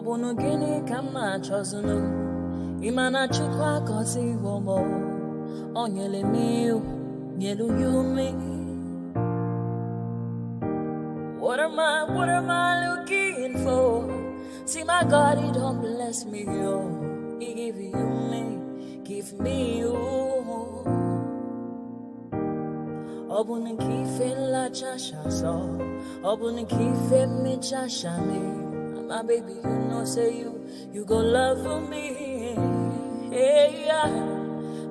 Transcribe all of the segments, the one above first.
Obunu gini kama chozunu Imana chukwa kosi womo Onyele miu Nyelu yumi What am I looking for? See my God, he don't bless me, yo. He give you me, give me you. Obuni kife la chasha so, obuni kife me chasha me. My baby, you know say you go love for me. Hey, yeah.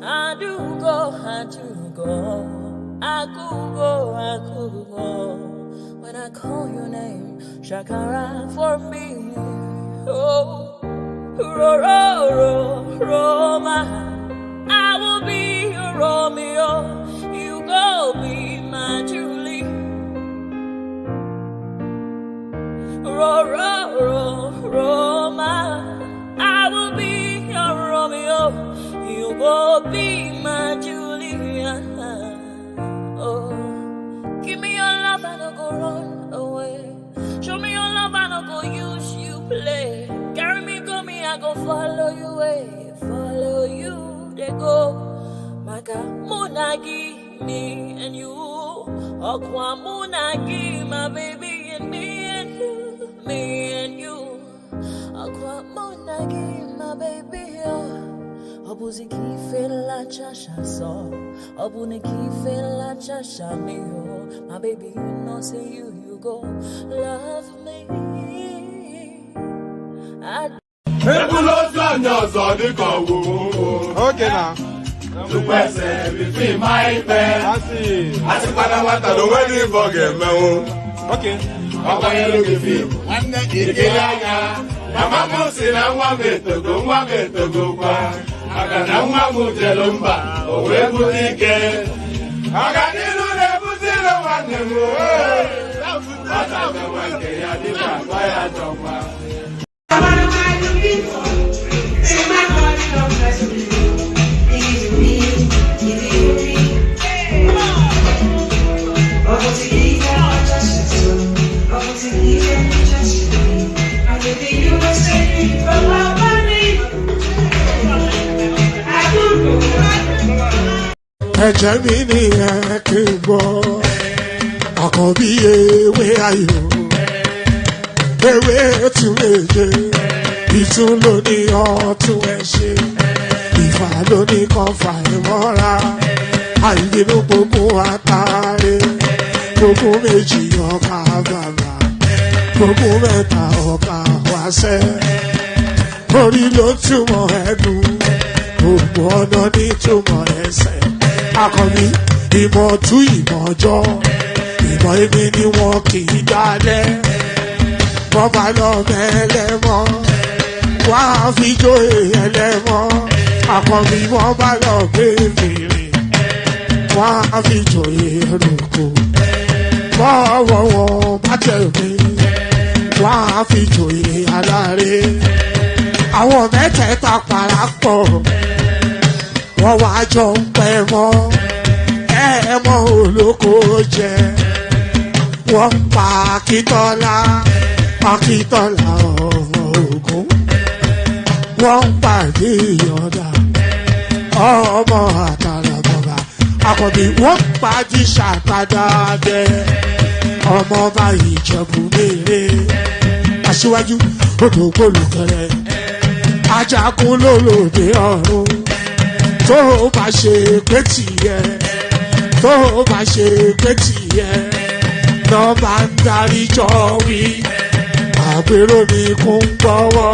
I do go, I could go. When I call your name, Shakara for me. Oh, Roma, I will be your Romeo. You go be my Julie. Roma, I will be your Romeo. You go be my Julia. Oh, give me your love and I'll go run away. Show me your love and I'll go use you play. Carry me, go me, I go follow you away. Follow you, they go. Maka Munagi, me and you. Okwa Munagi, my baby, and me and you. Me and you. Okwa Munagi, my baby, oh. Obuzi kife la chasha so, obuni kife la chasha me oh. My baby, you know say you go love me. Okay now. To pese between my bed. I see. I see Panamata don't wait forget me. Okay. Papa you look at him. I'm not kidding. Mama say na wa me to go kwa. Akana nwa mu jelumba owe butike akanilu ne butilo wanne mu ata me wanke ya diba kwa ya jomba Ẹ̀jẹ̀ mi ni ẹ kí n gbọ́, àkọ́bí ewé ayò, ewé tún méje, ìtún ló ní ọ̀tún ẹ̀ ṣe, ìfà ló ní kan fà ẹ̀ mọ́ra, àìbínú gbogbo àtàrẹ, gbogbo méjì ọkà bàbà, gbogbo mẹ́ta ọkà wáṣẹ́, orí ló túmọ̀ ẹ̀dùn, gbogbo ọ̀nà ní túmọ̀ ẹsẹ̀. Akọni ìmọ̀ tú ìmọ̀ ọjọ́, ìmọ̀ èmi ni wọn kì í dálẹ̀. Wọ́n bá lọ mẹ́lẹ́mọ́, wọ́n á fi jó ẹlẹ́mọ́. Akọni wọ́n bá lọ bèbèrè, wọ́n á fi jó ẹrùkù. Bọ́wọ́ wọn bá tẹ̀lé, wọ́n á fi jó aláre. Àwọn mẹ́tẹ̀ẹ̀ta parapọ̀. Wọ́n wá jọ ń pẹ́ mọ́, ẹ̀ẹ́mọ́ olóko jẹ. Wọ́n pa Akíntọ́lá ọmọ Ògún. Wọ́n pàdé Ìyọ̀dà ọmọ Àtàràbọ̀bà. Àkọ́bí wọ́n pàdé Ṣàtàdàdẹ ọmọ ọba Ìjẹ̀bú Mèrè. Aṣíwájú odò gbólùkẹrẹ, ajagun lólòdì ọ̀run. Tó o bá ṣe pé tìyẹ, tó o bá ṣe pé tìyẹ, náà bá ń darí jọ wí. Àgbèrò ni kò ń gbọ́wọ́,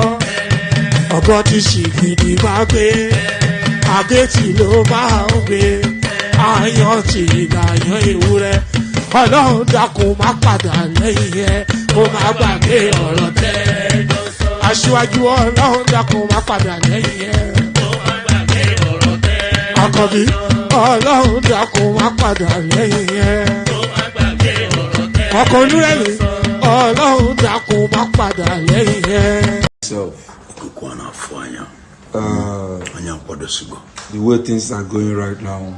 ọ̀gọ́ ti ṣìgìdì bá gbé, àgétì ló máa ń gbé, àyàn ti ìlàyàn ewúrẹ́. Ọlọ́run dákun má padà lẹ́yìn ẹ, kó má gbàgbé ọ̀rọ̀ tẹ́. Aṣíwájú Ọlọ́run dákun má padà lẹ́yìn ẹ. Àkọ́bí Ọlọ́run dákun má padà lẹ́yìn ẹ̀. Ọkọ̀ olúrẹ̀lẹ̀ Ọlọ́run dákun má padà lẹ́yìn ẹ̀. The way things are going right now,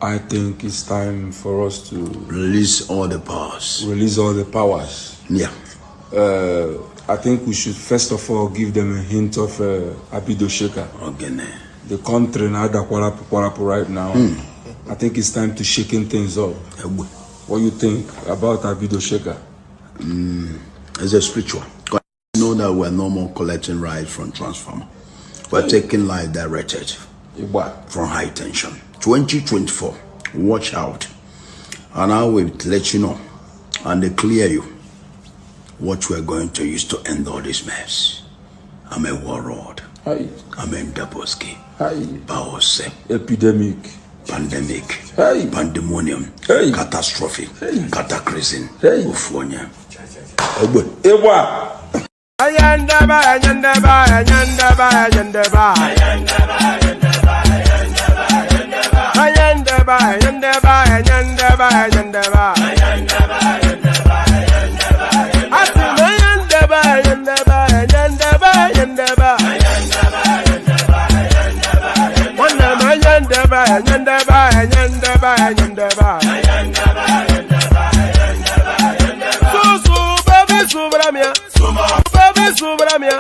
I think it's time for us to release all the powers. Release all the powers. Yeah. I think we should first of all give them a hint of Abido Shaker. Okay. The country now right now. I think it's time to shaking things up. What do you think about Abido Shaker? It's a spiritual. You know that we're no more collecting rights from transformer. We're taking live directed from high tension. 2024. Watch out. And I will let you know and they clear you what we're going to use to end all this mess. I'm a warlord. I'm a Daboski. Baose. Epidemic. Pandemic. Pandemonium. Catastrophe. Cataclysm. Ufonia. Ayandaba, ayandaba, ayandaba, ayandaba. Ayandaba, ayandaba, ayandaba, ayandaba. Ayandaba, ayandaba, ayandaba, ayandaba. Ayandaba, ayandaba, ayandaba, ayandaba. Subramia, baby subramia,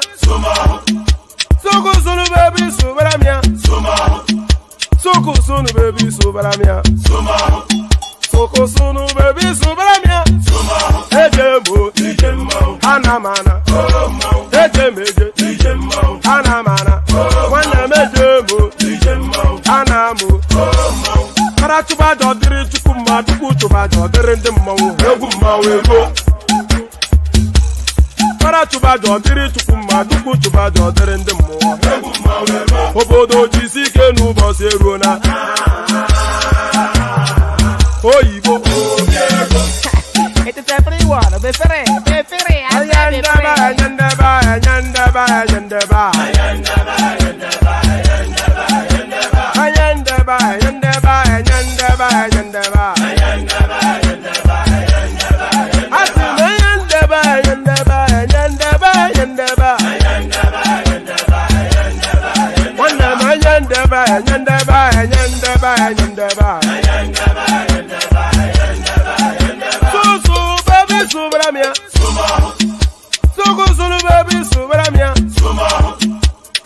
Soko sunu baby subramia, Soko sunu baby subramia, Soko sunu baby subramia, Ejembo, Anamana, Ejembe, Anamana, Wanamejembo, Anamu, Karatuba dodiri chukuma tukutuba dodiri ndimo, Eguma Karatuba dodiri chukuma tukutuba dodiri ndimo, Obodo jisike nubo seruna, Oyibo, It is everyone, befere, Ayandaba, ayandaba, ayandaba, ayandaba, Ayandaba, ayandaba, ayandaba, ayandaba.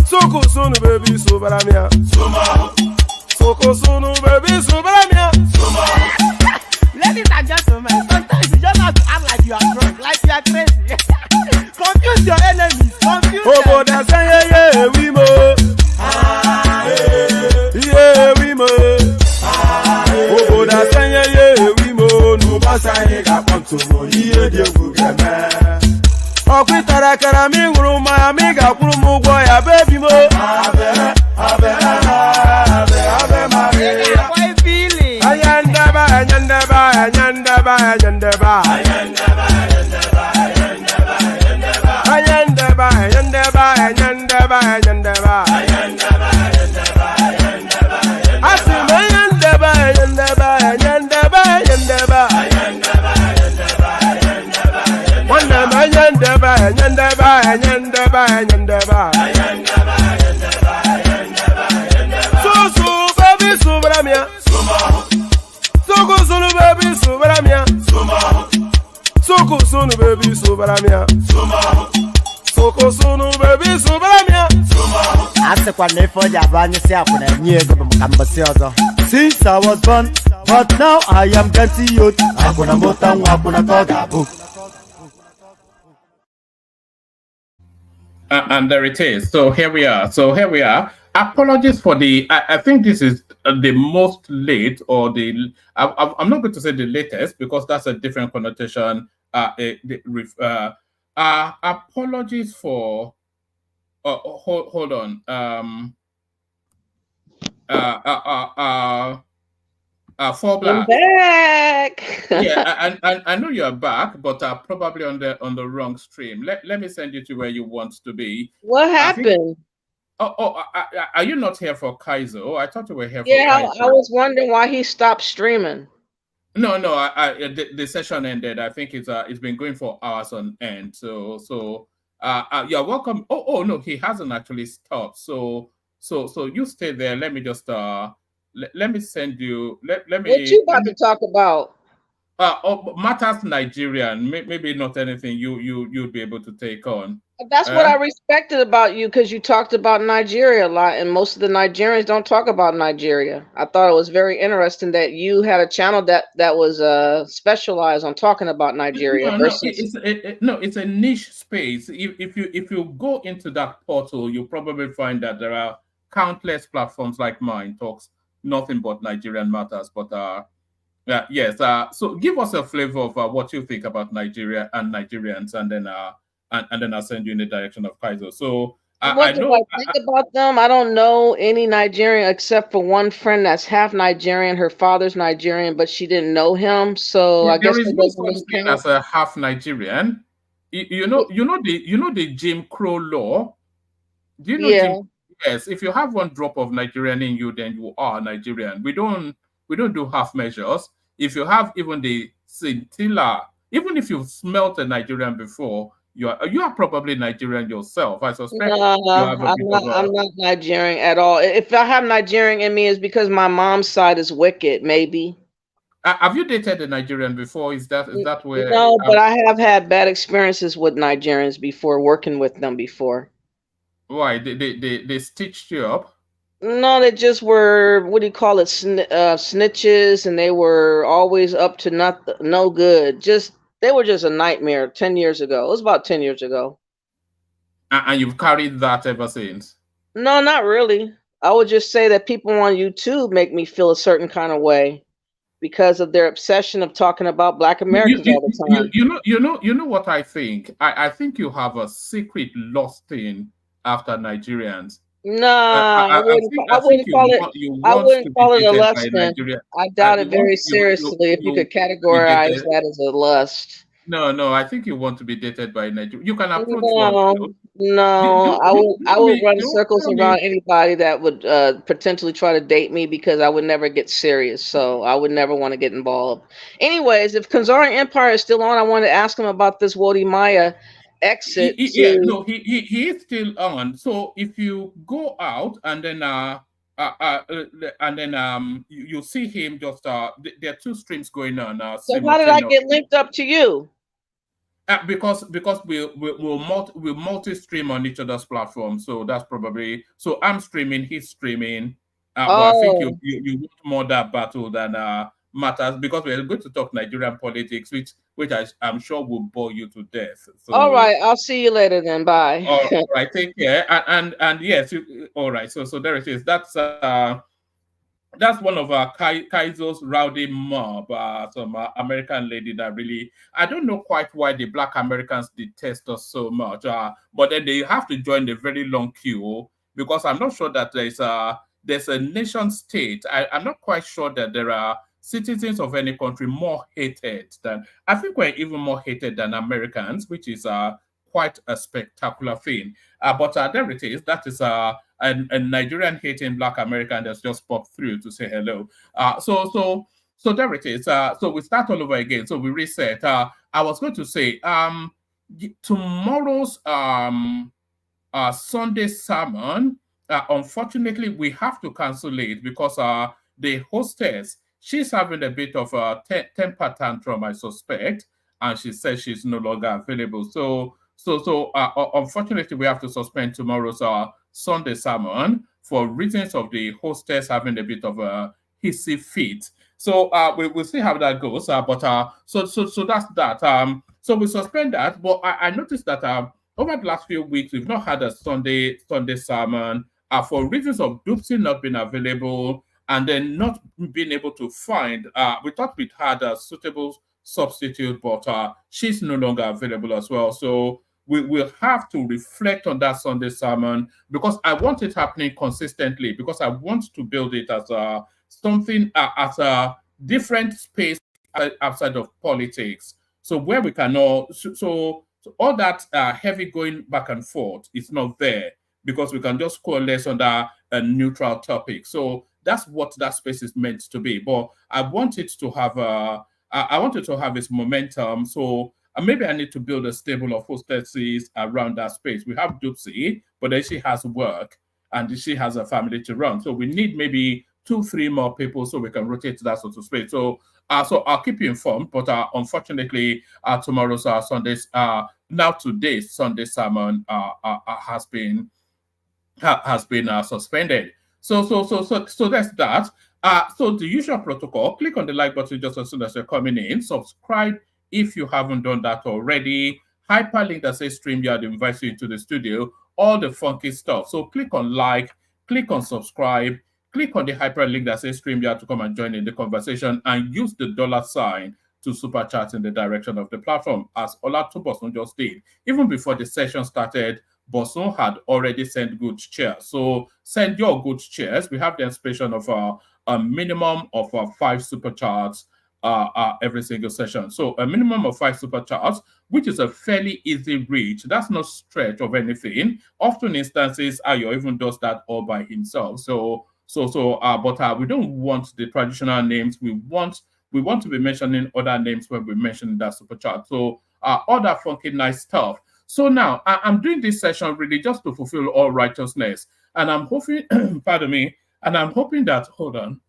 Soko sunu baby subramia. Soko sunu baby subramia. Ladies and gentlemen, sometimes you just have to act like you are drunk, like you are crazy. Confuse your enemies, confuse them. Oboda say yeah we mo. Yeah we mo. Oboda say yeah we mo. No basa ye ga ponto mo iye de gugeme. Okwitara kara mi nguru ma mi ga kwuru mu gwo ya baby mo. Abe Maria. Why feeling? Ayandaba, ayandaba, ayandaba, ayandaba. Ayandaba, ayandaba, ayandaba, ayandaba. Asim ayandaba, ayandaba, ayandaba, ayandaba. Wanda ayandaba, ayandaba, ayandaba, ayandaba. So baby subramia. Soko sunu baby subramia. Soko sunu baby subramia. Soko sunu baby subramia. Ask what they for your brand yourself when I knew since I was born, but now I am getting youth. I gonna bottom wakuna koga. And there it is. So here we are. Apologies for the. I think this is the most late, or the. I'm not going to say the latest because that's a different connotation. Apologies for. Hold on. For Black. I'm back. Yeah, I know you're back, but probably on the wrong stream. Let me send you to where you want to be. What happened? Are you not here for Kaizo? I thought you were here for Yeah, Kaizo. I was wondering why he stopped streaming. No, the session ended. I think it's been going for hours on end. So you're welcome. Oh no, he hasn't actually stopped. So you stay there. Let me just let me send you. Let me. What you about to talk about? Matters Nigerian, maybe not anything you'd be able to take on. That's what I respected about you, because you talked about Nigeria a lot, and most of the Nigerians don't talk about Nigeria. I thought it was very interesting that you had a channel that was specialized on talking about Nigeria No, versus. it's a niche space. If you go into that portal, you'll probably find that there are countless platforms like mine talks nothing but Nigerian matters. But yes. So give us a flavor of what you think about Nigeria and Nigerians, and then I'll send you in the direction of Kaiser. So I What do know I think about them? I don't know any Nigerian except for one friend that's half Nigerian. Her father's Nigerian, but she didn't know him, so I there guess is that no doesn't such really thing count. as a half Nigerian. You know the Jim Crow law. Do you know Jim? Yeah. Yes, if you have one drop of Nigerian in you, then you are Nigerian. We don't do half measures. If you have even the scintilla, even if you've smelt a Nigerian before, you are probably Nigerian yourself. I suspect you Nah, have a bit of a. I'm not Nigerian at all. If I have Nigerian in me, it's because my mom's side is wicked, maybe. Have you dated a Nigerian before? Is that where? No, but I have had bad experiences with Nigerians before, working with them before. Why they stitched you up? No, they just were, what do you call it, snitches, and they were always up to no good. Just they were just a nightmare 10 years ago. It was about 10 years ago. And you've carried that ever since. No, not really. I would just say that people on YouTube make me feel a certain kind of way because of their obsession of talking about Black You, Americans you, all the you, time. you know what I think? I think you have a secret lost thing after Nigerians. Nah, I I think wouldn't call it, you I want wouldn't to be call it a dated by a lesson. Nigerian. I doubt You it want very seriously if you you could to be categorize dated. that as a lust. No, I think you want to be dated by a Nigerian. You can approach one. No, The no, I would only run the circles only around anybody that would potentially try to date me, because I would never get serious. So I would never want to get involved. Anyways, if Kanzari Empire is still on, I wanted to ask him about this Wodi Maya exit Yeah, to. no, he is still on. So if you go out and then you see him just there are two streams going on So how did I simultaneously. get linked up to you? Because we'll multi-stream on each other's platform, so that's probably so I'm streaming, he's streaming, but I think Oh, you want more that battle than matters, because we're going to talk Nigerian politics, which I'm sure will bore you to death. all So right. I'll see you later then. Bye. all right, take care, and yes, all right. So there it is. That's one of Kaizo's rowdy mob, some American lady that really, I don't know quite why the Black Americans detest us so much, but then they have to join the very long queue, because I'm not sure that there's a nation state. I'm not quite sure that there are citizens of any country more hated than, I think we're even more hated than Americans, which is quite a spectacular thing. But there it is. That is a Nigerian hating Black American that's just popped through to say hello. So there it is. So we start all over again. So we reset. I was going to say tomorrow's Sunday sermon. Unfortunately, we have to cancel it because the hostess, she's having a bit of a temper tantrum, I suspect, and she says she's no longer available. So unfortunately, we have to suspend tomorrow's Sunday sermon for reasons of the hostess having a bit of a hissy fit. So we'll see how that goes. So that's that. So we suspend that. But I noticed that over the last few weeks, we've not had a Sunday sermon for reasons of Doopsy not being available and then not being able to find. We thought we'd had a suitable substitute, but she's no longer available as well. So we will have to reflect on that Sunday sermon, because I want it happening consistently, because I want to build it as something as a different space outside of politics. So where we can all so all that heavy going back and forth is not there, because we can just coalesce on that neutral topic. So that's what that space is meant to be. But I want it to have I want it to have its momentum. So maybe I need to build a stable of hostesses around that space. We have Doopsy, but then she has work and she has a family to run. So we need maybe 2-3 more people so we can rotate that, so to speak. So I'll keep you informed, but unfortunately, tomorrow's Sunday's now today's Sunday sermon has been suspended. So that's that. So the usual protocol: click on the like button just as soon as you're coming in. Subscribe if you haven't done that already. Hyperlink that says StreamYard invites you into the studio. All the funky stuff. So click on like, click on subscribe, click on the hyperlink that says StreamYard to come and join in the conversation, and use the $ to super chat in the direction of the platform, as Olatubosun just did. Even before the session started, Bosun had already sent good shares. So send your good shares. We have the anticipation of a minimum of 5 super chats every single session. So a minimum of 5 super chats, which is a fairly easy reach. That's no stretch of anything. Often instances, Ayo even does that all by himself. But we don't want the traditional names. We want to be mentioning other names when we mention that super chat. So other funky nice stuff. So now I'm doing this session really just to fulfill all righteousness, and I'm hoping, pardon me, and I'm hoping that, hold on.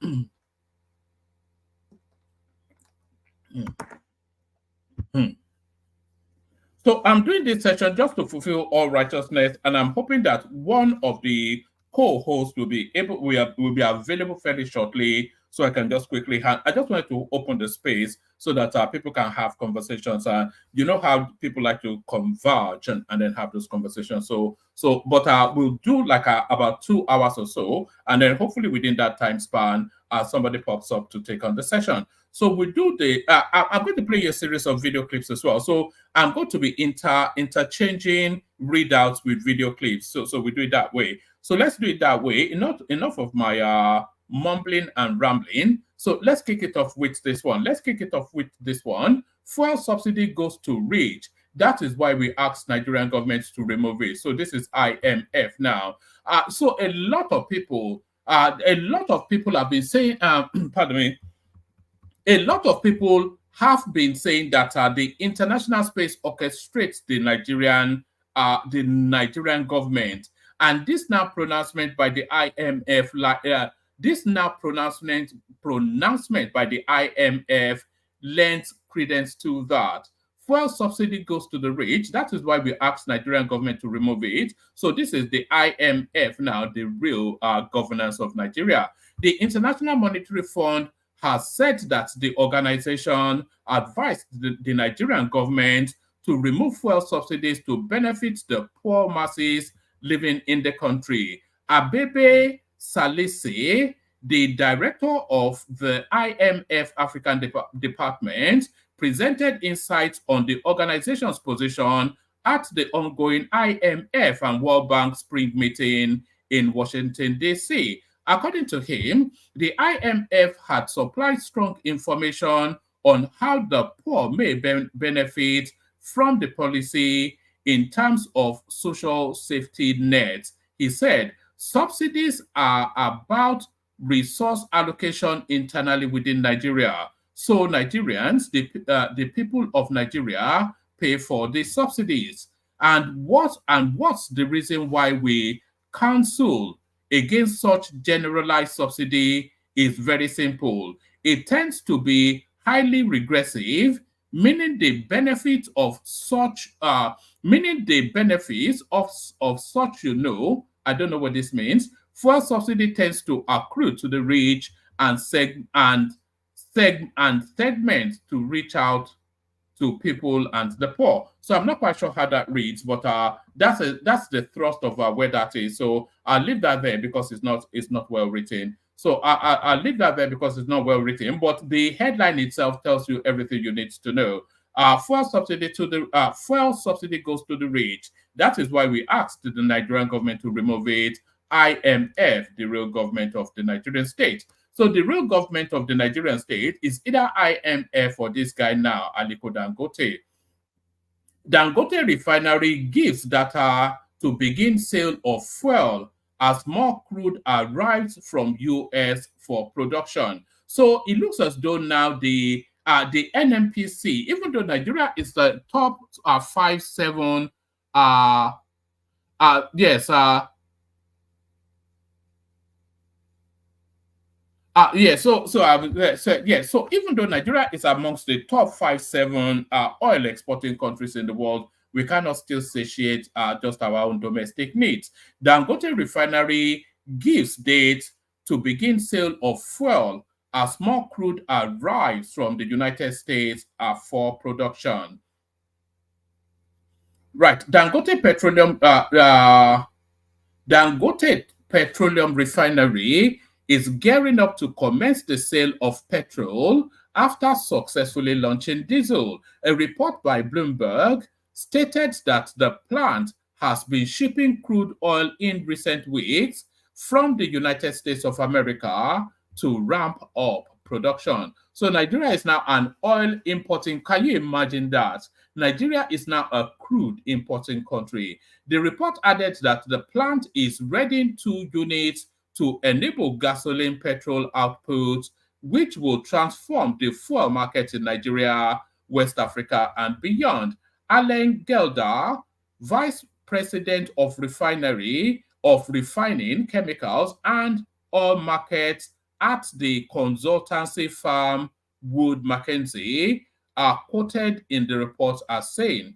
So I'm doing this session just to fulfill all righteousness, and I'm hoping that one of the co-hosts will be available fairly shortly, so I can just quickly I just wanted to open the space so that people can have conversations. You know how people like to converge and then have those conversations. But we'll do like about 2 hours or so, and then hopefully within that time span, somebody pops up to take on the session. So we do I'm going to play you a series of video clips as well. So I'm going to be interchanging readouts with video clips. So we do it that way. So let's do it that way. Enough of my mumbling and rambling. So let's kick it off with this one. Fuel subsidy goes to rich. That is why we asked Nigerian government to remove it. So this is IMF now. So a lot of people have been saying, pardon me, a lot of people have been saying that the international space orchestrates the Nigerian government, and this now pronouncement by the IMF, by the IMF lends credence to that. Fuel subsidy goes to the rich. That is why we asked Nigerian government to remove it. So this is the IMF now, the real governance of Nigeria. The International Monetary Fund has said that the organization advised the Nigerian government to remove fuel subsidies to benefit the poor masses living in the country. Abebe Salisi, the director of the IMF African Department, presented insights on the organization's position at the ongoing IMF and World Bank Spring meeting in Washington, D.C. According to him, the IMF had supplied strong information on how the poor may benefit from the policy in terms of social safety nets. He said, subsidies are about resource allocation internally within Nigeria. So Nigerians, the people of Nigeria, pay for the subsidies. And what's the reason why we counsel against such generalized subsidy is very simple. It tends to be highly regressive, meaning the benefits of such, I don't know what this means. Fuel subsidy tends to accrue to the rich and segments to reach out to people and the poor. So I'm not quite sure how that reads, but that's the thrust of where that is. So I'll leave that there because it's not well written. So I'll leave that there because it's not well written. But the headline itself tells you everything you need to know. Fuel subsidy goes to the rich. That is why we asked the Nigerian government to remove it. IMF, the real government of the Nigerian state. So the real government of the Nigerian state is either IMF or this guy now, Aliko Dangote. Dangote Refinery gives data to begin sale of fuel as more crude arrives from US for production. So it looks as though now the NMPC, even though Nigeria is the top 5-7, Yeah, so even though Nigeria is amongst the top 5-7 oil exporting countries in the world, we cannot still satiate just our own domestic needs. Dangote Refinery gives dates to begin sale of fuel as more crude arrives from the United States for production. Right, Dangote Petroleum Refinery is gearing up to commence the sale of petrol after successfully launching diesel. A report by Bloomberg stated that the plant has been shipping crude oil in recent weeks from the United States of America to ramp up production. So Nigeria is now an oil importing. Can you imagine that? Nigeria is now a crude importing country. The report added that the plant is readying 2 units to enable gasoline petrol output, which will transform the fuel market in Nigeria, West Africa, and beyond. Alan Gelder, Vice President of Refining Chemicals and Oil Markets at the consultancy firm Wood Mackenzie, are quoted in the report as saying,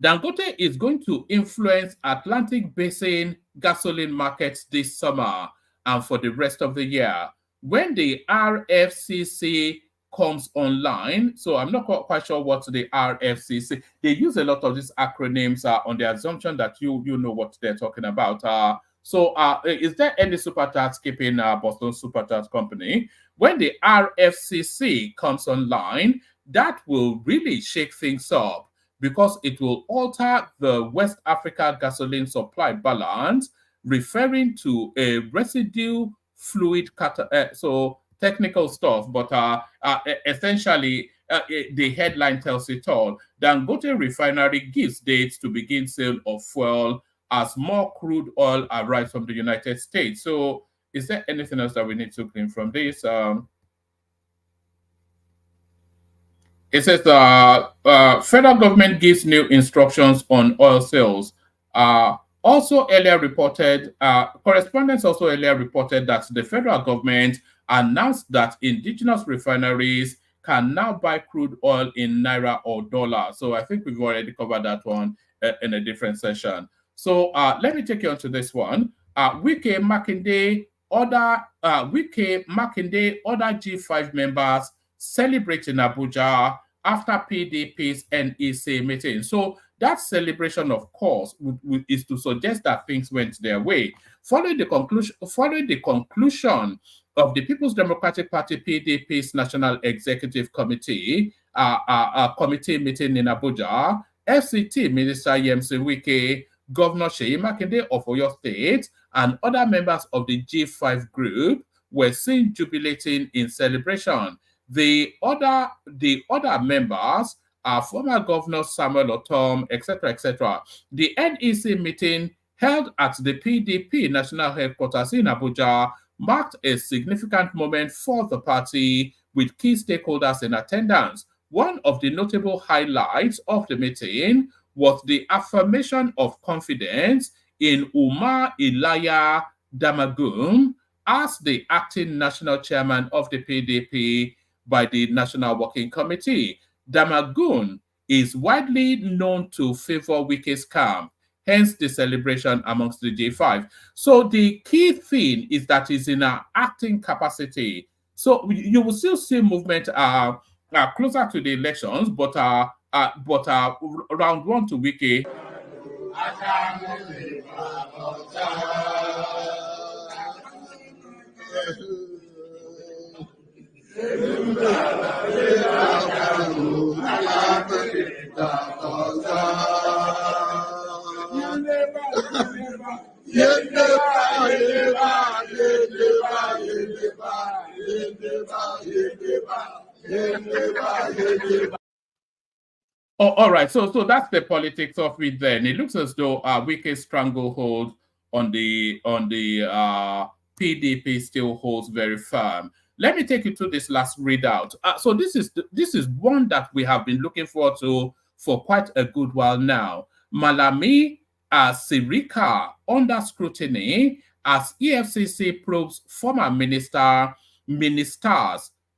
Dangote is going to influence Atlantic Basin gasoline markets this summer and for the rest of the year. When the RFCC comes online, so I'm not quite sure what the RFCC, they use a lot of these acronyms on the assumption that you know what they're talking about. Is there any super tax keeping Boston Super Tax Company? When the RFCC comes online, that will really shake things up because it will alter the West Africa gasoline supply balance, referring to a residue fluid, so technical stuff, but essentially the headline tells it all. Dangote Refinery gives dates to begin sale of fuel as more crude oil arrives from the United States. So is there anything else that we need to glean from this? It says federal government gives new instructions on oil sales. Correspondents also earlier reported that the federal government announced that indigenous refineries can now buy crude oil in naira or dollar. So I think we've already covered that one in a different session. So let me take you on to this one. Wike Makinde, other G5 members celebrate in Abuja after PDP's NEC meeting. So that celebration, of course, is to suggest that things went their way. Following the conclusion of the People's Democratic Party PDP's National Executive Committee committee meeting in Abuja, FCT Minister Yemisi Wike, Governor Seyi Makinde of Oyo State, and other members of the G5 group were seen jubilating in celebration. The other members are former Governor Samuel Otom, etc., etc. The NEC meeting held at the PDP national headquarters in Abuja marked a significant moment for the party with key stakeholders in attendance. One of the notable highlights of the meeting was the affirmation of confidence in Umar Ilaya Damagum as the acting national chairman of the PDP by the National Working Committee. Damagum is widely known to favor Wike's camp, hence the celebration amongst the J5. So the key thing is that he's in an acting capacity. So you will still see movement closer to the elections, but round one to Wike. Oh, all right. So that's the politics of it. Then it looks as though Wike's stranglehold on the PDP still holds very firm. Let me take you to this last readout. So this is one that we have been looking forward to for quite a good while now. Malami Sirika under scrutiny as EFCC probes former ministers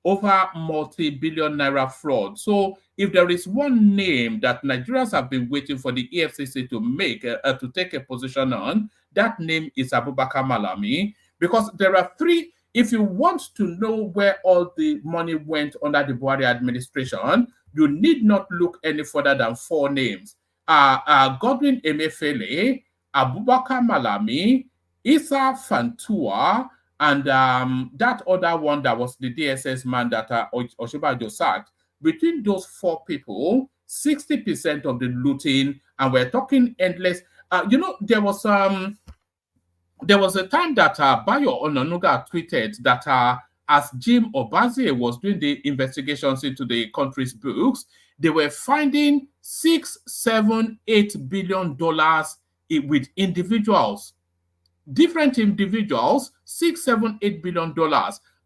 over multi-billion naira fraud. So if there is one name that Nigerians have been waiting for the EFCC to make, to take a position on, that name is Abubakar Malami, because there are three. If you want to know where all the money went under the Buhari administration, you need not look any further than four names. Godwin Emefiele, Abubakar Malami, Issa Fantua, and that other one that was the DSS man that Oshibajo sacked. Between those four people, 60% of the looting, and we're talking endless. There was a time that Bayo Onanuga tweeted that as Jim Obazie was doing the investigations into the country's books, they were finding $6, $7, $8 billion with individuals, different individuals, $6, $7, $8 billion.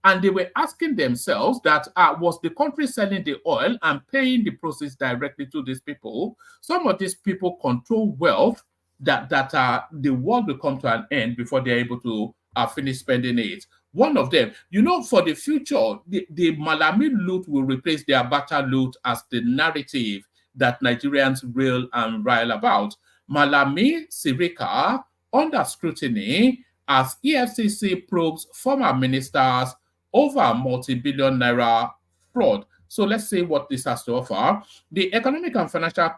And they were asking themselves that was the country selling the oil and paying the proceeds directly to these people? Some of these people control wealth that the world will come to an end before they're able to finish spending it. One of them, for the future, the Malami loot will replace the Abacha loot as the narrative that Nigerians rail and rile about. Malami Sirika under scrutiny as EFCC probes former ministers over multi-billion naira fraud. So let's see what this has to offer. The Economic and Financial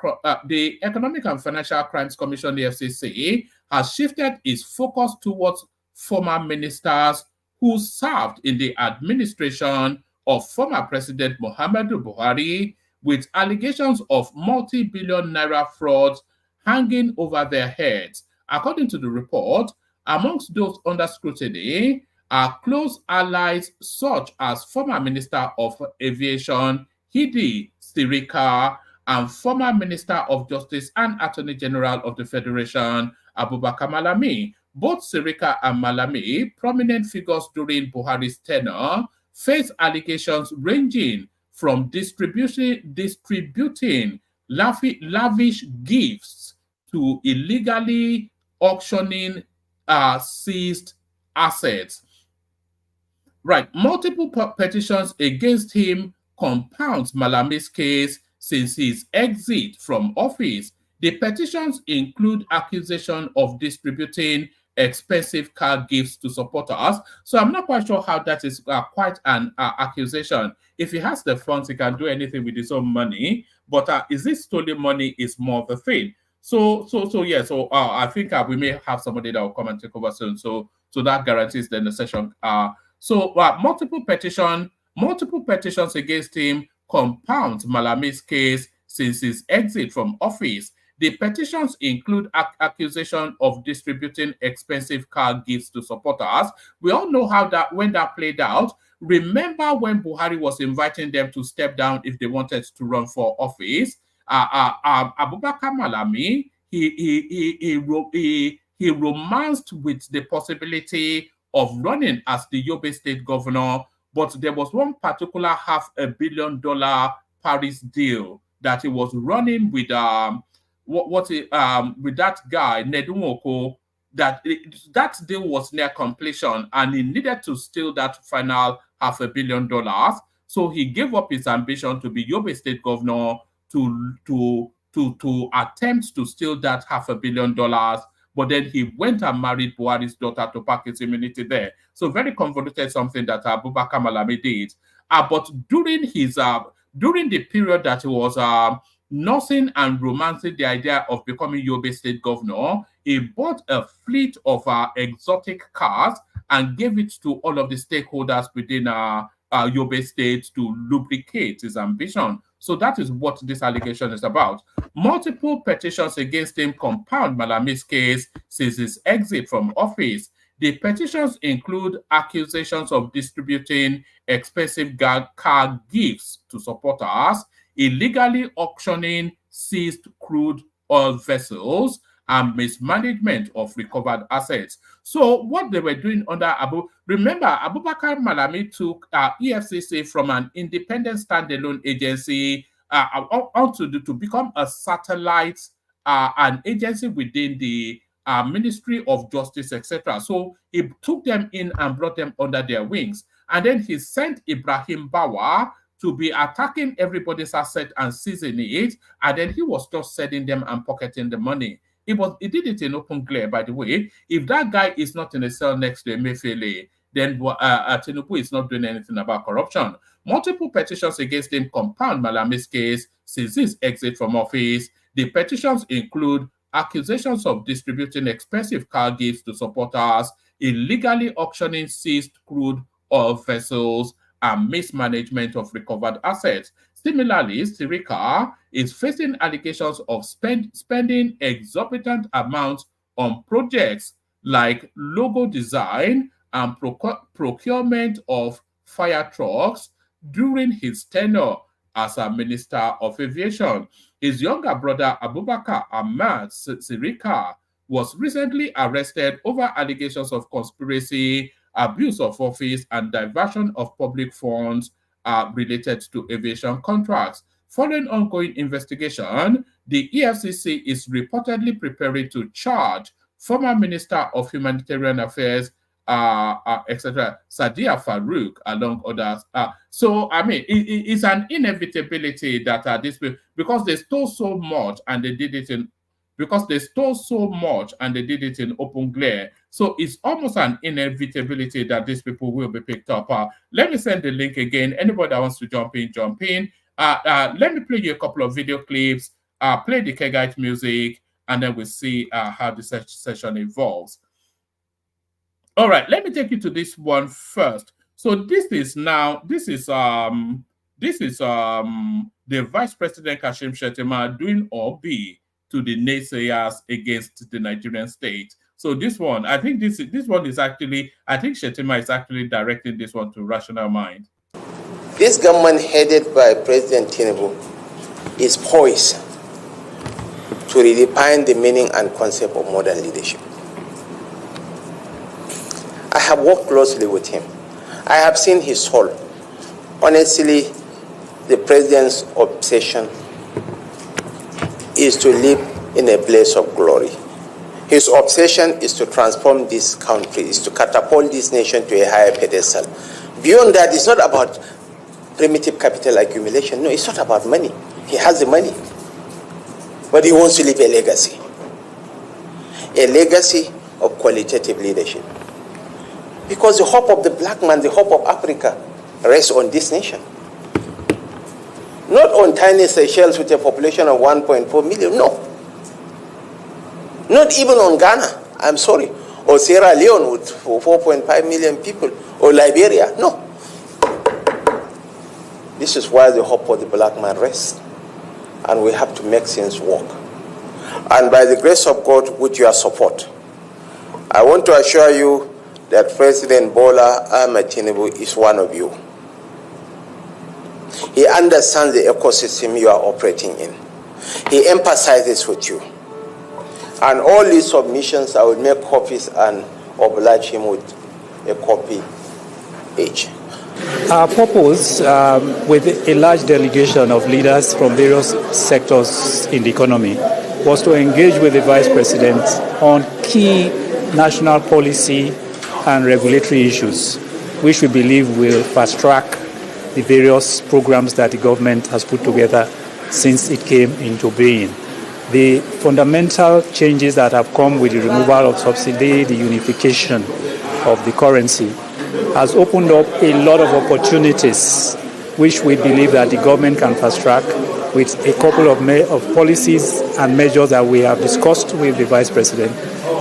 Crimes Commission, the FCC, has shifted its focus towards former ministers who served in the administration of former President Muhammadu Buhari, with allegations of multi-billion naira fraud hanging over their heads. According to the report, amongst those under scrutiny are close allies such as former Minister of Aviation Hidi Sirika and former Minister of Justice and Attorney General of the Federation Abubakar Malami. Both Sirika and Malami, prominent figures during Buhari's tenure, face allegations ranging from distributing lavish gifts to illegally auctioning seized assets. Right, multiple petitions against him compounds Malami's case since his exit from office. The petitions include accusation of distributing expensive car gifts to supporters. So I'm not quite sure how that is quite an accusation. If he has the funds, he can do anything with his own money. But is this stolen money is more of a thing. So I think we may have somebody that will come and take over soon. So that guarantees then the session. Multiple petitions against him compounds Malami's case since his exit from office. The petitions include accusation of distributing expensive car gifts to supporters. We all know when that played out. Remember when Buhari was inviting them to step down if they wanted to run for office? Abubakar Malami, he romanced with the possibility of running as the Yobe State governor, but there was one particular $500 million Paris deal that he was running with with that guy Nedumoko. That deal was near completion, and he needed to steal that final $500 million. So he gave up his ambition to be Yobe State governor to attempt to steal that $500 million. But then he went and married Buhari's daughter to pack his immunity there. So very convoluted something that Abubakar Malami did. But during the period that he was nursing and romancing the idea of becoming Yobe State governor, he bought a fleet of exotic cars and gave it to all of the stakeholders within Yobe State to lubricate his ambition. So that is what this allegation is about. Multiple petitions against him compound Malami's case since his exit from office. The petitions include accusations of distributing expensive car gifts to supporters, illegally auctioning seized crude oil vessels, and mismanagement of recovered assets. So what they were doing under remember, Abubakar Malami took EFCC from an independent standalone agency to become a satellite, an agency within the Ministry of Justice, etc. So he took them in and brought them under their wings. And then he sent Ibrahim Bawa to be attacking everybody's asset and seizing it. And then he was just selling them and pocketing the money. He did it in open glare, by the way. If that guy is not in a cell next to Emefiele, then Tinubu is not doing anything about corruption. Multiple petitions against him compound Malami's case since his exit from office. The petitions include accusations of distributing expensive car gifts to supporters, illegally auctioning seized crude oil vessels, and mismanagement of recovered assets. Similarly, Sirika is facing allegations of spending exorbitant amounts on projects like logo design and procurement of fire trucks during his tenure as a Minister of Aviation. His younger brother, Abubakar Ahmad Sirika, was recently arrested over allegations of conspiracy, abuse of office, and diversion of public funds related to aviation contracts. Following ongoing investigation, the EFCC is reportedly preparing to charge former Minister of Humanitarian Affairs, etc., Sadia Farouk, along others. So, I mean, it's an inevitability that this will, because they stole so much and they did it in open glare. So it's almost an inevitability that these people will be picked up. Let me send the link again. Anybody that wants to jump in, jump in. Let me play you a couple of video clips, play the Kegite music, and then we'll see how the session evolves. All right, let me take you to this one first. So this is the Vice President Kashim Shettima doing OB to the naysayers against the Nigerian state. So this one, I think Shettima is actually directing this one to Rational Mind. This government headed by President Tinubu is poised to redefine the meaning and concept of modern leadership. I have worked closely with him. I have seen his soul. Honestly, the president's obsession is to live in a place of glory. His obsession is to transform this country, is to catapult this nation to a higher pedestal. Beyond that, it's not about primitive capital accumulation. No, it's not about money. He has the money. But he wants to leave a legacy of qualitative leadership. Because the hope of the black man, the hope of Africa, rests on this nation. Not on tiny Seychelles with a population of 1.4 million, no. Not even on Ghana, I'm sorry, or Sierra Leone with 4.5 million people, or Liberia, no. This is why the hope of the black man rests. And we have to make things work. And by the grace of God, with your support, I want to assure you that President Bola Ahmed Tinubu is one of you. He understands the ecosystem you are operating in. He empathizes with you. And all these submissions, I will make copies and oblige him with a copy each. Our purpose with a large delegation of leaders from various sectors in the economy was to engage with the Vice President on key national policy and regulatory issues, which we believe will fast-track the various programs that the government has put together since it came into being. The fundamental changes that have come with the removal of subsidy, the unification of the currency, has opened up a lot of opportunities, which we believe that the government can fast-track with a couple of policies and measures that we have discussed with the Vice President,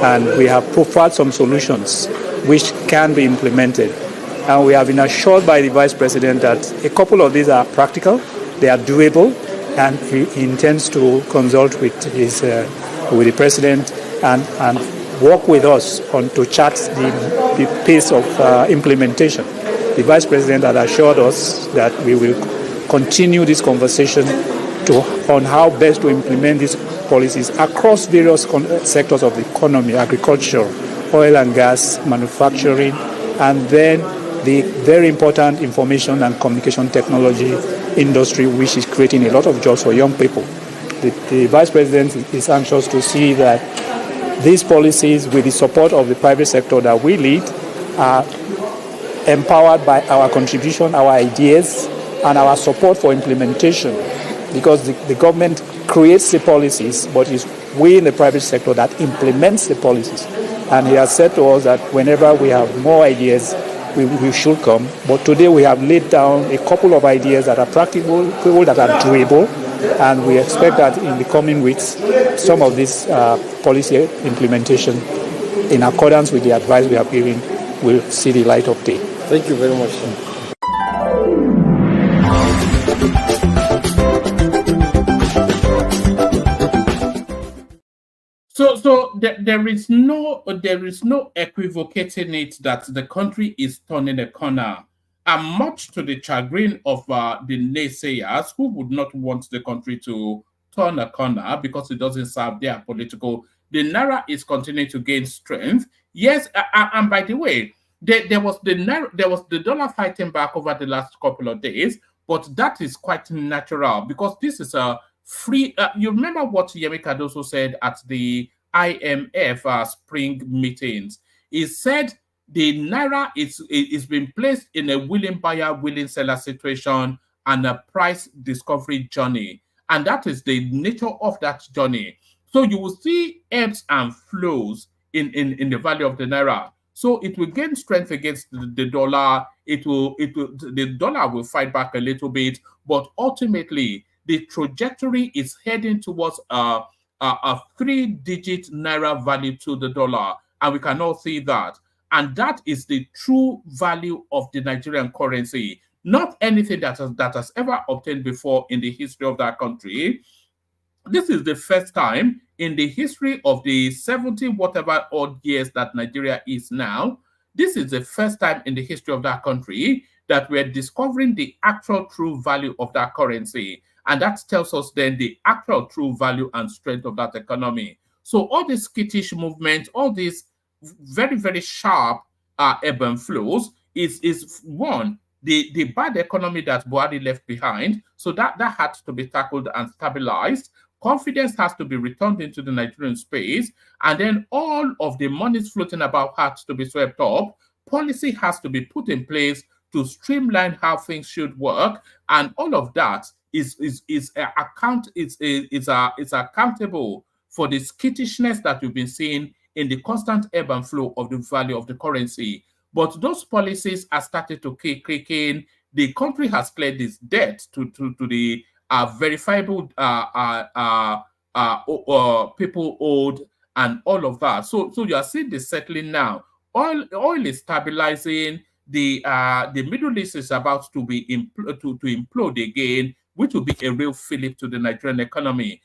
and we have profiled some solutions which can be implemented. And we have been assured by the Vice President that a couple of these are practical, they are doable, and he intends to consult with the President and work with us to chart the pace of implementation. The Vice President has assured us that we will continue this conversation on how best to implement these policies across various sectors of the economy: agriculture, oil and gas, manufacturing, and then the very important information and communication technology industry, which is creating a lot of jobs for young people. The Vice President is anxious to see that these policies, with the support of the private sector that we lead, are empowered by our contribution, our ideas, and our support for implementation, because the government creates the policies, but it's we in the private sector that implements the policies. And he has said to us that whenever we have more ideas, we should come. But today we have laid down a couple of ideas that are practical, that are doable, and we expect that in the coming weeks, some of this policy implementation, in accordance with the advice we have given, will see the light of day. Thank you very much. So there is no equivocating it that the country is turning a corner, and much to the chagrin of the naysayers who would not want the country to turn a corner because it doesn't serve their political. The naira is continuing to gain strength. Yes, and by the way, there was the dollar fighting back over the last couple of days, but that is quite natural because this is a free. You remember what Yemi Cardoso said at the IMF spring meetings? He said the naira is being placed in a willing buyer, willing seller situation and a price discovery journey, and that is the nature of that journey. So you will see ebbs and flows in the value of the naira. So it will gain strength against the dollar. The dollar will fight back a little bit, but ultimately the trajectory is heading towards a 3-digit naira value to the dollar, and we can all see that. And that is the true value of the Nigerian currency, not anything that has ever obtained before in the history of that country. This is the first time in the history of the 70 whatever odd years that Nigeria is now. This is the first time in the history of that country that we're discovering the actual true value of that currency. And that tells us then the actual true value and strength of that economy. So all this skittish movement, all these very, very sharp ebb and flows is one, the bad economy that Buhari left behind. So that had to be tackled and stabilized. Confidence has to be returned into the Nigerian space, and then all of the monies floating about has to be swept up. Policy has to be put in place to streamline how things should work, and all of that is accountable for the skittishness that we've been seeing in the constant ebb and flow of the value of the currency. But those policies are starting to kick in. The country has cleared its debt to the verifiable people owed and all of that. So you are seeing the settling now. Oil is stabilizing. The Middle East is about to be to implode again, which will be a real fillip to the Nigerian economy.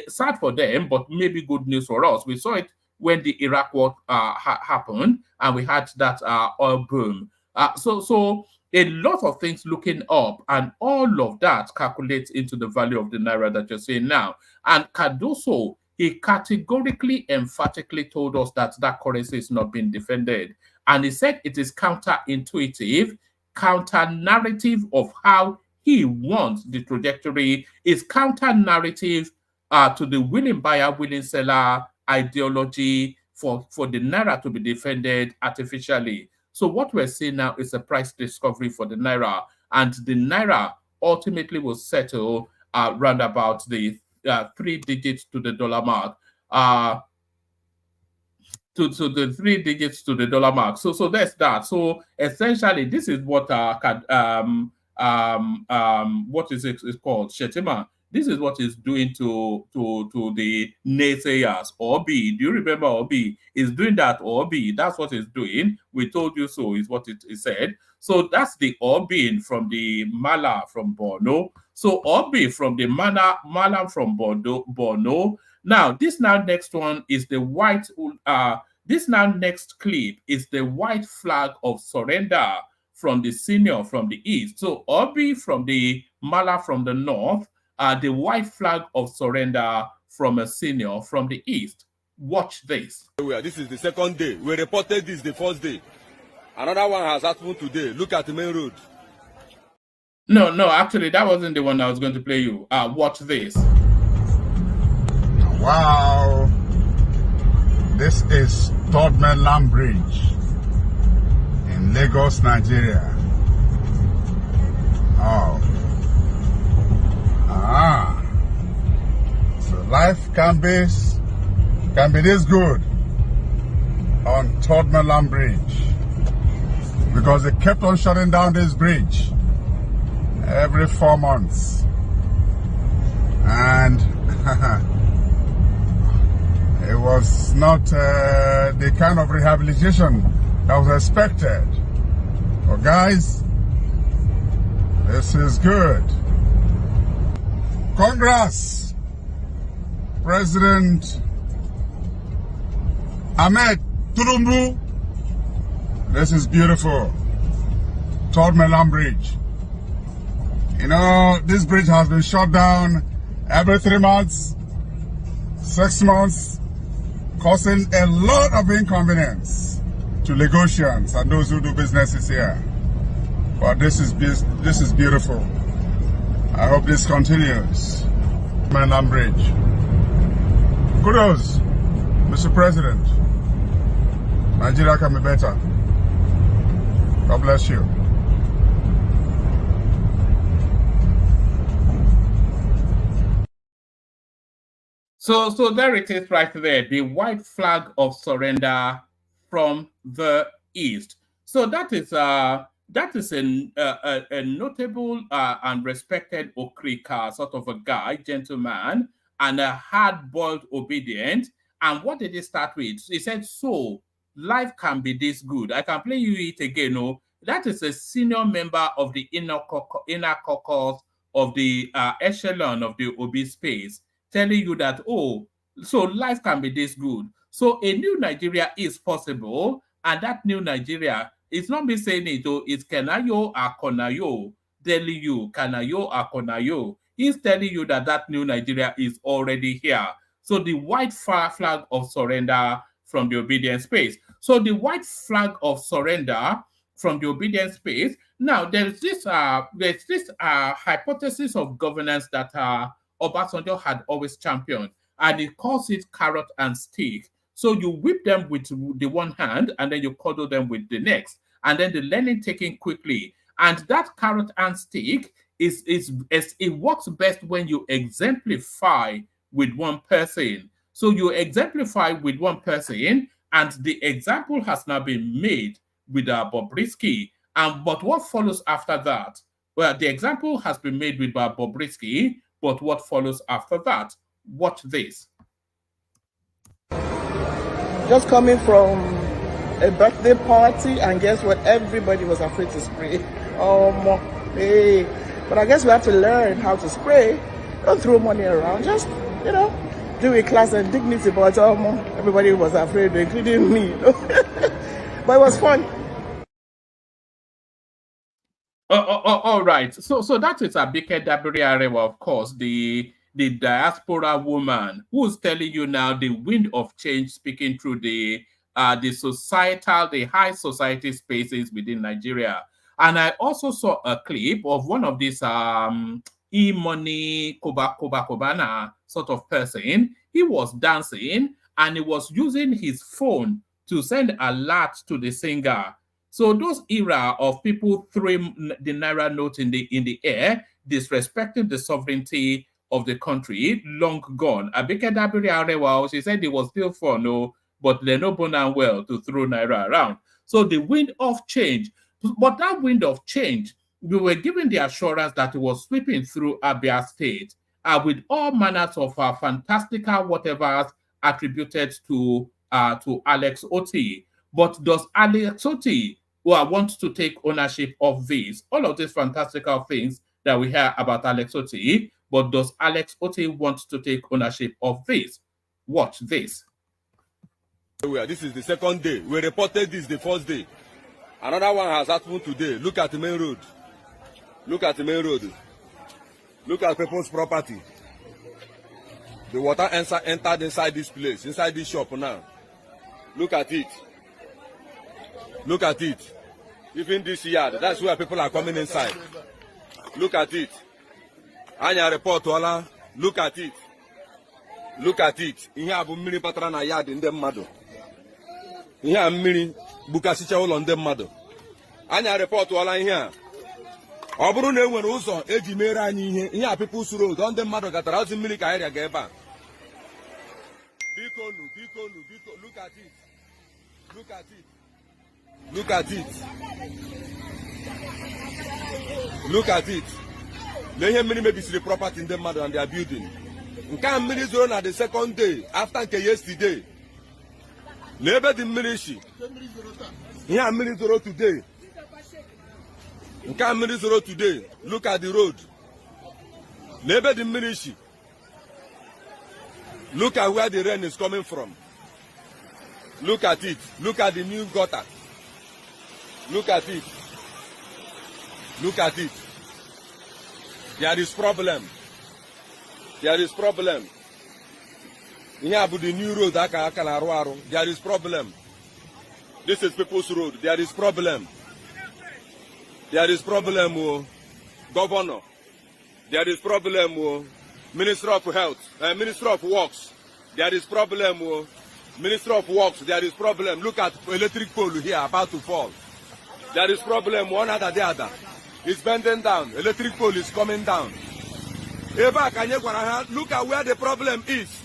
Sad for them, but maybe good news for us. We saw it when the Iraq war happened, and we had that oil boom. So a lot of things looking up, and all of that calculates into the value of the naira that you're seeing now. And Cardoso, he categorically, emphatically told us that that currency is not being defended. And he said it is counterintuitive, counter-narrative of how he wants the trajectory, is counter-narrative to the willing buyer, willing seller ideology for the naira to be defended artificially. So what we're seeing now is a price discovery for the naira, and the naira ultimately will settle around about the 3 digits to the dollar mark. To the 3 digits to the dollar mark. So that's that. So essentially, this is what what is it called? Shetima. This is what it's doing to the naysayers. Obi, do you remember Obi? Is doing that, Obi. That's what it's doing. We told you so, is what it said. So that's the Obi from the Mala from Borno. So Obi from the Mala from Borno. Now, this next one is the white, this next clip is the white flag of surrender from the senior from the east. So Obi from the Mala from the north, the white flag of surrender from a senior from the east. Watch this. This is the second day. We reported this the first day. Another one has happened today. Look at the main road. No, actually, that wasn't the one I was going to play you. Watch this. Wow. This is Third Mainland Bridge in Lagos, Nigeria. Oh. So life can be this good on Third Mainland Bridge, because they kept on shutting down this bridge every 4 months, and it was not the kind of rehabilitation that was expected. But guys, this is good. Congrats, President Ahmed Tinubu. This is beautiful. Third Mainland Bridge. You know, this bridge has been shut down every 3 months, 6 months, causing a lot of inconvenience to Lagosians and those who do businesses here. But this is beautiful. I hope this continues. Mainland Bridge. Kudos, Mr. President. Nigeria can be better. God bless you. So there it is right there, the white flag of surrender from the East. So that is a notable and respected Okrika, sort of a guy, gentleman, and a hard-boiled obedient. And what did he start with? He said, so life can be this good. I can play you it again. No, that is a senior member of the inner caucus of the echelon of the Obi space, telling you that, oh, so life can be this good. So a new Nigeria is possible, and that new Nigeria, it's not me saying it, though, it's Kenayo Akonayo telling you, Kanayo Akonayo. He's telling you that that new Nigeria is already here. So the white flag of surrender from the obedient space. So the white flag of surrender from the obedient space. Now, there's this hypothesis of governance that Obasanjo had always championed, and he calls it carrot and stick. So you whip them with the one hand, and then you cuddle them with the next, and then the learning taken quickly. And that carrot and stick it works best when you exemplify with one person. So you exemplify with one person, and the example has now been made with Bobrisky. But what follows after that? Well, the example has been made with Bobrisky, but what follows after that? Watch this. Just coming from a birthday party, and guess what? Everybody was afraid to spray. Hey. But I guess we have to learn how to spray. Don't throw money around. Just, do a class and dignity. But everybody was afraid, including me. But it was fun. All right. So that is Abike Dabiri-Arewa, of course, the diaspora woman who's telling you now the wind of change, speaking through the societal, the high society spaces within Nigeria. And I also saw a clip of one of these e-money Kobana sort of person. He was dancing and he was using his phone to send alert to the singer. So those era of people throwing the Naira note in the air, disrespecting the sovereignty of the country, long gone. Abike Dabiri-Arewa, she said it was still fun, no, but they're not born and well to throw Naira around. So the wind of change, but that wind of change, we were given the assurance that it was sweeping through Abia State with all manners of fantastical whatever attributed to Alex Otti. But does Alex Otti want to take ownership of these? All of these fantastical things that we hear about Alex Otti, but does Alex Otti want to take ownership of this? Watch this. This is the second day. We reported this the first day. Another one has happened today. Look at the main road. Look at the main road. Look at people's property. The water entered inside this place, inside this shop now. Look at it. Look at it. Even this yard, that's where people are coming inside. Look at it. Anya report wala. Look at it. Look at it. Ihe abu mmiri patara na yard ndị mmadụ. ihe a mmiri gbukasịcha ụlọ ndị mmadụ. Anya repọtụọla ihe a. Ọ bụrụ na e nwere ụzọ eji mere anyị ihe a People's Road, ndị mmadụ gatara ozi mmiri ka anyị ga ebe a. Biko, look at it. Look at it. Look at it. Look at it. Na ihe mmiri mebisiri property ndị mmadụ and their building. Nke a mmiri zoro na the second day after nke yesterday. Na ebe dị mmiri shi. Ihe a mmiri zoro today. Nke a mmiri zoro today. Look at the road. Na ebe dị mmiri shi. Look at where the rain is coming from. Look at it. Look at the new gutter. Look at it. Look at it. There is problem. There is problem. Here is the new road. There is problem. This is People's Road. There is problem. There is problem, Governor. There is problem, Minister of Health, Minister of Works. There is problem, Minister of Works. There is problem. Look at electric pole here about to fall. There is problem, one after the other. It's bending down. Electric pole is coming down. Look at where the problem is.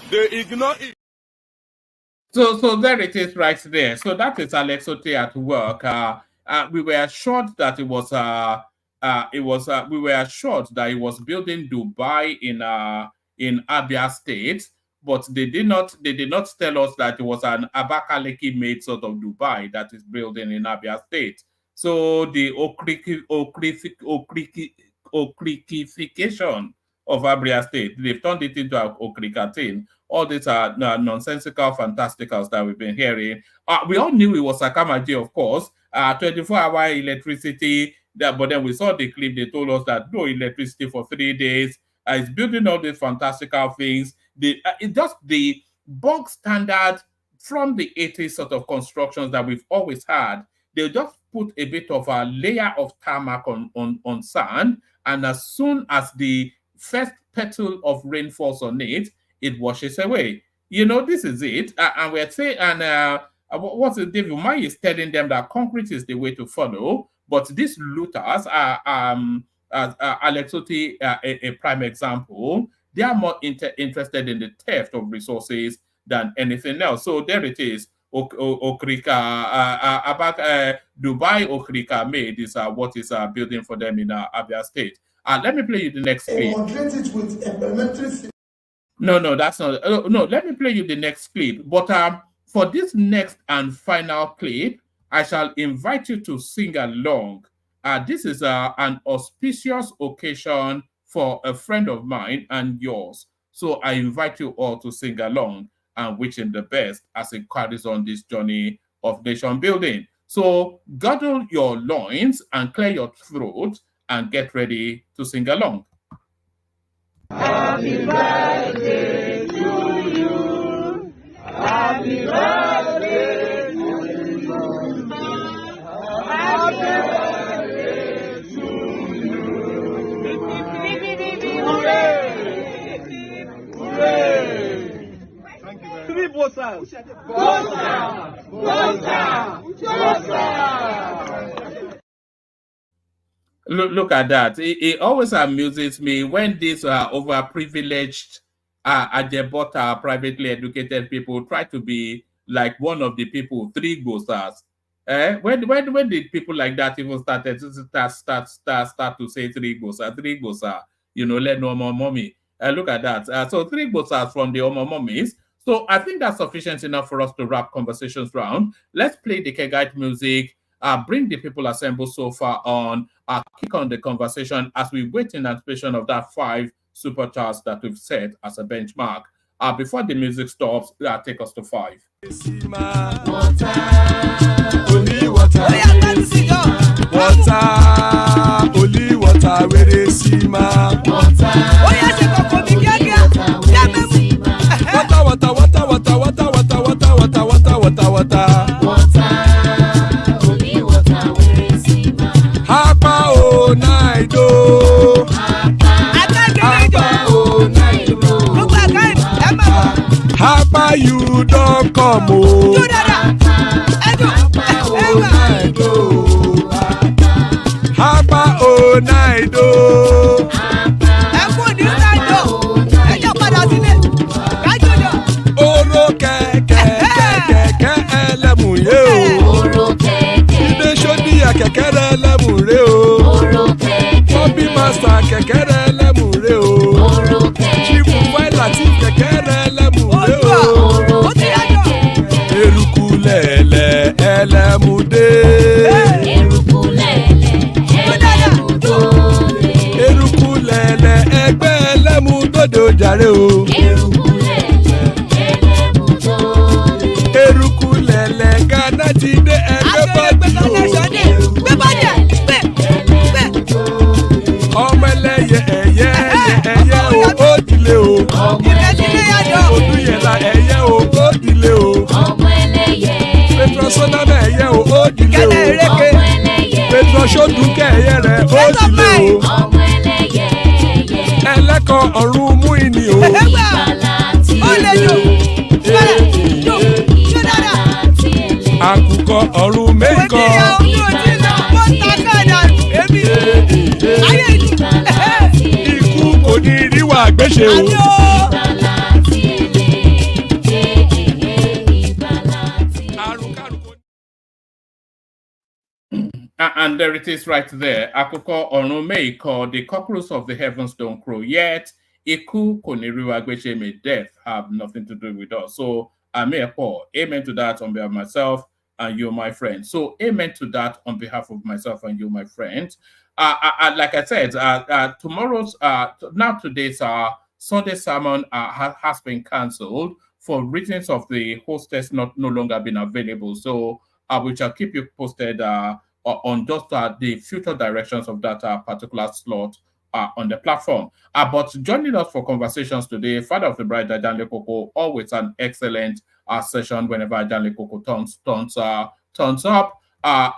They ignore it. So there it is right there. So that is Alex Otte at work. We were assured that it was we were assured that it was building Dubai in Abia State, but they did not tell us that it was an Abakaliki made sort of Dubai that is building in Abia State. So the Okrikification of Abia State, they've turned it into an Okrikatin. All these are nonsensical fantasticals that we've been hearing. We all knew it was Sakamaji, of course. 24-hour electricity, but then we saw the clip. They told us that no electricity for 3 days. It's building all these fantastical things. It's just the bog standard from the 80s sort of constructions that we've always had. They just put a bit of a layer of tarmac on sand, and as soon as the first petal of rain falls on it, it washes away. You know, this is it. And we're saying, what's it, David Umahi is telling them that concrete is the way to follow, but these looters are, Alex Otte, a prime example, they are more interested in the theft of resources than anything else. So there it is. Okrika, about Dubai Okrika made is what is building for them in Abia State. Let me play you the next clip. No, that's not. No, let me play you the next clip. But for this next and final clip, I shall invite you to sing along. This is an auspicious occasion for a friend of mine and yours. So I invite you all to sing along and wish him the best as he carries on this journey of nation building. So girdle your loins and clear your throat and get ready to sing along. Happy birthday to you. Happy birthday to you. Happy birthday to you. Hooray! Hooray! Thank you very much. Look at that. It always amuses me when these overprivileged Ajebota, privately educated people try to be like one of the people, 3 Gosas. When did people like that even start to say 3 Gosa? 3 Gosa, you know, let no more mommy. Look at that. So 3 Gosas from the Omo mummies. So I think that's sufficient enough for us to wrap conversations round. Let's play the Kegite music. Bring the people assembled so far on, kick on the conversation as we wait in anticipation of that 5 supercharts that we've set as a benchmark. Before the music stops, take us to 5. Water, only water, only water, where they see ma. Water, Hapa you don't come o. Hapa o naido. Oro kẹ̀kẹ́ ẹlẹ́mùrè o. Ilé sọ́díyà kẹ̀kẹ́ ẹlẹ́mùrè o. Bobby Master kẹ̀kẹ́ ẹlẹ́mùrè o. Chief Failati kẹ̀kẹ́ ẹlẹ́mùrè o. Eruku lẹ̀lẹ̀ ẹlẹ́mùdé. Eruku lẹ̀lẹ̀ ẹgbẹ́ ẹlẹ́mùdódò jàre o. Eruku lẹ̀lẹ̀ Ghana ti dé ẹgbẹ́ bọ́dì o. Ọmọ ẹlẹ́yẹ ẹyẹ o ó dìlé o. Olúyẹ̀lá ẹyẹ o ó dìlé o. Petrol sọ́dámẹ̀ ẹyẹ o ó dìlé o. Petrol sódùkẹ́ ẹyẹ rẹ̀ ó dìlé o. Ẹlẹ́kọ̀ ọ̀run mú ìní o. Àkùkọ ọ̀run méjìkọ. Ikú kò ní ríwà gbéṣe o. And there it is right there. Akoko Onumeiko, the cockroach of the heavens don't crow yet. Iku Koniriwagbeche may death have nothing to do with us. So amen to that on behalf of myself and you, my friend. So amen to that on behalf of myself and you, my friend. Like I said, today's Sunday sermon has been cancelled for reasons of the hostess no longer being available. So we shall keep you posted on just the future directions of that particular slot on the platform. But joining us for conversations today, Father of the Bride, Ajanle Koko, always an excellent session whenever Ajanle Koko turns up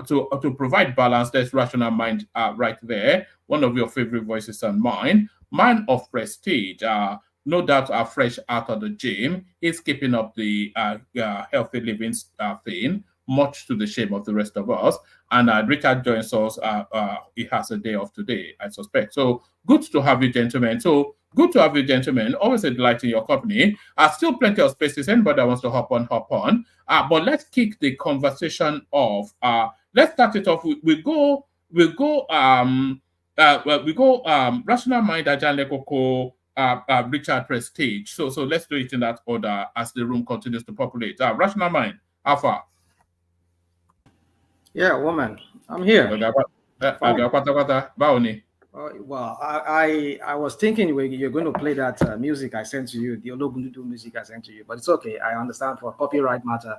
to provide balance. There's rational mind right there. One of your favorite voices and mine. Man of prestige. No doubt fresh out of the gym. He's keeping up the healthy living thing, much to the shame of the rest of us. And Richard joins us. He has a day off today, I suspect. So good to have you, gentlemen. Always a delight in your company. Still plenty of spaces. Anybody that wants to hop on. But let's kick the conversation off. Let's start it off. We go Rational Mind, Ajanle Koko, Richard Prestige. So let's do it in that order as the room continues to populate. Rational Mind, Alpha. Yeah, woman, I'm here. Well, I was thinking you're going to play that music I sent to you, the Ologundudu music I sent to you, but it's okay. I understand for copyright matter.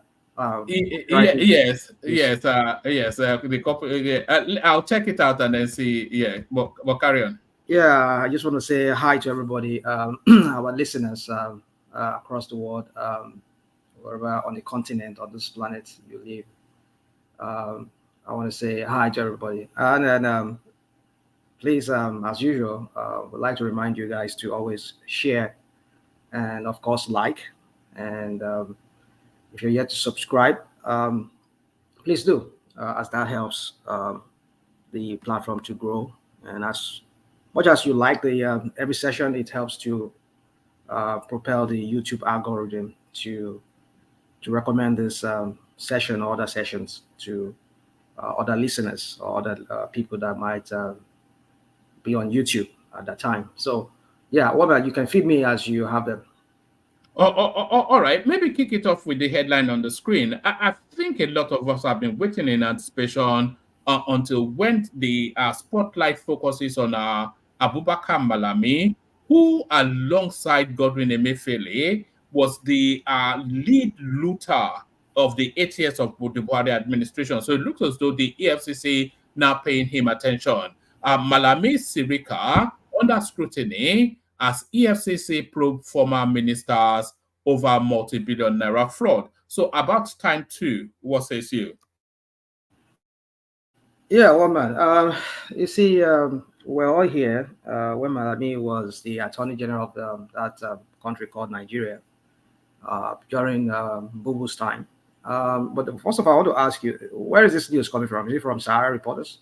Yes. The copy. I'll check it out and then see. Yeah, but carry on. Yeah, I just want to say hi to everybody, our listeners across the world, wherever on the continent or this planet you live. I want to say hi to everybody, and then please, as usual, would like to remind you guys to always share and of course like, and if you're yet to subscribe, please do, as that helps the platform to grow. And as much as you like the every session, it helps to propel the YouTube algorithm to recommend this session or other sessions to other listeners or other people that might be on YouTube at that time. So yeah, well, you can feed me as you have them. All right, maybe kick it off with the headline on the screen. I think a lot of us have been waiting in anticipation until when the spotlight focuses on Abubakar Malami, who alongside Godwin Emefiele was the lead looter of the 8 years of the Buhari administration. So it looks as though the EFCC now paying him attention. Malami Sirika under scrutiny as EFCC probe former ministers over multi-billion naira fraud. So about time too, what says you? Yeah, well, man, you see, we're all here when Malami was the Attorney General of that country called Nigeria. during Bubu's time. But first of all, I want to ask you, where is this news coming from? Is it from Sahara Reporters?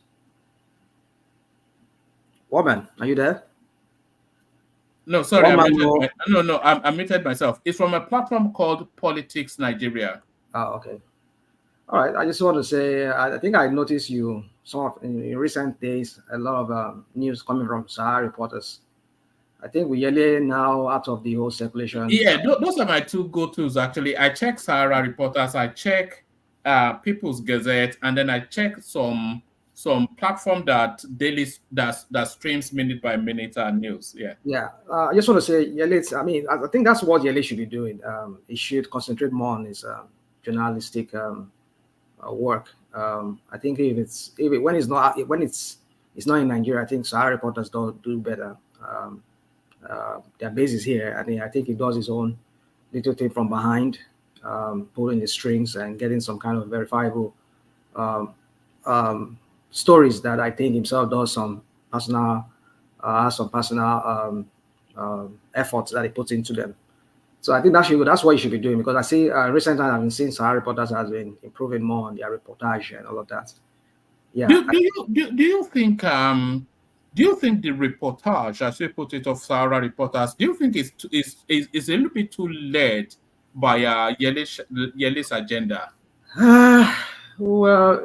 Woman, are you there? No, sorry, I muted myself. It's from a platform called Politics Nigeria. Oh, okay. All right. I just want to say, I think I noticed you in recent days, a lot of news coming from Sahara Reporters. I think we are now out of the whole circulation. Yeah, those are my two go-tos, actually. I check Sahara Reporters, I check People's Gazette, and then I check some platform that streams minute by minute news. Yeah. Yeah. I just want to say, Yele, I think that's what Yele should be doing. He should concentrate more on his journalistic work. I think when it's not in Nigeria, I think Sahara Reporters don't do better. Their base is here. I think he does his own little thing from behind, pulling the strings and getting some kind of verifiable stories that I think himself does some personal efforts that he puts into them. So I think that's what you should be doing, because I see recently I've been seeing Sahara Reporters has been improving more on their reportage and all of that. Yeah. Do you think the reportage, as you put it, of Sahara Reporters, do you think is a little bit too led by Yele's agenda? Well,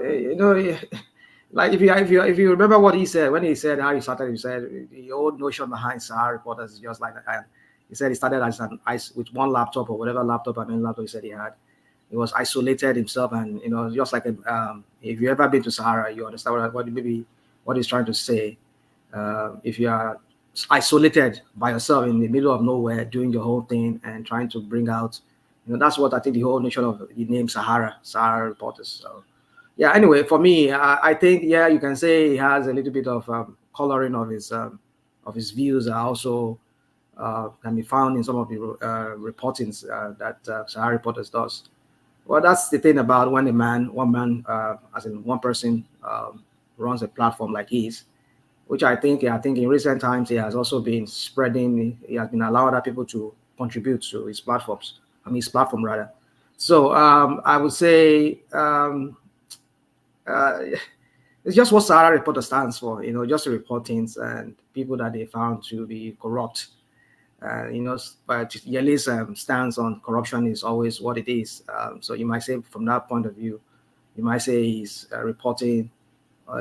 like if you remember what he said when he said how he started, he said the old notion behind Sahara Reporters is just like that. He said he started as with one laptop or whatever laptop he said he had. He was isolated himself, and just like if you ever been to Sahara, you understand what he's trying to say. If you are isolated by yourself in the middle of nowhere, doing your whole thing and trying to bring out, that's what I think the whole notion of the name Sahara Reporters. So, yeah. Anyway, for me, I think you can say he has a little bit of coloring of his views are also can be found in some of the reportings that Sahara Reporters does. Well, that's the thing about when one man, as in one person, runs a platform like his, which I think in recent times he has also been spreading. He has been allowing other people to contribute to his platforms. His platform rather. So I would say it's just what Sahara Reporter stands for. Just to report things and people that they found to be corrupt. But Yele's stance on corruption is always what it is. So you might say from that point of view, you might say he's reporting,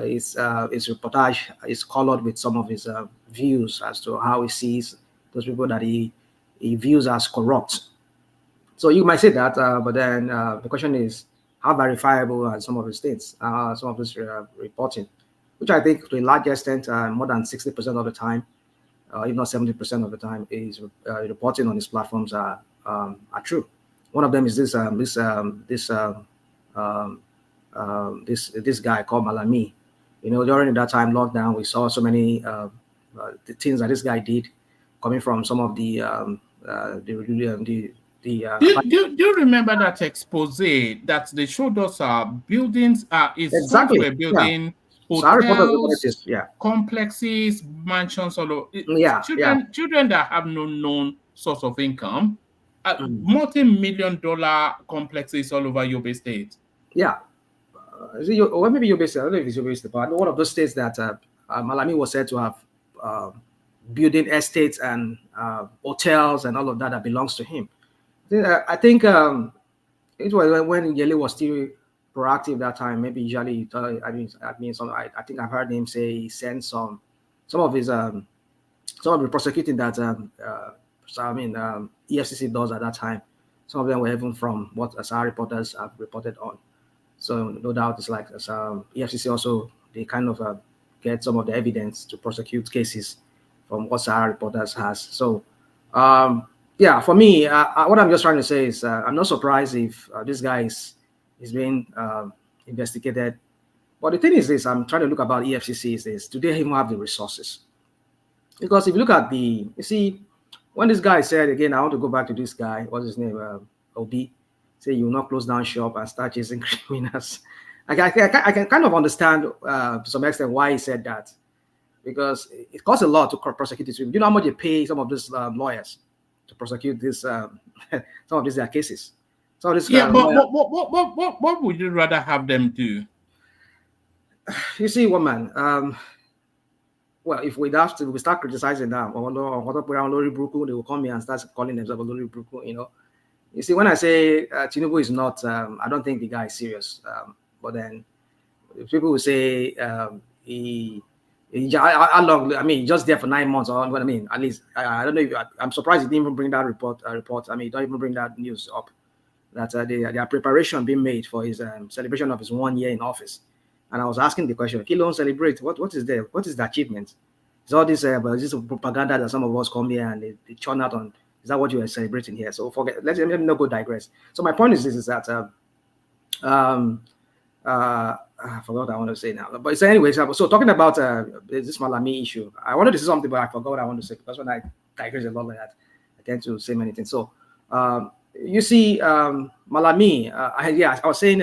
his reportage is colored with some of his views as to how he sees those people that he views as corrupt. So you might say that, but then the question is, how verifiable are some of his things, some of his reporting, which I think to a large extent, more than 60% of the time, if not 70% of the time, is reporting on his platforms are true. One of them is this guy called Malami. During that time lockdown, we saw so many the things that this guy did coming from some of the do you remember that expose that they showed us buildings? Exactly. We're building hotels, complexes, mansions, all over. Children that have no known source of income, multi-million-dollar complexes all over Yobe State. Yeah. Or maybe Yobe State. I don't know if it's Yobe State, but one of those states that Malami was said to have building estates and hotels and all of that belongs to him. I think it was when Yele was still proactive that time. Maybe usually, I think I've heard him say he sent some of the prosecuting that EFCC does at that time. Some of them were even from what Sahara Reporters have reported on. So no doubt it's like EFCC also, they kind of get some of the evidence to prosecute cases from what Sahara Reporters has. So for me, what I'm just trying to say is I'm not surprised if this guy is being investigated. But the thing is this, I'm trying to look about EFCC is this, do they even have the resources? Because if you look at when this guy said, again, I want to go back to this guy, what's his name, Obi, say you will not close down shop and start chasing criminals. I can kind of understand to some extent why he said that, because it costs a lot to prosecute this. You know how much they pay some of these lawyers to prosecute this some of these cases. So this yeah, but what would you rather have them do? You see, woman. Well, if we start criticizing them, or they will come here and start calling themselves Olori Bruku. You know, you see, when I say Tinubu is not, I don't think the guy is serious. But then people will say how long? I mean, just there for 9 months, or what I mean. At least I don't know. I'm surprised he didn't even bring that report. I mean, don't even bring that news up. That their preparation being made for his celebration of his 1 year in office. And I was asking the question, Kilo celebrate, what is there? What is the achievement? It's all this, but this propaganda that some of us come here and they churn out on. Is that what you are celebrating here? So forget, let me not go digress. So my point is this, is that, I forgot what I want to say now. But so anyways, so talking about this Malami issue, I wanted to say something, but I forgot what I want to say, because when I digress a lot like that, I tend to say many things. So you see, Malami, I was saying,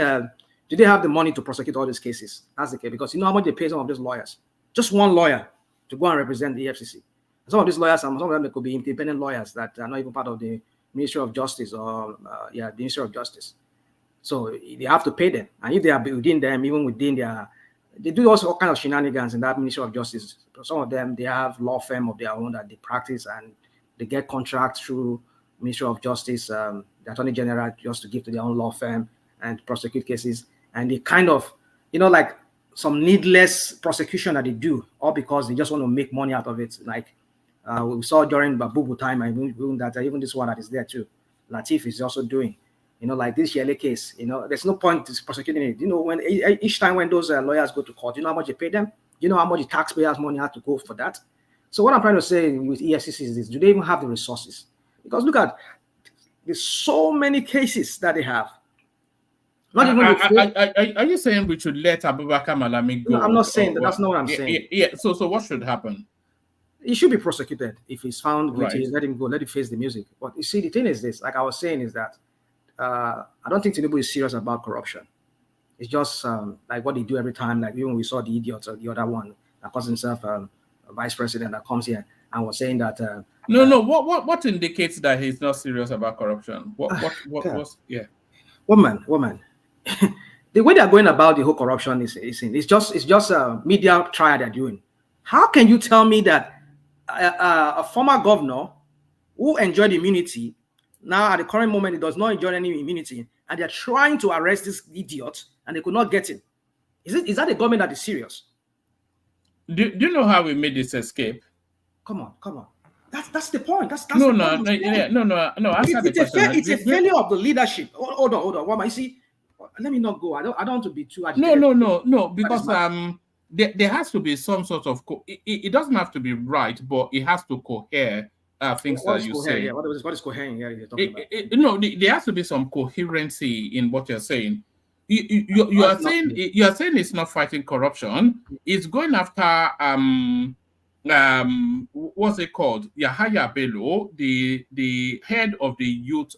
do they have the money to prosecute all these cases? That's the case, because you know how much they pay some of these lawyers. Just one lawyer to go and represent the FCC. Some of these lawyers, some of them could be independent lawyers that are not even part of the Ministry of Justice or the Ministry of Justice. So they have to pay them, and if they are within them, even within they do also all kind of shenanigans in that Ministry of Justice. Some of them, they have law firm of their own that they practice, and they get contracts through Ministry of Justice, the Attorney General, just to give to their own law firm and prosecute cases. And they kind of, like some needless prosecution that they do, all because they just want to make money out of it. Like we saw during Babubu time, even this one that is there too, Latif is also doing, like this Yele case, there's no point in prosecuting it. When each time when those lawyers go to court, you know how much you pay them? You know how much the taxpayers' money had to go for that? So what I'm trying to say with EFCC is this: do they even have the resources? Because look at, there's so many cases that they have. Are you saying we should let Abubakar Malami go? No, I'm not saying that. That's not what I'm saying. Yeah. So what should happen? He should be prosecuted if he's found guilty. Right. Let him go. Let him face the music. But you see, the thing is this: like I was saying, is that I don't think Tinubu is serious about corruption. It's just like what they do every time. Like even we saw the idiot or the other one that calls himself a vice president that comes here and was saying that. No. What indicates that he's not serious about corruption? What was yeah? Woman. The way they're going about the whole corruption it's just a media trial they're doing. How can you tell me that a former governor who enjoyed immunity now at the current moment he does not enjoy any immunity, and they're trying to arrest this idiot and they could not get him? Is that a government that is serious? Do you know how we made this escape? Come on. That's the point. That's no. It's a failure of the leadership. Hold on. Why? You see, let me not go. I don't want to be too agitated. No. Because there has to be some sort of it doesn't have to be right, but it has to cohere things that you say. Yeah, what is coherent here? You're talking about? There has to be some coherency in what you're saying. You are saying it's not fighting corruption. It's going after what's it called? Yahaya Bello, the head of the youth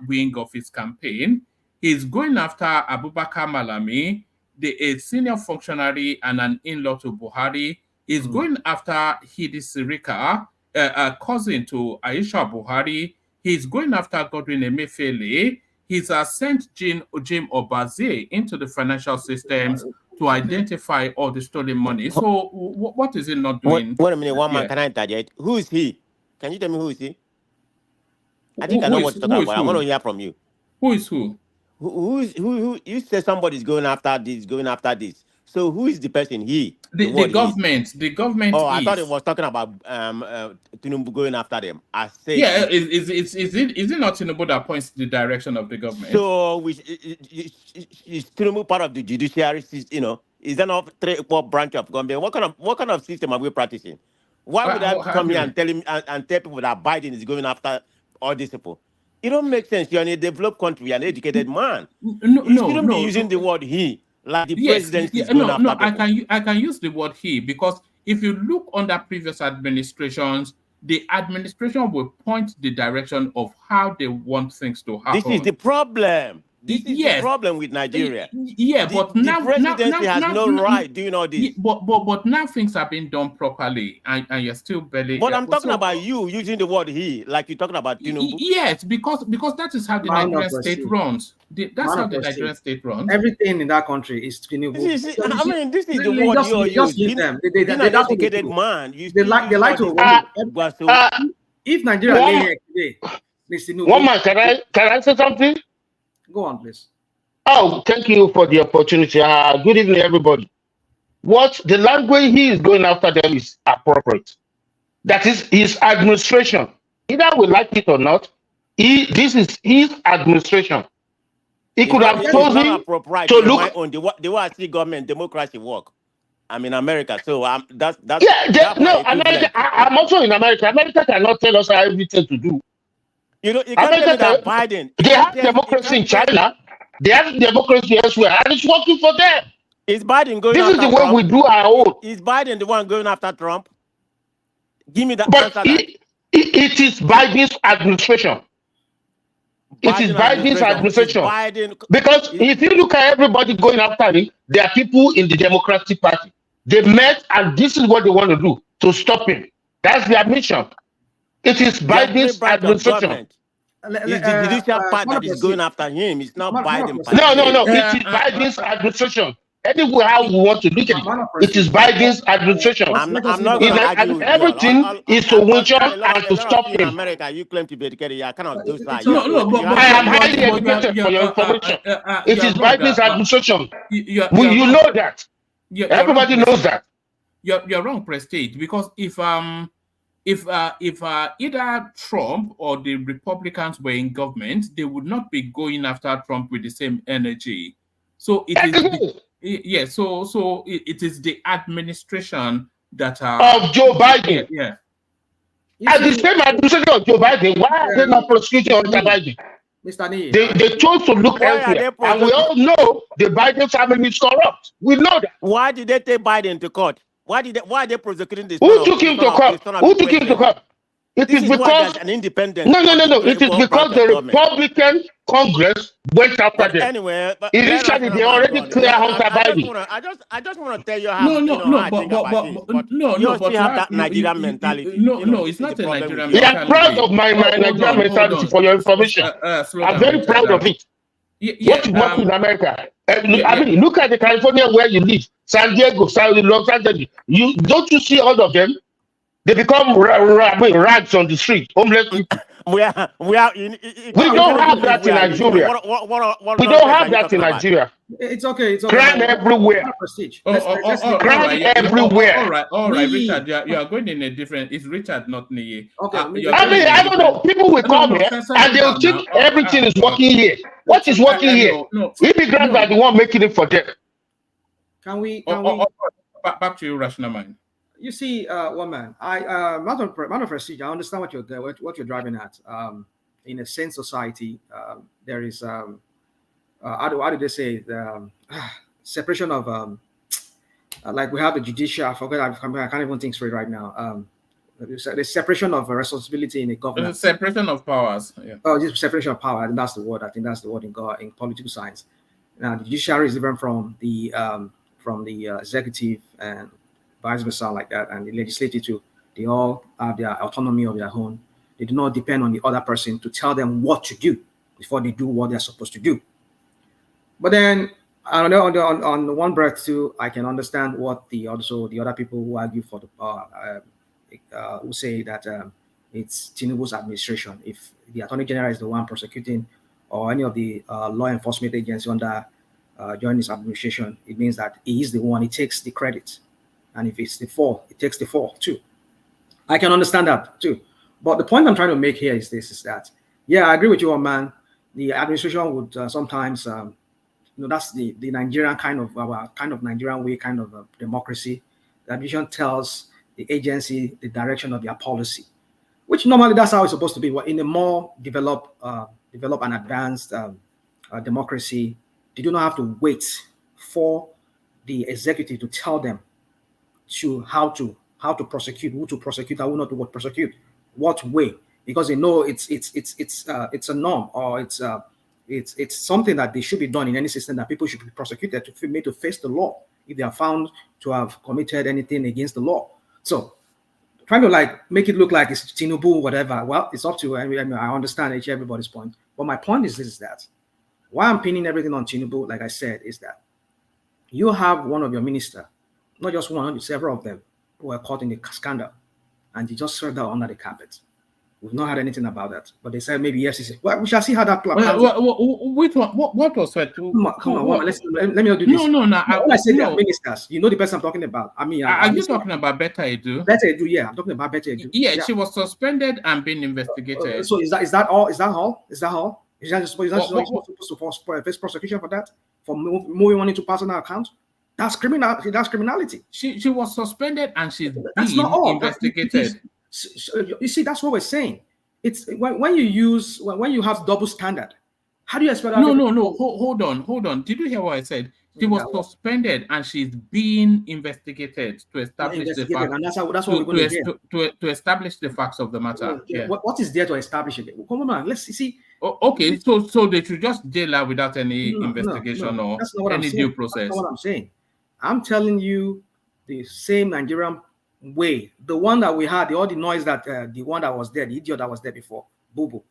wing of his campaign. He's going after Abubakar Malami, a senior functionary and an in-law to Buhari. He's going after Hidi Sirika, a cousin to Aisha Buhari. He's going after Godwin Emefiele. He's sent Jim Obaze into the financial systems to identify all the stolen money. So what is it not doing? Wait a minute, one man, can I interject? Who is he? Can you tell me who is he? I think I know what you're talking about. I want to hear from you. Who is who? Who you say somebody's going after this. So who is the person? He? The government. The government. Oh, I thought it was talking about Tinubu going after them. I say, yeah, is it not Tinubu that points the direction of the government? So is Tinubu part of the judiciary system? Is that not three-four branch of government? What kind of system are we practicing? Why would I come here and tell him and tell people that Biden is going after all these people? It don't make sense. You're in a developed country, an educated man. You shouldn't be using the word he, like the president is going after people. I can use the word he, because if you look under previous administrations, the administration will point the direction of how they want things to happen. This is the problem. This is the problem with Nigeria. But the now presidency has no right doing all this. But now things have been done properly, and you're still barely. But I'm talking about you using the word he, like you're talking about Tinubu. Yes, because that is how the Nigerian state runs. That's how the Nigerian state runs. Everything in that country is Tinubu. I mean, this is the word you're using. Being an educated man, they like to. If Nigeria lay here today, Mr. Tinubu. One man, can I say something? Go on, please. Oh, thank you for the opportunity. Good evening, everybody. What the language he is going after them is appropriate. That is his administration. Either we like it or not, this is his administration. He could have chosen to look on the way I see government democracy work. I'm in America, so that's America. I'm also in America. America cannot tell us everything to do. You know, you can't tell me that Biden. They have democracy in China. They have democracy elsewhere, and it's working for them. Is Biden going? This is the way Trump? we do our own. Is Biden the one going after Trump? Give me that. But it is Biden's administration. It is Biden's administration. Because if you look at everybody going after him, there are people in the Democratic Party. They met, and this is what they want to do to stop him. That's their mission. It is Biden's administration. It's the judicial part that is going after him. It's not Biden. No. It is Biden's administration. Anyway, how we want to look at it, it is Biden's administration. I'm not going to argue with everything is to winch and to stop him. In America, you claim to be educated. I cannot do that. But I am highly educated for your information. It is Biden's administration. You know that. Everybody knows that. You're wrong, Prestige, because if either Trump or the Republicans were in government, they would not be going after Trump with the same energy. So it is so it is the administration that of Joe Biden. Yeah. At the same administration of Joe Biden, why are they not prosecuting under Biden? Mr. Nee, they chose to look elsewhere, and we all know the Biden family is corrupt. We know that. Why did they take Biden to court? Why are they prosecuting this? Who took him to court? Who took him to court? It is because an independent. No. It is because the Republican Congress went after them. Anyway, initially they already clear Hunter Biden. I just want to tell you how. You still have that Nigerian mentality. No, it's not a Nigerian mentality. Yeah, I'm proud of my Nigerian mentality for your information. I'm very proud of it. What you want in America? I mean, look at the California where you live, San Diego, Los Angeles. Don't you see all of them? They become rags on the street, homeless people. We don't have that in Nigeria. We don't have that in Nigeria. It's okay. Crime everywhere. Crime everywhere. All right, Richard. You are going in a different. It's Richard, not Niye. Okay. I don't know. People will come here and they'll think everything is working here. What is working here? Immigrants are the one making it for them. Can we? Back to you, Rational Mind. You see, one man, man of prestige, I understand what you're driving at. In a sane society, there is how do they say the separation of like we have the judicial. I can't even think straight right now. The separation of responsibility in a government. Separation of powers. Yeah. Oh, just separation of power. That's the word. I think that's the word in political science. Now, the judiciary is different from the executive and vice versa, like that, and the legislative too. They all have their autonomy of their own. They do not depend on the other person to tell them what to do before they do what they're supposed to do. But then, I don't know, on one breath too, I can understand what the other people who argue for the power who say that it's Tinubu's administration. If the Attorney General is the one prosecuting, or any of the law enforcement agencies under during his administration, it means that he is the one. He takes the credit. And if it's the fall, it takes the fall too. I can understand that too. But the point I'm trying to make here is that, yeah, I agree with you, man. The administration would sometimes, that's the Nigerian kind of Nigerian way, kind of democracy. The administration tells the agency the direction of their policy, which normally that's how it's supposed to be. In a more developed and advanced democracy, they do not have to wait for the executive to tell them how to prosecute, who to prosecute, who not to prosecute, what way, because they know it's a norm, or it's It's something that they should be done in any system, that people should be prosecuted to made to face the law if they are found to have committed anything against the law. So trying to like make it look like it's Tinubu, whatever. Well, it's up to, I understand everybody's point. But my point is this, is that why I'm pinning everything on Tinubu, like I said, is that you have one of your minister, not just one, several of them, who were caught in the scandal, and they just swept that under the carpet. We've not heard anything about that, but they said maybe yes. Well, we shall see how that plays. Which one? What was said? Come on, let me not do this. No. When I say they are ministers, you know the person I'm talking about. I mean, are you talking about Better Edu? Better Edu, yeah. I'm talking about Better Edu. Yeah, she was suspended and being investigated. So is that all? Is that all? Is that supposed to face prosecution for that? For moving money to personal account? That's criminal. That's criminality. She was suspended and she's being investigated. You see, that's what we're saying. It's when you have double standard. How do you expect? No. Hold on. Did you hear what I said? She was suspended and she's being investigated to establish the facts. And that's what we're going to do. To establish the facts of the matter. Yeah. What is there to establish it? Come on, let's see. Okay, so they should just jail her without any investigation or any due process. That's not what I'm saying. I'm telling you the same Nigerian way, the one that we had, all the noise that the one that was there, the idiot that was there before, Bubu,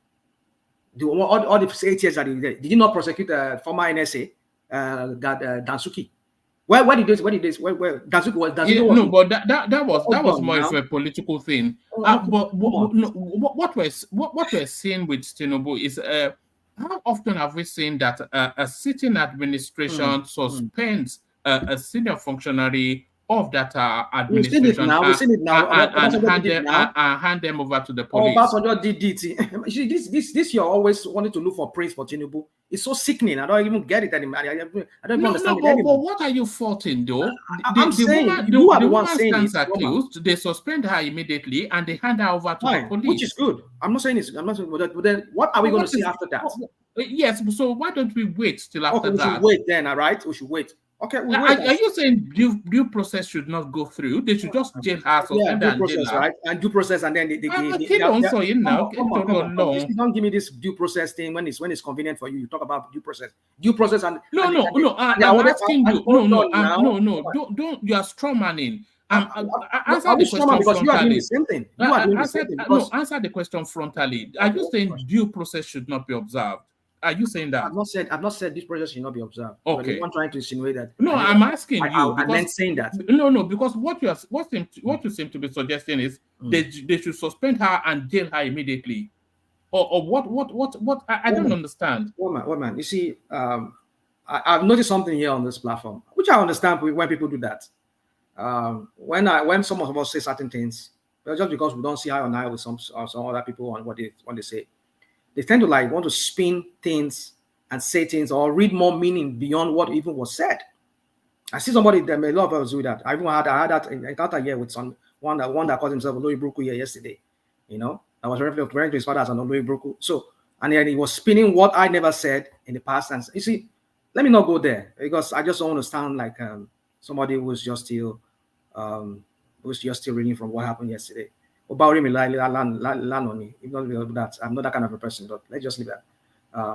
all the 8 years that he did you not prosecute former NSA, Dansuki? Where did Dansuki was? No, but that was more of a political thing. But what we're seeing with Tinubu is how often have we seen that a sitting administration suspends a senior functionary of that administration we've seen it now. And hand them over to the police. This you're always wanting to look for praise for Tinubu. It's so sickening. I don't even get it anymore. I don't even understand it anymore. But what are you faulting though? I'm saying you are the one saying it. Accused, they suspend her immediately and they hand her over to the police, which is good. I'm not saying it's. But then what are we going to see after that? Yes. So why don't we wait till after that? We should wait then. All right, we should wait. Okay, are you saying due process should not go through? They should just jail her, suspend her, due process, right? And due process, and then they don't give me this due process thing when it's convenient for you. You talk about due process, and I'm asking you. No. Don't. You are strawmanning. Answer the question because you are doing the same thing. You are doing the same thing. No, answer the question frontally. Are you saying due process should not be observed? Are you saying that? I've not said this process should not be observed. Okay. I'm trying to insinuate that. No, I'm asking you. I meant saying that. No, because what you seem to be suggesting is they should suspend her and jail her immediately. Or what? I don't understand. What man? You see, I've noticed something here on this platform, which I understand when people do that. When some of us say certain things, just because we don't see eye on eye with some other people on what they say. They tend to want to spin things and say things or read more meaning beyond what even was said. I see somebody, a lot of us do that. I had that encounter here with one that called himself Oloyi Bruku here yesterday. I was referring to his father as an Oloyi Bruku. So, and then he was spinning what I never said in the past. And you see, let me not go there because I just don't want to sound like somebody who's just still reading from what happened yesterday. About him, land on me. If not that, I'm not that kind of a person. But let's just leave that.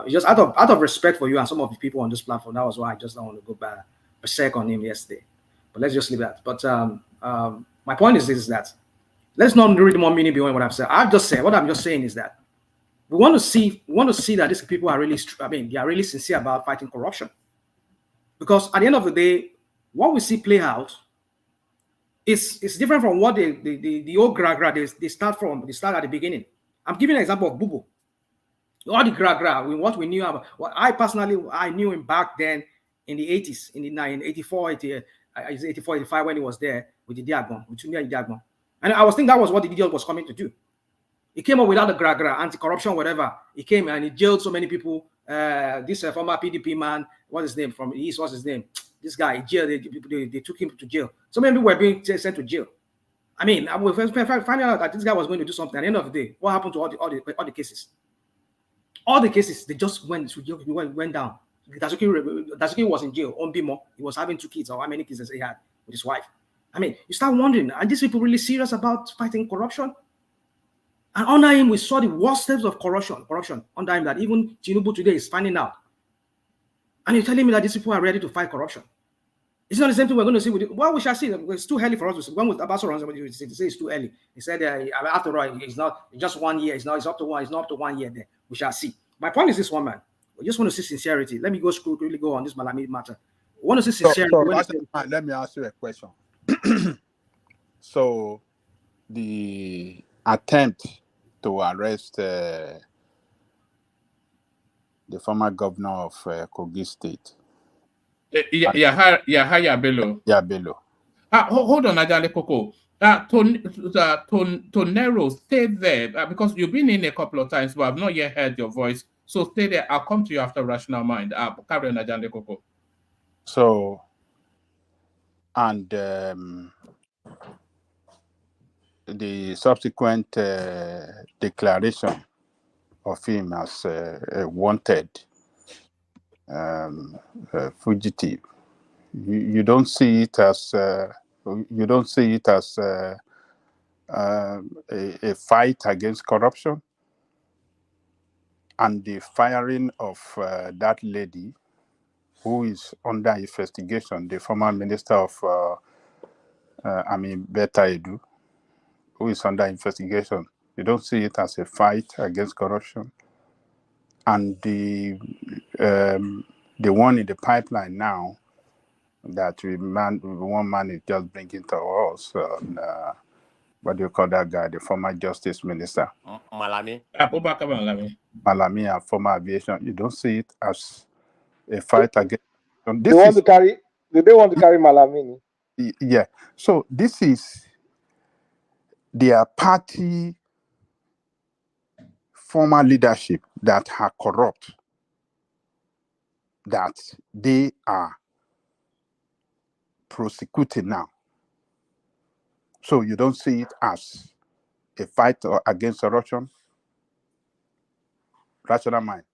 Just out of respect for you and some of the people on this platform, that was why I just don't want to go back berserk on him yesterday. But let's just leave that. But my point is this: that let's not read more meaning beyond what I've said. What I'm just saying is that we want to see that these people are really, they are really sincere about fighting corruption. Because at the end of the day, what we see play out. It's different from what the old gra they start at the beginning. I'm giving an example of Bubu. All the gra what we knew about. What I knew him back then in the 80s, in 84, 85 when he was there with the Diagon, with Junior Diagon. And I was thinking that was what the idiot was coming to do. He came up without the gra anti-corruption, whatever. He came and he jailed so many people. This former PDP man, what's his name from the East? What's his name? This guy in jail, they took him to jail. So many people were being sent to jail. I mean, I was finding out that this guy was going to do something. At the end of the day, what happened to all the cases? All the cases, they just went down. Dazuki was in jail on Bimo. He was having 2 kids, or how many kids he had with his wife. I mean, you start wondering, are these people really serious about fighting corruption? And under him, we saw the worst steps of corruption under him that even Tinubu today is finding out. And you're telling me that these people are ready to fight corruption. It's not the same thing we're going to see with it. Well, we shall see. It's too early for us to see. When with Abaso runs, he say it's too early. He said, after all, it's not just 1 year. It's not up to 1 year there. We shall see. My point is this one, man. We just want to see sincerity. Let me really go on this Malami matter. We want to see sincerity. Let me ask you a question. So, the attempt to arrest the former governor of Kogi State. Yahaya Bello. Yeah, Bello. Hold on, Ajale Koko. Tonero, stay there because you've been in a couple of times, but I've not yet heard your voice. So stay there. I'll come to you after Rational Mind. Carry on, Ajale Koko. So, and the subsequent declaration of him as a wanted fugitive, you don't see it as a fight against corruption, and the firing of that lady who is under investigation, the former minister of Beta Edu, who is under investigation. You don't see it as a fight against corruption. And the one in the pipeline now that one man is just bringing to us, what do you call that guy, the former justice minister? Malami. Malami, and former aviation. You don't see it as a fight against. They want to carry Malami. Yeah. So this is their party former leadership that are corrupt, that they are prosecuting now. So you don't see it as a fight against corruption? Rational Mind,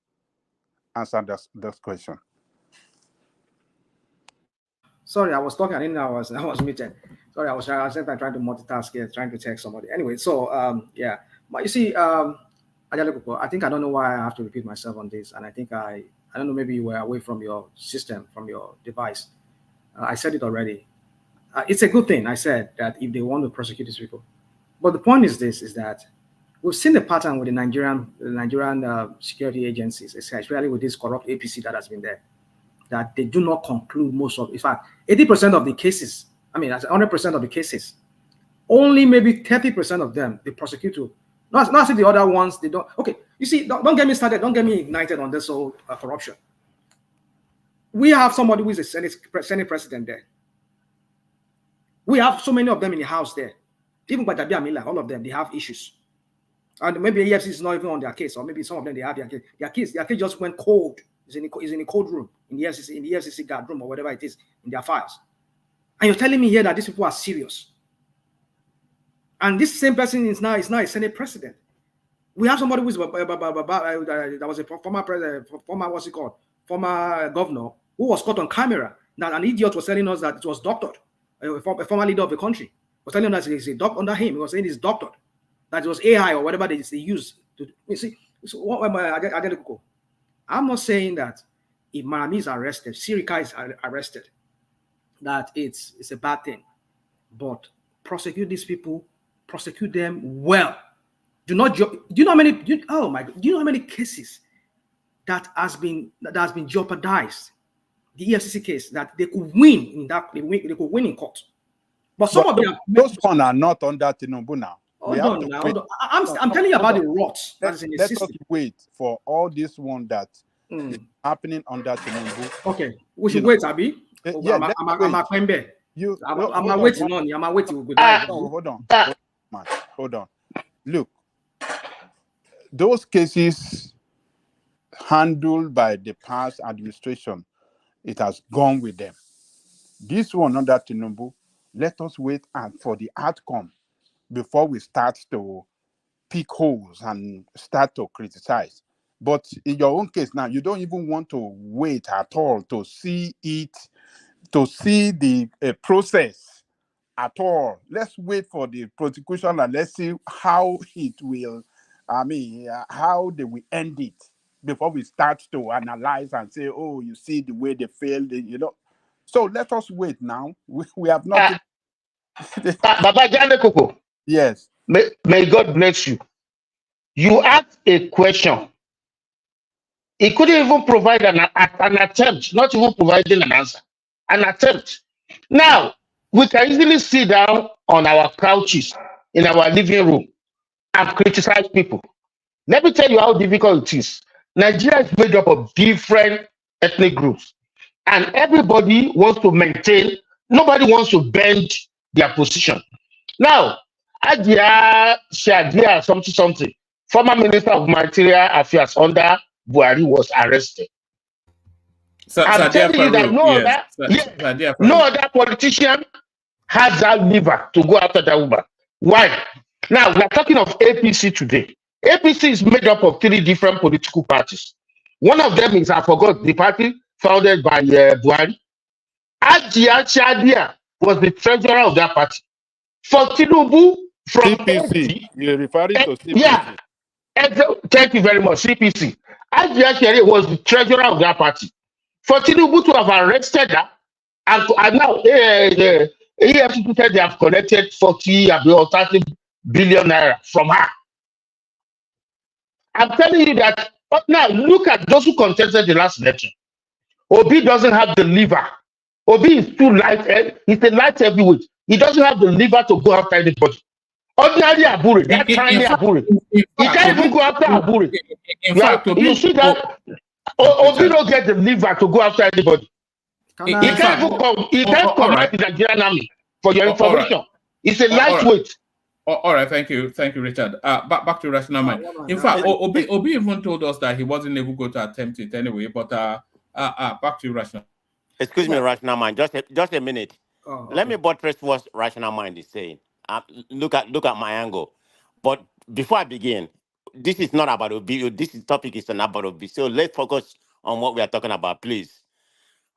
answer that question. Sorry, I was talking. I didn't know I was muted. Sorry, I was trying to multitask here, trying to text somebody. Anyway, so yeah, but you see, I think I don't know why I have to repeat myself on this, and I think I don't know, maybe you were away from your system, from your device. I said it already. It's a good thing. I said that if they want to prosecute these people, but the point is this: is that we've seen the pattern with the Nigerian security agencies, especially with this corrupt APC that has been there, that they do not conclude most of. In fact, 80% of the cases, 100% of the cases, only maybe 30% of them they prosecute to. Not say the other ones they don't. Okay, you see, don't get me started. Don't get me ignited on this whole corruption. We have somebody who is a Senate president there. We have so many of them in the house there. Even by Dabia Mila, all of them, they have issues. And maybe EFCC is not even on their case, or maybe some of them they have their case. Their case just went cold. It's in a cold room in the EFCC guard room or whatever it is in their files. And you're telling me here that these people are serious. And this same person is now a Senate president. We have somebody who is that was a former president, former governor, who was caught on camera. Now an idiot was telling us that it was doctored. A former leader of the country was telling us it's a doc under him. He was saying it's doctored. That it was AI or whatever they use to. You see, so what am I? I'm not saying that if Malami is arrested, Sirika is arrested, that it's a bad thing. But prosecute these people, prosecute them well. Do you know how many? Do you know how many cases that has been jeopardized? The EFCC case that they could win in that they could win in court. But some of them, those one are not under Tinubu now. Hold on. I'm telling you about the rot that is in the system. Let us wait for all this one that is happening under Tinubu. Okay, we should wait, Abi. Yeah, I'm waiting on you. I'm waiting. Hold on. Look, those cases handled by the past administration, it has gone with them. This one under Tinubu, let us wait for the outcome before we start to pick holes and start to criticize. But in your own case now, you don't even want to wait at all to see it, to see the process at all. Let's wait for the prosecution and let's see how it will I mean, how do we end it before we start to analyze and say, oh, you see the way they failed, you know? So let us wait now. We have nothing. Baba Jane Koko. Yes. May God bless you. You asked a question. He couldn't even provide an attempt, not even providing an answer. An attempt. Now, we can easily sit down on our couches in our living room and criticize people. Let me tell you how difficult it is. Nigeria is made up of different ethnic groups, and everybody wants to maintain, nobody wants to bend their position. Now, Adia Shadia something, former Minister of Material Affairs under Buhari was arrested. I'm telling you that no other politician has that liver to go after that woman. Why? Now, we're talking of APC today. APC is made up of 3 different political parties. One of them is, I forgot, the party founded by Buhari. Ajia Shadia was the treasurer of that party. For Tinubu, from CPC, you're referring to CPC. Yeah, thank you very much, CPC. Ajia Shadia was the treasurer of that party. For Tinubu to have arrested her, and now EFCC said they have collected 40 or 30 billion naira from her. I'm telling you that, but now look at those who contested the last election. Obi doesn't have the liver. Obi is too light, he's a light heavyweight. He doesn't have the liver to go after anybody. Ordinary Abure, that tiny Abure, he can't even go after Abure. You see that Obi don't get the liver to go after anybody. He can't command the Nigerian army, for your information. It's a lightweight. All right, thank you, Richard. Back to Rational Mind. In fact, Obi even told us that he wasn't able to attempt it anyway. But back to Rational. Excuse me, Rational Mind. Just a minute. Okay. Let me buttress what Rational Mind is saying. Look at my angle. But before I begin, this is not about Obi. This topic is not about Obi. So let's focus on what we are talking about, please.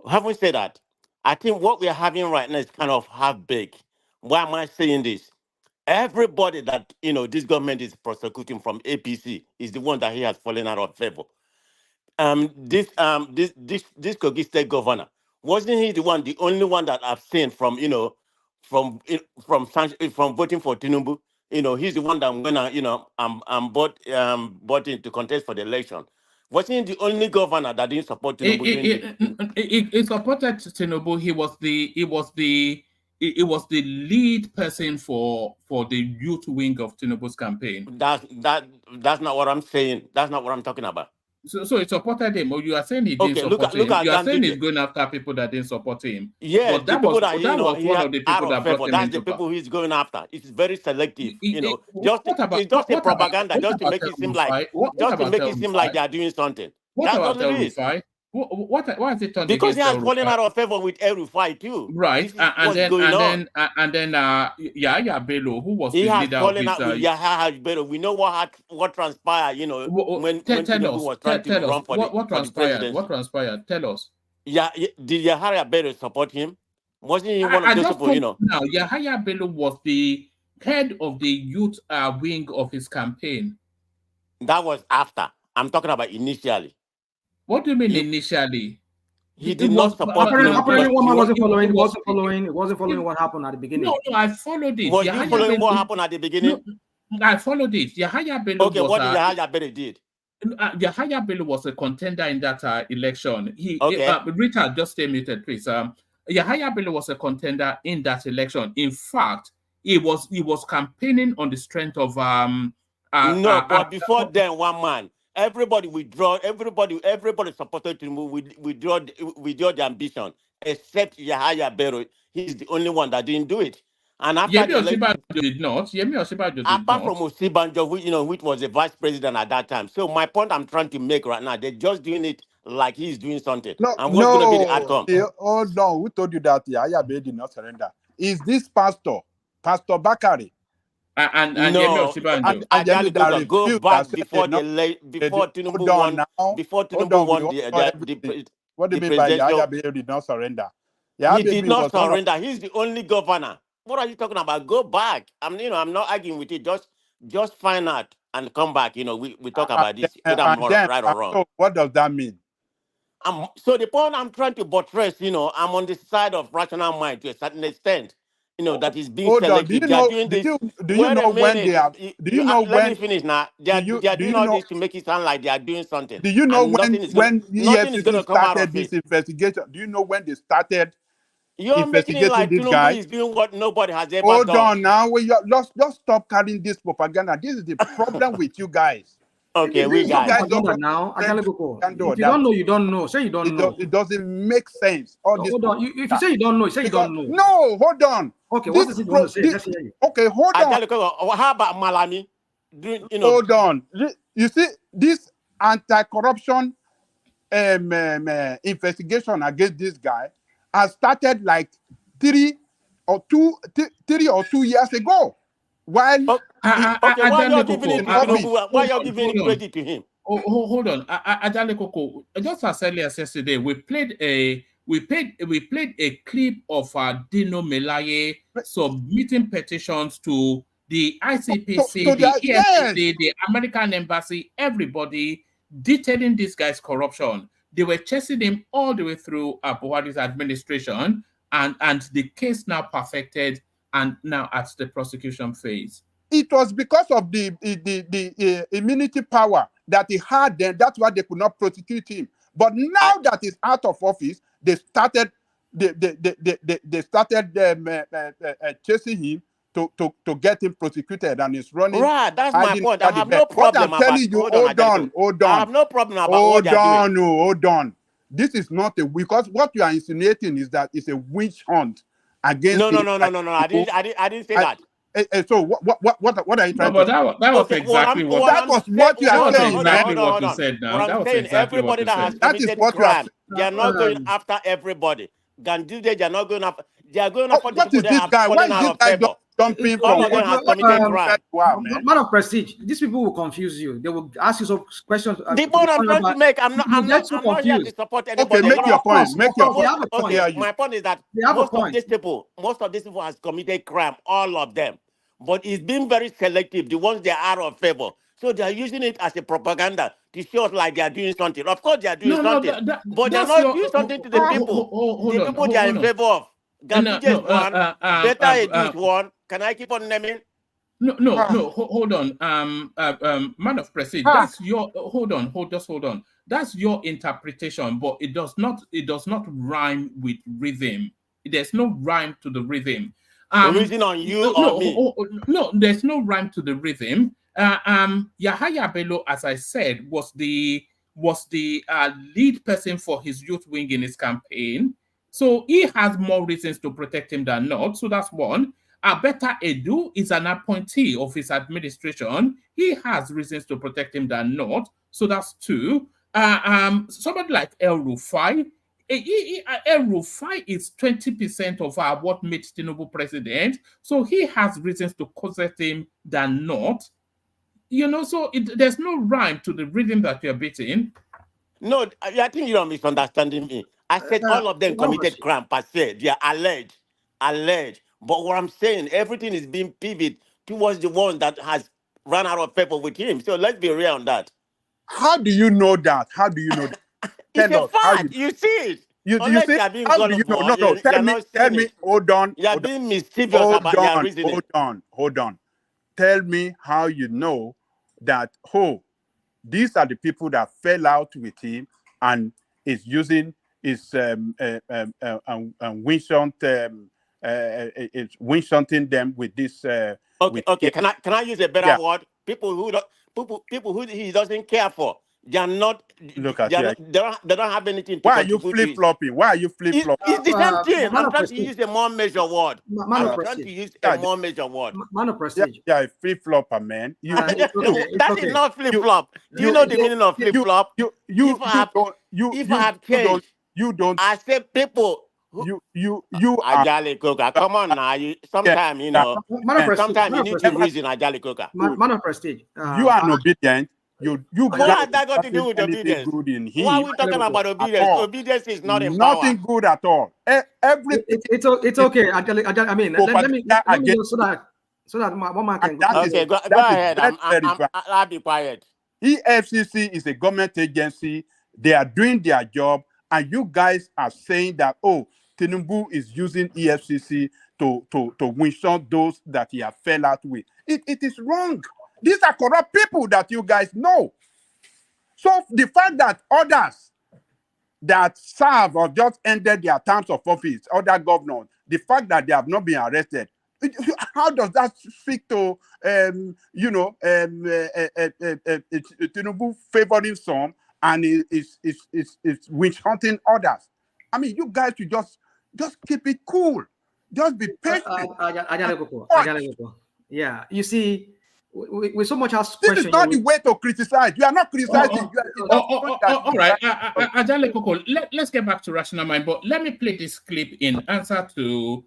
Having said that, I think what we are having right now is kind of half-baked. Why am I saying this? Everybody that this government is prosecuting from APC is the one that he has fallen out of favor. This Kogi State governor, wasn't he the only one that I've seen from voting for Tinubu? He's the one that I'm gonna bought in to contest for the election. Wasn't he the only governor that didn't support Tinubu? He supported Tinubu. He was the lead person for the youth wing of Tinubu's campaign. That's not what I'm saying. That's not what I'm talking about. So he supported him. Or you are saying he didn't support him. You are saying he's going after people that didn't support him. Yeah, but that was one of the people that brought him that's into the people he's going after. It's very selective. It's just a propaganda just to make it seem like they are doing something. What about El Rufai? Why is it turned because against he has El fallen Rufai? out of favor with El Rufai too. Right, and then Yahya Bello, who was the leader of this. Out with Yahya Bello. We know what transpired. When Tinubu was trying to run for what transpired? What transpired? Tell us. Yeah, did Yahya Bello support him? Wasn't he one of those people? Now, Yahya Bello was the head of the youth wing of his campaign. That was after. I'm talking about initially. What do you mean initially? He did not support. Apparently, one wasn't following. Wasn't following what happened at the beginning. No, I followed it. Was he following what happened at the beginning? No, I followed it. Yahya Bello. Okay, what did Yahya Bello did? Yahya Bello was a contender in that election. Richard, just stay muted, please. Yahya Bello was a contender in that election. In fact, he was campaigning on the strength of but before then, one man. Everybody withdraw. Everybody supported to move. Withdraw the ambition, except Yahya Bello. He's the only one that didn't do it. And after Yemi Osinbajo did not. Yemi Osinbajo did not. Apart from Osinbajo, which was the vice president at that time. So my point I'm trying to make right now, they're just doing it like he's doing something. And what's going to be the outcome? Oh no, who told you that Yahya Bello did not surrender? Is this Pastor Bakari? And Yemi Osinbajo. And go back before Tinubu won. Before Tinubu won what do you mean by Yahya Bello did not surrender? He did not surrender. He's the only governor. What are you talking about? Go back. I'm not arguing with you. Just find out and come back. We talk about this, whether I'm right or wrong. So what does that mean? So the point I'm trying to buttress, I'm on the side of rational mind to a certain extent. That is being Hold on. selective. They are doing this. Do you know when they are? Do you know Let when? me finish now. They are doing all this to make it sound like they are doing something. Do you know when nothing is going to come out started of this it? investigation? Do you know when they started You're making it investigating like this Tinubu guy? is doing what nobody has ever Hold done. on now. Just stop carrying this propaganda. This is the problem with you guys. Okay, we guys. Now, if you don't know, you don't know. Say you don't know. It doesn't make sense. Hold on. If you say you don't know, say you don't know. No, hold on. Okay, what does it want to say? Let's hear you. Okay, hold on. How about Malami? Hold on. You see, this anti-corruption investigation against this guy has started like 3 or 2 years ago. While why you're giving it credit to him? Hold on, Ajale Koko. Just as early as yesterday, we played a clip of Dino Melaye submitting petitions to the ICPC, the EFCC, the American Embassy, everybody detailing this guy's corruption. They were chasing him all the way through Buhari's administration, and the case now perfected and now at the prosecution phase. It was because of the immunity power that he had then. That's why they could not prosecute him. But now that he's out of office, they started chasing him to get him prosecuted, and he's running. Right, that's my point. I have no What problem. I'm telling you, hold on. I have no problem about what they're doing. Hold on. This is not because what you are insinuating is that it's a witch hunt against. No. I didn't say that. So what are you trying to say? That was exactly what you are saying. Exactly what you said now. What I'm saying, everybody that has committed crime, they are not going after everybody. Gandhi, they are not going after. They are going after the people that are falling out of favor. Dumping all of them have committed crime. Man of prestige. These people will confuse you. They will ask you some questions. The point I'm trying to make, I'm not here to support anybody. Okay, make your point. Okay, my point is that most of these people has committed crime, all of them. But it's been very selective, the ones that are out of favor. So they are using it as a propaganda to show us like they are doing something. Of course, they are doing something. But they're not doing something to the people. The people they are in favor of. Gambia is one. Better is one. Can I keep on naming? No. Hold on. Man of prestige. That's your. Hold on. That's your interpretation, but it does not rhyme with rhythm. There's no rhyme to the rhythm. Reason on you or me? No, there's no rhyme to the rhythm. Yahaya Bello, as I said, was the lead person for his youth wing in his campaign. So he has more reasons to protect him than not. So that's one. Abeta Edu is an appointee of his administration. He has reasons to protect him than not. So that's two. Somebody like El Rufai. El Rufai is 20% of what made Tinubu president. So he has reasons to coset him than not. So there's no rhyme to the rhythm that you're beating. No, I think you're misunderstanding me. I said all of them committed crime per se. They are alleged. But what I'm saying, everything is being pivoted towards the one that has run out of favor with him. So let's be real on that. How do you know that? It's a fact. You see it. You see? How do you know? No. Tell me. Hold on. You are being mischievous about your reasoning. Hold on. Tell me how you know that. These are the people that fell out with him and is using his winch hunting them with this. Okay. Can I use a better word? People who he doesn't care for. They are not. They don't have anything. Why are you flip flopping? It's the same thing. I'm trying to use a more measured word. Man of prestige. Yeah, flip flopper, man. That is not flip flop. Do you know the meaning of flip flop? If I have changed, you don't. I say people. Ajale Coca. Come on now. Sometimes you need to reason, Ajale Coca. Man of prestige. You are obedient. What has that got to do with obedience? Why are we talking about obedience? Obedience is not in power. Nothing good at all. Everything. It's okay. I mean, let me so that one man can go ahead. I'll be quiet. EFCC is a government agency. They are doing their job, and you guys are saying that, oh, Tinubu is using EFCC to winch out those that he has fell out with. It is wrong. These are corrupt people that you guys know. So the fact that others that serve or just ended their terms of office, other governors, the fact that they have not been arrested, how does that speak to Tinubu favoring some and is witch hunting others? I mean, you guys should just keep it cool. Just be patient. Yeah, you see, we so much ask questions. This is not the way to criticize. You are not criticizing. All right, Ajale Koko, let's get back to Rational Mind, but let me play this clip in answer to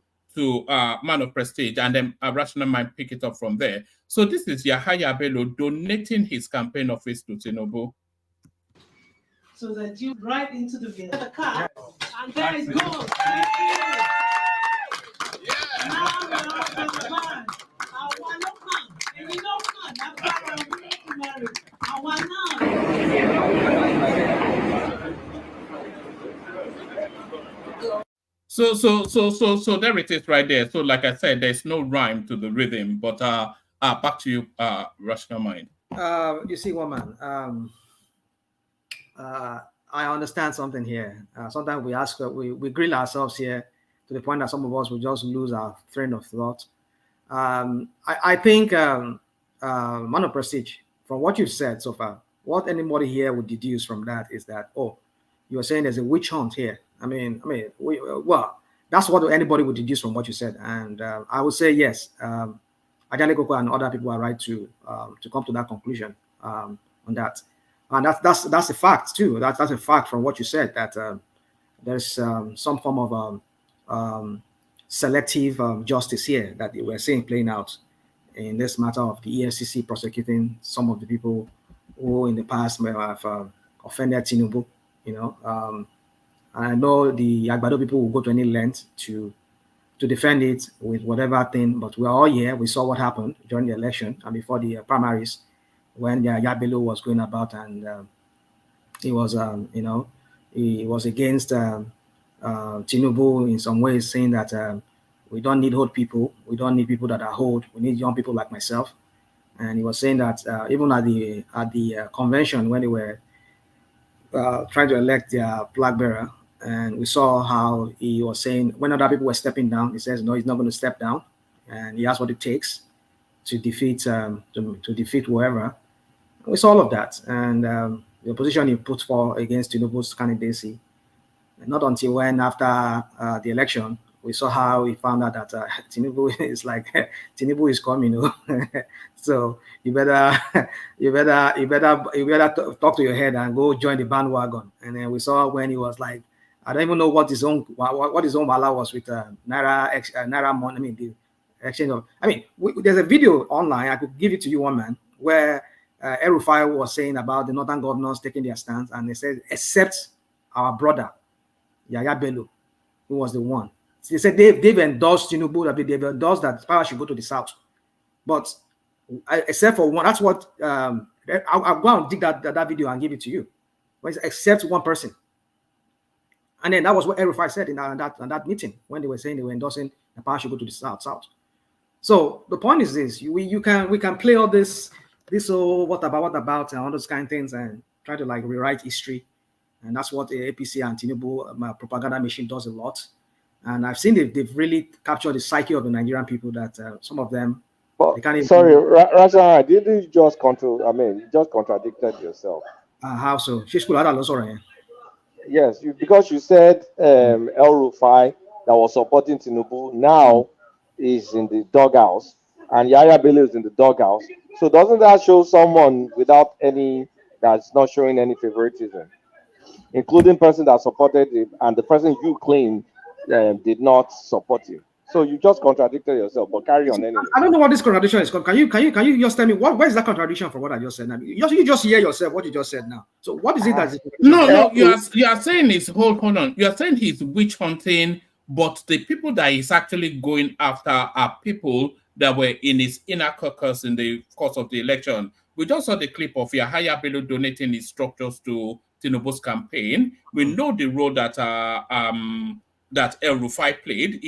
Man of Prestige, and then Rational Mind pick it up from there. So this is Yahaya Bello donating his campaign office to Tinubu. So that you drive into the car, and there it goes. So there it is right there. So like I said, there's no rhyme to the rhythm, but back to you, Rational Mind. You see, woman, I understand something here. Sometimes we ask, we grill ourselves here to the point that some of us will just lose our train of thought. I think, Man of Prestige, from what you've said so far, what anybody here would deduce from that is that, oh, you're saying there's a witch hunt here. Well, that's what anybody would deduce from what you said. And I would say, yes, Ajale Koko and other people are right to come to that conclusion on that. And that's a fact too. That's a fact from what you said, that there's some form of selective justice here that we're seeing playing out in this matter of the EFCC prosecuting some of the people who in the past may have offended Tinubu. I know the Agbado people will go to any length to defend it with whatever thing, but we're all here. We saw what happened during the election and before the primaries, when Yabelo was going about and he was against Tinubu in some ways, saying that we don't need old people, we don't need people that are old, we need young people like myself. And he was saying that even at the convention when they were trying to elect their flag bearer, and we saw how he was saying when other people were stepping down, he says no, he's not going to step down, and he has what it takes to defeat whoever. We saw all of that, and the position he put forward against Tinubu's candidacy. And not until when, after the election, we saw how he found out that Tinubu is like Tinubu is coming. So you better talk to your head and go join the bandwagon. And then we saw when he was like, I don't even know what his own wala was with Naira money. I mean, the exchange of. I mean, there's a video online. I could give it to you, one man, where El-Rufai was saying about the northern governors taking their stance, and they said, except our brother Yahaya Bello, who was the one. So they said they've endorsed Tinubu, they've endorsed that power should go to the south, but except for one. That's what I'll go and dig that video and give it to you. Except one person. And then that was what El-Rufai said in that meeting when they were saying they were endorsing the power should go to the south. So the point is this: we can play all this what about and all those kind of things and try to like rewrite history, and that's what the APC and Tinubu propaganda machine does a lot. And I've seen they've really captured the psyche of the Nigerian people that some of them. But, sorry, Raja, didn't you just contradicted yourself? How so? Yes, because you said El-Rufai that was supporting Tinubu now is in the doghouse, and Yahaya Bello is in the doghouse. So doesn't that show someone without any, that's not showing any favoritism, including person that supported him and the person you claim did not support him? So you just contradicted yourself, but carry on anyway. I don't know what this contradiction is called. Can you just tell me where is that contradiction from what I just said now? You just hear yourself what you just said now. So what is it that is No, you are saying it's hold on. You are saying he's witch hunting, but the people that he's actually going after are people that were in his inner caucus in the course of the election. We just saw the clip of Yahaya Bello donating his structures to Tinubu's campaign. We know the role that that El Rufai played.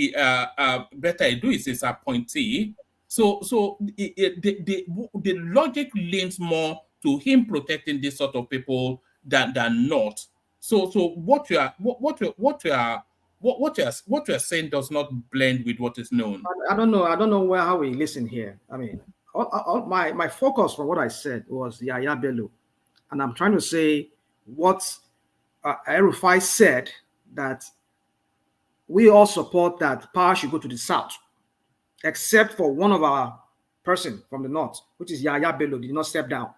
Better Edu is his appointee. So the logic leans more to him protecting this sort of people than not. So what you are saying does not blend with what is known. I don't know how we listen here. I mean, my focus from what I said was Yahaya Bello, and I'm trying to say what El-Rufai said, that we all support that power should go to the south, except for one of our person from the north, which is Yahaya Bello, did not step down.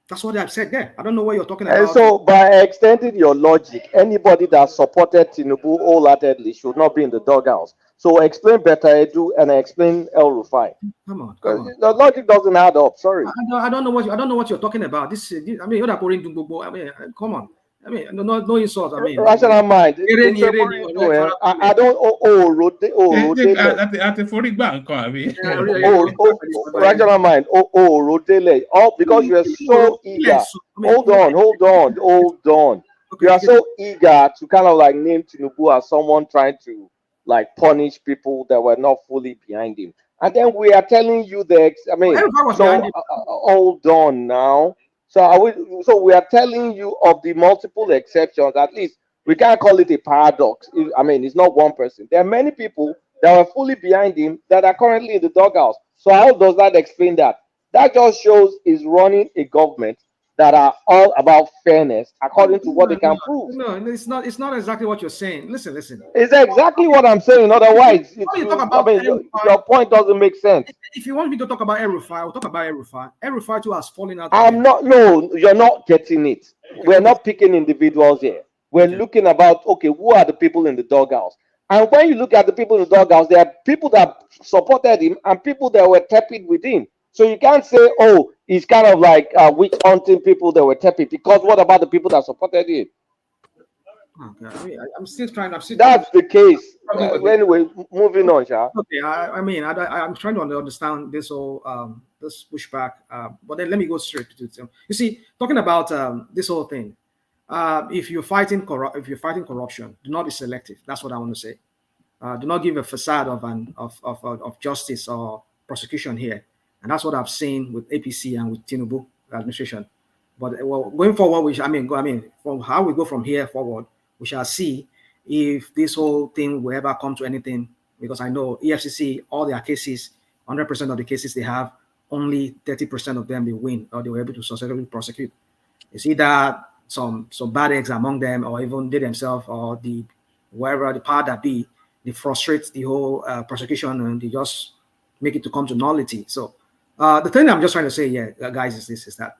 That's what I've said there. I don't know what you're talking about. And so, by extending your logic, anybody that supported Tinubu wholeheartedly should not be in the doghouse. So, explain Better Edu and explain El-Rufai. Come on. The logic doesn't add up. Sorry. I don't know what you're talking about. This I mean, you're not pouring Dumbo. I mean, come on. I mean, no insult. I mean, rational mind. I don't. Rational mind. Rodele. Oh, because you are so eager. Hold on. You are so eager to kind of like name Tinubu as someone trying to like punish people that were not fully behind him, and then we are telling you that. I mean, hold on now. So we are telling you of the multiple exceptions. At least we can't call it a paradox. I mean, it's not one person. There are many people that were fully behind him that are currently in the doghouse. So how does that explain that? That just shows he's running a government that are all about fairness according to what they can prove. No, it's not exactly what you're saying. Listen. It's exactly what I'm saying. Otherwise, your point doesn't make sense. If you want me to talk about El-Rufai, I'll talk about El-Rufai. El-Rufai too has fallen out. No, you're not getting it. We're not picking individuals here. We're looking about, okay, who are the people in the doghouse? And when you look at the people in the doghouse, there are people that supported him and people that were tepid with him. So you can't say, oh, he's kind of like witch hunting people that were tepid, because what about the people that supported him? Okay. I'm still trying. That's the case. Anyway, moving on, Sha. Okay. I'm trying to understand this whole this pushback. But then let me go straight to it. You see, talking about this whole thing. If you're fighting corruption, do not be selective. That's what I want to say. Do not give a facade of justice or prosecution here. And that's what I've seen with APC and with Tinubu administration. But going forward, from how we go from here forward, we shall see if this whole thing will ever come to anything. Because I know EFCC, all their cases, 100% of the cases they have, only 30% of them they win, or they were able to successfully prosecute. You see that some bad eggs among them, or even they themselves, or wherever the power that be, they frustrate the whole prosecution, and they just make it to come to nullity. So the thing I'm just trying to say here, guys, is that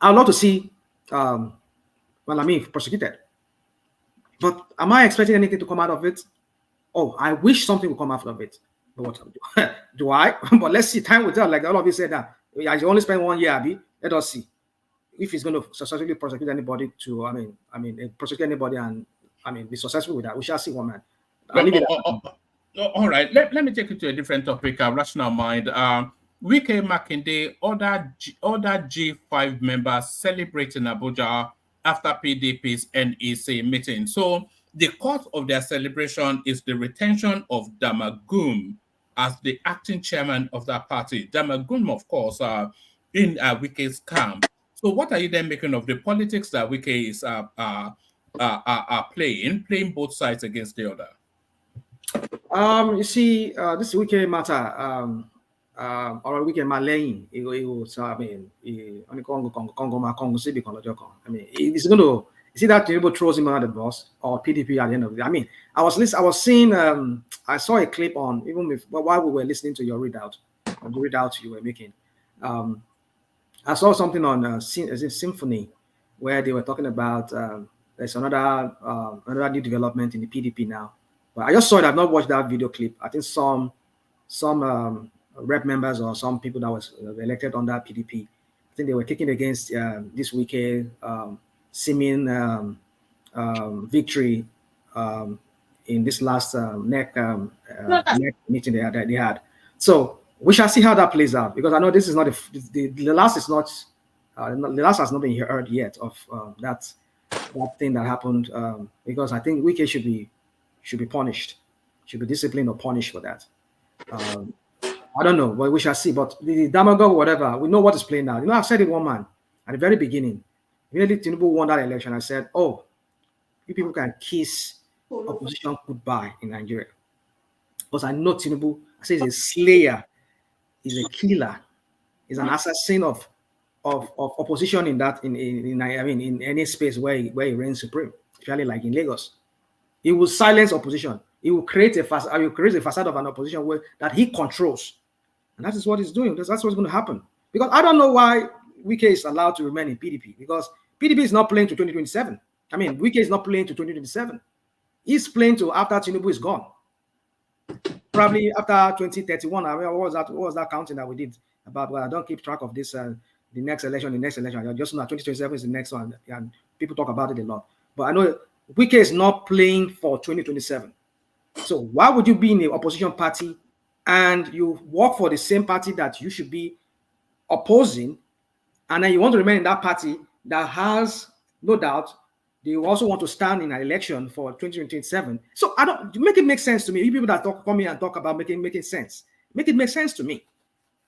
I'd love to see prosecuted. But am I expecting anything to come out of it? Oh, I wish something would come out of it. But what do I? But let's see. Time will tell. Like all of you said that you only spend 1 year, Abby. Let us see if he's going to successfully prosecute anybody prosecute anybody and be successful with that. We shall see, one man. All right. Let me take you to a different topic. Rational mind. Wike Makinde, other G5 members celebrating Abuja after PDP's NEC meeting. So the cause of their celebration is the retention of Damagum as the acting chairman of that party. Damagum, of course, in Wike's camp. So what are you then making of the politics that Wike is playing both sides against the other? You see, this Wike matter, or Wike Malayin, it's going to, you see that Tinubu throws him under the bus, or PDP at the end of the day. I was seeing, I saw a clip on, while we were listening to your readout, the readout you were making. I saw something on Symphony where they were talking about there's another new development in the PDP now. But I just saw it. I've not watched that video clip. I think some rep members or some people that was elected on that PDP, I think they were kicking against this weekend seeming victory in this last NEC meeting they had. So we shall see how that plays out, because I know this is not the last is not the last has not been heard yet of that thing that happened, because I think Wike should be punished, should be disciplined or punished for that. I don't know, but we shall see. But the demagogue, whatever, we know what is playing now. You know, I've said it, one man, at the very beginning. Immediately Tinubu won that election, I said, oh, you people can kiss opposition goodbye in Nigeria. Because I know Tinubu, I say he's a slayer, he's a killer, he's an assassin of opposition in any space where he reigns supreme, especially like in Lagos. He will silence opposition. He will create a facade of an opposition that he controls. And that is what he's doing. That's what's going to happen. Because I don't know why Wike is allowed to remain in PDP, because PDP is not playing to 2027. I mean, Wike is not playing to 2027. He's playing to after Tinubu is gone. Probably after 2031. I mean, what was that counting that we did about? Well, I don't keep track of this. The next election. I just know 2027 is the next one, and people talk about it a lot. But I know Wike is not playing for 2027. So why would you be in the opposition party and you work for the same party that you should be opposing, and then you want to remain in that party that has, no doubt, they also want to stand in an election for 2027. So I don't make it make sense to me. You people that come here and talk about making sense, make it make sense to me.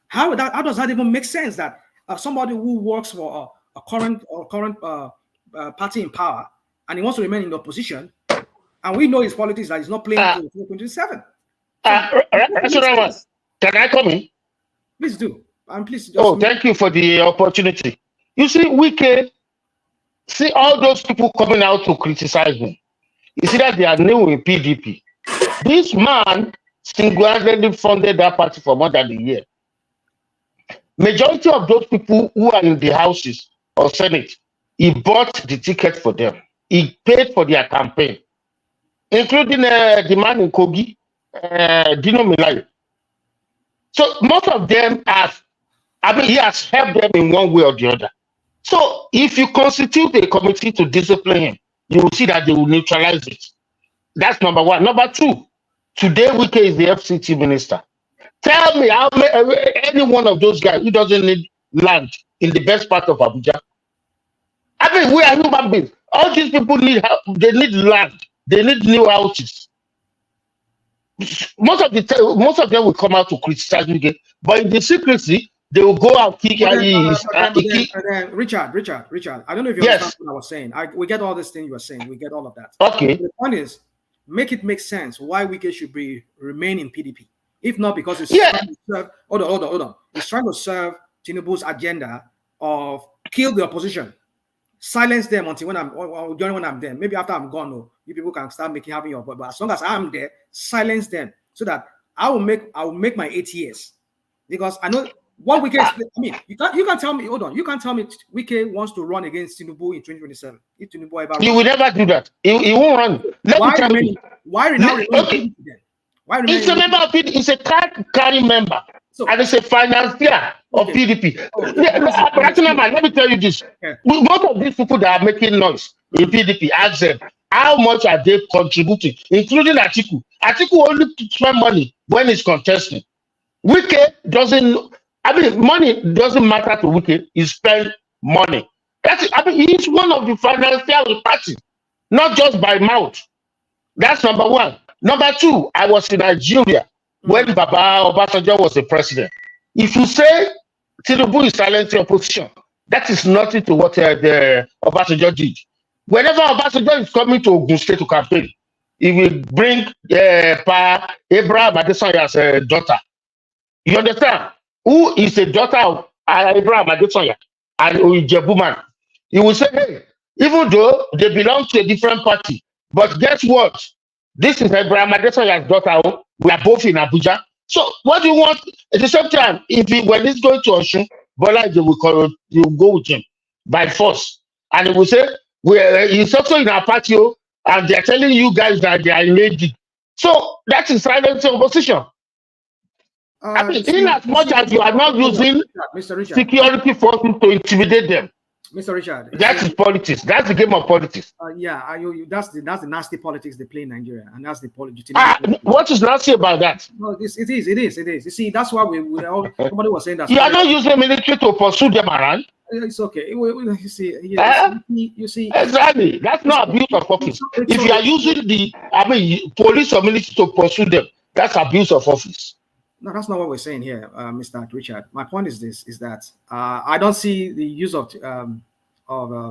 How does that even make sense that somebody who works for a current party in power and he wants to remain in the opposition, and we know his politics that he's not playing to 2027. Can I come in? Please do. And please. Thank you for the opportunity. You see, Wike, see all those people coming out to criticize him. You see that they are new in PDP. This man single-handedly funded that party for more than a year. Majority of those people who are in the houses or Senate, he bought the ticket for them. He paid for their campaign, including the man in Kogi, Dino Milai. So most of them he has helped them in one way or the other. So if you constitute a committee to discipline him, you will see that they will neutralize it. That's number one. Number two, today Wike is the FCT minister. Tell me how any one of those guys who doesn't need land in the best part of Abuja. I mean, we are human beings. All these people need land. They need new houses. Most of them will come out to criticize Wike, but in the secrecy, they will go out kick Richard, I don't know if you understand what I was saying. We get all this thing you were saying. We get all of that. Okay. The point is, make it make sense why Wike should remain in PDP. If not because it's trying to serve, hold on. It's trying to serve Tinubu's agenda of kill the opposition, silence them until when I'm there. Maybe after I'm gone, you people can start having your voice. But as long as I'm there, silence them so that I will make my 8 years. Because I know what Wike is. I mean, you can't tell me. Hold on, you can't tell me Wike wants to run against Tinubu in 2027. If Tinubu ever he will never do that. He won't run. Why remain then? It's a member of PDP. It's a card-carrying member, and it's a financier of PDP. Let me tell you this: most of these people that are making noise in PDP, ask them how much are they contributing, including Atiku. Atiku only spend money when he's contesting. Wike doesn't. I mean, money doesn't matter to Wike. He spend money. He's one of the financiers of the party, not just by mouth. That's number one. Number two, I was in Nigeria when Baba Obasanjo was the president. If you say Tinubu is silencing opposition, that is nothing to what the Obasanjo did. Whenever Obasanjo is coming to Ogun State to campaign, he will bring Pa Abraham Adesonya's daughter. You understand? Who is the daughter of Abraham Adesanya and Oijebuman? He will say, hey, even though they belong to a different party, but guess what? This is Abraham Adesonya's daughter. We are both in Abuja. So what do you want? At the same time, when he's going to Osun, Bola will go with him by force. And he will say, he's also in our party, and they're telling you guys that they are in AD. So that is silencing opposition. I mean, in as much as you are not using security forces to intimidate them. Mr. Richard. That is politics. That's the game of politics. Yeah, that's the nasty politics they play in Nigeria, and that's the politics. What is nasty about that? No, it is. You see, that's why somebody was saying that. You are not using military to pursue them around. It's okay. You see, you see. Exactly. That's not abuse of office. If you are using police or military to pursue them, that's abuse of office. No, that's not what we're saying here, Mr. Richard. My point is this: is that I don't see the use of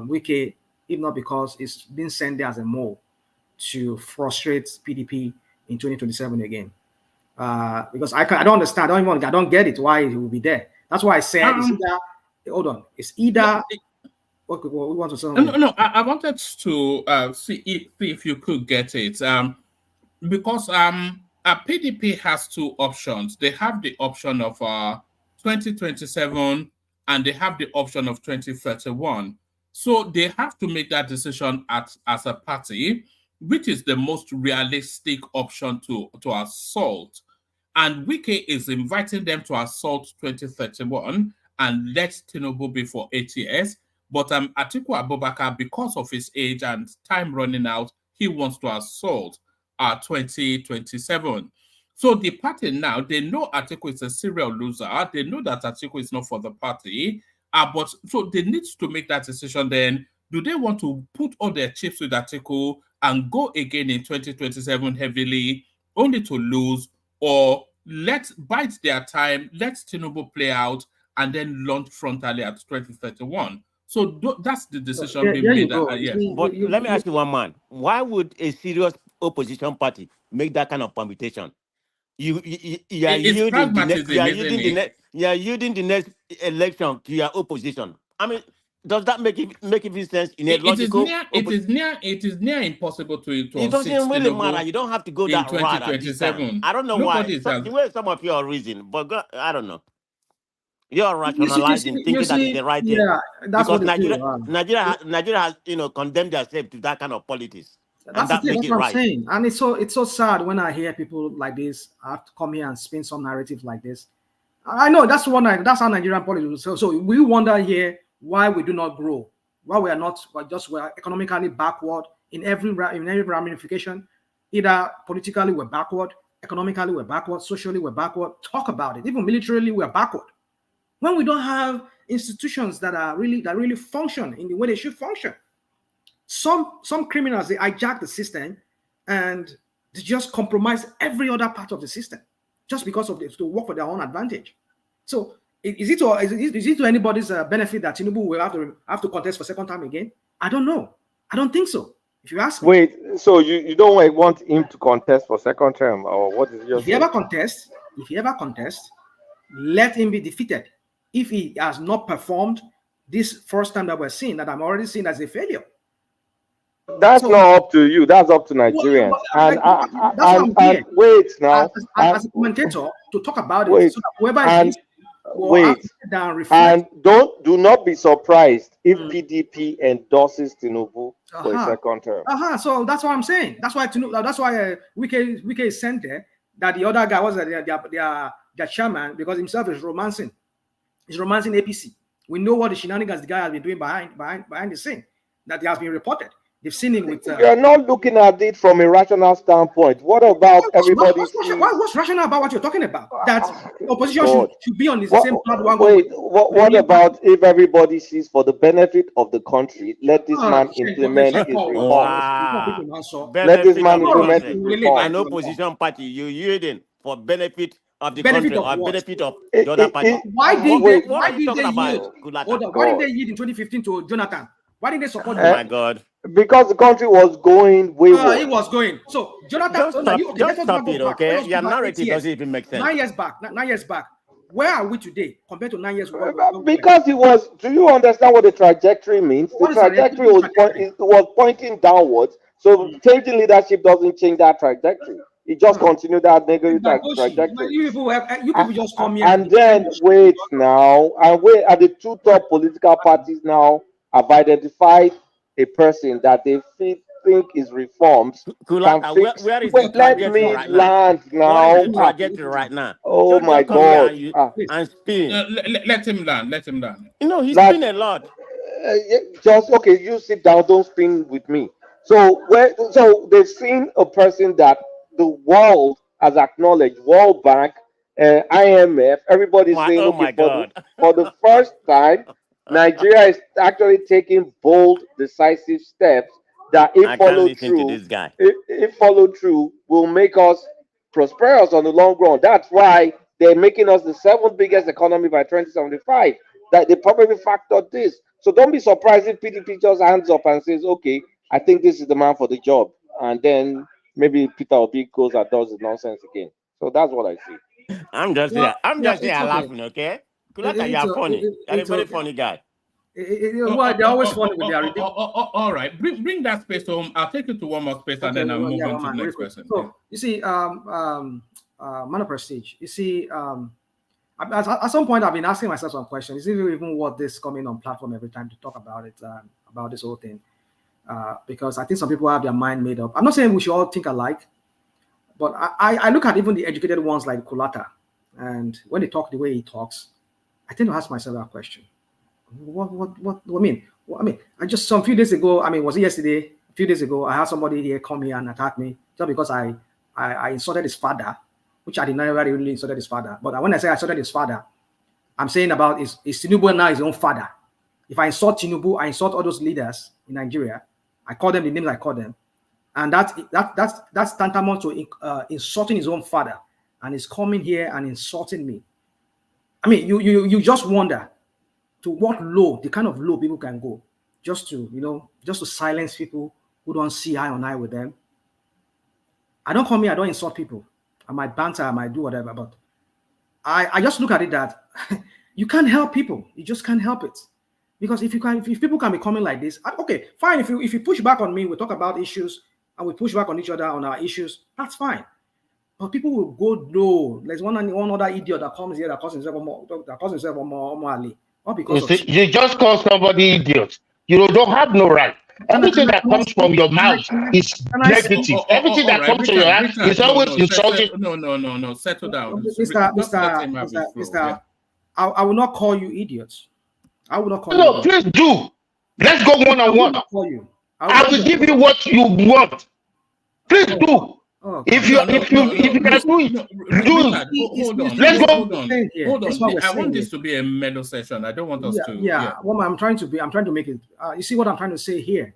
Wiki, if not because it's been sent there as a mole to frustrate PDP in 2027 again. Because I don't understand. I don't get it why it will be there. That's why I said it's either. Hold on, it's either. Okay, well, we want to say no. I wanted to see if you could get it. Because PDP has two options. They have the option of 2027 and they have the option of 2031. So they have to make that decision as a party, which is the most realistic option to assault. And Wike is inviting them to assault 2031 and let Tinubu be for 8 years. But Atiku Abubakar, because of his age and time running out, he wants to assault 2027. So the party now, they know Atiku is a serial loser. They know that Atiku is not for the party. But so they need to make that decision then. Do they want to put all their chips with Atiku and go again in 2027 heavily, only to lose, or bite their time, let Tinubu play out, and then launch frontally at 2031? So that's the decision being made. Yes. But let me ask you one man. Why would a serious opposition party make that kind of permutation? You are yielding the next election to your opposition. I mean, does that make even sense in a logical? It is near impossible to it doesn't really matter. You don't have to go that route at this time. I don't know why. The way some of you are reason, but I don't know. You're rationalizing, thinking that is the right thing. Yeah, that's because what Nigeria has condemned themselves to that kind of politics. That's what I'm saying. And it's so sad when I hear people like this have to come here and spin some narrative like this. I know that's how Nigerian politics. So we wonder here why we do not grow, why we are not we're economically backward in every ramification. Either politically we're backward, economically we're backward, socially we're backward. Talk about it. Even militarily we're backward. When we don't have institutions that really function in the way they should function. Some criminals, they hijack the system and they just compromise every other part of the system just because of this to work for their own advantage. So is it to anybody's benefit that Tinubu will have to contest for second time again? I don't know. I don't think so. If you ask me. Wait, so you don't want him to contest for second term, or what is your? If he ever contests, let him be defeated. If he has not performed this first time that we're seeing, that I'm already seeing as a failure. That's not up to you. That's up to Nigerians. And wait now. As a commentator, to talk about it, so that whoever is and do not be surprised if PDP endorses Tinubu for a second term. So that's what I'm saying. That's why Wike is sent there. That the other guy was their chairman, because himself is romancing. He's romancing APC. We know what the shenanigans the guy has been doing behind the scene. That he has been reported. They've seen him with. You're not looking at it from a rational standpoint. What about everybody? What's rational about what you're talking about? That opposition should be on the same platform. Wait, what about if everybody sees for the benefit of the country? Let this man implement his reforms. Let this man implement his reforms. An opposition party, you yielding for benefit of the country or benefit of the other party. Why did they yield in 2015 to Jonathan? Why didn't they support him? Oh my God. Because the country was going wayward. It was going. So Jonathan, just stop it, okay? Your narrative doesn't even make sense. 9 years back. Where are we today compared to 9 years ago? Because it was. Do you understand what the trajectory means? The trajectory was pointing downwards. So changing leadership doesn't change that trajectory. It just continued that negative trajectory. You people just come here. And then wait now, and wait at the two top political parties now have identified a person that they think is reforms. Where is the trajectory right now? Oh my God! And spin. Let him learn. You know, he's been a lot. just okay. You sit down. Don't spin with me. So they've seen a person that the world has acknowledged, World Bank, IMF. Everybody's saying, Oh okay, my God. for the first time, Nigeria is actually taking bold, decisive steps that, I can't listen to this guy. if followed through, will make us prosperous on the long run. That's why they're making us the seventh biggest economy by 2075. That they probably factored this. So don't be surprised if PDP just hands up and says, okay, I think this is the man for the job. And then maybe Peter Obi goes and does the nonsense again. So that's what I see. I'm just Well, here. I'm yeah, just here it's okay. laughing, okay? Kulata, you're It's funny. You're a it's very okay. funny guy. Well, they're always funny with their ridiculous. All right, bring that space home. I'll take you to one more space, and then I'll move on to the next question. So you see, man of prestige. You see, at some point I've been asking myself some questions. Is it even worth this coming on platform every time to talk about it, about this whole thing? Because I think some people have their mind made up. I'm not saying we should all think alike, but I look at even the educated ones like Kulata, and when they talk the way he talks, I tend to ask myself that question. What I mean? I just some few days ago, was it yesterday? A few days ago, I had somebody here come here and attack me just because I insulted his father, which I did not really insulted his father. But when I say I insulted his father, I'm saying about is Tinubu now his own father. If I insult Tinubu, I insult all those leaders in Nigeria. I call them the names I call them, and that's tantamount to insulting his own father, and he's coming here and insulting me. I mean, you just wonder to what low, the kind of low people can go, just to silence people who don't see eye on eye with them. I don't come here, I don't insult people. I might banter, I might do whatever, but I just look at it that you can't help people. You just can't help it. Because if people can be coming like this, okay, fine. If you push back on me, we talk about issues and we push back on each other on our issues, that's fine. But people will go low. There's one other idiot that comes here that calls himself Omo Ali. You just call somebody idiot. You don't have no right. Everything that comes from your mouth is negative. Everything that comes from your mouth is always insulting. No. Settle down. Mr. I will not call you idiots. I will not call you. No, please do. Let's go one on one. I will give you what you want. Please do. If you can do it, let's go. Hold on. I want this to be a mellow session. I don't want us to. Yeah. What I'm trying to make it. You see what I'm trying to say here.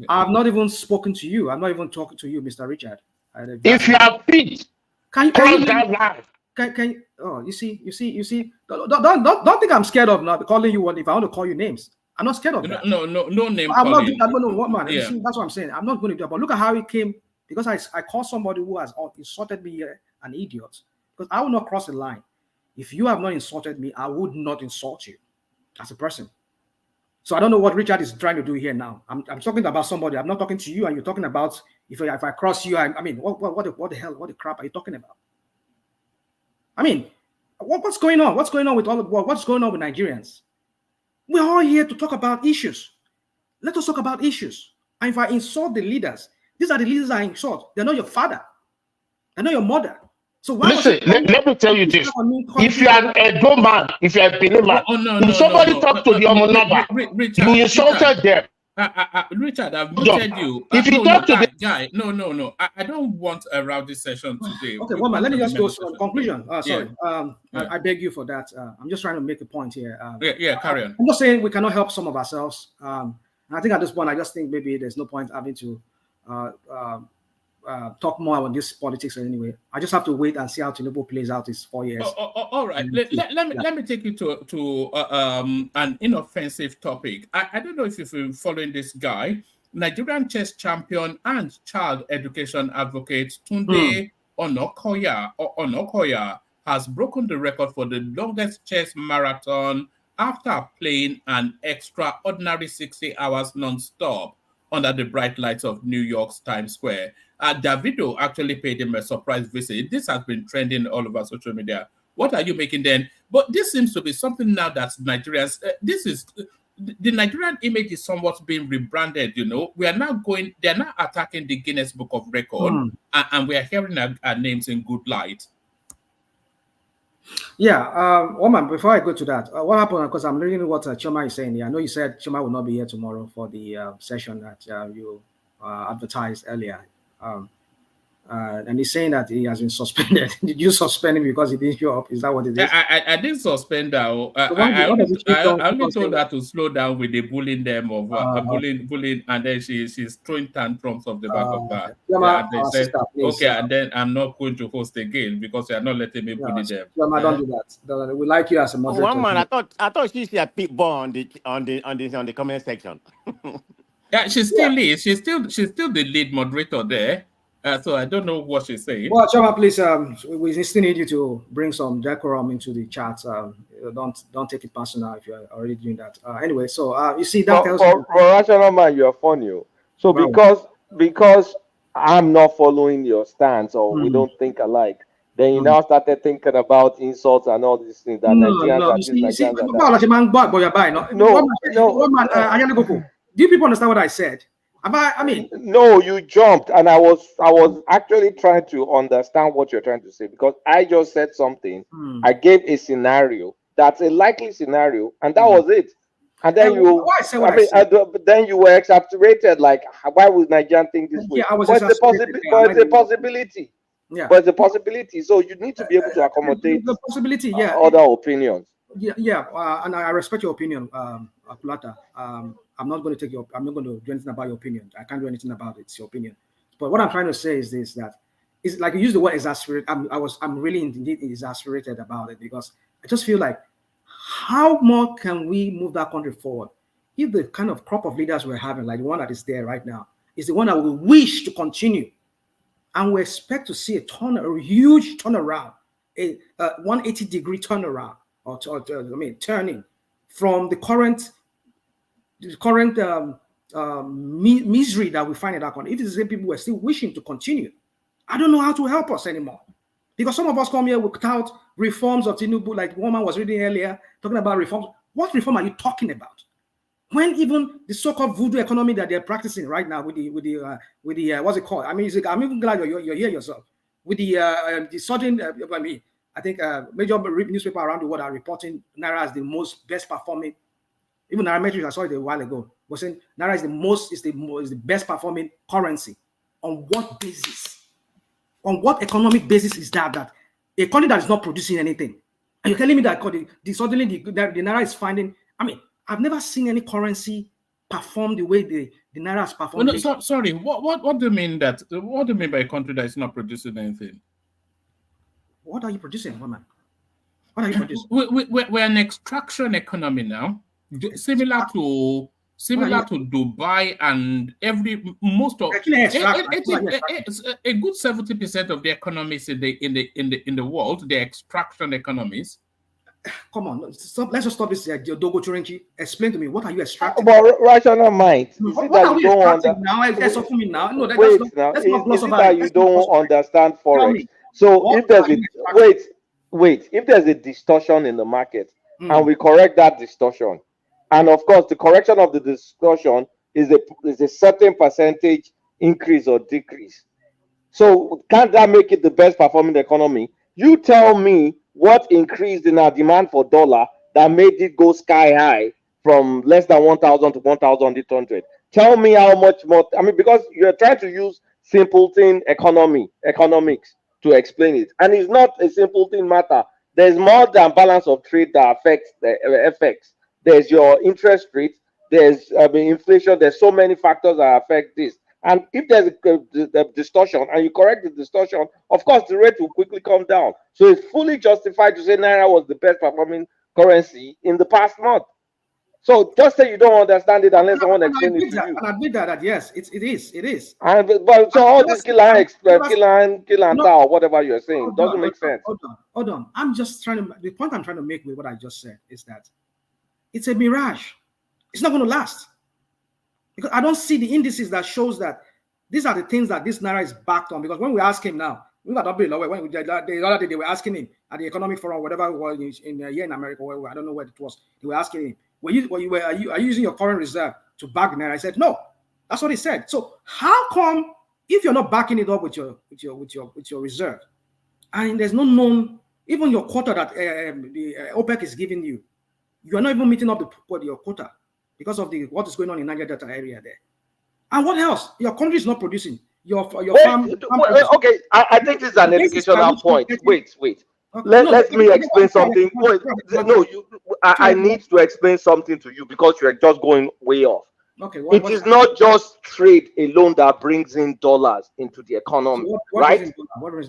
I've not even spoken to you. I'm not even talking to you, Mr. Richard. If you have feet, can that line. Can you see? Don't think I'm scared of not calling you one. If I want to call you names, I'm not scared of that. No name. I'm not what man. Yeah. See, that's what I'm saying. I'm not going to do it. But look at how it came. Because I call somebody who has insulted me an idiot. Because I will not cross the line. If you have not insulted me, I would not insult you as a person. So I don't know what Richard is trying to do here now. I'm talking about somebody. I'm not talking to you, and you're talking about if I cross you. I mean, what the hell? What the crap are you talking about? I mean, what's going on? What's going on with what's going on with Nigerians? We're all here to talk about issues. Let us talk about issues. And if I insult the leaders, these are the leaders I insult. They're not your father. They're not your mother. So why listen, let me tell you this. If you are a Edo man, if you are a Benin man, if somebody talks to the Omonaba, you insulted them. Richard, I've muted you. If you talk to the guy, no. I don't want a rowdy session today. Okay, well, let me just go to conclusion. Sorry. I beg you for that. I'm just trying to make a point here. Carry on. I'm not saying we cannot help some of ourselves. I think at this point, I just think maybe there's no point having to talk more on this politics anyway. I just have to wait and see how Tinubu plays out his 4 years. All right. Let me take you to an inoffensive topic. I don't know if you've been following this guy, Nigerian chess champion and child education advocate Tunde Onokoya has broken the record for the longest chess marathon after playing an extraordinary 60 hours non-stop under the bright lights of New York's Times Square. Davido actually paid him a surprise visit. This has been trending all over social media. What are you making then? But this seems to be something now that Nigerians, the Nigerian image is somewhat being rebranded, We are now they're now attacking the Guinness Book of Record, and we are hearing our names in good light. Yeah, Oman, before I go to that, what happened? Because I'm reading what Choma is saying here. I know you said Choma will not be here tomorrow for the session that you advertised earlier. Um, and he's saying that he has been suspended. Did you suspend him because he didn't show up? Is that what it is? I didn't suspend her. So I only told her to slow down with the bullying them of bullying, and then she's throwing tantrums of the back of that. Choma, And they our said, sister, please, okay, and then I'm not going to host again because you are not letting me bully them. Choma, don't do that. We like you as a moderator. One man, I thought she's a people on the comment section. Yeah, she still is. She's still the lead moderator there. So I don't know what she's saying. Well, Choma, please, we still need you to bring some decorum into the chat. Don't take it personal if you're already doing that. Anyway, so you see that tells for rational man, you're funny. So because I'm not following your stance or we don't think alike, then you now started thinking about insults and all these things that Nigerians are this, Nigerians are that. Do you people understand what I said? I mean, no, you jumped, and I was actually trying to understand what you're trying to say because I just said something. I gave a scenario that's a likely scenario, and that was it. And then then you were exasperated, like, why would Nigerian think this way? But it's a possibility. Yeah. But it's a possibility. So you need to be able to accommodate the possibility. Other opinions. And I respect your opinion, Akulata. I'm not going to do anything about your opinion. I can't do anything about it. It's your opinion. But what I'm trying to say is this: that it's like you use the word exasperate. I'm really indeed exasperated about it because I just feel like how more can we move that country forward if the kind of crop of leaders we're having, like the one that is there right now, is the one that we wish to continue, and we expect to see a huge turnaround, a 180-degree turnaround, turning from the current misery that we find in that country. If it's the same people who are still wishing to continue, I don't know how to help us anymore. Because some of us come here without reforms of Tinubu, like the woman was reading earlier, talking about reforms. What reform are you talking about? When even the so-called voodoo economy that they're practicing right now with the what's it called? I mean, I'm even glad you're here yourself. With the sudden, I think major newspaper around the world are reporting Naira as the best performing. Even Nairametrics, I saw it a while ago, was saying Naira is the best performing currency. On what basis? On what economic basis is that a country that is not producing anything? And you're telling me that suddenly the Naira is finding? I mean, I've never seen any currency perform the way the Naira has performed. Sorry, what do you mean that? What do you mean by a country that is not producing anything? What are you producing, woman? What are you producing? We're an extraction economy now, similar to Dubai and most of a good 70% of the economies in the world, they're extraction economies. Come on, let's just stop this. Dogo Churenchi, explain to me, what are you extracting? But rational mind. What are you extracting now? No, is it that you don't understand forex? So if there's a distortion in the market, and we correct that distortion, and of course the correction of the distortion is a certain percentage increase or decrease. So can't that make it the best performing economy? You tell me what increased in our demand for dollar that made it go sky high from less than 1,000 to 1,800. Tell me how much more. I mean, because you're trying to use simpleton economics to explain it, and it's not a simpleton matter. There's more than balance of trade that affects the FX. There's your interest rate. There's inflation. There's so many factors that affect this. And if there's a distortion and you correct the distortion, of course, the rate will quickly come down. So it's fully justified to say Naira was the best performing currency in the past month. So just say you don't understand it unless someone explains it to you. And I admit that yes, it is. But so all this kill and or whatever you're saying doesn't make sense. Hold on. I'm just the point I'm trying to make with what I just said is that it's a mirage. It's not going to last. Because I don't see the indices that shows that these are the things that this Naira is backed on. Because when we ask him now, the other day they were asking him at the economic forum, whatever it was here in America, I don't know where it was. They were asking him, are you using your current reserve to back the Naira? I said no. That's what he said. So how come if you're not backing it up with your reserve, and there's no known Even your quota that the OPEC is giving you, you are not even meeting up your quota because of what is going on in Niger Delta area there. And what else? Your country is not producing. Your farm. Okay, I think this is an educational point. Wait. Okay. Let me explain something. Wait, no, I need to explain something to you because you're just going way off. Okay. It is not just trade alone that brings in dollars into the economy, right?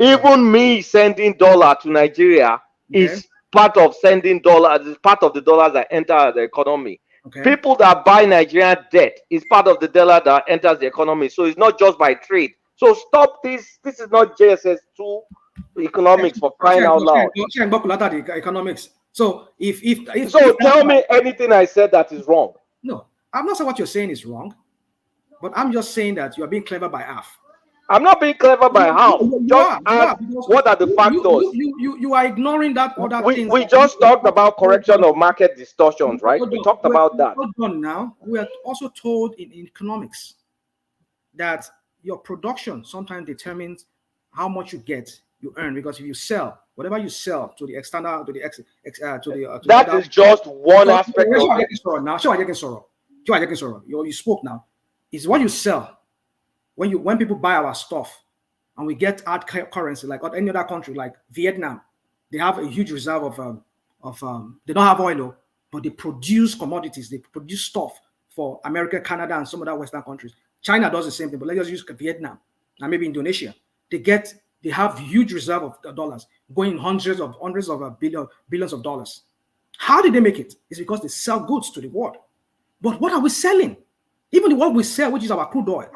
Even me sending dollar to Nigeria is part of sending dollars. Is part of the dollars that enter the economy. Okay. People that buy Nigerian debt is part of the dollar that enters the economy. So it's not just by trade. So stop this. This is not JSS2 economics for crying out loud. Economics. So if tell me anything I said that is wrong. No, I'm not saying what you're saying is wrong, but I'm just saying that you are being clever by half. I'm not being clever by half. Just ask what are the factors. You are ignoring that other things. We just talked about correction of market distortions, right? We talked about that. Now we are also told in economics that your production sometimes determines how much you earn, because if you sell whatever you sell to the external that is just one aspect of it. You spoke now. Is what you sell. When people buy our stuff and we get hard currency like any other country like Vietnam, they have a huge reserve of they don't have oil, but they produce commodities, they produce stuff for America, Canada, and some other Western countries. China does the same thing, but let's just use Vietnam and maybe Indonesia. They have huge reserve of dollars, going hundreds of billions of dollars. How did they make it? It's because they sell goods to the world. But what are we selling? Even what we sell, which is our crude oil.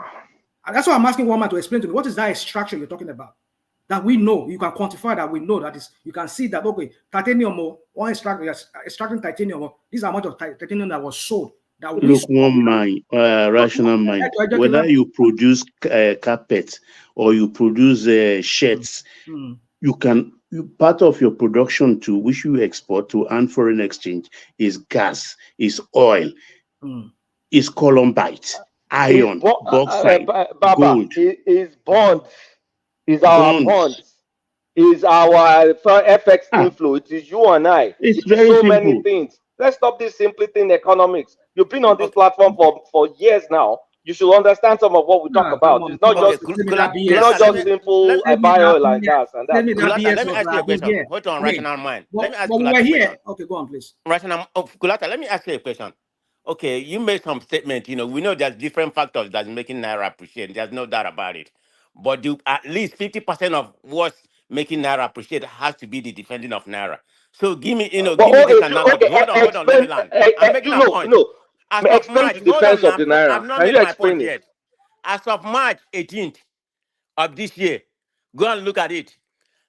And that's why I'm asking one man to explain to me, what is that extraction you're talking about? That we know, you can quantify that, we know that is, you can see that, okay, titanium or extracting titanium, this amount of titanium that was sold. That Look, one mind, rational mind, whether you produce carpet or you produce shirts, part of your production too, which you export to earn foreign exchange, is gas, is oil, is columbite, iron, bauxite, gold. Is bond, is our bonds, is our FX inflow. It is you and I. It's very so simple. Many things. Let's stop this simply thing economics. You've been on this platform for years now. You should understand some of what we talk about. It's not just simple. I buy oil and gas and that. Let me ask you a question. Hold on, rational mind. Let me ask you a question. Okay, go on, please. Rational, Kulata, let me ask you a question. Okay, you made some statement. We know there's different factors that's making Naira appreciate. There's no doubt about it. But at least 50% of what's making Naira appreciate has to be the defending of Naira. So give me, give me this analogy. Hold on, let me land. I'm making a point. As of March, I've not made my point yet. As of March 18th of this year, go and look at it.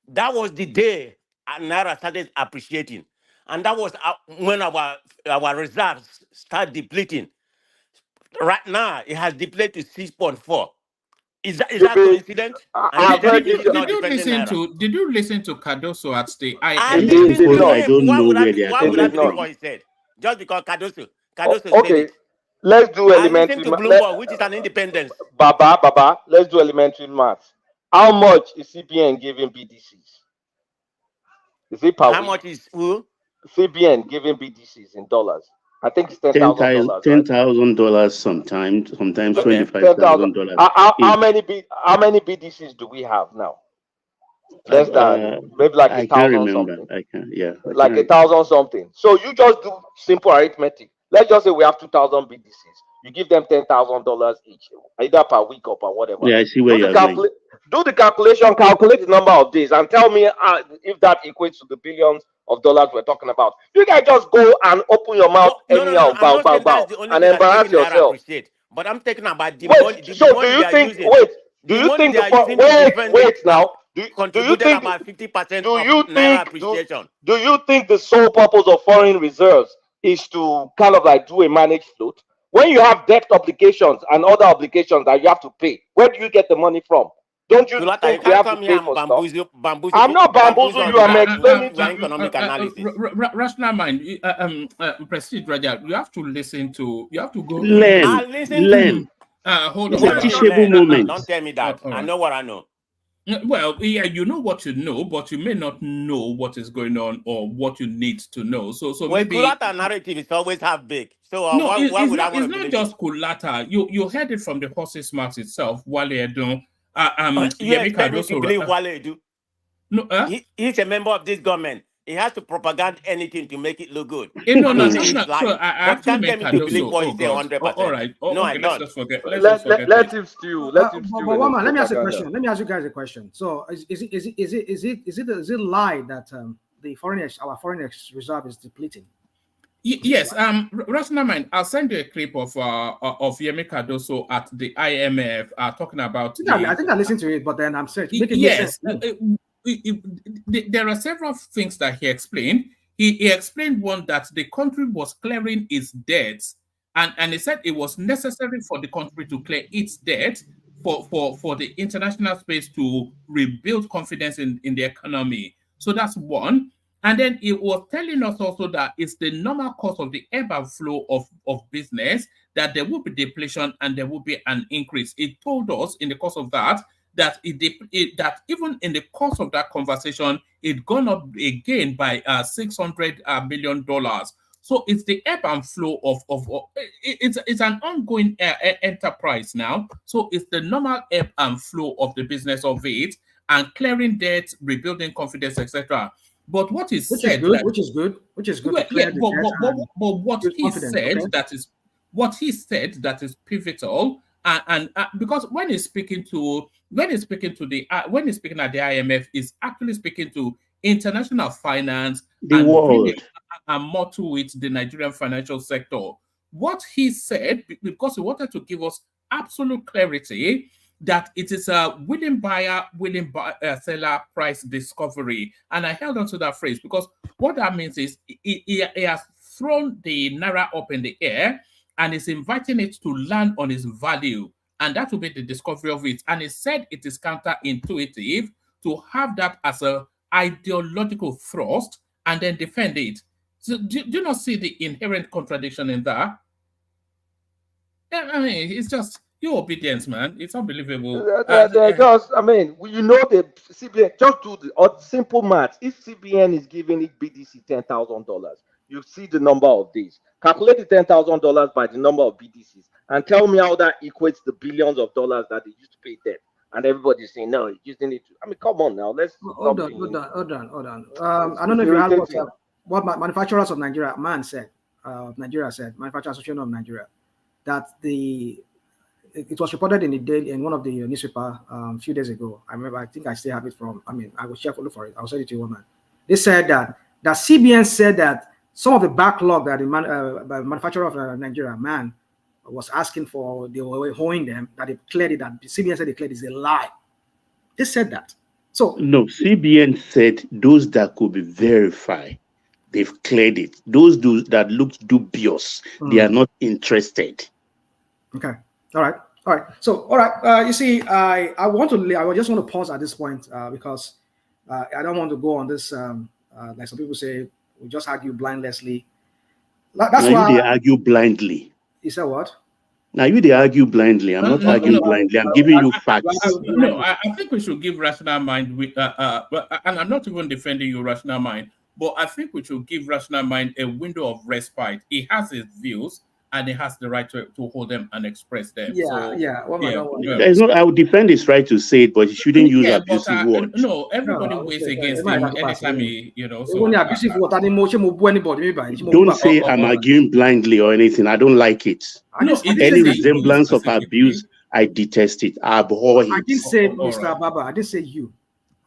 That was the day Naira started appreciating. And that was when our reserves start depleting. Right now, it has depleted to 6.4. Is that coincidence? Did you listen to Cardoso at the I listened to him. Why would I believe what he said? Just because Cardoso said it. Let's do elementary. I listened to Bloomberg, which is an independence. Baba, let's do elementary maths. How much is CBN giving BDCs? Is it per How week? much is who? CBN giving BDCs in dollars. I think it's $10,000. $10,000 sometimes $25,000. How many BDCs do we have now? Less than maybe like 1,000 something. Like 1,000 something. So you just do simple arithmetic. Let's just say we have 2,000 BDCs. You give them $10,000 each, either per week or per whatever. Yeah, I see where you're going. Do the calculation, calculate the number of days, and tell me if that equates to the billions of dollars we're talking about. You guys just go and open your mouth anyhow, and embarrass yourself. But I'm talking about the money. So do you think? Wait. Do you think wait now? Do you think about 50% of Naira appreciation? Do you think the sole purpose of foreign reserves is to kind of like do a managed float? When you have debt obligations and other obligations that you have to pay, where do you get the money from? Don't you think we have to pay for stuff? I'm not bamboozling you. I'm explaining to economic analysis. Rational mind, Prestige Raja, you have to listen to. You have to go learn. Hold on. It's a teachable moment. Don't tell me that. I know what I know. Well, yeah, you know what you know, but you may not know what is going on or what you need to know. So Well, maybe Kulata narrative is always half big. So no, why it's would I not. want It's to not believe it? just Kulata. You heard it from the horse's mouth itself. Wale Edun, You Yemi expect me to Cardoso. believe Wale do? No, He's a member of this government. He has to propaganda anything to make it look good. no, I no, will no, say no. it's So lying. I But you actually can't meant get me to believe Cardoso. what Oh he say God. All 100%. right. No, I Okay. Let's don't. just forget. Let's just forget Let it. him stew. Let him stew But in his Wama, let me ask you a propaganda. question. Let me ask you guys a question. So, is it lie that our foreign reserve is depleting? Yes, Rational Mind, I'll send you a clip of Yemi Cardoso at the IMF talking about I think I listened to it, but then I'm saying make it make sense. yes, there are several things that he explained. He explained one that the country was clearing its debts, and he said it was necessary for the country to clear its debt for the international space to rebuild confidence in the economy. So that's one. And then it was telling us also that it's the normal course of the ebb and flow of business that there will be depletion and there will be an increase. It told us in the course of that that that even in the course of that conversation, it gone up again by $600 million. So it's the ebb and flow it's an ongoing enterprise now. So it's the normal ebb and flow of the business of it and clearing debt, rebuilding confidence, etc. But what is Which is said good, that which is good, which is good well, to clear the debt but what build he confidence. said Okay. what he said that is pivotal, and because when he's speaking at the IMF, is actually speaking to international finance The and bringing world. and more to it the Nigerian financial sector. What he said, because he wanted to give us absolute clarity that it is a willing buyer, seller price discovery. And I held on to that phrase because what that means is he has thrown the naira up in the air and is inviting it to land on its value. And that will be the discovery of it. And he said it is counterintuitive to have that as a ideological thrust and then defend it. So do you not see the inherent contradiction in that? Yeah, I mean, it's just your obedience, man. It's unbelievable. They're just, I mean, you know, the CBN, just do the simple math. If CBN is giving it BDC $10,000, you see the number of days. Calculate the $10,000 by the number of BDCs and tell me how that equates the billions of dollars that they used to pay debt. And everybody's saying, no, you just need to. I mean, come on now. Let's Hold on. I don't know if you heard what manufacturers of Nigeria said. Manufacturers Association of Nigeria, that it was reported in the daily in one of the newspaper a few days ago. I remember. I think I still have it from. I mean, I will check look for it. I'll send it to you, woman. They said that CBN said that some of the backlog that the manufacturer of Nigeria was asking for, they were owing them, that they cleared it. That CBN said they cleared is a lie. They said that. So no, CBN said those that could be verified, they've cleared it. Those that looked dubious, they are not interested. Okay. All right. So, all right. You see, I just want to pause at this point because I don't want to go on this. Like some people say, we just argue blindlessly. That's now why they argue blindly. You said what? Now you they argue blindly. I'm not arguing blindly. I'm giving you facts. I think we should give Rational Mind and I'm not even defending you, Rational Mind, but I think we should give Rational Mind a window of respite. He has his views and he has the right to hold them and express them. I would defend his right to say it, but he shouldn't use abusive words. No, everybody weighs against him anytime Don't say I'm arguing blindly or anything. I don't like it. Any resemblance of abuse, I detest it. I abhor it. I didn't say Mr. Baba. I didn't say you.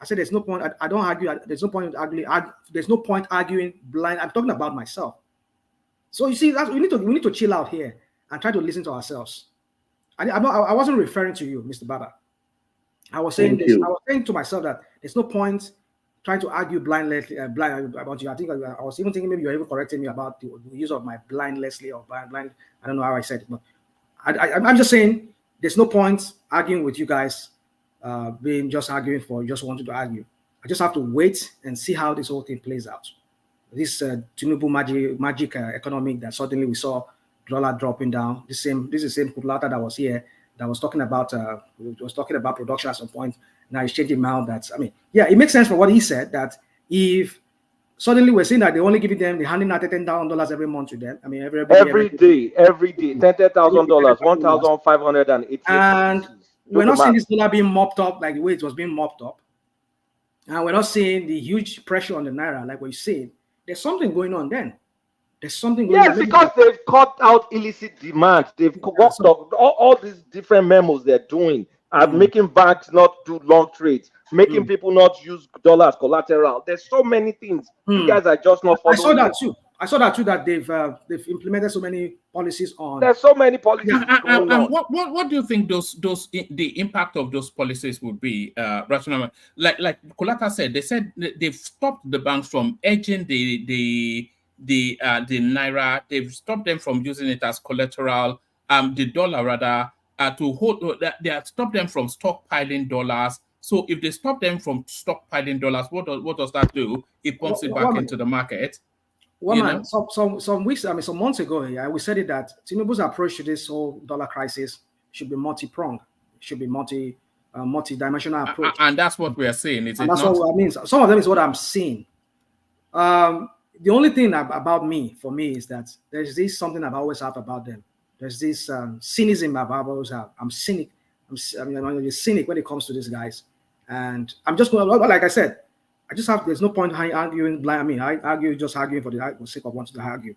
I said there's no point. I don't argue. There's no point arguing. There's no point arguing blind. I'm talking about myself. So you see, we need to chill out here and try to listen to ourselves. I wasn't referring to you, Mr. Baba. I was saying I was saying to myself that there's no point trying to argue blindly about you. I think I was even thinking maybe you're even correcting me about the use of my blindlessly or blind. I don't know how I said it, but I'm just saying there's no point arguing with you guys, being just arguing for just wanting to argue. I just have to wait and see how this whole thing plays out. This Tinubu magic economic that suddenly we saw dollar dropping down. This is the same Kulata that was here that was talking about production at some point. Now he's changing mouth. That's, I mean, yeah, it makes sense for what he said, that if suddenly we're seeing that they're only giving them, they're handing out $10,000 every month to them. I mean, every day, $10,000, 1,580. And we're not seeing this dollar being mopped up like the way it was being mopped up. And we're not seeing the huge pressure on the naira like what you said. There's something going on then. There's something going on. Yes, because they've cut out illicit demand. They've worked on all these different memos they're doing are making banks not do long trades, making people not use dollars collateral. There's so many things. You guys are just not following. I saw that too. That they've implemented so many policies on. There's so many policies. And what do you think the impact of those policies would be? Rational, like Kolata said, they said they've stopped the banks from edging the naira. They've stopped them from using it as collateral. The dollar rather to hold. They have stopped them from stockpiling dollars. So if they stop them from stockpiling dollars, what does that do? It pumps it back into the market. Some weeks, I mean, some months ago, we said it that Tinubu's approach to this whole dollar crisis should be multi-pronged. It should be multi-dimensional approach. And that's what we are seeing. That's what I mean. Some of them is what I'm seeing. The only thing for me, is that there's this something I've always had about them. There's this cynicism I've always had. I'm cynic. I'm cynic when it comes to these guys. And I'm just going to, like I said, there's no point arguing. I mean, I argue just arguing for the sake of wanting to argue.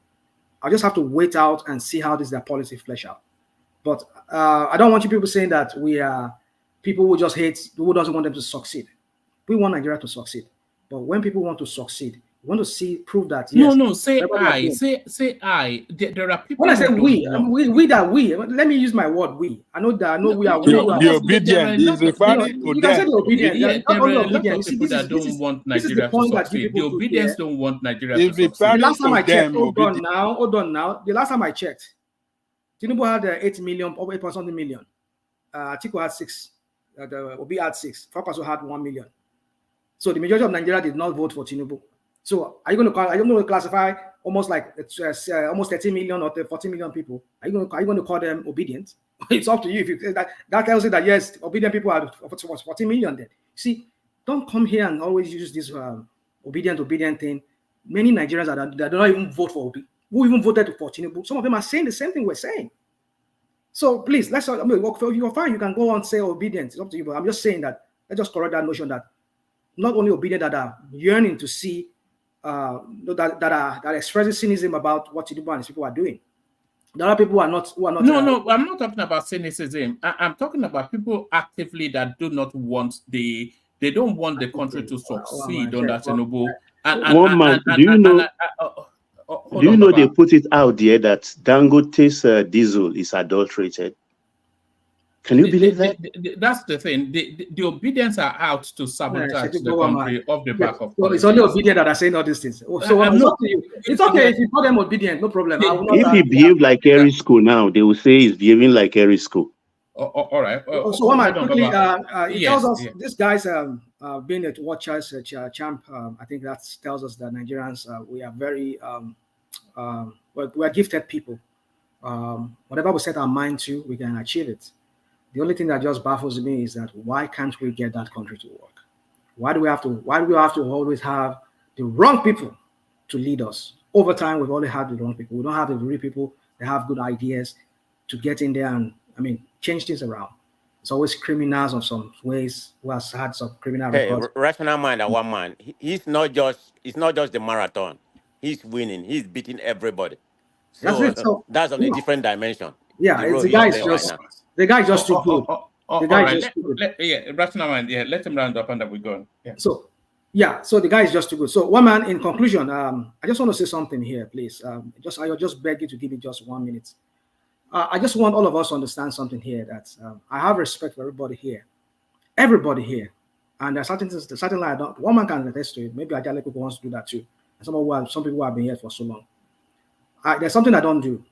I just have to wait out and see how their policy flesh out. But I don't want you people saying that we are people who just hate, who doesn't want them to succeed. We want Nigeria to succeed. But when people want to succeed, we want to prove that. Yes, say I. There are people. When I say we, let me use my word we. I know we are. The obedient is referring to them. There are a lot of people that don't want Nigeria to succeed. The obedience don't want Nigeria to succeed. The last time I checked, hold on now. The last time I checked, Tinubu had 8 million, over 8.something million. Atiku had 6. Obi had 6. Fapaso had 1 million. So the majority of Nigeria did not vote for Tinubu. So are you going to classify almost like almost 13 million or 14 million people? Are you going to call them obedient? It's up to you. If you that tells you that yes, obedient people are 14 million. Then see, don't come here and always use this obedient thing. Many Nigerians that do not even vote for Obi, who even voted for Tinubu. Some of them are saying the same thing we're saying. So please, you're fine. You can go on and say obedient. It's up to you. But I'm just saying that let's just correct that notion that not only obedient that are yearning to see. That are expressing cynicism about what Tinubu and his people are doing. There are people who are not. No, I'm not talking about cynicism. I'm talking about people actively that do not want they don't want the country to succeed under Tinubu. Do you know they put it out there that Dangote's diesel is adulterated? Can you believe that? That's the thing. The obedience are out to sabotage the country off the back of. So it's only obedient that are saying all these things. So it's okay if you call them obedient, no problem. If he behaved like Erisco now, they will say he's behaving like Erisco. All right. So one might quickly, it tells us this guy's being a watchers champ. I think that tells us that Nigerians we are very we are gifted people. Whatever we set our mind to, we can achieve it. The only thing that just baffles me is that why can't we get that country to work? Why do we have to always have the wrong people to lead us? Over time, we've always had the wrong people. We don't have the real people that have good ideas to get in there and change things around. It's always criminals of some ways who has had some criminal records. Rational mind and one man. It's not just the marathon. He's winning. He's beating everybody. So that's on a different dimension. Yeah, the guy's just too good. Rational mind. Yeah, let him round up and then we're going. Yeah. So the guy is just too good. So one man, in conclusion, I just want to say something here, please. I'll just beg you to give me just 1 minute. I just want all of us to understand something here, that I have respect for everybody here, and there's certain I don't. One man can attest to it. Maybe Ajale people wants to do that too. And some people who have been here for so long. There's something I don't do.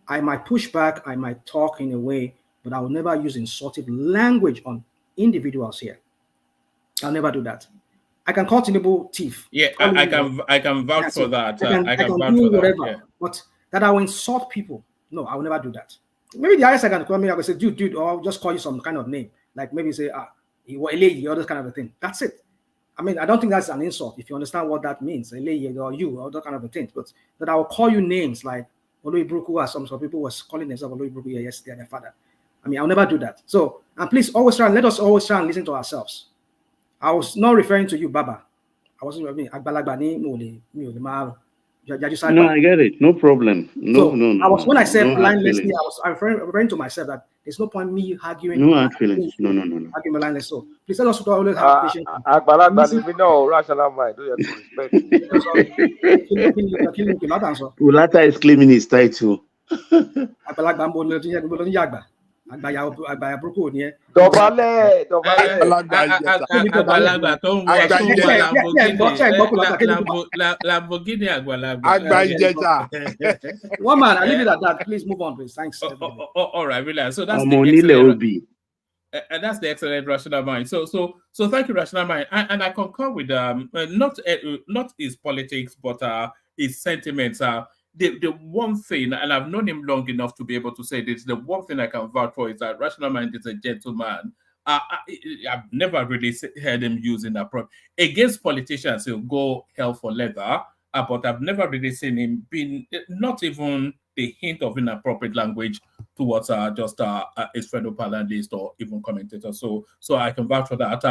I might push back, I might talk in a way, but I will never use insultive language on individuals here. I'll never do that. I can call Tinubu thief. Yeah, I can vouch for that. I can do whatever. Yeah. But that I will insult people, no, I will never do that. Maybe the highest I can call me, I could say, dude, or I'll just call you some kind of name. Like maybe say, you were a lady, or this kind of a thing. That's it. I mean, I don't think that's an insult if you understand what that means, a lady or you, or that kind of a thing. But that I will call you names like Oloy Bruku, as some people was calling themselves Oloy Bruku yesterday, their father. I mean, I'll never do that. So, and please let us always try and listen to ourselves. I was not referring to you, Baba. I wasn't, I mean, Agbalagba ni mo le ma. No, I get it. No problem. No, So no. when I said No hard blindlessly, feelings. I was referring to myself that there's no point me arguing. No hard feelings. No. Arguing blindless. So please let us always have patience. Àgbàlagbà ni mí náà, rational mind, ó yẹ kó respect me. Ulata is claiming his title. Àgbàlagbà ń bo ní yàgbà. Àgbàyà burúkú ò ní ẹ. Dọ̀bálẹ̀. Àgbàlagbà tó ń wọ Lamborghini àgbàlagbà. One man, I leave it at that. Please move on, please. Thanks. All right, really. So that's and that's the excellent rational mind. So thank you, rational mind. And I concur with not his politics, but his sentiments. The one thing, and I've known him long enough to be able to say this, the one thing I can vouch for is that rational mind is a gentleman. I've never really heard him using that against politicians. He'll go hell for leather, but I've never really seen him being not even the hint of inappropriate language towards just his fellow panelist or even commentator. So I can vouch for that.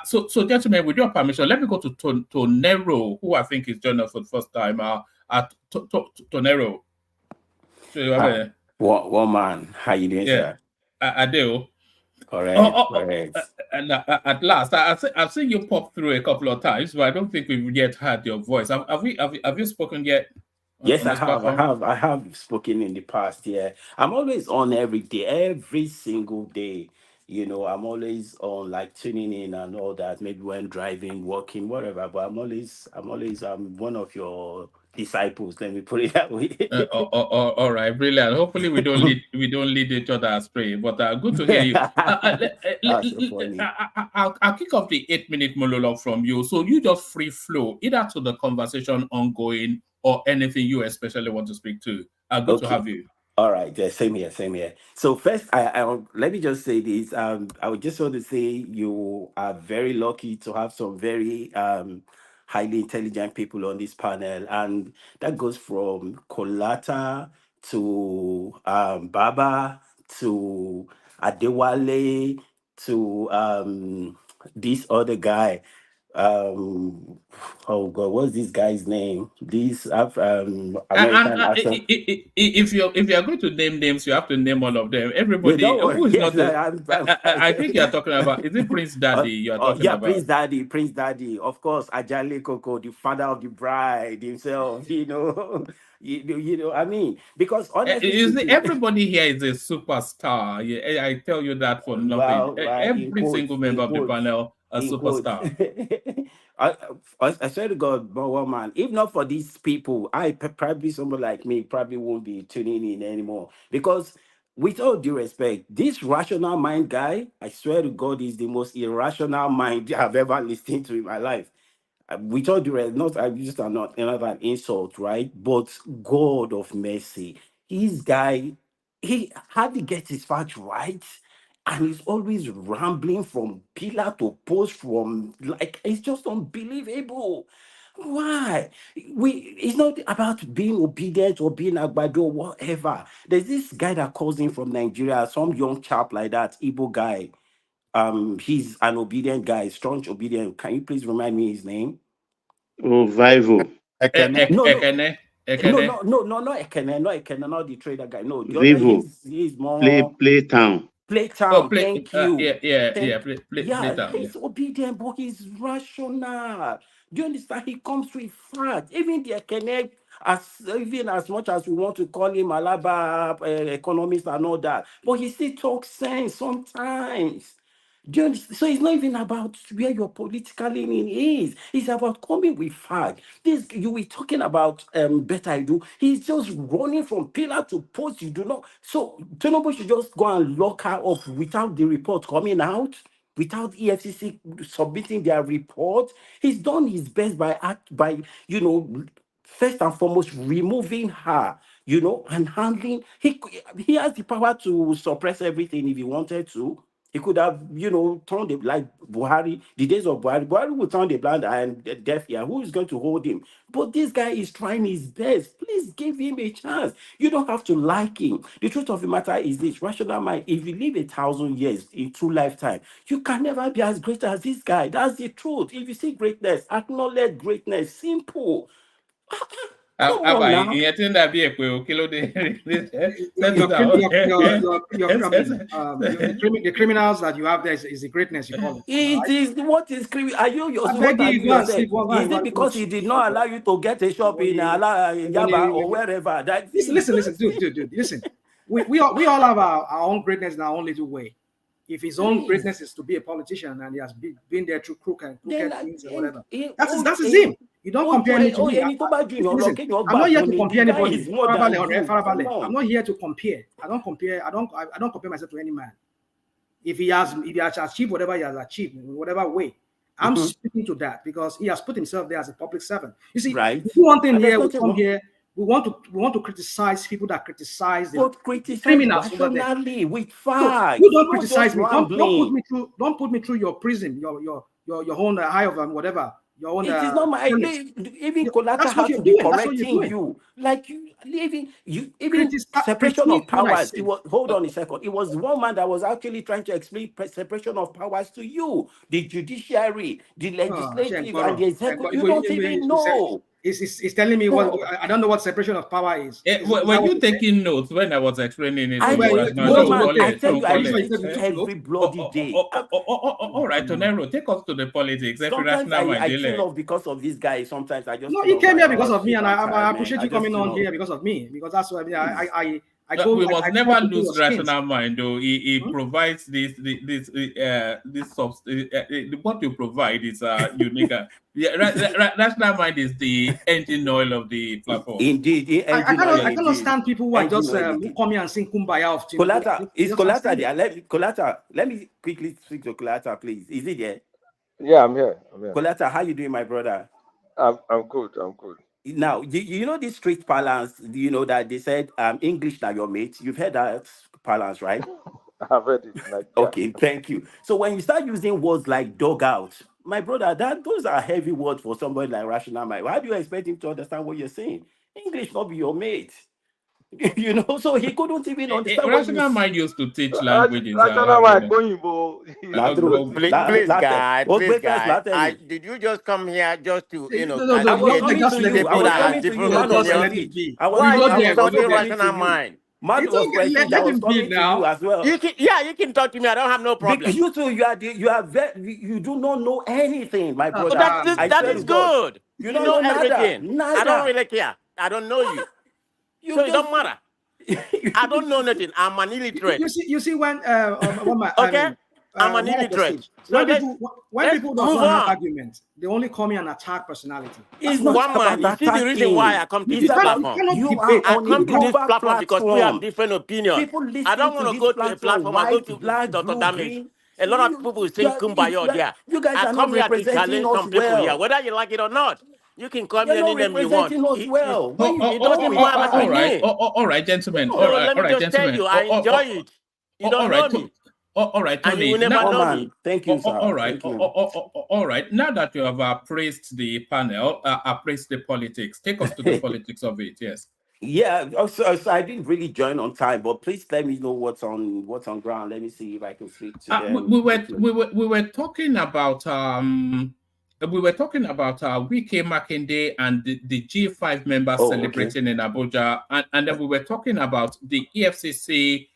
So gentlemen, with your permission, let me go to Tonero, who I think is joining us for the first time. Tonero. One man, how you doing, sir? Adeo. Correct. And at last, I've seen you pop through a couple of times, but I don't think we've yet heard your voice. Have you spoken yet? Yes, I have spoken in the past. Yeah, I'm always on every day, every single day. You know, I'm always on, like, tuning in and all that. Maybe when driving, walking, whatever. But I'm one of your disciples. Let me put it that way. All right, brilliant. Hopefully, we don't lead each other astray. But good to hear you. I'll kick off the 8-minute monologue from you. So you just free flow either to the conversation ongoing or anything you especially want to speak to. Good to have you. All right, yeah, same here. So first, I let me just say this. I would just want to say you are very lucky to have some very highly intelligent people on this panel, and that goes from Kolata to Baba to Adewale to this other guy. Oh God, what's this guy's name? This American actor. If you're going to name names, you have to name all of them. Everybody who is not. I think you're talking about. Is it Prince Daddy? You're talking about. Prince Daddy. Of course, Ajale Koko, the father of the bride himself. You know. You know, I mean, because honestly, everybody here is a superstar. I tell you that for nothing. Every single member of the panel a superstar. I swear to God, but one man, if not for these people, probably someone like me probably won't be tuning in anymore. Because with all due respect, this rational mind guy, I swear to God, is the most irrational mind I've ever listened to in my life. With all due respect, I just are not an insult, right? But God of mercy, his guy, he hardly gets his facts right. And he's always rambling from pillar to post, it's just unbelievable. Why? It's not about being obedient or being agbado or whatever. There's this guy that calls in from Nigeria, some young chap like that, Igbo guy. He's an obedient guy, strong obedient. Can you please remind me his name? Oh, Vivo. Ekene. No, not Ekene, not the trader guy. No, the Vivo. other, he's more Playtown. Playtown, thank you. Playtown. He's obedient, but he's rational. Do you understand? He comes with fact. Even the Ekene, even as much as we want to call him Alaba economist and all that, but he still talks sense sometimes. Do you understand? So it's not even about where your political leaning is. It's about coming with fact. This you were talking about better I do. He's just running from pillar to post. You do not. So Tinubu should just go and lock her up without the report coming out, without EFCC submitting their report. He's done his best by first and foremost removing her and handling. He has the power to suppress everything if he wanted to. He could have, turned the, like Buhari, the days of Buhari. Buhari would turn the blind eye and deaf ear. Who is going to hold him? But this guy is trying his best. Please give him a chance. You don't have to like him. The truth of the matter is this: rational mind. If you live 1,000 years in true lifetime, you can never be as great as this guy. That's the truth. If you see greatness, acknowledge greatness. Simple. Come on now. Your, the criminals that you have there is the greatness you call it. It is what is criminal. Are you yourself? Is it because he did not allow you to get a shop in Yaba or wherever? Listen, dude. Listen, we all have our own greatness in our own little way. If his own greatness is to be a politician and he has been there through crooked things or whatever, that's his him. You don't compare me to me. I'm not here to compare anybody. I'm not here to compare. I don't compare myself to any man. If he has achieved whatever he has achieved in whatever way, I'm speaking to that because he has put himself there as a public servant. You see, one thing here, we come here. We want to criticize people that criticize the criminals rationally with facts. You don't criticize me. Don't put me through your prison, your own high of whatever. Your own. It is not my even Kolata has to be correcting you. Like even separation of powers. Hold on a second. It was one man that was actually trying to explain separation of powers to you. The judiciary, the legislative, and the executive. You don't even know. It's telling me what I don't know what separation of power is. Were you taking notes when I was explaining it? I tell you, I listen to every bloody day. All right, Tonero, take us to the politics. Sometimes I tune off because of this guy. Sometimes I just he came here because of me, and I appreciate you coming on here because of me. Because that's why we must never lose rational mind, though. He provides this what you provide is unique. Rational mind is the engine oil of the platform. Indeed, I cannot stand people who are just who come here and sing Kumbaya of Kolata. Is Kolata there? Kolata, let me quickly speak to Kolata, please. Is he there? Yeah, I'm here. Kolata, how you doing, my brother? I'm good. Now, you know this street parlance, that they said English now your mate. You've heard that parlance, right? I've heard it. Okay, thank you. So when you start using words like dog out, my brother, those are heavy words for somebody like rational mind. How do you expect him to understand what you're saying? English not be your mate. So he couldn't even understand what rational mind used to teach languages. Please, guys. Did you just come here just to, I was coming to you. Why are you talking rational mind? Man was question that was coming to you as well. You can talk to me. I don't have no problem. Because you two, you do not know anything, my brother. That is good. You don't know everything. Nada. I don't really care. I don't know you. So it don't matter. I don't know nothing. I'm an illiterate. You see when okay. I'm an illiterate. When people don't have arguments, they only call me an attack personality. It's not one man. You see the reason why I come to this platform. I come to this platform because we have different opinions. I don't want to go to a platform. I go to Dr. Damage. A lot of people will sing Kumbaya there. I come here to challenge some people here, whether you like it or not. You can call me any name you want. It doesn't matter to me. All right, gentlemen. Let me just tell you, I enjoy it. You don't know me. All right, Tony. And you will never know me. Thank you, sir. All right. All right. Now that you have appraised the panel, appraised the politics, take us to the politics of it. Yes. Yeah. So I didn't really join on time, but please let me know what's on ground. Let me see if I can speak to them. We were talking about Wike Makinde and the G5 members celebrating in Abuja, and then we were talking about the EFCC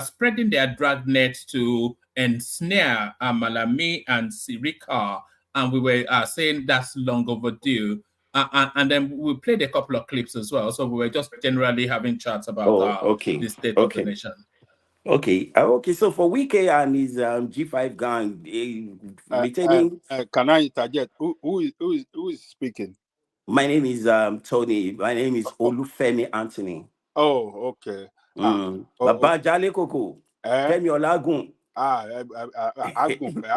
spreading their dragnet to ensnare Malami and Sirika, and we were saying that's long overdue. And then we played a couple of clips as well. So we were just generally having chats about the state of the nation. Okay. So for Wike and his G5 gang, retaining. Can I interject? Who is speaking? My name is Tony. My name is Olufemi Anthony. Oh, okay. Baba Jale Koko. Kemi Olagun. Agùnpẹ̀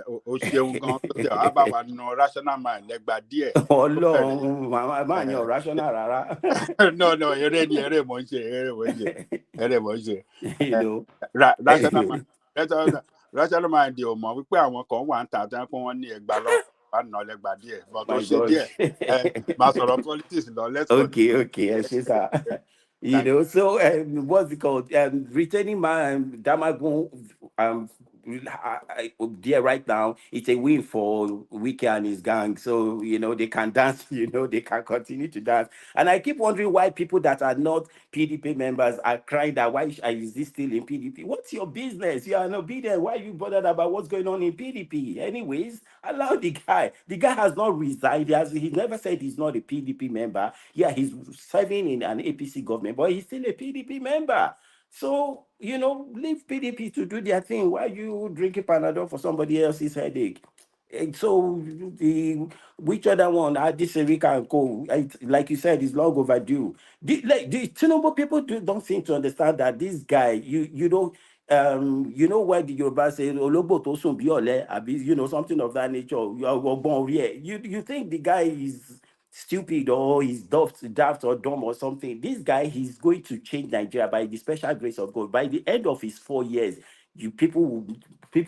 o ṣeun gan tó tẹ̀ wá bá wa na rational mind lẹ́gbàá díẹ̀. Ọlọ́run máa yan rational rárá. No, eré mọ̀ ń ṣe, eré mọ̀ ń ṣe. You know. Rational mind ò mọ̀ wípé àwọn kan wà ń tà tán pé wọ́n ní ẹgbàá lọ́wọ́ wà nà lẹ́gbàá díẹ̀. But o ṣe díẹ̀ máa sọ̀rọ̀ politics lọ. Let's Okay, sir. You know, so what's it called? Retaining my Damagun there right now, it's a win for Wiki and his gang. So, you know, they can dance, you know, they can continue to dance. And I keep wondering why people that are not PDP members are crying that why is this still in PDP? What's your business? You are not be there. Why are you bothered about what's going on in PDP? Anyways, allow the guy. The guy has not resigned. He never said he's not a PDP member. Yeah, he's serving in an APC government, but he's still a PDP member. So, you know, leave PDP to do their thing. Why are you drinking Panadol for somebody else's headache? And so, which other one? This Erika and Co. Like you said, is long overdue. The Tinubu people don't seem to understand that this guy, you know why the Yoruba say Ologbo to sun bi ole, you know, something of that nature. You think the guy is stupid or he's daft or dumb or something. This guy, he's going to change Nigeria by the special grace of God. By the end of his 4 years, people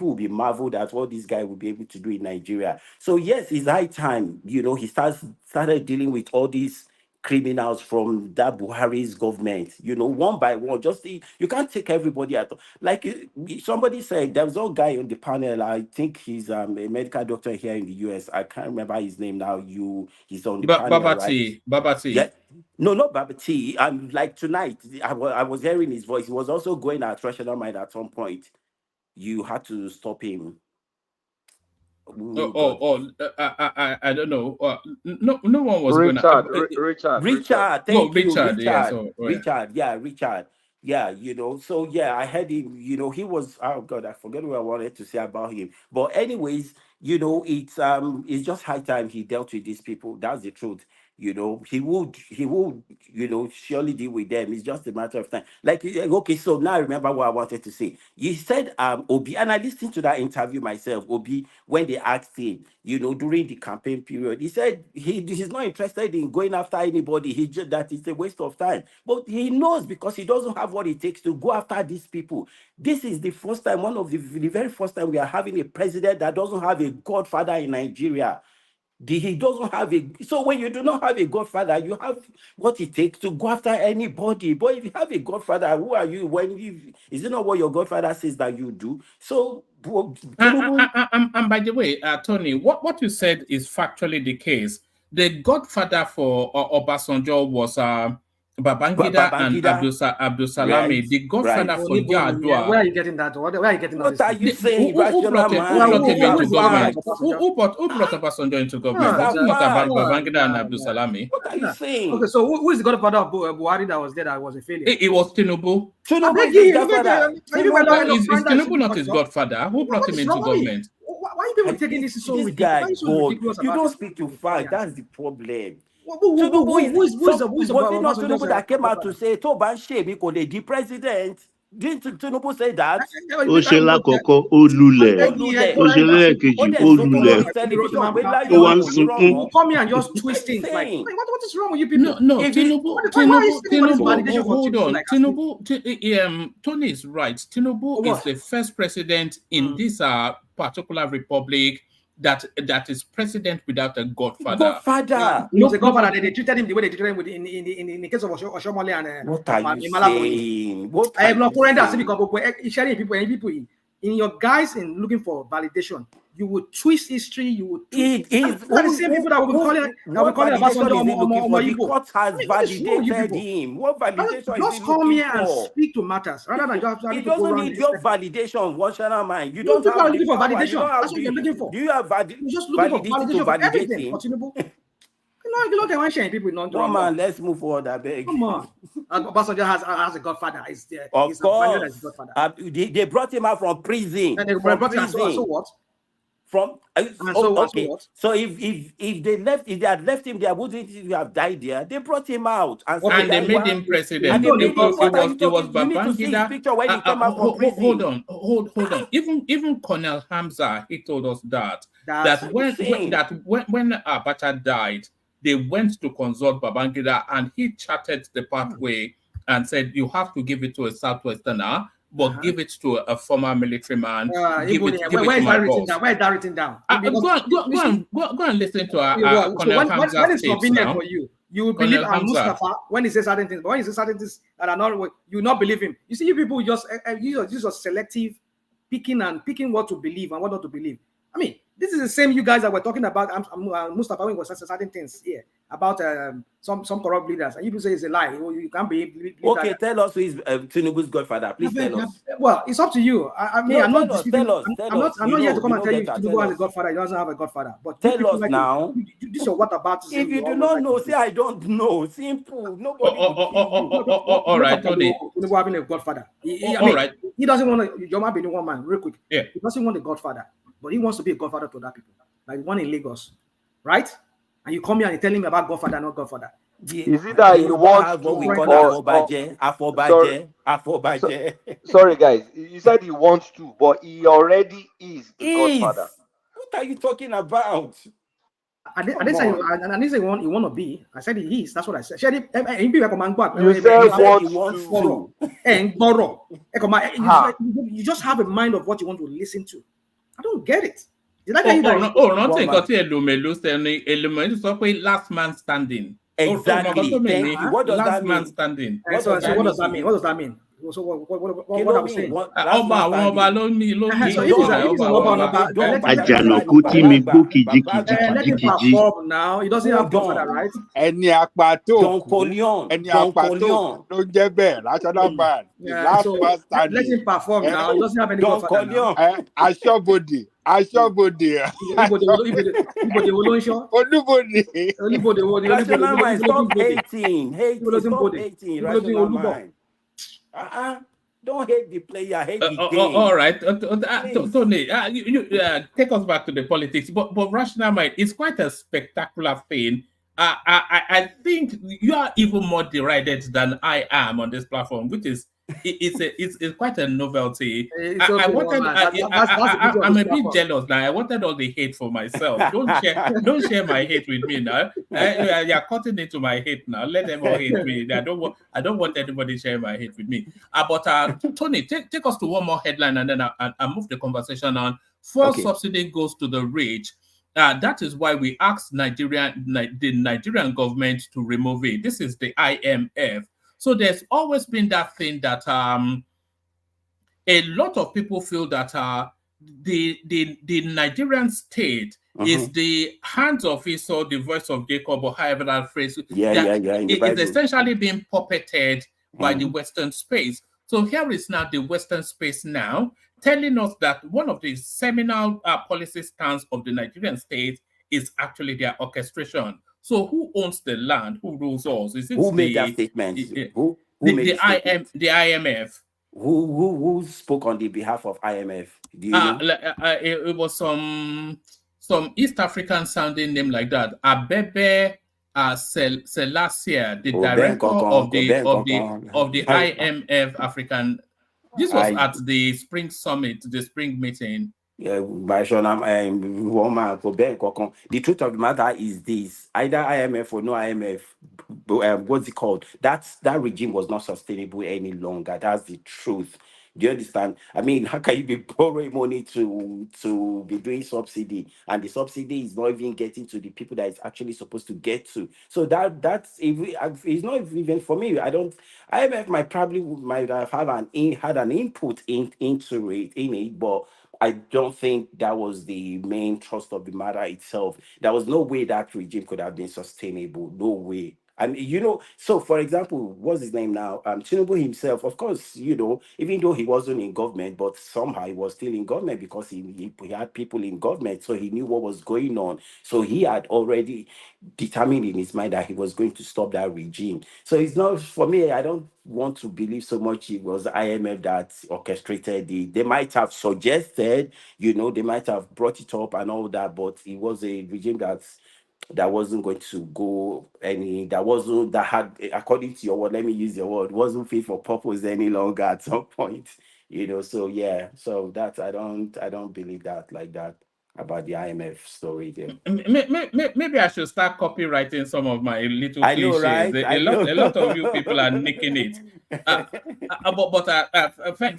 will be marveled at what this guy will be able to do in Nigeria. So yes, it's high time, you know, he started dealing with all these criminals from that Buhari's government, you know, one by one. Just you can't take everybody out. Like somebody said, there was a guy on the panel. I think he's a medical doctor here in the US. I can't remember his name now. He's on the panel, right? Babati. Yeah. No, not Babati. Like tonight, I was hearing his voice. He was also going at rational mind at some point. You had to stop him. I don't know. No one was Richard. Thank you, Richard. Richard. Richard. Yeah, you know. So yeah, I heard him. You know, he was. Oh God, I forget what I wanted to say about him. But anyways, you know, it's just high time he dealt with these people. That's the truth. You know, he would, you know, surely deal with them. It's just a matter of time. Like, okay, so now I remember what I wanted to say. You said, Obi, and I listened to that interview myself, Obi, when they asked him, you know, during the campaign period, he said he's not interested in going after anybody. That it's a waste of time. But he knows because he doesn't have what it takes to go after these people. This is the first time, one of the very first time we are having a president that doesn't have a godfather in Nigeria. He doesn't have so when you do not have a godfather, you have what it takes to go after anybody. But if you have a godfather, who are you? Is it not what your godfather says that you do? So and by the way, Tony, what you said is factually the case. The godfather for Obasanjo was Babangida and Abdul Salami. Right. The godfather for Yar'Adua. Where are you getting that? Where are you getting that? What are you saying? Who brought him into government? Who brought Obasanjo into government? Was it not about Babangida and Abdul Salami? What are you saying? Okay, so who is the godfather of Buhari that was there that was a failure? It was Tinubu. Tinubu is his godfather. Is Tinubu not his godfather? Who brought him into government? Why are you people taking this so ridiculous? You don't speak to fact. That's the problem. Who is Tinubu that came out to say Toban Shemi could the president? Didn't Tinubu say that? Oshela Koko Olule. Oshele Keji Olule. Come here and just twist things. Like, what is wrong with you people? No, Tinubu, hold on. Tinubu, Tony is right. Tinubu is the first president in this particular republic that is president without a godfather. He's a godfather. They treated him the way they treated him in the case of Oshomole and what are you saying? I have not people in your guys in looking for validation. You would twist history. You would twist the same people that will be calling Obasanjo. The court has validated him. What validation just come here and speak to matters rather than just. He doesn't need your validation. What shall I mind? You don't have looking for validation. That's what you're looking for. Do you have validity to validate him? Look at one shame people not. Come on, let's move forward. I beg. Come on. Obasanjo has a godfather. Of course. They brought him out from prison. And they brought him out. So what? From And so okay. what? So if they had left him there, wouldn't he have died there? They brought him out and said, And they made him president. It was You need to see his Babangida. picture when he came out from prison. Hold on. Even Colonel Hamza, he told us that when Abacha died, they went to consult Babangida, and he charted the pathway and said, you have to give it to a Southwesterner, but give it to a former military man. Give it to my boss. Where is that written down? Go and listen to Colonel Hamza's when it's tapes convenient now. for you, you will believe Colonel Hamza. Mustafa when he says certain things, but when he says certain things that are not, you will not believe him. You see, you people just use a selective picking what to believe and what not to believe. I mean, this is the same you guys that were talking about. Mustafa when he was saying certain things here about some corrupt leaders, and you people say it's a lie. You can't believe okay, that. tell us who is Tinubu's godfather. Please tell us. Well, it's up to you. I mean, I'm not disputing. I'm not here to come and tell you Tinubu has a godfather. He doesn't have a godfather. But tell us now. This is what about? If you do not know, say I don't know. Simple. Nobody. All right, Tony. Tinubu having a godfather. He doesn't want to. You might be the one man, real quick. Yeah. He doesn't want a godfather, but he wants to be a godfather to that people, like one in Lagos, right? And you come here and you're telling me about godfather, not godfather. Is it that you want what we to call Afobaje? Sorry, guys. You said he wants to, but he already is the godfather. What are you talking about? I didn't say he want to be. I said he is. That's what I said. You said he wants to. You just have a mind of what you want to listen to. I don't get it. Nothing got last man standing. Exactly. Thank you. What does last that mean? man standing. So what does that mean? What does that mean? So what I'm saying? Let him perform now. He doesn't have godfather, right? Let him perform now. He doesn't have any godfather now. Stop hating. Stop hating. Don't hate the player, hate the game. All right, Tony, take us back to the politics. But rational mind is quite a spectacular thing. I think you are even more derided than I am on this platform, which is it's quite a novelty. I'm a bit jealous now. I wanted all the hate for myself. Don't share my hate with me now. You're cutting into my hate now. Let them all hate me. I don't want anybody sharing my hate with me. But Tony, take us to one more headline, and then I'll move the conversation on. First, subsidy goes to the rich. That is why we asked the Nigerian government to remove it. This is the IMF. So there's always been that thing that a lot of people feel that the Nigerian state is the hands of Esau, the voice of Jacob, or however that phrase. It's essentially being puppeted by the Western space. So here is now the Western space now telling us that one of the seminal policy stance of the Nigerian state is actually their orchestration. So who owns the land? Who rules us? Who made that statement? The IMF. Who spoke on the behalf of IMF? Do you know? It was some East African sounding name like that. Abebe Selassie, the director of the IMF African. This was at the spring summit, the spring meeting. The truth of the matter is this: either IMF or no IMF, what's it called? That regime was not sustainable any longer. That's the truth. Do you understand? I mean, how can you be borrowing money to be doing subsidy, and the subsidy is not even getting to the people that it's actually supposed to get to? So that's it's not even for me. IMF might have had an input into it, but I don't think that was the main thrust of the matter itself. There was no way that regime could have been sustainable. No way. And so for example, what's his name now? Tinubu himself, of course, even though he wasn't in government, but somehow he was still in government because he had people in government, so he knew what was going on. So he had already determined in his mind that he was going to stop that regime. So it's not, for me, I don't want to believe so much it was IMF that orchestrated it. They might have suggested, they might have brought it up and all that, but it was a regime that wasn't going to go that had, according to your word, let me use your word, wasn't fit for purpose any longer at some point. So yeah, so that I don't believe that like that about the IMF story there. Maybe I should start copywriting some of my little I know, cliches. right? A lot of you people are nicking it.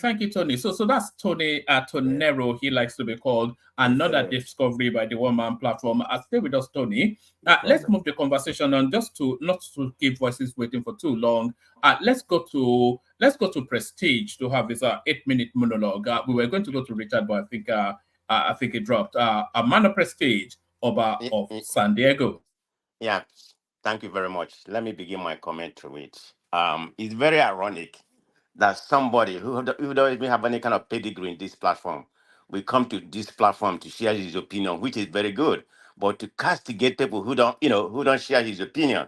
Thank you, Tony. So that's Tony Tonero, he likes to be called. Another discovery by the One Man Platform. Stay with us, Tony. Let's move the conversation on, just to not to keep voices waiting for too long. Let's go to Prestige to have his 8-minute monologue. We were going to go to Richard, but I think it dropped. A man of prestige, Oba of San Diego. Yeah, thank you very much. Let me begin my comment to it. It's very ironic that somebody who don't even have any kind of pedigree in this platform will come to this platform to share his opinion, which is very good. But to castigate people who don't share his opinion,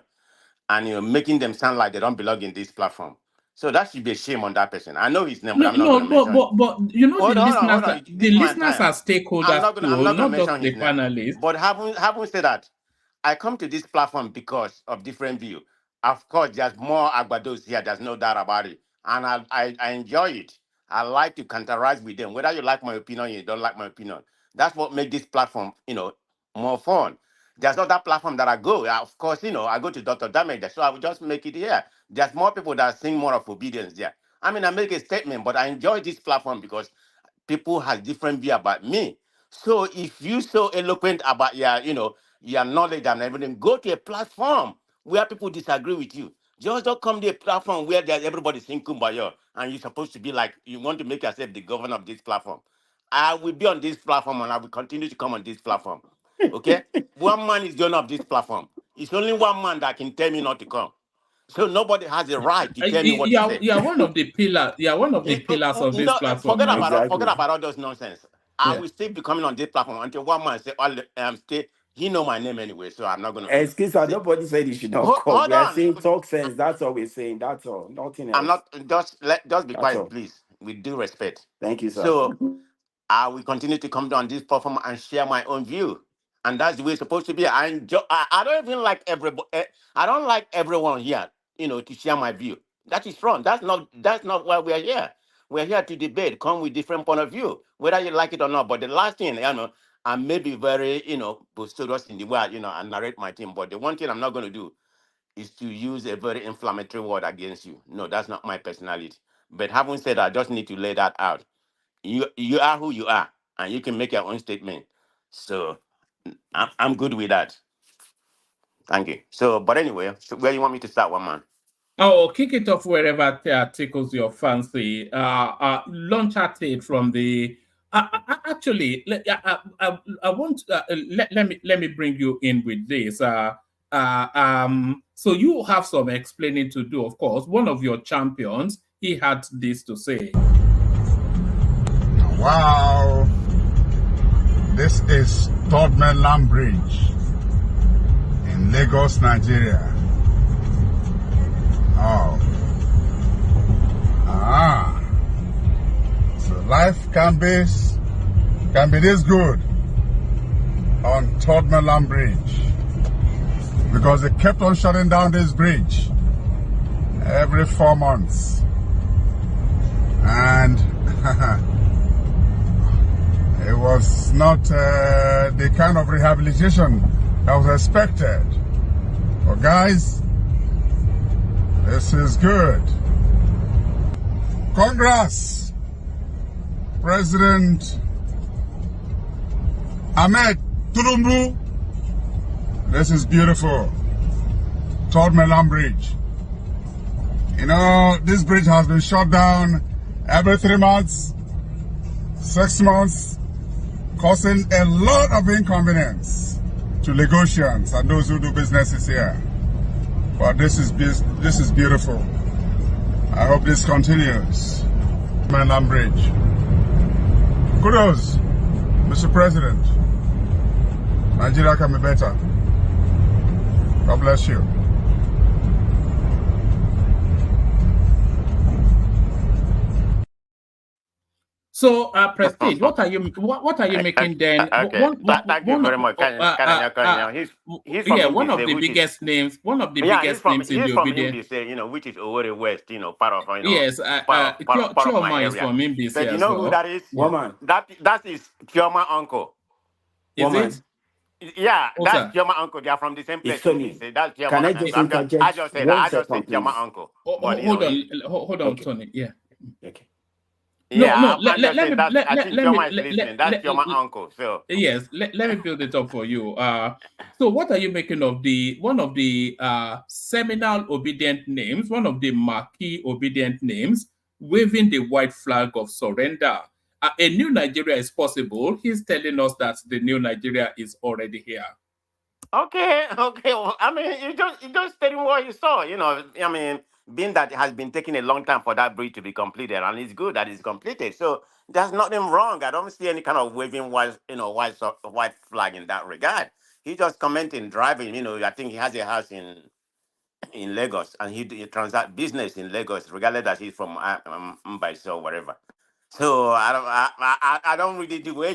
and making them sound like they don't belong in this platform. So that should be a shame on that person. I know his name, but I'm not going to mention it. But the listeners are stakeholders too, not just the panelists. But having said that, I come to this platform because of different view. Of course, there's more agbados here. There's no doubt about it, and I enjoy it. I like to counterize with them. Whether you like my opinion, or you don't like my opinion. That's what makes this platform, more fun. There's not that platform that I go. Of course, I go to Dr. Damage, so I will just make it here. There's more people that sing more of obedience there. I mean, I make a statement, but I enjoy this platform because people have different view about me. So if you so eloquent about your knowledge and everything, go to a platform where people disagree with you. Just don't come to a platform where there's everybody sing kumbaya and you're supposed to be like, you want to make yourself the governor of this platform. I will be on this platform and I will continue to come on this platform. Okay? One man is the owner of this platform. It's only one man that can tell me not to come. So nobody has a right to tell me what to say. You are one of the pillars. You are one of the pillars of this platform. Forget about all those nonsense. I will still be coming on this platform until one man say, stay. He know my name anyway, so I'm not going to. Excuse me, nobody said you should not come. We are saying talk sense. That's all we're saying. That's all. Nothing else. I'm not. Just be quiet, please. With due respect. Thank you, sir. So I will continue to come down this platform and share my own view. And that's the way it's supposed to be. I don't even like everybody. I don't like everyone here, to share my view. That is wrong. That's not why we are here. We're here to debate, come with different point of view, whether you like it or not. But the last thing, I may be very, boisterous in the way, I narrate my team. But the one thing I'm not going to do is to use a very inflammatory word against you. No, that's not my personality. But having said that, I just need to lay that out. You are who you are, and you can make your own statement. So I'm good with that. Thank you. So, but anyway, so where you want me to start, one man? Oh, kick it off wherever tickles your fancy. Launch at it from the. Actually, I want. Let me bring you in with this. So you have some explaining to do. Of course, one of your champions, he had this to say. Wow, this is Third Mainland Bridge in Lagos, Nigeria. Oh. So life can be this good on Third Mainland Bridge because they kept on shutting down this bridge every 4 months. And it was not the kind of rehabilitation that was expected. But guys, this is good. Congrats, President Ahmed Tinubu. This is beautiful. Third Mainland Bridge. This bridge has been shut down every 3 months, 6 months, causing a lot of inconvenience to Lagosians and those who do businesses here. But this is beautiful. I hope this continues. Mainland Bridge. Kudos, Mr. President. Nigeria can be better. God bless you. So, Prestige, what are you making then? Okay, thank you very much. He's from one of Mbise, the which biggest names. One of the yeah, biggest names in the obedient. Mbise, which is Owerri West, part of Yes, part of my Chioma is area. from Mbise But you as know well. who that is? Woman. That is Chioma uncle. Is it? Yeah, Oh, that's sir. Chioma uncle. They are from the same place. It's funny. That's Can I Chioma. just I interject just said 1 I just said second, please? Chioma uncle. But Hold on, Okay. Tony. Yeah. Okay. Yeah, Let I think Chioma is me listening. That's Chioma uncle. So yes, let me build it up for you. So what are you making of one of the seminal obedient names, one of the marquee obedient names, waving the white flag of surrender? A new Nigeria is possible. He's telling us that the new Nigeria is already here. okay. Well, I mean, you just stating what you saw. I mean, being that it has been taking a long time for that bridge to be completed, and it's good that it's completed. So there's nothing wrong. I don't see any kind of waving white flag in that regard. He just commenting driving. I think he has a house in Lagos, and he transact business in Lagos, regardless that he's from Mumbai or whatever. So I don't really the way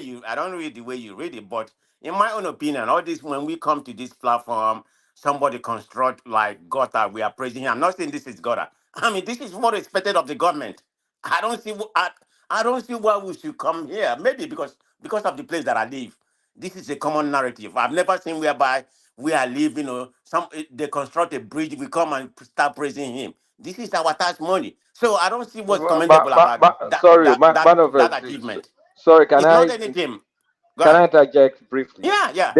you read it, but in my own opinion, all this when we come to this platform, somebody construct like Gotha, we are praising him. I'm not saying this is Gotha. I mean, this is what expected of the government. I don't see I don't see why we should come here. Maybe because of the place that I live. This is a common narrative. I've never seen whereby we are living, they construct a bridge, we come and start praising him. This is our tax money. So I don't see what's commendable about that achievement. Sorry, can It's not I anything. Go can I ahead. interject briefly? Yeah.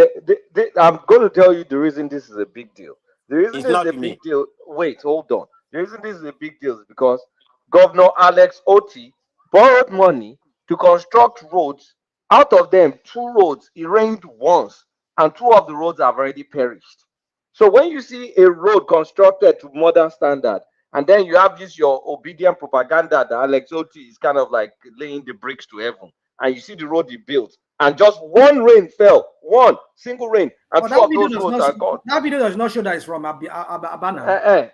I'm going to tell you the reason this is a big deal. The reason It's this is not a to me. big deal. Wait, hold on. The reason this is a big deal is because Governor Alex Oti borrowed money to construct roads. Out of them, 2 roads he rained once, and 2 of the roads have already perished. So when you see a road constructed to modern standard, and then you have this your obedient propaganda that Alex Oti is kind of like laying the bricks to heaven, and you see the road he built, and just 1 rain fell, 1 single rain, and But 2 of those roads are gone. that video does not show that it's from Abana.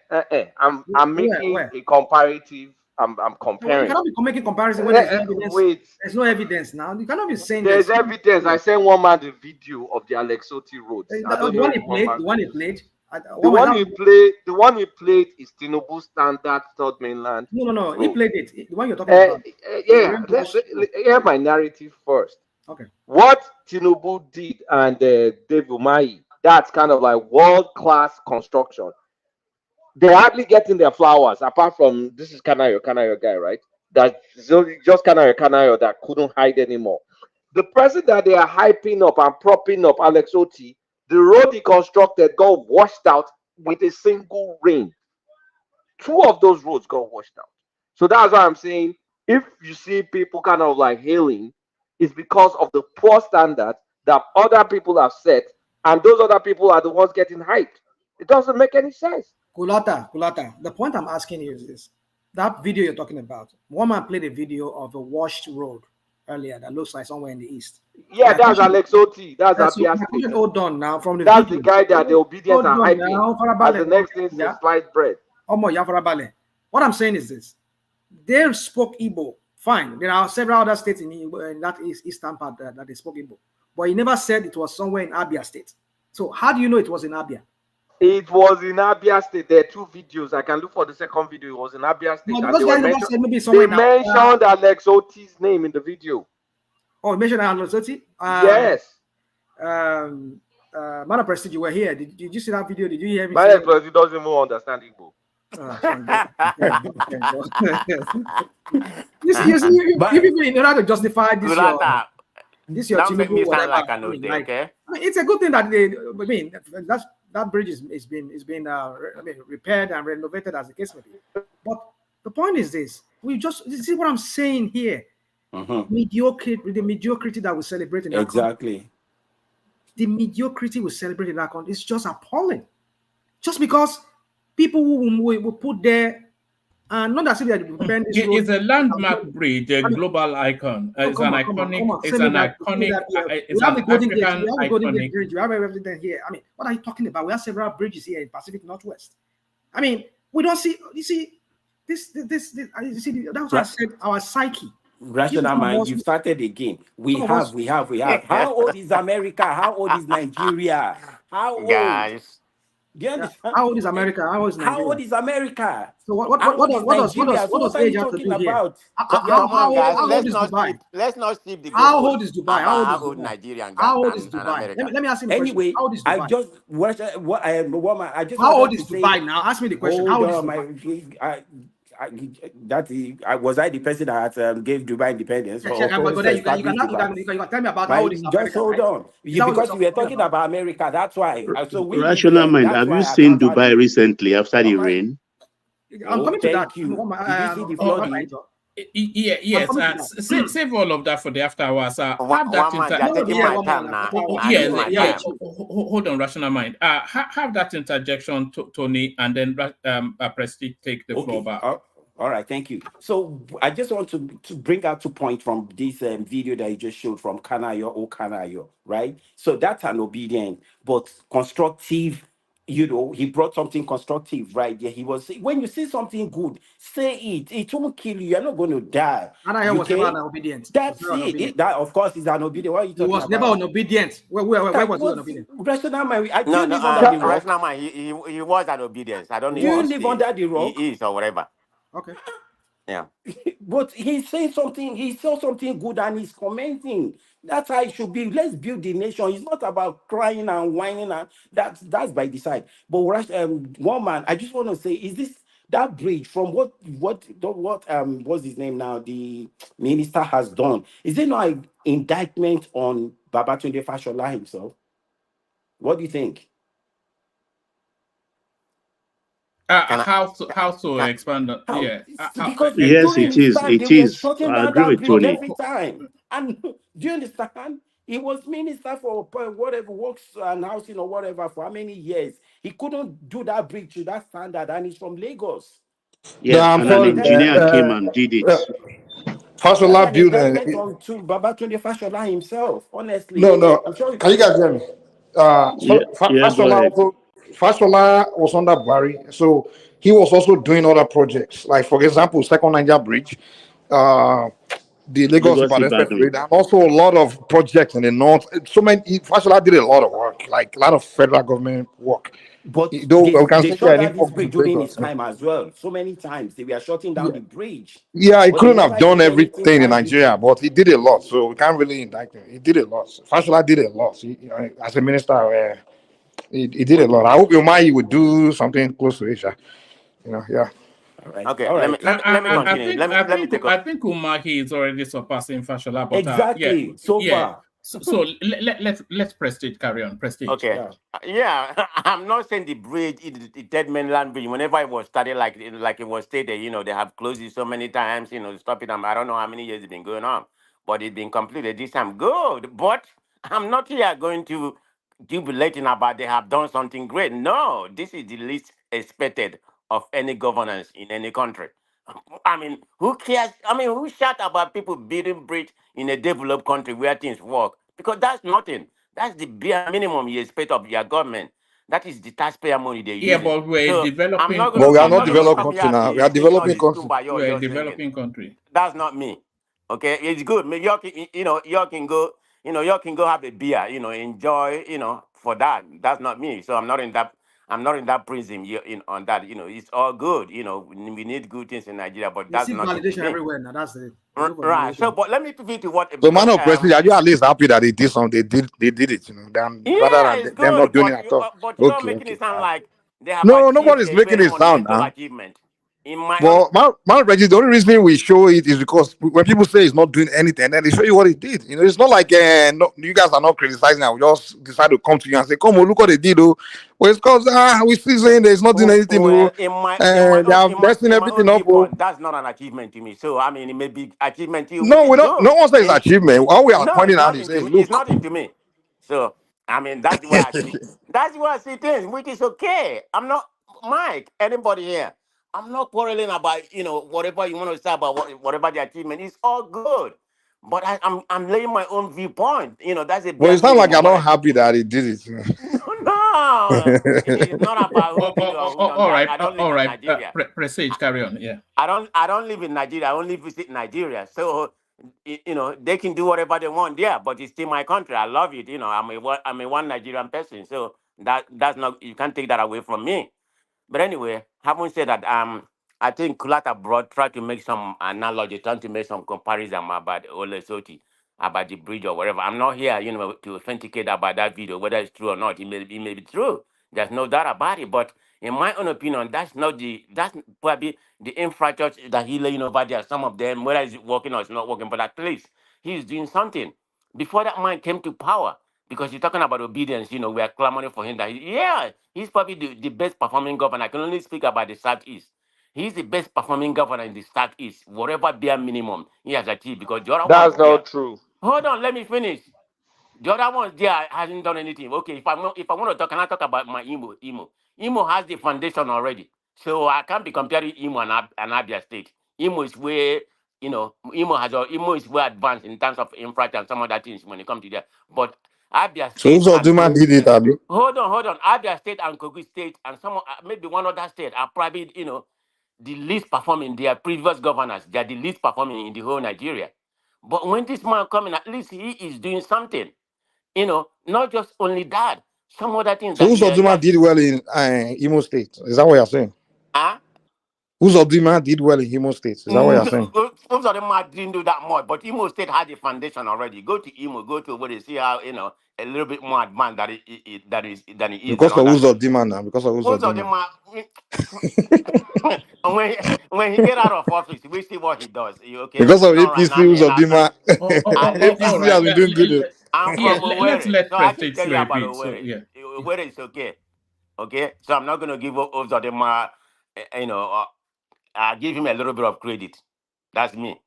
I'm making Where? a comparative. I'm You comparing. cannot be making comparison when there's no evidence. Wait, There's no evidence now. You cannot be saying there's this. evidence. I sent one man the video of the Alex Oti roads. I don't The know one if he played. The one he played. The one he played is Tinubu standard third mainland. No. He road. played it. The one you're talking about. Hear my narrative first. Okay. What Tinubu did and Dave Umahi, that's kind of like world-class construction. They're hardly getting their flowers, apart from this is Kanayo guy, right? That's just Kanayo that couldn't hide anymore. The person that they are hyping up and propping up, Alex Oti, the road he constructed got washed out with a single rain. 2 of those roads got washed out. So that's why I'm saying if you see people kind of like hailing, it's because of the poor standard that other people have set, and those other people are the ones getting hyped. It doesn't make any sense. Kulata. The point I'm asking you is this. That video you're talking about, one man played a video of a washed road earlier that looks like somewhere in the east. Yeah, that's Alex Oti. That's Abia State. Hold on now from the That's video. the guy that the obedient are hyping now, as the next thing is sliced bread. What I'm saying is this. They spoke Igbo. Fine. There are several other states in that eastern part that they spoke Igbo. But he never said it was somewhere in Abia State. So how do you know it was in Abia? It was in Abia State. There are 2 videos. I can look for the second video. It was in Abia State. No, And they mentioned Alex Oti's name in the video. Oh, mentioned Alex Oti? Yes. Man of Prestige, you were here. Did you see that video? Did you hear me? Man of Prestige doesn't even understand Igbo. You people in order to justify this your Tinubu, whatever. like okay? I mean, it's a good thing that that bridge is being repaired and renovated as the case may be. But the point is this: this is what I'm saying here. The mediocrity that we celebrate in that country. The mediocrity we celebrate in that country is just appalling. Just because people who will put there, and not that they bend this road. It's a landmark bridge, a global icon. It's an iconic. It's an iconic. We It's have an the Golden Gate. African We have the Golden Gate iconic. Bridge. We have everything here. I mean, what are you talking about? We have several bridges here in Pacific Northwest. I mean, we don't see. You see, this. You see, that's why I said our psyche. Rational mind, you started again. We have. How old is America? How old is Nigeria? How old? Guys. Do you understand? How old is America? How old is Nigeria? How old is America? So what does are age you have to talking do here? about? How old is Dubai? Let's not skip the How old is Dubai? How old Nigerian? How old is Dubai? Let me ask him a question. Anyway, how old is Dubai? I just how old is Dubai now? Ask me the question. How old is Dubai? Was I the person that gave Dubai independence? You can tell me about how old is America. Just hold on. Because we were talking about America, that's why. So we Rational mind, have you seen Dubai recently after the rain? I'm coming to that. Did you see the flooding? Yes. Save all of that for the after hours. Hold on, Rational Mind. Have that interjection, Tony, and then Prestige take the floor back. All right, thank you. So I just want to bring out 2 points from this video that you just showed from Kanayo, right? So that's an obedient but constructive. He brought something constructive, right? Yeah, he was. When you see something good, say it. It won't kill you. You're not going to die. Kanayo was never an obedient. That's it. That, of course, is an obedient. What are you talking about? He was never an obedient. Where was he an obedient? Rational mind. Rational mind. He was an obedience. I don't know. Do you live under the rock? He is or whatever. Okay. Yeah. But he's saying something. He saw something good and he's commenting. That's how it should be. Let's build the nation. It's not about crying and whining, and that's by the side. But one man, I just want to say, is this that bridge from what what's his name now? The minister has done. Is it not an indictment on Babatunde Fashola himself? What do you think? How to expand on? Because yes, it is. It is. I agree with Tony. Every time. And do you understand? He was minister for whatever works and housing or whatever for how many years? He couldn't do that bridge to that standard, and he's from Lagos. Yeah, and an engineer came and did it. Fashola built to Babatunde Fashola himself. Honestly, no. I'm sure Can you guys hear me? Fashola was under Barry, so he was also doing other projects, like for example, Second Niger Bridge, the Lagos-Ibadan Expressway, and also a lot of projects in the north. So many. Fashola did a lot of work, like a lot of federal government work. But they shut down this bridge during his time as well. So many times they were shutting down the bridge. Yeah, he couldn't have done everything in Nigeria, but he did a lot. So we can't really indict him. He did a lot. Fashola did a lot. As a minister, he did a lot. I hope Umahi would do something close to Asia. Yeah. All right. Okay. Let me continue. Let me take off. I think Umahi is already surpassing Fashola. But exactly. Far. So let's Prestige carry on. Prestige. Okay. Yeah. I'm not saying the bridge, the third mainland bridge. Whenever it was started, like it was stated, they have closed it so many times. Stop it. I don't know how many years it's been going on, but it's been completed this time. Good. But I'm not here going to jubilating about they have done something great. No, this is the least expected of any governance in any country. I mean, who cares? I mean, who shout about people building bridge in a developed country where things work? Because that's nothing. That's the bare minimum you expect of your government. That is the taxpayer money they use. Yeah, but we're developing. But we are not developed country now. We are developing country. We're a developing country. That's not me. Okay, it's good. You can go. You can go have a beer. Enjoy. For that. That's not me. So I'm not in that. I'm not in that prism on that. It's all good. We need good things in Nigeria, but that's not validation everywhere. Now that's it. Right. So, but let me pivot to what. So, man of Prestige, are you at least happy that they did something? They did it. Rather than them not doing it at all. But you're not making it sound like they have. No, nobody's making it sound now. Achievement. Well, man, Reggie, the only reason we show it is because when people say it's not doing anything, then they show you what it did. It's not like you guys are not criticizing. We just decide to come to you and say, "Come on, look what they did." Well, it's because we still saying there's not doing anything. They are messing everything up. That's not an achievement to me. So I mean, it may be achievement to you. No, we don't. No one says it's achievement. All we are pointing out is, it's nothing to me. So I mean, that's the way I see. That's the way I see things, which is okay. I'm not. Mike, anybody here. I'm not quarreling about, whatever you want to say about whatever the achievement. It's all good. But I'm laying my own viewpoint. That's a Well, bare it's not like minimum. I'm What not I happy that he did it. no, it's not about who did it or who done All that. right, I don't live all in right. Nigeria. Prestige, carry on. Yeah. I don't live in Nigeria. I only visit Nigeria. So they can do whatever they want there, but it's still my country. I love it. I'm a one Nigerian person. So that's not, you can't take that away from me. But anyway, having said that, I think Kulata brought tried to make some analogy, trying to make some comparison about Ole Soti, about the bridge or whatever. I'm not here, to authenticate about that video, whether it's true or not. It may be true. There's no doubt about it. But in my own opinion, that's probably the infrastructure that he laying over there. Some of them, whether it's working or it's not working, but at least he's doing something. Before that man came to power, because you're talking about obedience, we are clamoring for him. He's probably the best performing governor. I can only speak about the Southeast. He's the best performing governor in the Southeast, whatever bare minimum he has achieved, because the other ones That's there. not true. Hold on, let me finish. The other ones there hasn't done anything. Okay, if I want to talk, can I talk about my Imo? Imo has the foundation already. So I can't be comparing Imo and Abia State. Imo is where, Imo is way advanced in terms of infrastructure and some other things when it comes to that. But Abia So State and Uzodinma did it, Abi. hold on. Abia State and Kogi State and some maybe one other state are probably, the least performing. Their previous governors, they are the least performing in the whole Nigeria. But when this man coming, at least he is doing something. Not just only that, some other things So that he Uzodinma has. did well in Imo State. Is that what you're saying? Huh? Uzodinma did well in Imo State. Is that what you're saying? Most of them didn't do that much, but Imo State had the foundation already. Go to Imo, go to where they see how a little bit more advanced than it is than Because of other states. Uzodinma now. Because of Most of them Uzodinma. are when he get out of office, we see what he does. Okay, Because what of he done right APC now in Uzodinma. Nasari. And then All APC right. has been doing good. I'm Yeah, from let's Owerri, let so I can Prestige tell you flow a about bit. So Owerri. yeah. Owerri is okay. Okay, so I'm not going to give Uzodinma, I give him a little bit of credit. That's me.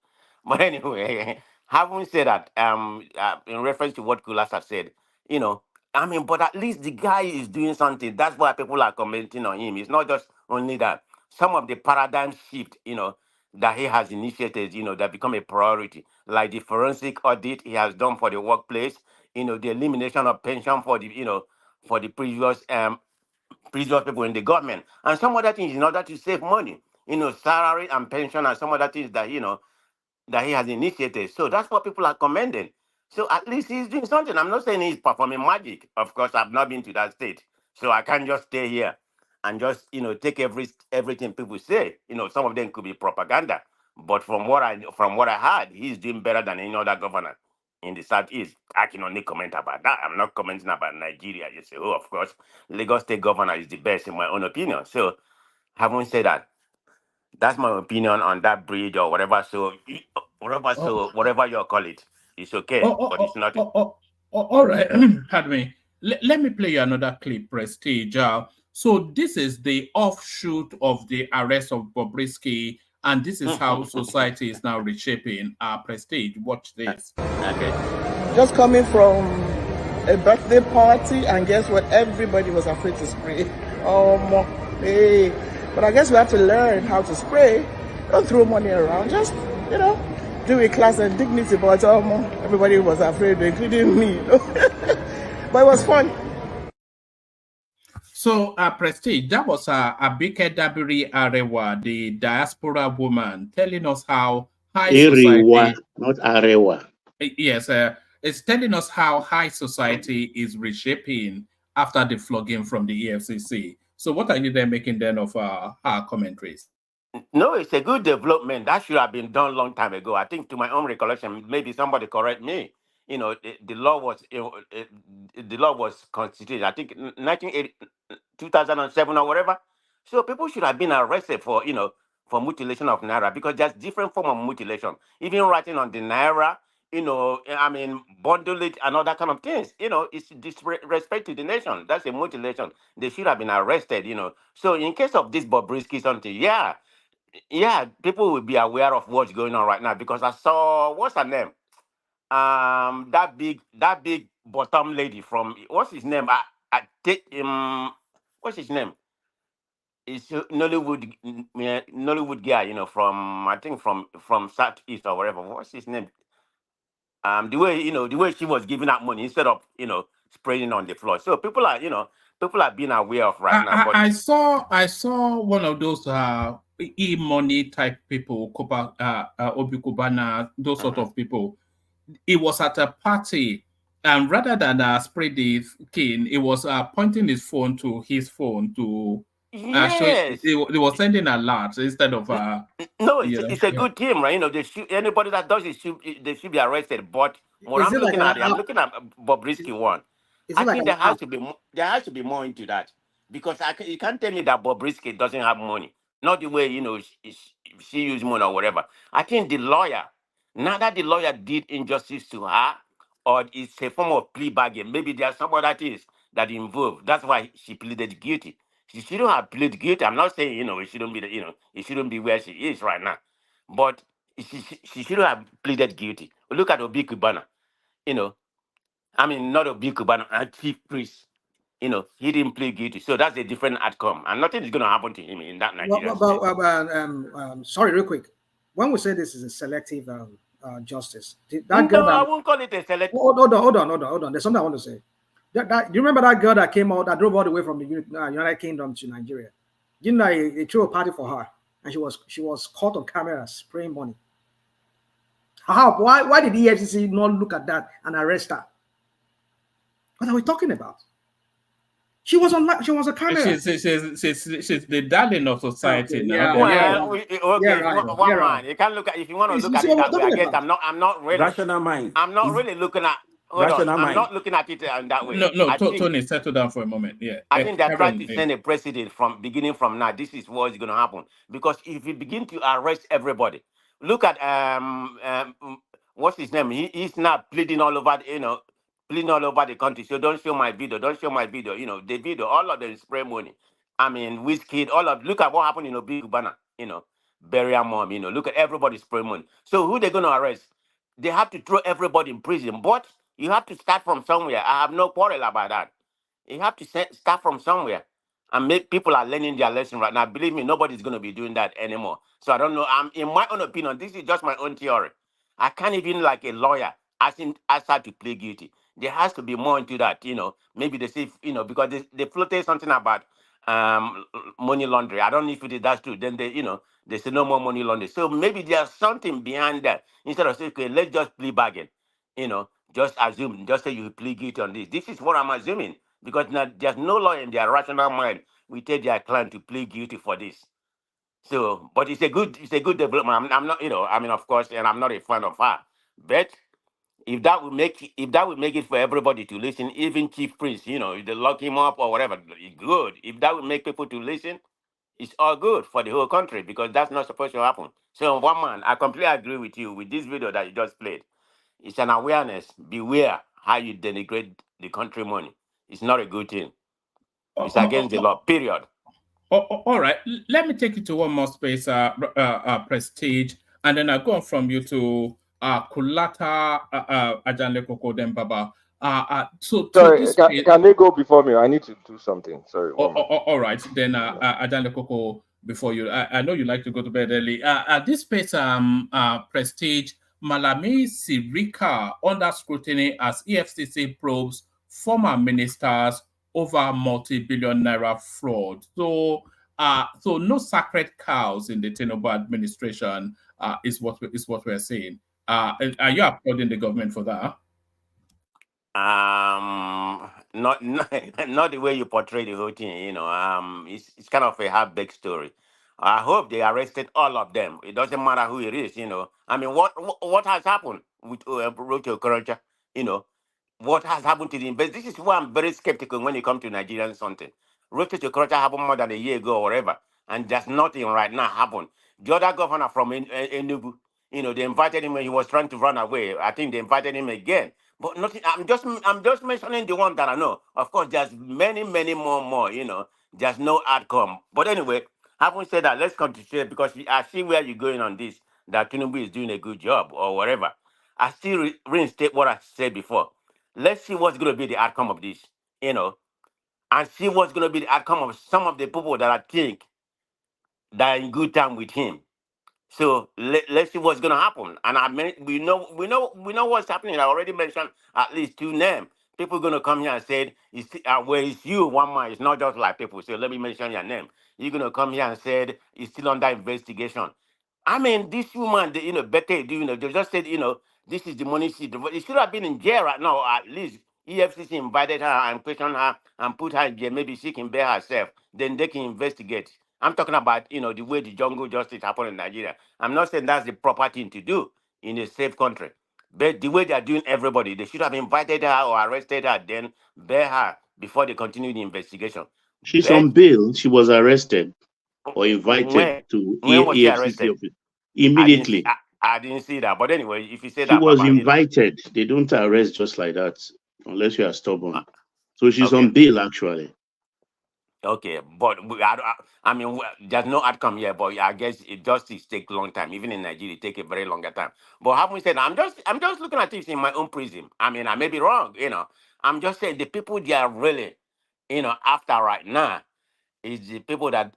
But anyway, having said that, in reference to what Kulas has said, but at least the guy is doing something. That's why people are commenting on him. It's not just only that. Some of the paradigm shift, that he has initiated, that become a priority, like the forensic audit he has done for the workplace, the elimination of pension for the previous people in the government, and some other things in order to save money, salary and pension and some other things that he has initiated. So that's what people are commending. So at least he's doing something. I'm not saying he's performing magic. Of course, I've not been to that state, so I can't just stay here and just take everything people say. Some of them could be propaganda, but from what I heard, he's doing better than any other governor in the southeast. I can only comment about that. I'm not commenting about Nigeria. You say, oh, of course, Lagos State governor is the best in my own opinion. So, having said that, that's my opinion on that bridge or whatever. So, whatever you call it, it's Oh, okay, oh, but oh, it's not. oh, oh, oh, all right. Pardon me. Let me play you another clip, Prestige. So this is the offshoot of the arrest of Bobrisky, and this is how society is now reshaping our Prestige. Watch this. Okay. Just coming from a birthday party, and guess what? Everybody was afraid to spray. Hey. But I guess we have to learn how to spray. Don't throw money around. Just, do a class and dignity. But everybody was afraid, including me. But it was fun. So, Prestige, that was Abike Dabiri Arewa, the diaspora woman, telling us how high Arewa, society. not Arewa. Yes, it's telling us how high society is reshaping after the flogging from the EFCC. So, what are you then making then of our commentaries? No, it's a good development. That should have been done long time ago. I think, to my own recollection, maybe somebody correct me. The law was constituted, I think, 1980, 2007 or whatever. So people should have been arrested for mutilation of naira, because there's different form of mutilation. Even writing on the naira, bundle it and all that kind of things. It's disrespect to the nation. That's a mutilation. They should have been arrested. So in case of this Bobrisky something, yeah, people will be aware of what's going on right now, because I saw, what's her name? That big bottom lady from, what's his name? What's his name? It's Nollywood guy, from I think from Southeast or wherever. What's his name? The way the way she was giving out money instead of spraying on the floor. So people are being aware of right now. But I saw one of those e-money type people, Obi Kubana, those sort of people. It was at a party, and rather than spray the king, it was pointing his phone to his phone to show yes, they was sending alerts instead of no, you know. it's a Yeah. good team, right? They should, anybody that does it they should be arrested. But what Is I'm it like looking an at, I'm app? looking at Bobrisky one. Is I it like think an app? there has to be more into that because you can't tell me that Bobrisky doesn't have money. Not the way she used money or whatever. I think the lawyer, now that the lawyer did injustice to her, or it's a form of plea bargain. Maybe there's some other things that involved. That's why she pleaded guilty. She shouldn't have pleaded guilty. I'm not saying it shouldn't be it shouldn't be where she is right now, but she shouldn't have pleaded guilty. Look at Obi Kubana. You know, I mean not Obi Kubana, a chief priest. He didn't plead guilty, so that's a different outcome, and nothing is going to happen to him in that Nigerian state. Sorry, real quick. When we say this is a selective justice, that girl No, that I won't call it a select. hold on. There's something I want to say. Do you remember that girl that came out that drove all the way from the United Kingdom to Nigeria? You know, they threw a party for her, and she was caught on camera spraying money. How? Why did the EFCC not look at that and arrest her? What are we talking about? She was a camera. She's the darling of society Okay, now. Well, one right. man. You can look at if you want to look You at see it what that we're way. I talking guess about? Rational mind. I'm not really looking at. Hold on, Rational I'm mind. not looking at it that way. No, Tony, settle down for a moment. Yeah, I think they're trying Karen, to send a precedent from beginning from now. This is what's going to happen because if you begin to arrest everybody, look at what's his name? He's now pleading all over, pleading all over the country. So don't show my video. Don't show my video. The video, all of them spray money. I mean, Wizkid, all of look at what happened in Big Cubana. Bury her mom. Look at everybody spray money. So who they going to arrest? They have to throw everybody in prison, but you have to start from somewhere. I have no quarrel about that. You have to start from somewhere and make people are learning their lesson right now. Believe me, nobody's going to be doing that anymore. So I don't know. In my own opinion, this is just my own theory. I can't even like a lawyer ask her to plead guilty. There has to be more into that. Maybe they say because they floated something about money laundering. I don't know if that's true. Then they say no more money laundering. So maybe there's something behind that. Instead of saying, okay, let's just plea bargain. Just assume, just say you plead guilty on this. This is what I'm assuming. Because now there's no law in their rational mind we take their client to plead guilty for this. So, but it's a good development. I'm not, I mean, of course, and I'm not a fan of her. But if that would make it for everybody to listen, even Chief Prince, if they lock him up or whatever, good. If that would make people to listen, it's all good for the whole country because that's not supposed to happen. So, one man, I completely agree with you with this video that you just played. It's an awareness. Beware how you denigrate the country money. It's not a good thing. It's against the law, period. All right. Let me take you to one more space, Prestige, and then I'll go on from you to Kulata Ajanlekoko Dembaba. Sorry, can they go before me? I need to do something. Sorry. All right. Then Ajanlekoko before you. I know you like to go to bed early. This space, Prestige, Malami Sirika under scrutiny as EFCC probes former ministers over multi-billion naira fraud. So no sacred cows in the Tinubu administration is what we're saying. Are you applauding the government for that? Not not the way you portray the whole thing. It's kind of a half-baked story. I hope they arrested all of them. It doesn't matter who it is. I mean, what has happened with Rocho Okorocha? What has happened to the investors? This is why I'm very skeptical when it comes to Nigerian something. Rotate Okorocha happened more than a year ago or whatever, and there's nothing right now happened. The other governor from Enugu, they invited him when he was trying to run away. I think they invited him again, but nothing. I'm just mentioning the one that I know. Of course, there's many more. There's no outcome. But anyway, having said that, let's continue because I see where you're going on this. That Tinubu is doing a good job or whatever. I still reinstate what I said before. Let's see what's going to be the outcome of this, and see what's going to be the outcome of some of the people that I think that are in good time with him. So let's see what's gonna happen. And I mean, we know what's happening. I already mentioned at least 2 names. People gonna come here and say, "Where is you?" One man. It's not just like people. So let me mention your name. You're gonna come here and said it's still under investigation. I mean, this woman, better do, they just said, this is the money she, it should have been in jail right now, or at least EFCC invited her and questioned her and put her in jail. Maybe she can bear herself. Then they can investigate. I'm talking about, the way the jungle justice happened in Nigeria. I'm not saying that's the proper thing to do in a safe country. But the way they're doing everybody, they should have invited her or arrested her, then bear her before they continue the investigation. She's But on bail. She was arrested or invited when to was she EFCC arrested? office immediately. I didn't see that. But anyway, if you say She that, was Baba, invited. They don't arrest just like that unless you are stubborn. So she's okay. on bail actually. Okay, but I mean, there's no outcome yet. But I guess justice takes a long time. Even in Nigeria, it takes a very longer time. But having said that, I'm just looking at this in my own prism. I mean, I may be wrong. I'm just saying the people they are really, after right now is the people that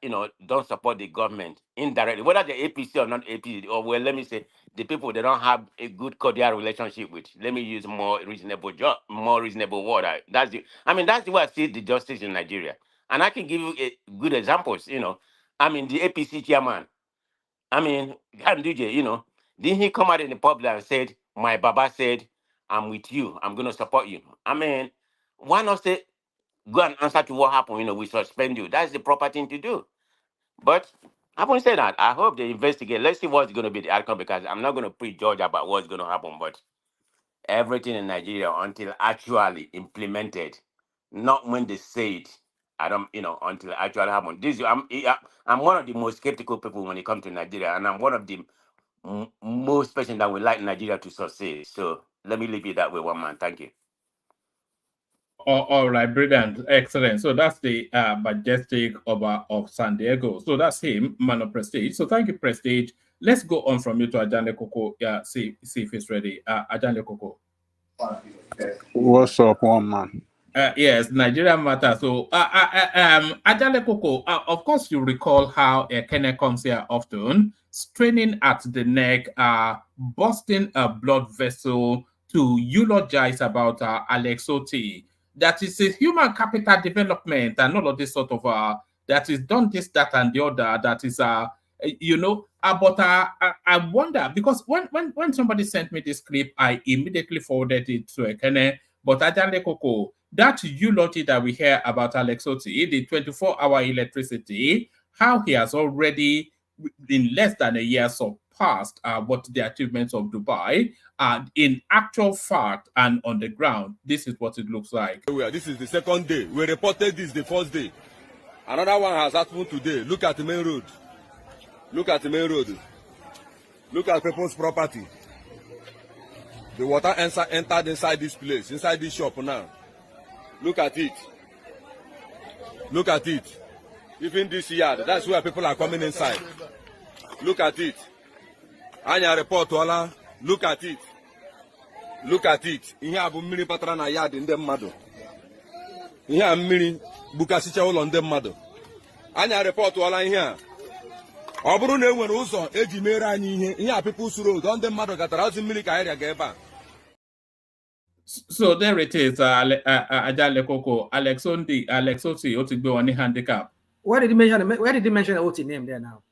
don't support the government indirectly, whether they're APC or not APC, or well, let me say the people they don't have a good cordial relationship with. Let me use more reasonable word. That's the way I see the justice in Nigeria, and I can give you good examples. I mean the APC chairman. I mean Ganduje. Didn't he come out in the public and said, "My Baba said, I'm with you. I'm going to support you." I mean, why not say? Go and answer to what happened, we suspend you. That's the proper thing to do. But I won't say that. I hope they investigate. Let's see what's going to be the outcome because I'm not going to prejudge about what's going to happen. But everything in Nigeria until actually implemented, not when they say it. I don't, until it actually happen. I'm one of the most skeptical people when it comes to Nigeria, and I'm one of the most person that would like Nigeria to succeed. So let me leave it that way, one man. Thank you. All right, brilliant, excellent. So that's the majestic Oba of San Diego. So that's him, man of Prestige. So thank you, Prestige. Let's go on from you to Ajanle Koko. Yeah, see if he's ready. Ajanle Koko. What's up, one man? Yes, Nigeria matter. So, Ajanle Koko, of course, you recall how Kenya comes here often, straining at the neck, busting a blood vessel to eulogize about Alex Oti. That is a human capital development and all of this sort of that is done this, that, and the other. That is but I wonder because when somebody sent me this clip, I immediately forwarded it to Ekene. But Ajanle Koko, that eulogy that we hear about Alex Oti, the 24-hour electricity, how he has already in less than a year surpassed what the achievements of Dubai. In actual fact and on the ground, this is what it looks like. This is the second day. We reported this the first day. Another one has happened today. Look at the main road. Look at the main road. Look at people's property. The water entered inside this place, inside this shop now. Look at it. Look at it. Even this yard, that's where people are coming inside. Look at it. Anya report wala. Look at it. Look at it. Ihe abu mmiri patara na yard ndị mmadụ. Ihe a mmiri bukasicha ụlọ ndị mmadụ. Anya report wala ihe a. Ọ bụrụ na e nwere ụzọ eji mere anyị ihe a People's Road, ndị mmadụ gatara ozi mmiri ka ahịrịa ga ebe a. So there it is, Ajanle Koko, Alex Oti Otigbe on handicap. Where did he mention Oti name there now?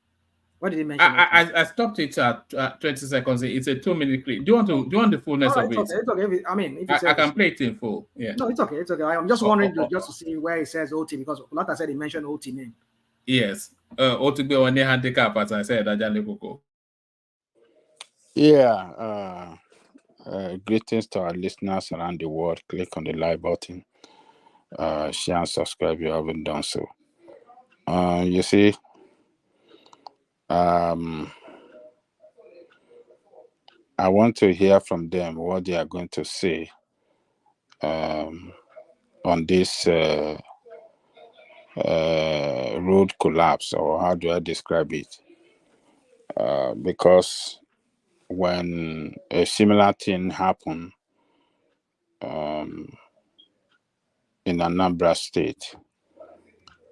What did he mention? I stopped it at 20 seconds. It's a 2-minute clip. Do you want the fullness of it? It's okay. I mean, if I can play it in full. Yeah. No, it's okay. It's okay. I'm just wondering just to see where it says Oti because, like I said, he mentioned Oti name. Yes. Otigbe on handicap, as I said, Ajanle Koko. Yeah. Greetings to our listeners around the world. Click on the like button. Share and subscribe if you haven't done so. You see, I want to hear from them what they are going to say on this road collapse, or how do I describe it? Because when a similar thing happened in Anambra State,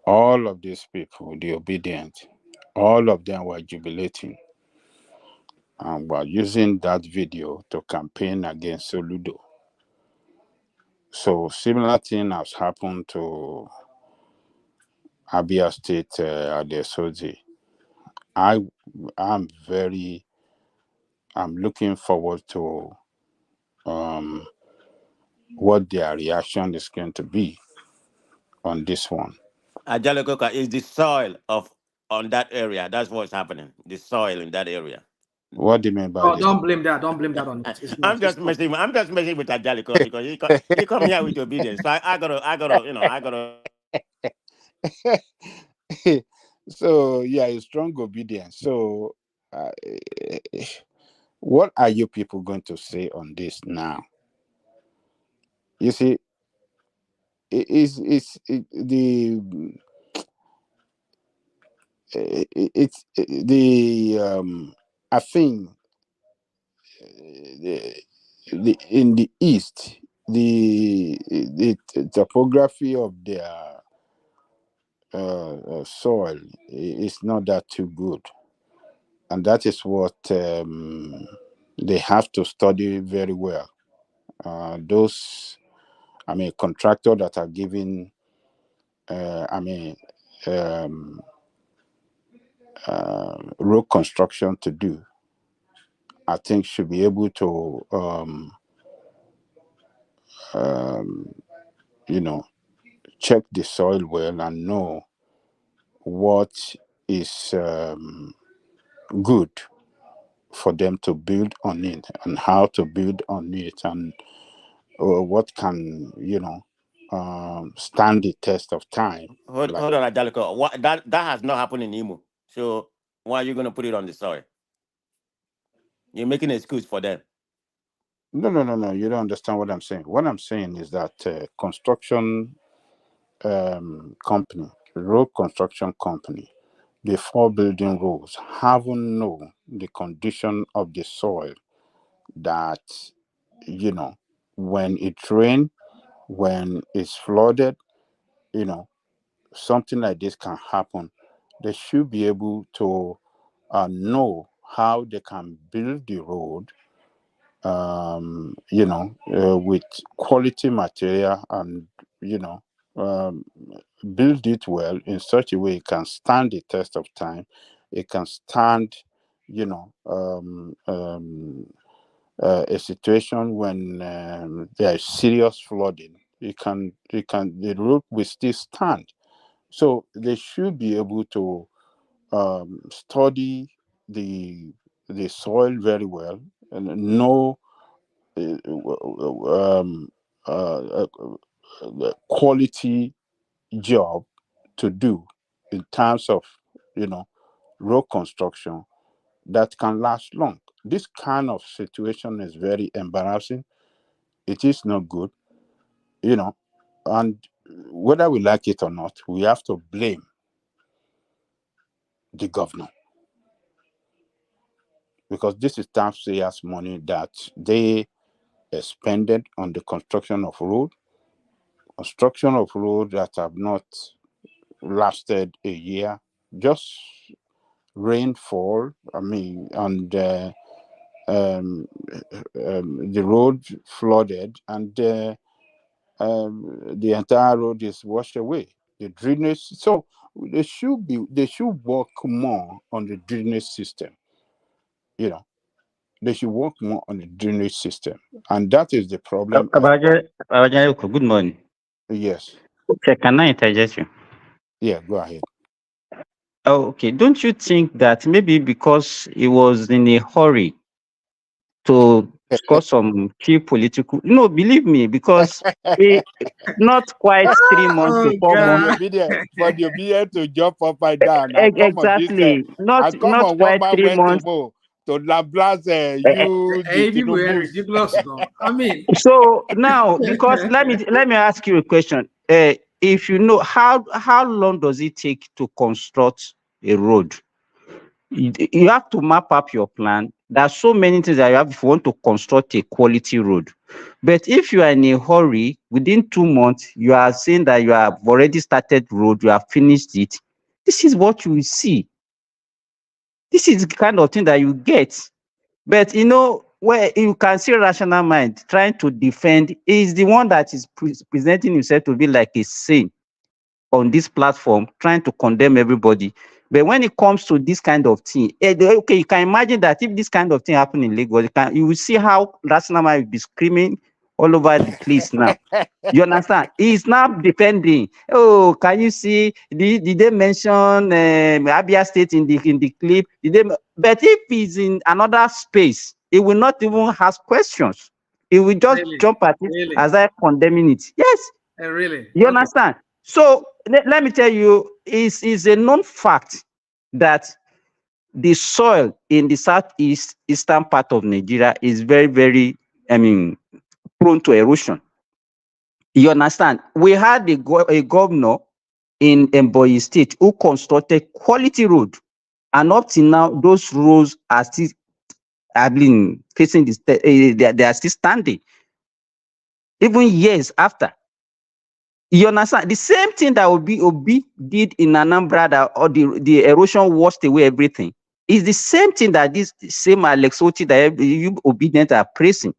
all of these people, the obedient, All of them were jubilating and were using that video to campaign against Soludo. So similar thing has happened to Abia State Adesoji. I'm looking forward to what their reaction is going to be on this one. Ajalekoka is the soil on that area. That's what's happening. The soil in that area. What do you mean by Oh, this? don't blame that. Don't blame that on it. It's not. I'm just messing with Ajaliko because he come here with obedience. So I gotta. So yeah, it's strong obedience. So what are you people going to say on this now? You see, it's the I think in the east the topography of their soil is not that too good, and that is what they have to study very well. Those contractors that are giving road construction to do, I think should be able to check the soil well and know what is good for them to build on it and how to build on it, and what can stand the test of time. Hold on, Ajaliko. That has not happened in Imo. So why are you gonna put it on the soil? You're making an excuse for them. No. You don't understand what I'm saying. What I'm saying is that construction company, road construction company, before building roads, haven't known the condition of the soil, that when it rains, when it's flooded, something like this can happen. They should be able to know how they can build the road with quality material, and build it well in such a way it can stand the test of time. It can stand a situation when there is serious flooding. The road will still stand. So they should be able to study the soil very well and know quality job to do in terms of road construction that can last long. This kind of situation is very embarrassing. It is not good, and whether we like it or not, we have to blame the governor, because this is taxpayers' money that they expended on the construction of road that have not lasted a year. Just rainfall, and the road flooded, and the entire road is washed away. The drainage, so they should work more on the drainage system. They should work more on the drainage system, and that is the problem. Good morning. Yes. Okay, can I interject you? Yeah, go ahead. Oh, okay. Don't you think that maybe because he was in a hurry to score some key political? No, believe me, because not quite 3 months to 4 months. For the obedient to jump up and down. I come Exactly. on this, Not quite 3 months. To Lablas, ridiculous. I mean, so now, because let me ask you a question. If you know how long does it take to construct a road? You have to map up your plan. There are so many things that you have if you want to construct a quality road. But if you are in a hurry, within 2 months, you are saying that you have already started road, you have finished it. This is what you will see. This is the kind of thing that you get. But where you can see rational mind trying to defend is the one that is presenting himself to be like a saint on this platform, trying to condemn everybody. But when it comes to this kind of thing, okay, you can imagine that if this kind of thing happen in Lagos, you will see how rational mind will be screaming all over the place now. You understand? He's now defending. Oh, can you see? Did they mention Abia State in the clip? But if he's in another space, he will not even ask questions. He will just Really? jump at it Really? as I condemning it. Yes. Really? You Okay. understand? So let me tell you, it's a known fact that the soil in the eastern part of Nigeria is very, very, prone to erosion. You understand? We had a governor in Ebonyi State who constructed quality road, and up till now, those roads are still facing they are still standing, even years after. You understand? The same thing that Obi did in Anambra, that or the erosion washed away everything, is the same thing that this same Alex Oti that you obedient are praising.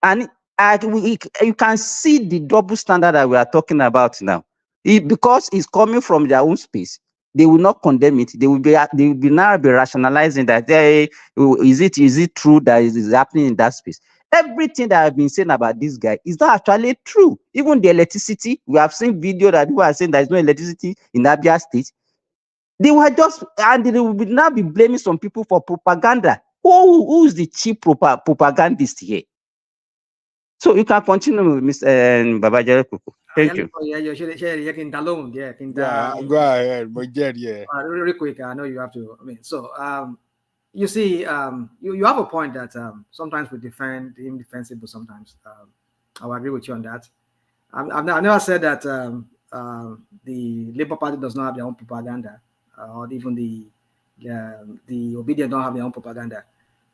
And you can see the double standard that we are talking about now. Because it's coming from their own space, they will not condemn it. They will now be rationalizing that, hey, is it true that it is happening in that space? Everything that I've been saying about this guy is not actually true. Even the electricity, we have seen video that people are saying there is no electricity in Abia State. They were just, and they will now be blaming some people for propaganda. Who is the cheap propagandist here? So you can continue, Mr. Babajare Kuku. Thank you. Yeah, Go ahead, but yeah. Really quick, I know you have to. You see, you have a point that sometimes we defend him defensible. Sometimes I will agree with you on that. I've never said that the Labour Party does not have their own propaganda, or even the Obedient don't have their own propaganda.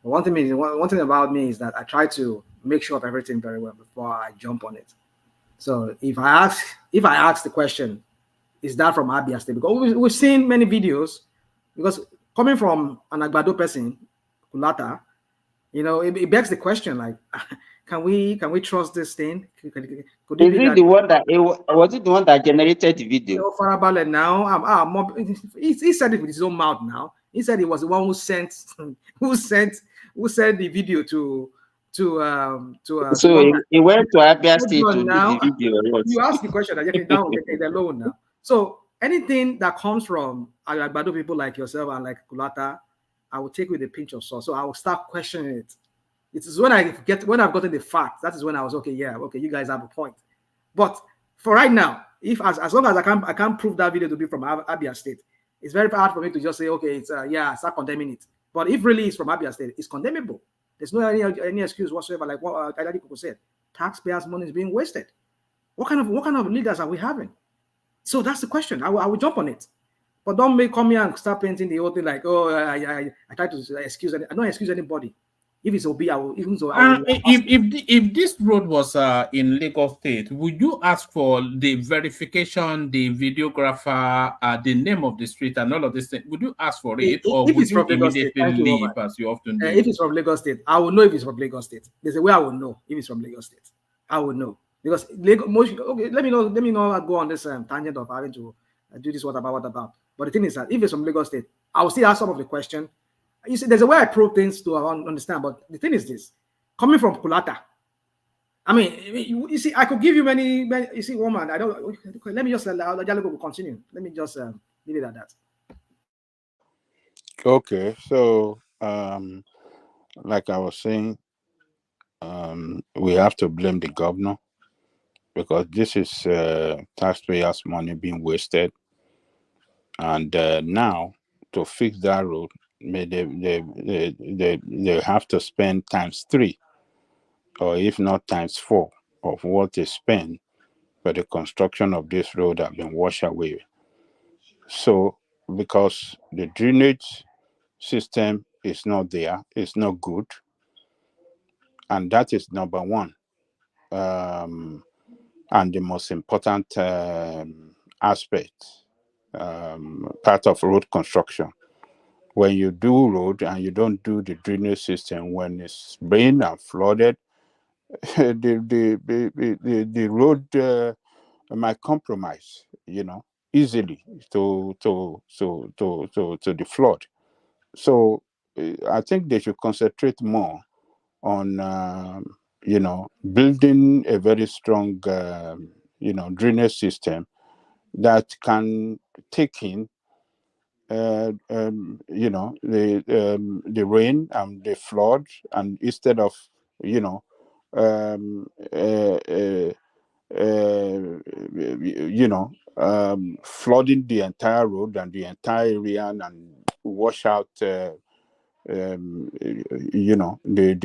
But one thing about me is that I try to make sure of everything very well before I jump on it. So if I ask the question, is that from Abia State? Because we've seen many videos, because coming from an Agbado person, Kulata, it begs the question, like, can we trust this thing? Could it Is be it that the one that was it the one that generated the video? Farabale now? He said it with his own mouth now. He said he was the one who sent the video to So he went to Abia State to do now. the video. You ask the question, alone now. So anything that comes from Agbado people like yourself and like Kulata, I will take with a pinch of salt. So I will start questioning it. It is when I've gotten the facts, that is when I was okay, you guys have a point. But for right now, if as long as I can't prove that video to be from Abia State, it's very hard for me to just say, okay, it's start condemning it. But if really it's from Abia State, it's condemnable. There's no any excuse whatsoever, like what Adadi Koko said. Taxpayers' money is being wasted. What kind of leaders are we having? So that's the question. I will jump on it. But don't come here and start painting the whole thing like, oh, I try to excuse. I don't excuse anybody. If it's OB, I will. Even so, if this road was in Lagos State, would you ask for the verification, the videographer, the name of the street, and all of this thing? Would you ask for it, or would you immediately leave, as you often do? If it's from Lagos State, I will know if it's from Lagos State. There's a way I will know if it's from Lagos State. I will know because Lagos. Okay, let me know. I go on this tangent of having to do this. What about? But the thing is that if it's from Lagos State, I will still ask some of the question. You see, there's a way I probe things to understand, but the thing is this: coming from Kulata, I mean, you see, I could give you many. You see, woman, I don't. Let me just allow Jalogo to continue. Let me just leave it at that. Okay, so like I was saying, we have to blame the governor because this is taxpayers' money being wasted, and now to fix that road, they have to spend ×3, or if not ×4 of what they spend for the construction of this road have been washed away. So because the drainage system is not there, it's not good, and that is number one, and the most important aspect, part of road construction. when you do road and you don't do the drainage system when it's rain and flooded, the road might compromise, easily to the flood. So I think they should concentrate more on building a very strong drainage system that can take in the rain and the flood, and instead of um, uh, uh, flooding the entire road and the entire area and wash out the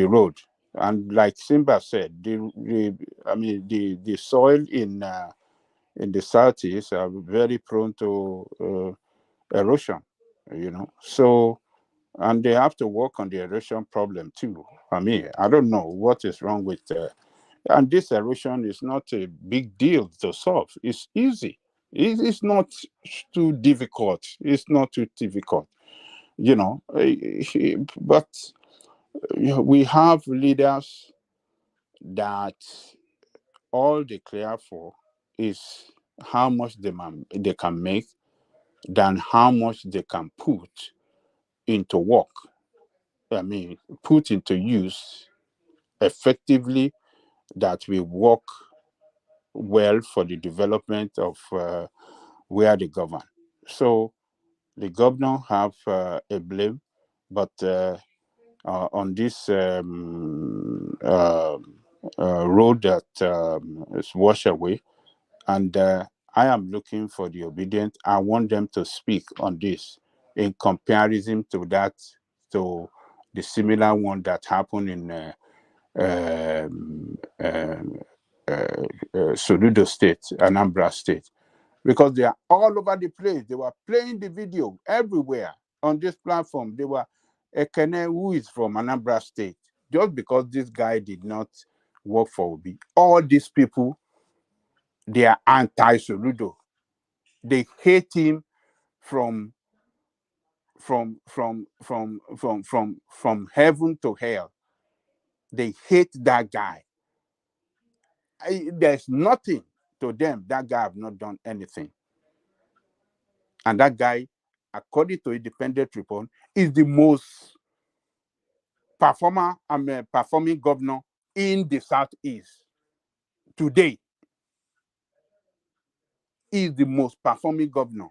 road. And like Simba said, the soil in the southeast are very prone to erosion, so, and they have to work on the erosion problem too. I don't know what is wrong with and this erosion is not a big deal to solve. It's easy. It's not too difficult. It's not too difficult, but we have leaders that all they care for is how much they can make than how much they can put into work. Put into use effectively, that will work well for the development of where they govern. So the governor have a blame, but on this road that is washed away, and I am looking for the obedient. I want them to speak on this in comparison to the similar one that happened in Soludo State, Anambra State, because they are all over the place. They were playing the video everywhere on this platform. They were Ekene, who is from Anambra State, just because this guy did not work for Obi. All these people, they are anti-Soludo. They hate him from heaven to hell. They hate that guy. There's nothing to them. That guy have not done anything. And that guy, according to independent report, is the most performing governor in the Southeast today. Is the most performing governor.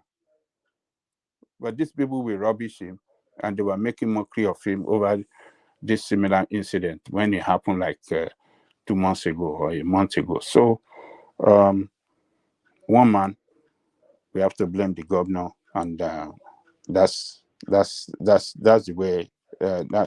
But these people will rubbish him, and they were making mockery of him over this similar incident when it happened like 2 months ago or a month ago. So, one man, we have to blame the governor, and that's the way. Let me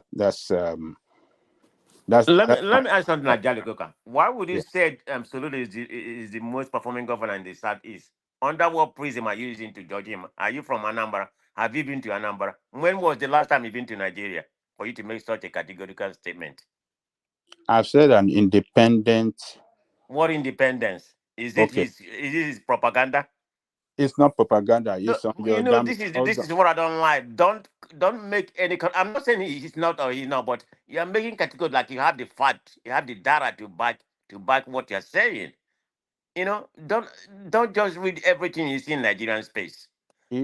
ask something like Jalikoka. Why would you say Soludo is the most performing governor in the Southeast? Under what prism are you using to judge him? Are you from Anambra? Have you been to Anambra? When was the last time you've been to Nigeria for you to make such a categorical statement? I've said an independent. What independence? Is it his propaganda? It's not propaganda. It's on your This is what I don't like. Don't make any. I'm not saying he's not or he's not, but you're making categories like you have the fact, you have the data to back what you're saying. Don't just read everything you see in Nigerian space.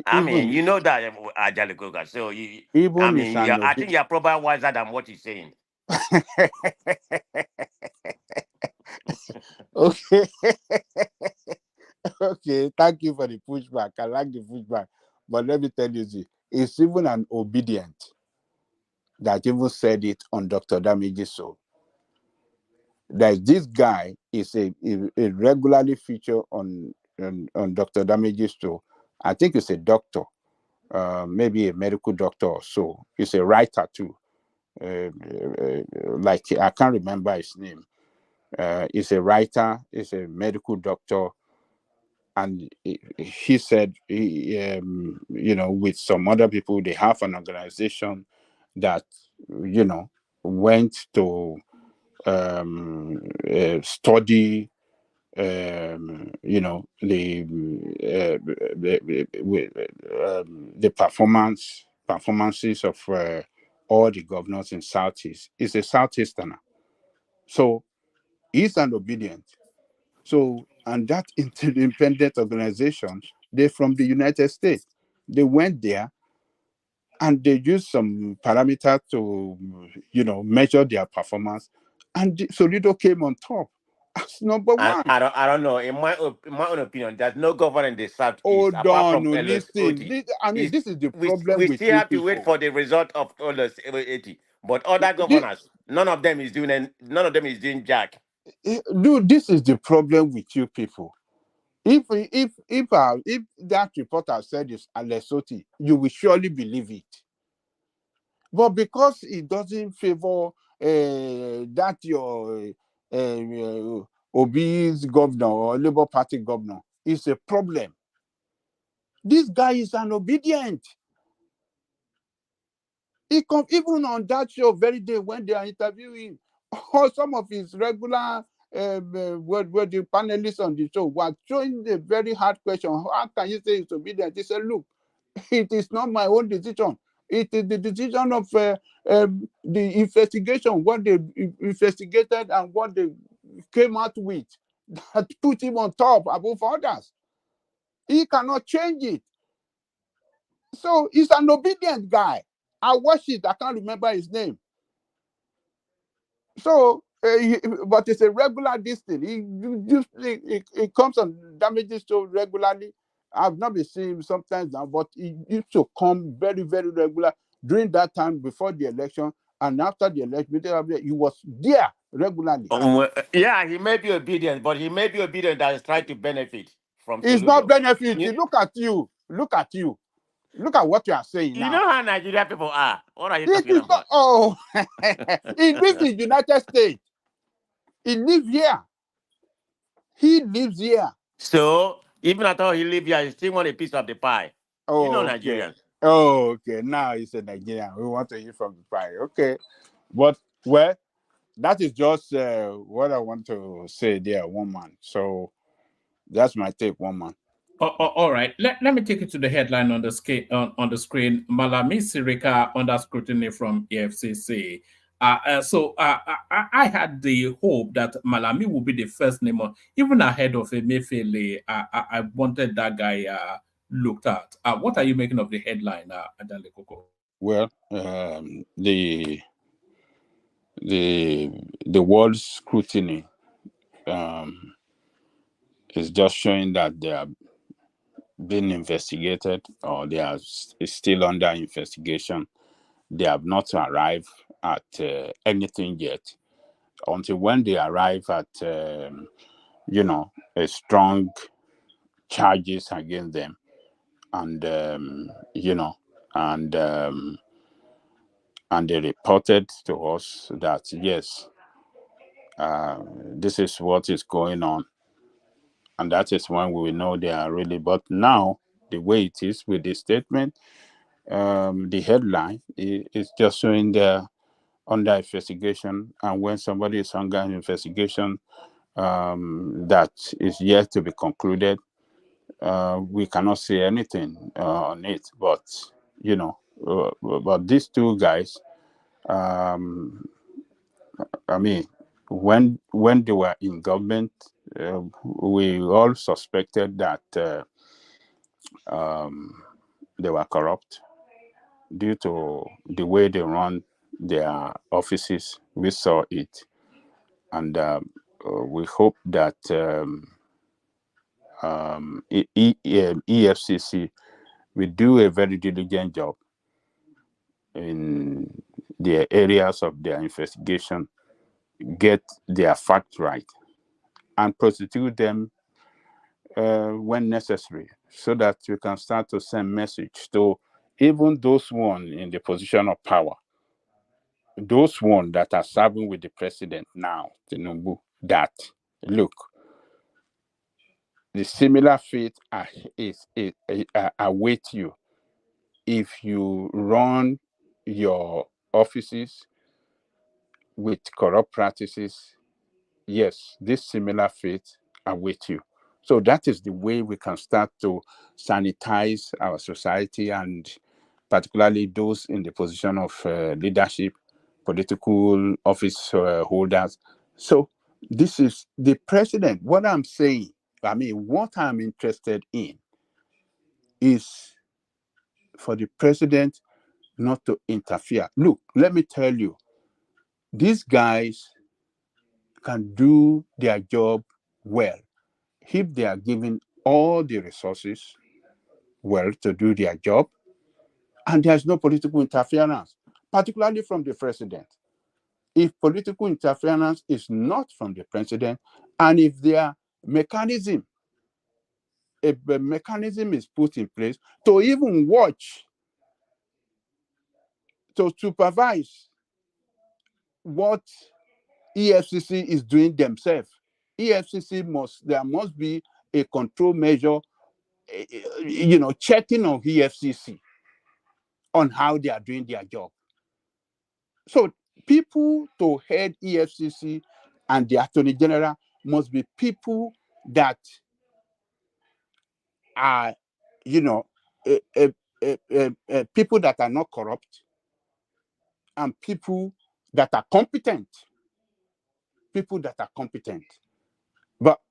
I mean, you know that Ajalekoga. So I think you're probably wiser than what you're saying. Okay. Okay, thank you for the pushback. I like the pushback. But let me tell you this. It's even an obedient that even said it on Dr. Damage's show. That this guy is a regularly feature on Dr. Damage's show. I think it's a doctor, maybe a medical doctor or so. He's a writer too. Like, I can't remember his name. He's a writer, he's a medical doctor. And he said, with some other people, they have an organization that, went to study, the performance performances of all the governors in Southeast. He's a Southeasterner. So he's an obedient. So, and that independent organization, they're from the United States. They went there and they used some parameters to, measure their performance. And Solido came on top as number one. I don't know. In my own opinion, there's no governor in the Southeast Hold apart on, from no, Olos listen. Oti. This is the problem We with still you have to wait people. for the result of Olos Oti. But other This, governors, none of them is doing jack. dude, this is the problem with you people. If that reporter said it's Alessoti, you will surely believe it. But because it doesn't favor that your obese governor or Labour Party governor, it's a problem. This guy is an obedient. He come even on that show very day when they are interviewing, or some of his regular the panelists on the show were throwing a very hard question. How can you say it's obedient? He said, look, it is not my own decision. It is the decision of the investigation, what they investigated and what they came out with that put him on top above others. He cannot change it. So he's an obedient guy. I watched it. I can't remember his name. So, but it's a regular distance. It comes on damages show regularly. I've not been seeing him sometimes now, but he used to come very, very regular during that time before the election and after the election. He was there regularly. Yeah, he may be obedient, but he may be obedient that is trying to benefit from It's not Soludo. benefiting. Look at you. Look at you. Look at what you are saying You now. know how Nigerian people are. What are you This talking is about? he lives in the United States. He lives here. He lives here. So even after he live here, he still want a piece of the pie. You know Okay. Nigerians. Oh, okay. Now he's a Nigerian. We want to hear from the pie. Okay. But, well, that is just what I want to say there, one man. So that's my take, one man. All right. Let me take you to the headline on the on the screen. Malami Sirika under scrutiny from EFCC. I had the hope that Malami would be the first name, even ahead of Emefiele. I wanted that guy looked at. What are you making of the headline, Adale Koko? Well, the world scrutiny is just showing that they are being investigated or they are still under investigation. They have not arrived at anything yet. Until when they arrive at a strong charges against them, and and they reported to us that yes, this is what is going on, and that is when we will know they are really. But now the way it is with the statement, the headline is just showing they're under investigation, and when somebody is under investigation that is yet to be concluded, we cannot say anything on it. But but these two guys, I mean, when they were in government, we all suspected that they were corrupt due to the way they run their offices. We saw it, and we hope that EFCC will do a very diligent job in the areas of their investigation, get their facts right, and prosecute them when necessary, so that we can start to send message to even those one in the position of power, those one that are serving with the president now, Tinubu, that look, the similar fate await you if you run your offices with corrupt practices. Yes, this similar fate await you. So that is the way we can start to sanitize our society and particularly those in the position of leadership, political office holders. So this is the president. What I'm saying, what I'm interested in is for the president not to interfere. Look, let me tell you, these guys can do their job well if they are given all the resources well to do their job, and there's no political interference, particularly from the president. If political interference is not from the president, and if their mechanism, if a mechanism is put in place to even watch, to supervise what EFCC is doing themselves, there must be a control measure, checking on EFCC on how they are doing their job. So people to head EFCC and the Attorney General must be people that are, people that are not corrupt, and people that are competent. People that are competent. But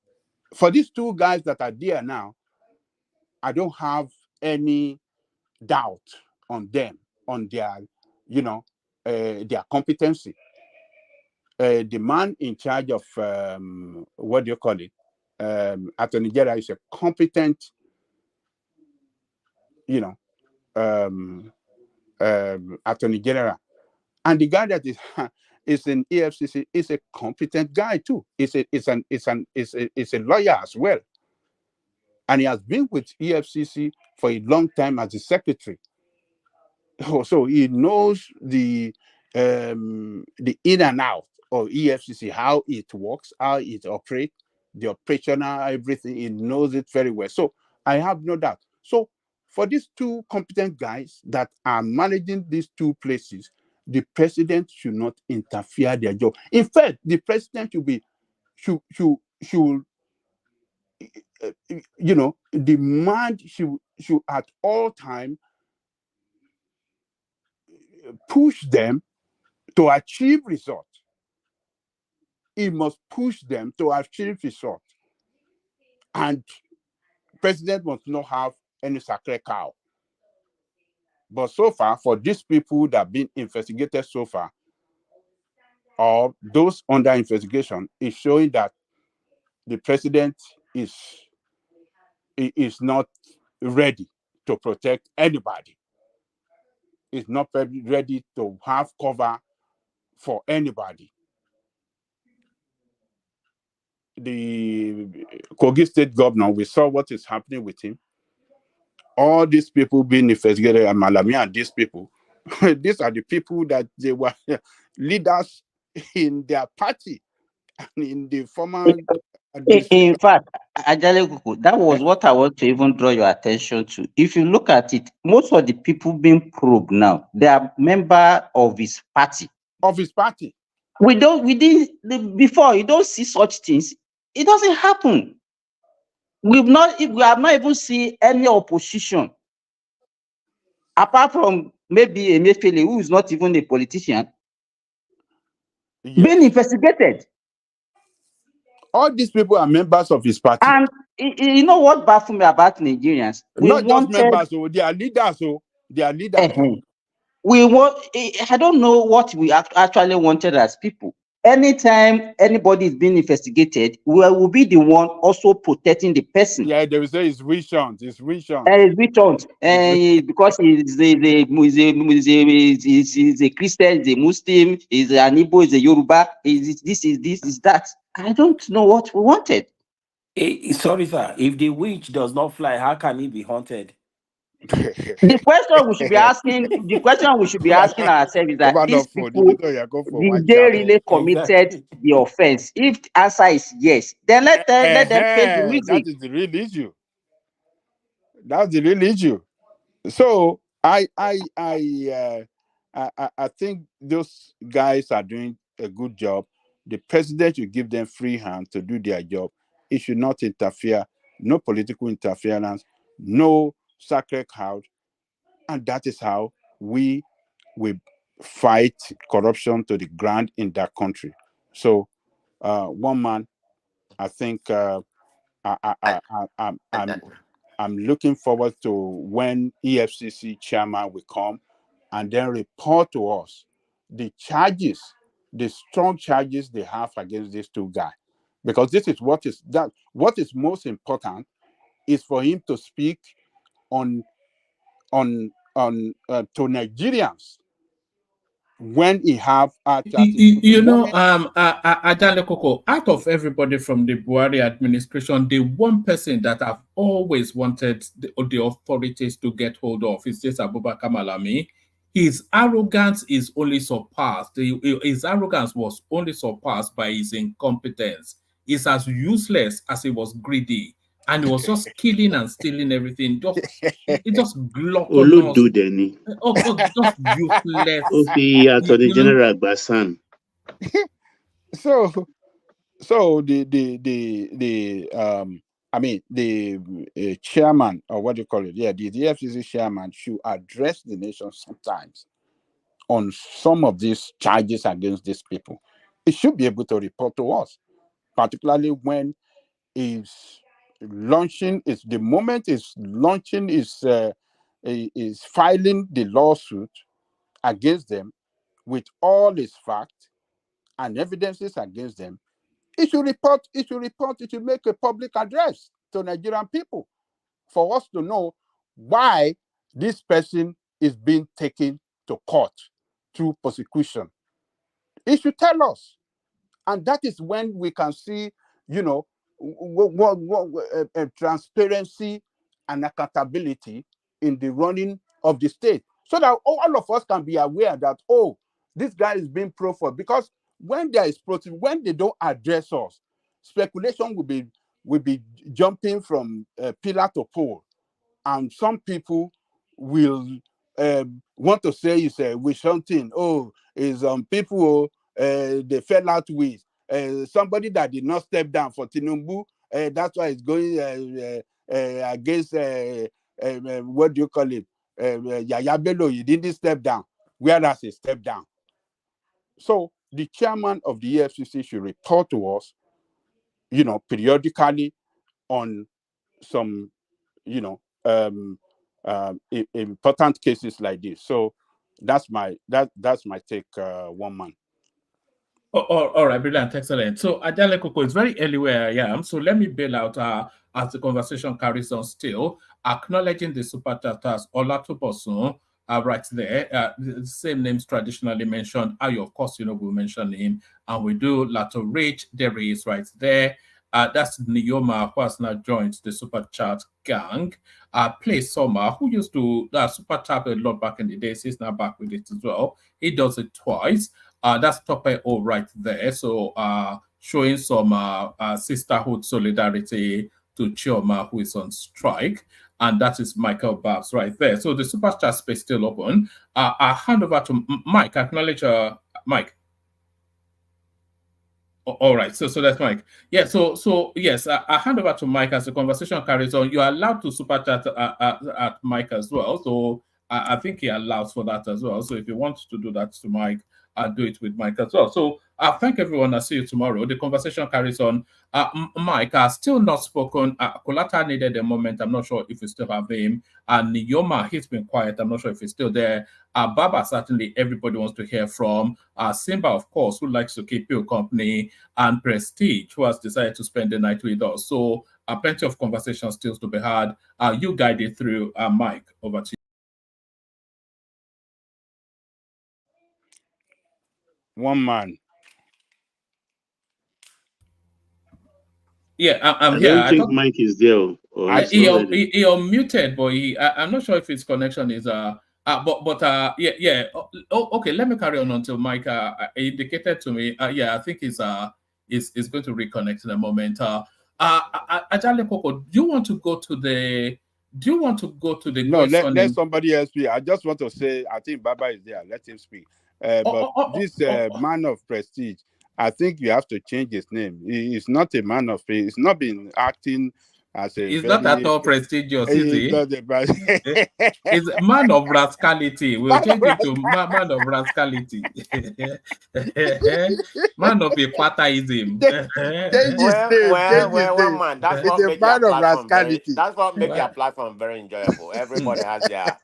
for these two guys that are there now, I don't have any doubt on them, on their, their competency. The man in charge of what do you call it? Attorney General is a competent, Attorney General, and the guy that is in EFCC is a competent guy too. It's a lawyer as well, and he has been with EFCC for a long time as the secretary. So he knows the in and out of EFCC, how it works, how it operates, the operational, everything. He knows it very well. So I have no doubt. So for these two competent guys that are managing these two places, the president should not interfere their job. In fact, the president should demand, should at all time push them to achieve results. He must push them to achieve results. And president must not have any sacred cow. But so far, for these people that have been investigated so far, or those under investigation, is showing that the president is not ready to protect anybody. Is not ready to have cover for anybody. The Kogi State governor, we saw what is happening with him. All these people being investigated, and Malami and these people, these are the people that they were leaders in their party and in the former In fact, Ajale Kuku, that was what I want to even draw your attention to. If you look at it, most of the people being probed now, they are members of his party. Before you don't see such things. It doesn't happen. We have not even seen any opposition, apart from maybe Emefiele, who is not even a politician, being investigated. All these people are members of his party. And you know what baffles me about Nigerians? Just members, they are leaders. They are leaders. I don't know what we actually wanted as people. Anytime anybody is being investigated, we will be the one also protecting the person. Yeah, they will say it's witch-hunt. It's witch-hunt. Because he's a Christian, he's a Muslim, he's an Igbo, he's a Yoruba, this is that. I don't know what we wanted. Sorry, sir. If the witch does not fly, how can it be haunted? The question we should be asking ourselves is that these people, did they really committed the offense? If the answer is yes, then let them face the music. That is the real issue. That's the real issue. So I think those guys are doing a good job. The president should give them free hand to do their job. It should not interfere. No political interference. No sacred cow. And that is how we fight corruption to the ground in that country. So, one man, I think I'm looking forward to when EFCC chairman will come and then report to us the charges, the strong charges they have against these two guys. Because this is what is most important is for him to speak on to Nigerians when he have Adale Koko, out of everybody from the Buhari administration, the one person that I've always wanted the authorities to get hold of is this Abubakar Malami. His arrogance is only surpassed. His arrogance was only surpassed by his incompetence. He's as useless as he was greedy, and he was just killing and stealing everything. Just gluttonous. Just useless. Attorney General Basan. So the chairman, or what do you call it? Yeah, the FCC chairman should address the nation sometimes on some of these charges against these people. He should be able to report to us, particularly when is launching is the moment is launching is filing the lawsuit against them with all its facts and evidences against them. It should make a public address to Nigerian people for us to know why this person is being taken to court through prosecution. It should tell us. And that is when we can see, transparency and accountability in the running of the state. So that all of us can be aware that, this guy is being profiled. Because when there is when they don't address us, speculation will be jumping from pillar to pole, and some people will want to say it's with something. Is people they fell out with somebody that did not step down for Tinubu. That's why it's going against what do you call it? Yaya Bello. He didn't step down, whereas he stepped down. So the chairman of the EFCC should report to us, periodically on some, important cases like this. So that's my take. One man. All right, brilliant, excellent. So Adele Koko, it's very early where I am, so let me bail out as the conversation carries on still, acknowledging the super chatters Olatubosun right there. The same names traditionally mentioned. Ayo, of course, we'll mention him, and we do Lato Rich, there he is right there. That's Nioma, who has now joined the Super Chat gang. Play Soma, who used to Super Chat a lot back in the days. He's now back with it as well. He does it twice. That's Tope O right there. So showing some sisterhood solidarity to Chioma, who is on strike. And that is Michael Babs right there. So the Super Chat space still open. I'll hand over to Mike. Acknowledge Mike. All right, so that's Mike. Yeah, so yes, I hand over to Mike as the conversation carries on. You are allowed to super chat at Mike as well. So I think he allows for that as well. So if you want to do that to Mike, I'll do it with Mike as well. So thank everyone. I'll see you tomorrow. The conversation carries on. Mike has still not spoken. Kolata needed a moment. I'm not sure if we still have him. And Niyoma, he's been quiet. I'm not sure if he's still there. Baba, certainly everybody wants to hear from. Simba, of course, who likes to keep you company. And Prestige, who has decided to spend the night with us. So plenty of conversations still to be had. You guide it through. Mike, over to you. One man. Yeah, I'm I here. don't think Mike is there. He unmuted, but I'm not sure if his connection is yeah. Okay, let me carry on until Mike indicated to me. Yeah, I think he's going to reconnect in a moment. Ajale Koko, do you want to go to the No, let somebody else speak. I just want to say, I think Baba is there. Let him speak. This man of prestige, I think you have to change his name. He's not a man of. He's not been acting It's not at all prestigious, is It's it? not the best. It's man of rascality. We'll change it to man of rascality. Man of Equataism. Well, man, that's what makes their platform very. That's what makes their platform very enjoyable. Everybody has their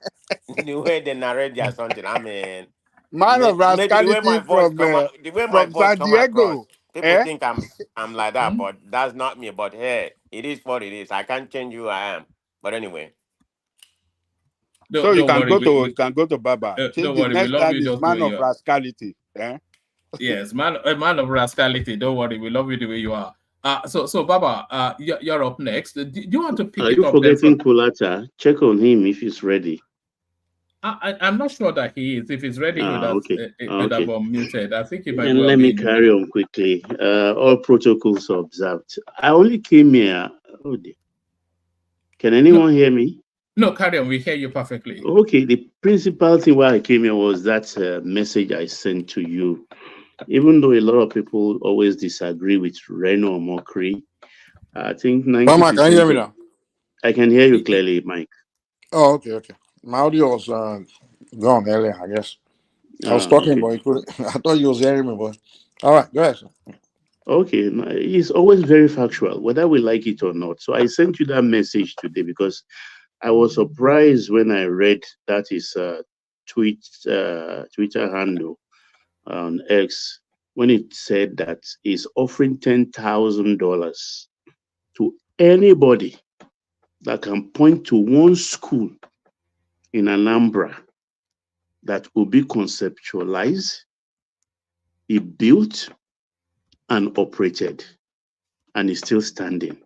the way they narrate their something. I mean, Man of maybe the way my rascality voice come, the way my from voice San come across, Diego. people think I'm like that, but that's not me. But hey, it is what it is. I can't change who I am. But anyway. So you Don't can worry. go to Baba. Change Don't the worry. We next love time you is just the way man of you are. rascality. Eh? Yes, a man of rascality. Don't worry. We love you the way you are. So Baba, you're up next. Do you want to pick Are it you up then from? forgetting Kulata? Check on him if he's ready. I'm not sure that he is. If he's ready, he would have Okay. unmuted. I think he might Then well let be me in the carry middle. on quickly. All protocols observed. I only came here. Oh dear. Can anyone hear me? No, carry on. We hear you perfectly. Okay. The principal thing why I came here was that message I sent to you. Even though a lot of people always disagree with Reno or Mokri, I think 90%. Mama, can you hear me now? I can hear you clearly, Mike. Oh, okay. My audio was gone earlier, I guess. I was talking, but I thought you was hearing me, but all right, go ahead. Okay, he's always very factual, whether we like it or not. So I sent you that message today because I was surprised when I read that his Twitter handle on X when it said that he's offering $10,000 to anybody that can point to one school in Anambra that will be conceptualized, he built and operated, and is still standing.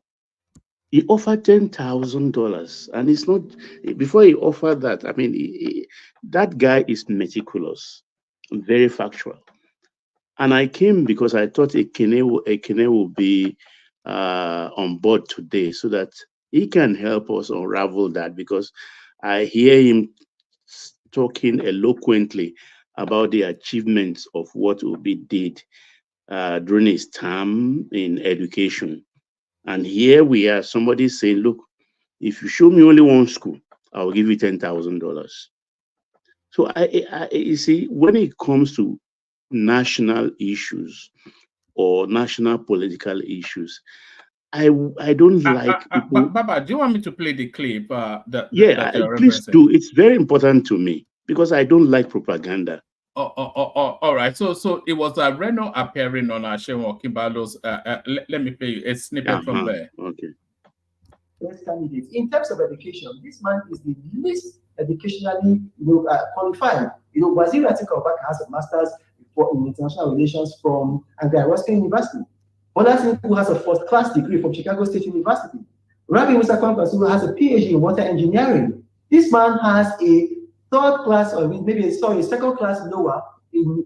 He offered $10,000, and it's not. Before he offered that, I mean, that guy is meticulous, very factual. And I came because I thought Ekene will be on board today, so that he can help us unravel that. Because I hear him talking eloquently about the achievements of what Obi did during his time in education. And here we are, somebody saying, look, if you show me only one school, I'll give you $10,000. So you see, when it comes to national issues or national political issues, I don't like people. Baba, do you want me to play the clip that you're Please referencing? do. It's very important to me because I don't like propaganda. All right. So it was Reno appearing on Ashewo Kibalo's. Let me play you a snippet from there. Okay. Best candidates in terms of education, this man is the least educationally qualified. Waziri Atiku has a master's in international relations from Anglia University. Bola Tinubu has a first-class degree from Chicago State University. Rabi Musa Kwankwaso has a PhD in water engineering. This man has a third-class, or maybe second-class lower in,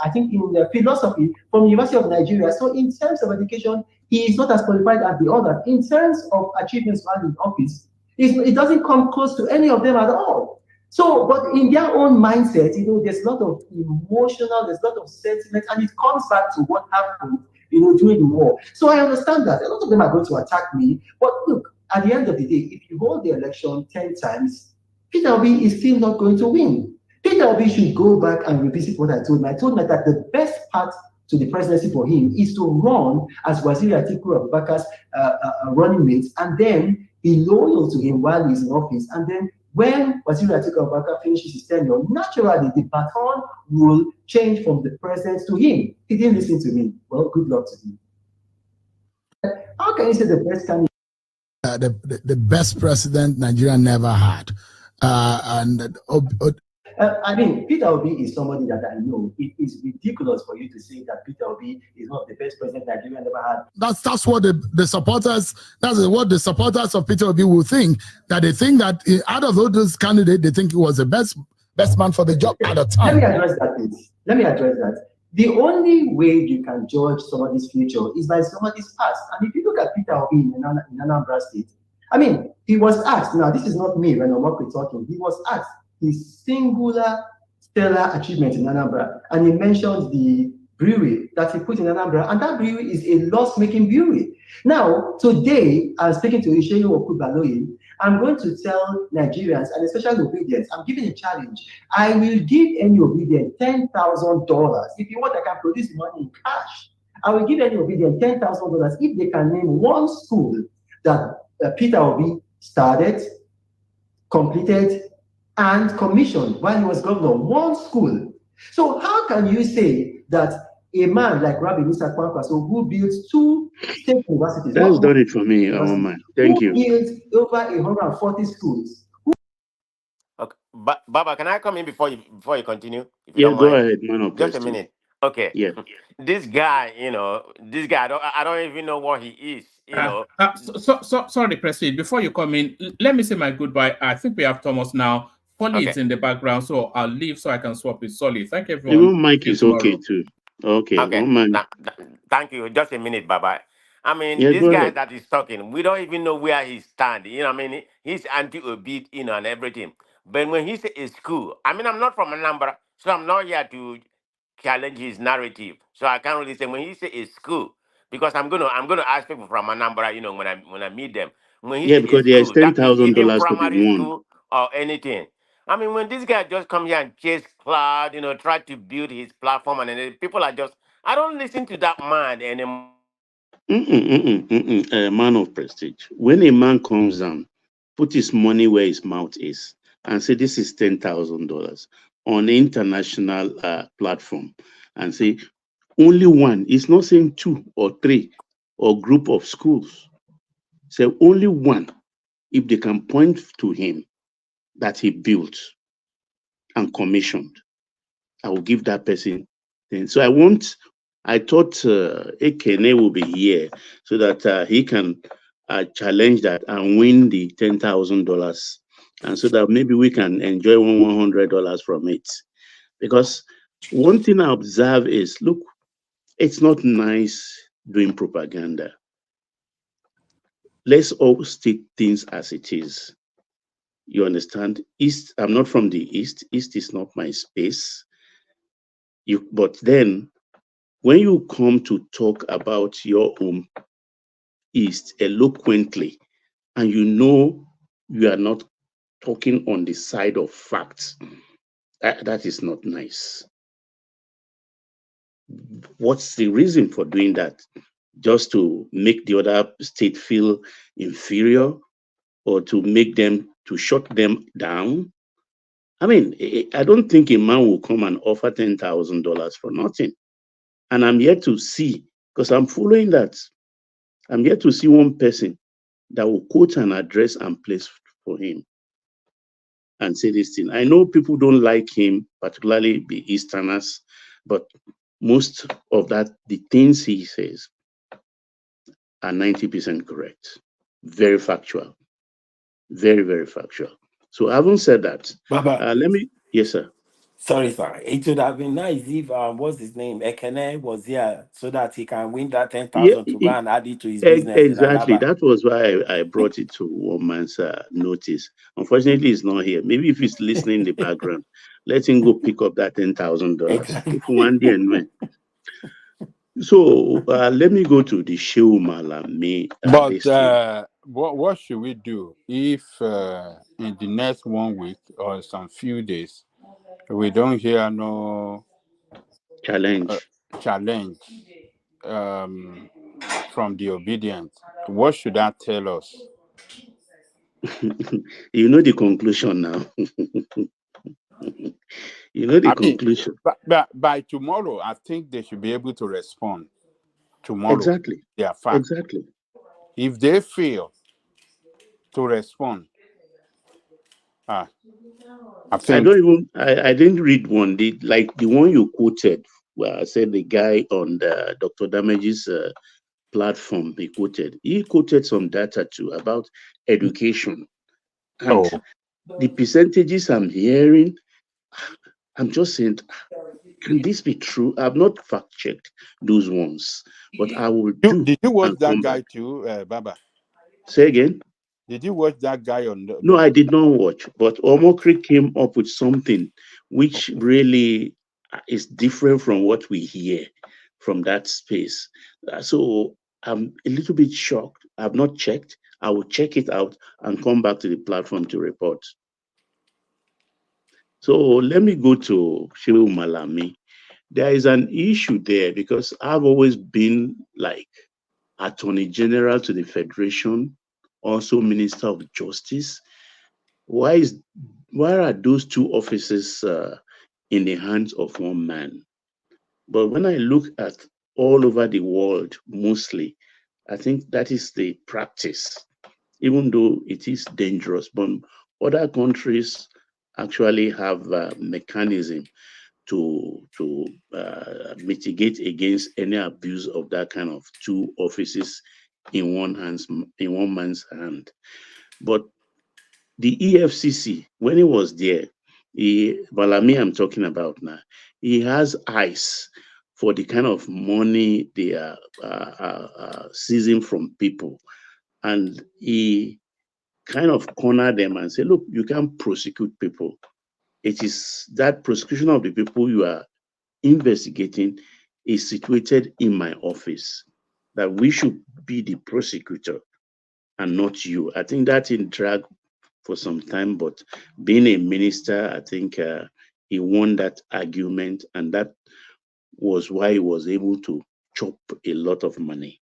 I think, in philosophy from the University of Nigeria. So in terms of education, he is not as qualified as the others. In terms of achievements while in office, it doesn't come close to any of them at all. So, but in their own mindset, there's a lot of emotional, there's a lot of sentiment, and it comes back to what happened, during the war. So I understand that. A lot of them are going to attack me. But look, at the end of the day, if you hold the election 10 times, Peter Obi is still not going to win. Peter Obi should go back and revisit what I told him. I told him that the best path to the presidency for him is to run as Waziri Atiku Abubakar's running mate, and then be loyal to him while he's in office. And then when Waziri Atiku Abubakar finishes his tenure, naturally the baton will change from the president to him. He didn't listen to me. Well, good luck to him. How can you say the best candidate? The best president Nigeria never had. I mean, Peter Obi is somebody that I know. It is ridiculous for you to say that Peter Obi is not the best president Nigeria ever had. That's what the supporters. That's what the supporters of Peter Obi will think. That they think that out of all those candidates, they think he was the best man for the job at the time. Let me address that, please. Let me address that. The only way you can judge somebody's future is by somebody's past. And if you look at Peter Obi in Anambra State, I mean, he was asked. Now, this is not me when I'm talking. He was asked his singular stellar achievement in Anambra, and he mentioned the brewery that he put in Anambra, and that brewery is a loss-making brewery. Now, today, I'm speaking to Isheyu Okubaloye. I'm going to tell Nigerians, and especially obedience, I'm giving a challenge. I will give any obedient $10,000. If you want, I can produce the money in cash. I will give any obedient $10,000 if they can name one school that Peter Obi started, completed, and commissioned while he was governor. One school. So how can you say that a man like Rabbi Musa Kwankwaso, who built 2 state universities, That's done it for me, man. Thank you. Who built over 140 schools? Okay. Baba, can I come in before you continue? If you Yeah, don't go mind? ahead, man of Just a prestige. minute. Okay. Yeah. This guy, I don't even know what he is, Sorry, President. Before you come in, let me say my goodbye. I think we have Thomas now. Polly Okay. is in the background, so I'll leave so I can swap with Solly. Thank you, everyone. Even Mike See you is okay tomorrow. too. Okay, Okay. one man. Thank you. Just a minute, Baba. I mean, Yeah, this go guy ahead. that is talking, we don't even know where he stands. He's anti-obede, and everything. But when he say it's school, I'm not from Anambra, so I'm not here to challenge his narrative. So I can't really say when he say it's school, because I'm gonna ask people from Anambra, when I meet them. When he Yeah, say because it's there is school, that is even $10,000 to be primary won. school or anything. When this guy just come here and chase cloud, try to build his platform, and then people are just, I don't listen to that man anymore. A man of prestige. When a man comes down, put his money where his mouth is, and say this is $10,000 on international platform, and say only one. It's not saying 2 or 3 or group of schools. Say only one. If they can point to him that he built and commissioned, I will give that person. So I thought Ekene will be here so that he can challenge that and win the $10,000, and so that maybe we can enjoy $100 from it. Because one thing I observe is, look, it's not nice doing propaganda. Let's all state things as it is. You understand? East, I'm not from the East. East is not my space. But then when you come to talk about your own East eloquently, and you are not talking on the side of facts, that is not nice. What's the reason for doing that? Just to make the other state feel inferior, or to shut them down? I don't think a man will come and offer $10,000 for nothing. And I'm yet to see, because I'm following that, I'm yet to see one person that will quote an address and place for him and say this thing. I know people don't like him, particularly the Easterners, but most of the things he says are 90% correct. Very factual. Very, very factual. So having said that, Baba, yes, sir. sorry, sir. It would have been nice if what's his name, Ekene was here so that he can win that Yeah, 10,000 to go and add it to his business in exactly. Alaba. That was why I brought it to one man's notice. Unfortunately, he's not here. Maybe if he's listening in the background, let him go pick up that $10,000. Exactly. So let me go to the Shehu Malami. But what should we do if in the next 1 week or some few days we don't hear no challenge from the obedient? What should that tell us? You know the conclusion now. You know the conclusion. By tomorrow, I think they should be able to respond. Tomorrow, exactly. Their fact. Exactly. If they fail to respond, I think I didn't read one. Like the one you quoted, where I said the guy on the Dr. Damage's platform he quoted some data too about education, and the percentages I'm hearing, I'm just saying, can this be true? I've not fact checked those ones, but I will do. Did you watch and that come guy back. too, Baba? Say again. Did you watch that guy on the? No, I did not watch, but Omokri came up with something which really is different from what we hear from that space. So I'm a little bit shocked. I've not checked. I will check it out and come back to the platform to report. So let me go to Shehu Malami. There is an issue there because I've always been like Attorney General to the Federation, also Minister of Justice. Why are those two offices in the hands of one man? But when I look at all over the world, mostly, I think that is the practice, even though it is dangerous. But other countries actually have a mechanism to mitigate against any abuse of that kind of two offices in one man's hand. But the EFCC, when he was there, Malami I'm talking about now, he has eyes for the kind of money they are seizing from people. And he kind of cornered them and said, look, you can't prosecute people. It is that prosecution of the people you are investigating is situated in my office, that we should be the prosecutor and not you. I think that's in drag for some time, but being a minister, I think he won that argument, and that was why he was able to chop a lot of money,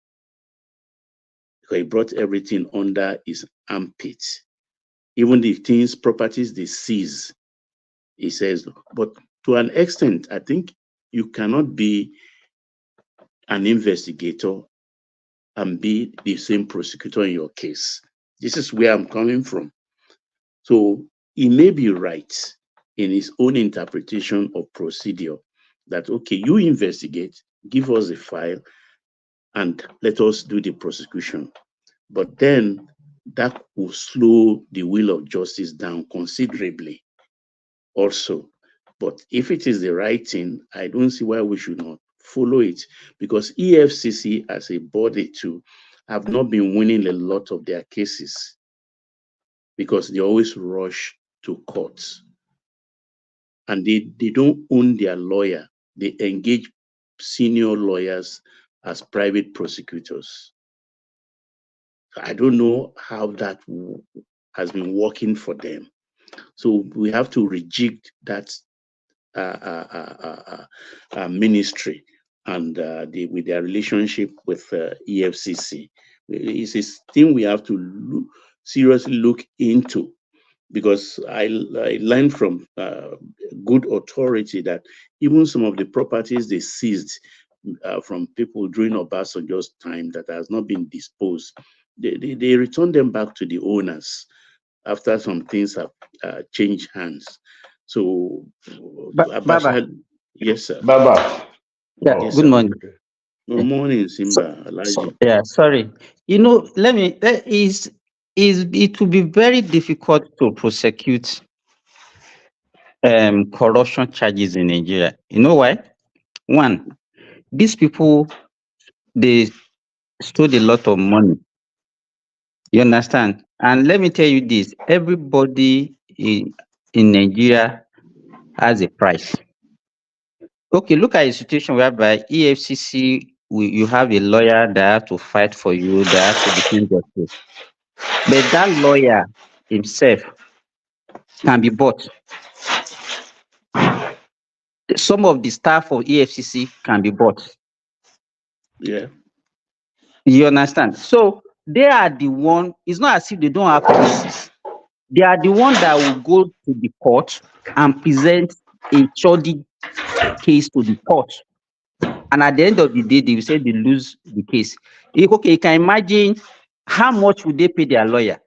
because he brought everything under his armpit. Even the things, properties they seize, he says, but to an extent, I think you cannot be an investigator and be the same prosecutor in your case. This is where I'm coming from. So he may be right in his own interpretation of procedure that, okay, you investigate, give us a file, and let us do the prosecution. But then that will slow the wheel of justice down considerably also. But if it is the right thing, I don't see why we should not follow it, because EFCC as a body too have not been winning a lot of their cases because they always rush to courts, and they don't own their lawyer. They engage senior lawyers as private prosecutors. I don't know how that has been working for them. So we have to rejig that ministry and with their relationship with EFCC. It's a thing we have to seriously look into, because I learned from good authority that even some of the properties they seized from people during Obasanjo's time that has not been disposed, they return them back to the owners after some things have changed hands. So, Baba. Yes, sir. Baba. Yeah, Yes, good sir. morning. Good morning, Simba. Yeah, sorry. You know, it will be very difficult to prosecute corruption charges in Nigeria. You know why? One, these people, they stole a lot of money. You understand? And let me tell you this, everybody in Nigeria has a price. Okay, look at a situation whereby EFCC, you have a lawyer that has to fight for you, that has to defend your case. But that lawyer himself can be bought. Some of the staff of EFCC can be bought. Yeah. You understand? So they are the one, it's not as if they don't have cases. They are the one that will go to the court and present a shoddy case to the court. And at the end of the day, they will say they lose the case. Okay, you can imagine how much would they pay their lawyer?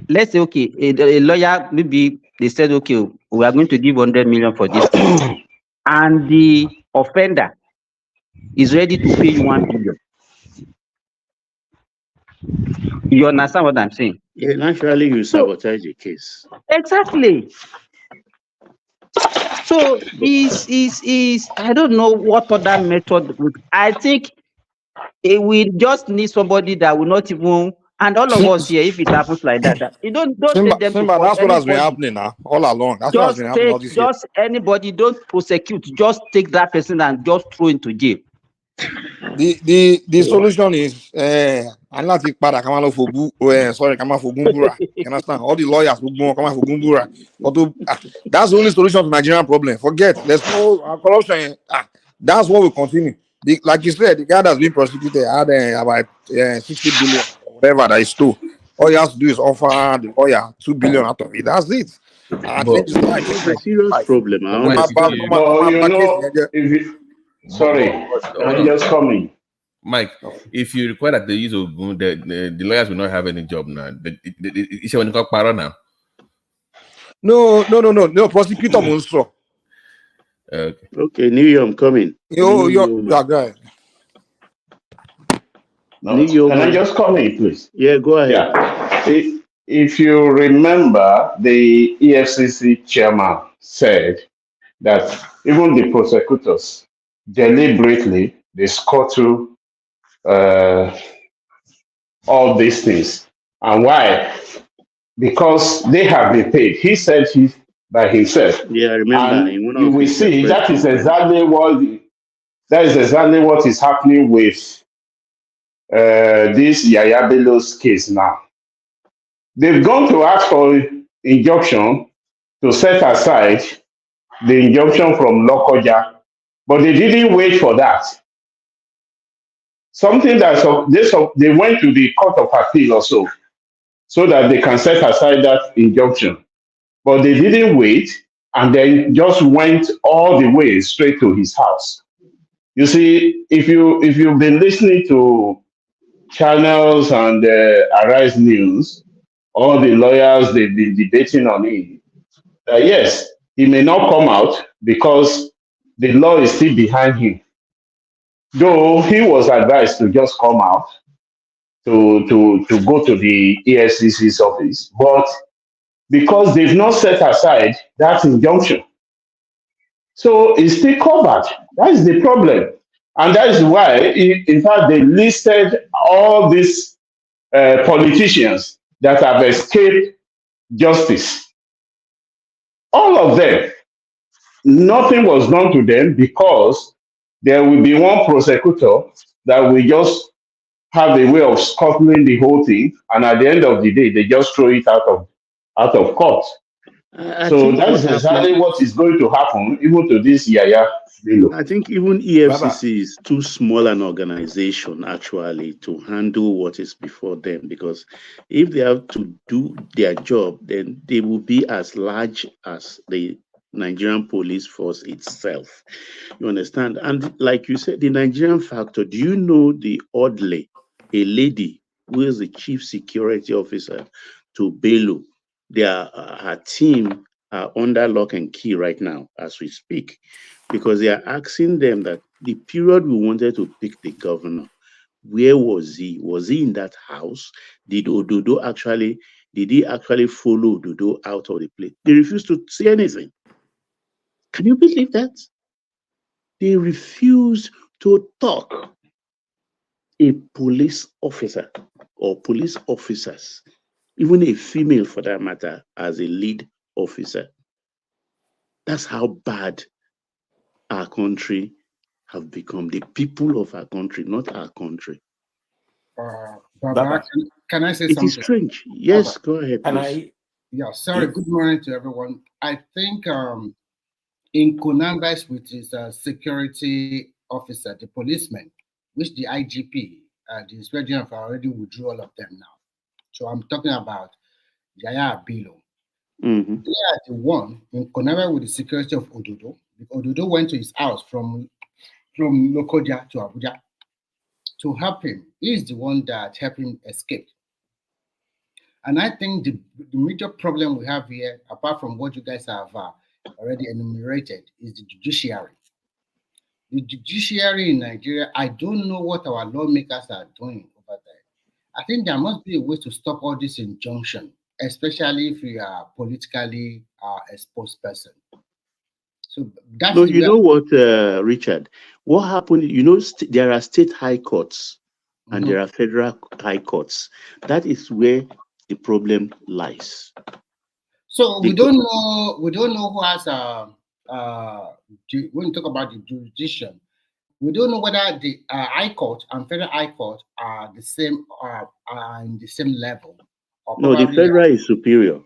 Let's say, okay, a lawyer, maybe they said, okay, we are going to give 100 million for this thing. And the offender is ready to pay you 1 billion. You understand what I'm saying? Yeah, naturally you sabotage the case. Exactly. So is I don't know what other method. I think we just need somebody that will not even, and all of us here, if it happens like that, you don't take them to Simba, court. that's what has been happening now, all along. That's what has Just been happening all this year. just anybody, don't prosecute, just take that person and just throw into jail. The solution is I'm not para kamalo for sorry kama for gumbura. You understand? All the lawyers will go kama for gumbura. That's the only solution to Nigerian problem. Forget there's no corruption. That's what will continue. Like you said, the guy that's been prosecuted had about 60 billion or whatever that is stole. All you have to do is offer the lawyer 2 billion out of it. That's it. I think it's right. It's a serious problem. I But you know, if you, sorry, can I just come in? Mike, if you require that they use Ogun, the lawyers will not have any job now. It's when you call Paro now. No. Prosecutor Monstro. Okay, New York, I'm coming. You're guy. No, can I just come in, please? Yeah, go ahead. Yeah. If you remember, the EFCC chairman said that even the prosecutors deliberately they scuttle all these things. And why? Because they have been paid. He said he by himself. Yeah, I remember. In one And you of will his see press that is conference. exactly what is happening with this Yaya Bello's case now. They've gone to ask for injunction to set aside the injunction from Lokoja, but they didn't wait for that. Something that they went to the Court of Appeal also, so that they can set aside that injunction. But they didn't wait and then just went all the way straight to his house. You see, if you've been listening to channels and Arise News, all the lawyers they've been debating on it. Yes, he may not come out because the law is still behind him. Though he was advised to just come out to go to the EFCC's office, but because they've not set aside that injunction, so it's still covered. That is the problem, and that is why, in fact, they listed all these politicians that have escaped justice. All of them, nothing was done to them because there will be one prosecutor that will just have a way of scuttling the whole thing, and at the end of the day, they just throw it out of court. So that is exactly what is going to happen, even to this Yaya Bello. I think even EFCC is too small an organization actually to handle what is before them, because if they have to do their job, then they will be as large as the Nigerian police force itself. You understand? And like you said, the Nigerian factor, do you know the Audley, a lady who is the chief security officer to Bello? Her team are under lock and key right now as we speak, because they are asking them that the period we wanted to pick the governor, where was he? Was he in that house? Did he actually follow Ododo out of the place? They refused to say anything. Can you believe that? They refuse to talk. A police officer or police officers, even a female for that matter, as a lead officer. That's how bad our country have become. The people of our country, not our country. Baba, can I say something? It is strange. Yes, Baba, go ahead, please. Yeah, sorry. Yes. Good morning to everyone. I think in connivance with his security officer, the policeman, which the IGP, the Inspector General already withdrew all of them now. So I'm talking about Yaya Bello. Mm-hmm. They are the one in connivance with the security of Ododo. Ododo went to his house from Lokoja to Abuja to help him. He is the one that helped him escape. And I think the major problem we have here, apart from what you guys have already enumerated, is the judiciary. The judiciary in Nigeria, I don't know what our lawmakers are doing over there. I think there must be a way to stop all this injunction, especially if you are a politically exposed person. So that's no, you know what, Richard? What happened? You know, there are state high courts and there are federal high courts. That is where the problem lies. So we don't know who has when you talk about the jurisdiction, We don't know whether the High Court and Federal High Court are the same, are in the same level, or No, the probably federal is superior.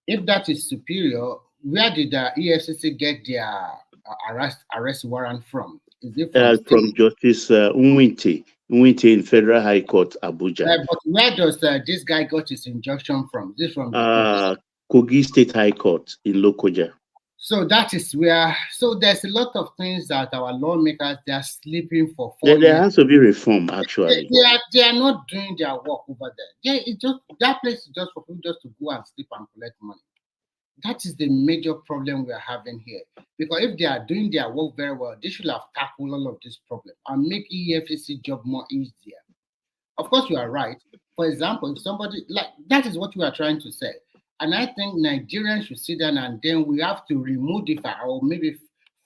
if that is superior, where did the EFCC get their arrest warrant from? Is it from state? From Justice Nwinte in Federal High Court, Abuja. But where does this guy got his injunction from? Is it from the Kogi? Kogi State High Court in Lokoja. So that is where. So there's a lot of things that our lawmakers, they are sleeping for 4 There years. has to be reform, actually. They are not doing their work over there. Yeah, it just that place is just for people just to go and sleep and collect money. That is the major problem we are having here. Because if they are doing their work very well, they should have tackled all of this problem and make EFCC job more easier. Of course, you are right. For example, if somebody like that is what we are trying to say. And I think Nigerians should sit down and then we have to remodify or maybe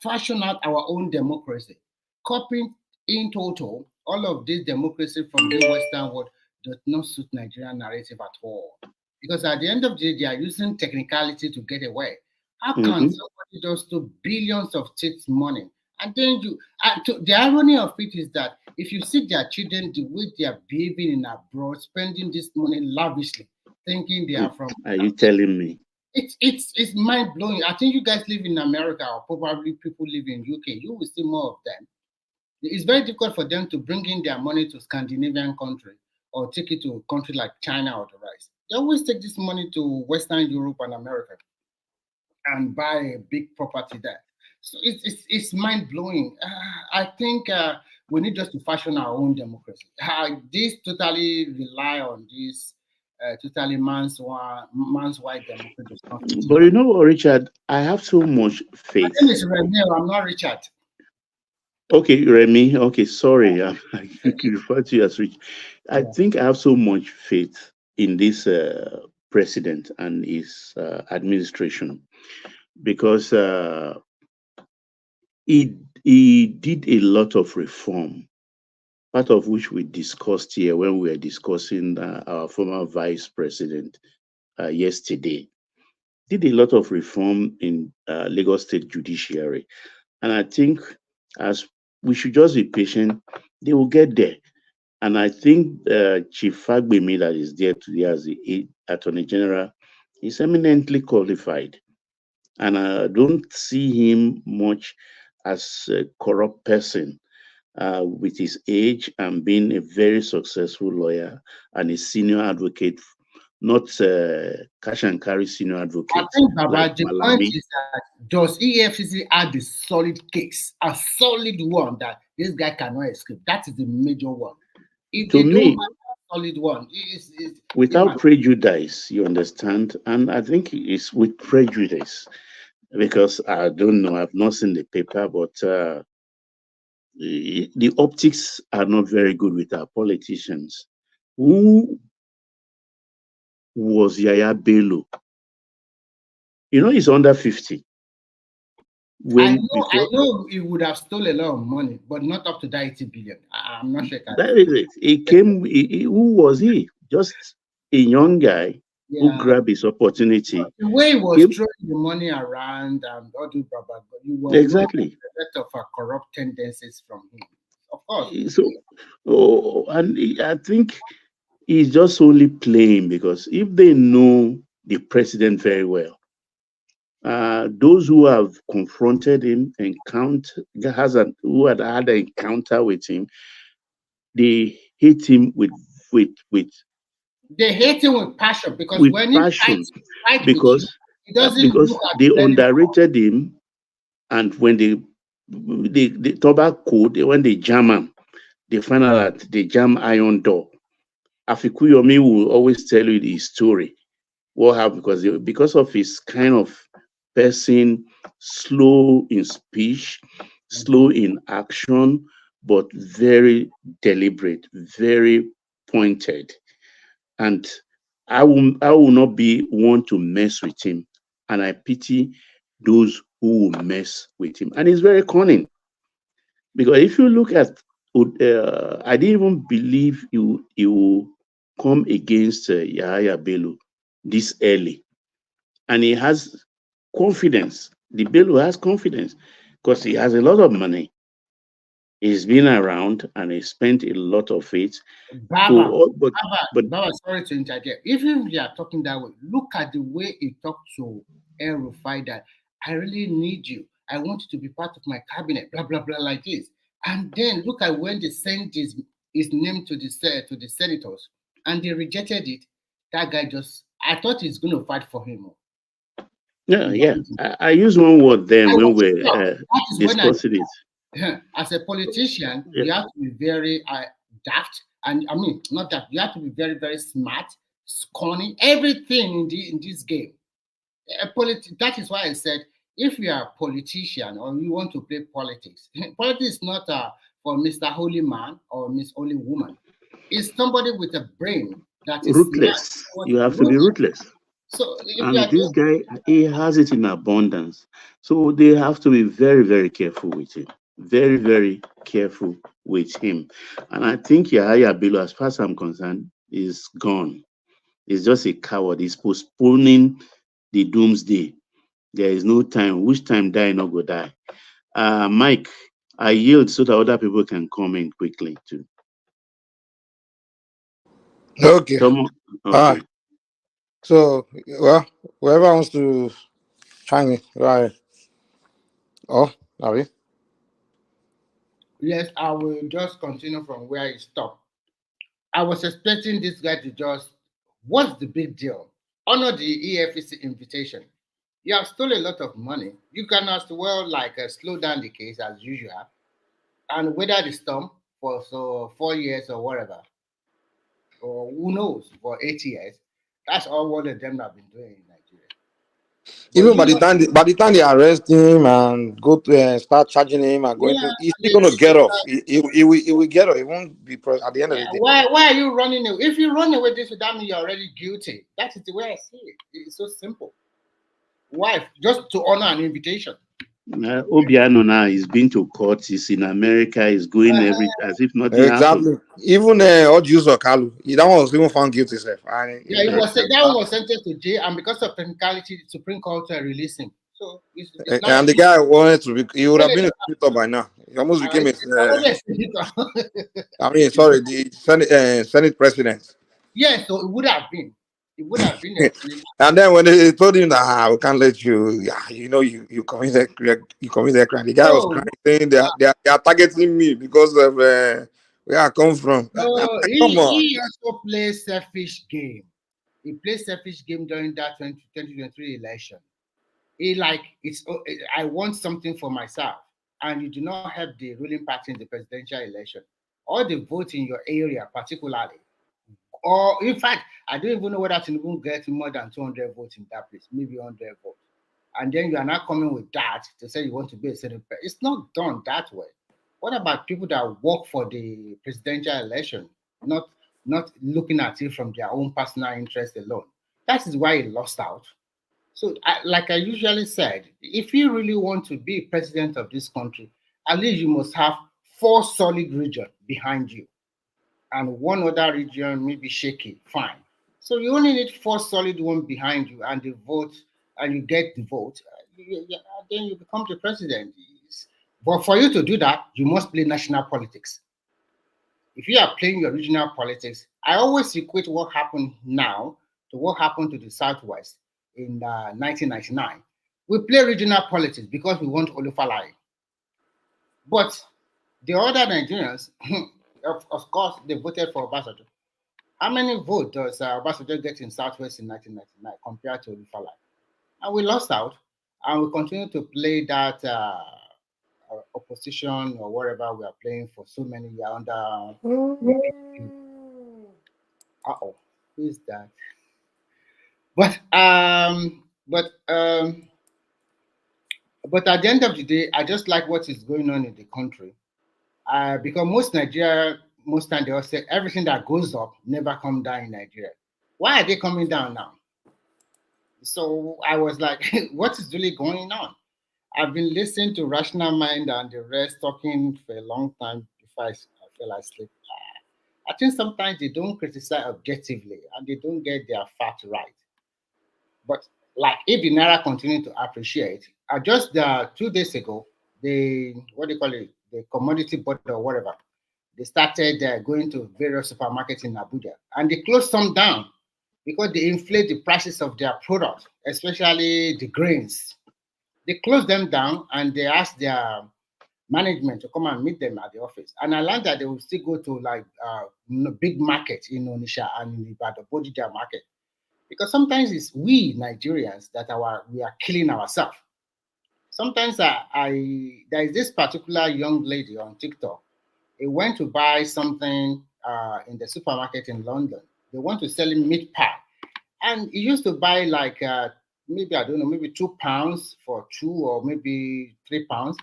fashion out our own democracy. Copying in total all of this democracy from the Western world does not suit Nigerian narrative at all. Because at the end of the day, they are using technicality to get away. How can somebody just steal billions of states' money? And then the irony of it is that if you see their children, the way they are behaving in abroad, spending this money lavishly, thinking they are from. Are you telling me? It's mind blowing. I think you guys live in America, or probably people live in UK. You will see more of them. It's very difficult for them to bring in their money to Scandinavian country or take it to a country like China or the rest. They always take this money to Western Europe and America and buy a big property there. So it's mind blowing. I think we need just to fashion our own democracy. This totally rely on this totally man's wide democracy. But you know what, Richard? I have so much faith. My name is Remy. I'm not Richard. Okay, Remy. Okay, sorry. I refer to you as Rich. I think I have so much faith in this president and his administration because he did a lot of reform, part of which we discussed here when we were discussing our former vice president yesterday. Did a lot of reform in Lagos State judiciary, and I think as we should just be patient, they will get there. And I think Chief Fagbemi that is there today as the Attorney General is eminently qualified. And I don't see him much as a corrupt person with his age and being a very successful lawyer and a senior advocate, not cash and carry senior advocate. I think, Baba, like the Malami. point is that does EFCC have the solid case, a solid one that this guy cannot escape? That is the major one. If To they me, don't have a solid one, without prejudice, you understand? And I think it's with prejudice because I don't know, I've not seen the paper, but the optics are not very good with our politicians. Who was Yaya Bello? You know, he's under 50. I know he would have stolen a lot of money, but not up to that 80 billion. I'm not sure. That is it. Who was he? Just a young guy who grabbed his opportunity. The way he was throwing the money around and all the Baba, you were Exactly. a lot of corrupt tendencies from him. Of course. So, I think he's just only playing because if they know the president very well, those who have confronted him, who had had an encounter with him, they hate him with they hate him with passion because with when passion he fights because with you, he doesn't look at they them. underrated him, and when the tobacco, when they jam him, they find out that they jam iron door. Afikuyomi will always tell you the story. What happened because of his kind of person, slow in speech, slow in action, but very deliberate, very pointed. And I will not be one to mess with him. And I pity those who will mess with him. And he's very cunning. Because if you look at, I didn't even believe he will come against Yahya Bello this early. And he has confidence. The Bello has confidence because he has a lot of money. He's been around and he spent a lot of it. Baba, But Baba, sorry to interject. Even if you are talking that way, look at the way he talked to El Rufai that I really need you. I want you to be part of my cabinet, blah blah blah, like this. And then look at when they sent his name to the senators and they rejected it. That guy I thought he's going to fight for him. yeah. I use one word then when we're that is discussing it. As a politician, Yeah. you have to be very daft, and I mean not that you have to be very very smart, scrawny, everything in this game. That is why I said if you are a politician or you want to play politics, politics is not for Mr. Holy Man or Miss Holy Woman. It's somebody with a brain that is ruthless. You have to be ruthless. So if you And are this guy, he has it in abundance. So they have to be very, very careful with him. Very, very careful with him. And I think Yahya Bello, as far as I'm concerned, is gone. He's just a coward. He's postponing the doomsday. There is no time. Which time die, not go die. Mike, I yield so that other people can come in quickly too. Okay. Okay. All right. So, well, whoever wants to chime in, right? Oh, are we? Yes, I will just continue from where he stopped. I was expecting this guy to just, what's the big deal? Honor the EFCC invitation. You have stolen a lot of money. You can as well slow down the case as usual and weather the storm for 4 years or whatever, or who knows, for 8 years. That's all one of them have been doing in Nigeria. Even by the time they arrest him and go to start charging him and going to, he's still going to get off. He will get off. He won't be at the end of the day. Why are you running away? If you run away this, that means you're already guilty. That is the way I see it. It's so simple. Why? Just to honor an invitation. Obiano now is been to court. He's in America. He's going as if nothing Exactly. happened. Even Ojus or Kalu, that one was even found guilty. That one was sentenced to jail, and because of technicality, the Supreme Court released him. So it's and the guy wanted to be, he would have been a senator by now. He almost became the Senate president. Yes, so it would have been. It would have been. And then when they told him that we can't let you, you committed crime. The guy was crying, saying they are targeting me because of where I come from. No, he also plays selfish game. He plays selfish game during that 2023 election. I want something for myself, and you do not have the ruling party in the presidential election or the vote in your area particularly. Or in fact, I don't even know whether Tinubu get more than 200 votes in that place, maybe 100 votes. And then you are not coming with that to say you want to be a senator. It's not done that way. What about people that work for the presidential election, not looking at it from their own personal interest alone? That is why he lost out. So, like I usually said, if you really want to be president of this country, at least you must have 4 solid regions behind you. And one other region may be shaky, fine. So you only need 4 solid ones behind you, and the vote, and you get the vote. Then you become the president. But for you to do that, you must play national politics. If you are playing your regional politics, I always equate what happened now to what happened to the Southwest in 1999. We play regional politics because we want Olufalaye. But the other Nigerians, of course, they voted for Obasanjo. How many votes does Obasanjo get in Southwest in 1999 compared to Olufalaye? And we lost out, and we continue to play that opposition or whatever we are playing for so many years under. Who is that? But at the end of the day, I just like what is going on in the country. Because most Nigeria, most time they all say everything that goes up never come down in Nigeria. Why are they coming down now? So I was like, what is really going on? I've been listening to Rational Mind and the rest talking for a long time before I fell asleep. I think sometimes they don't criticize objectively and they don't get their facts right. But like if the Naira continue to appreciate, just 2 days ago, the the commodity board or whatever. They started going to various supermarkets in Abuja, and they closed some down because they inflate the prices of their products, especially the grains. They closed them down and they asked their management to come and meet them at the office. And I learned that they will still go to like big markets in Onisha and in Ibadan, Bodija market. Because sometimes it's we Nigerians that we are killing ourselves. Sometimes there is this particular young lady on TikTok. He went to buy something in the supermarket in London. They want to sell him meat pie. And he used to buy like maybe, I don't know, maybe £2 for 2 or maybe £3.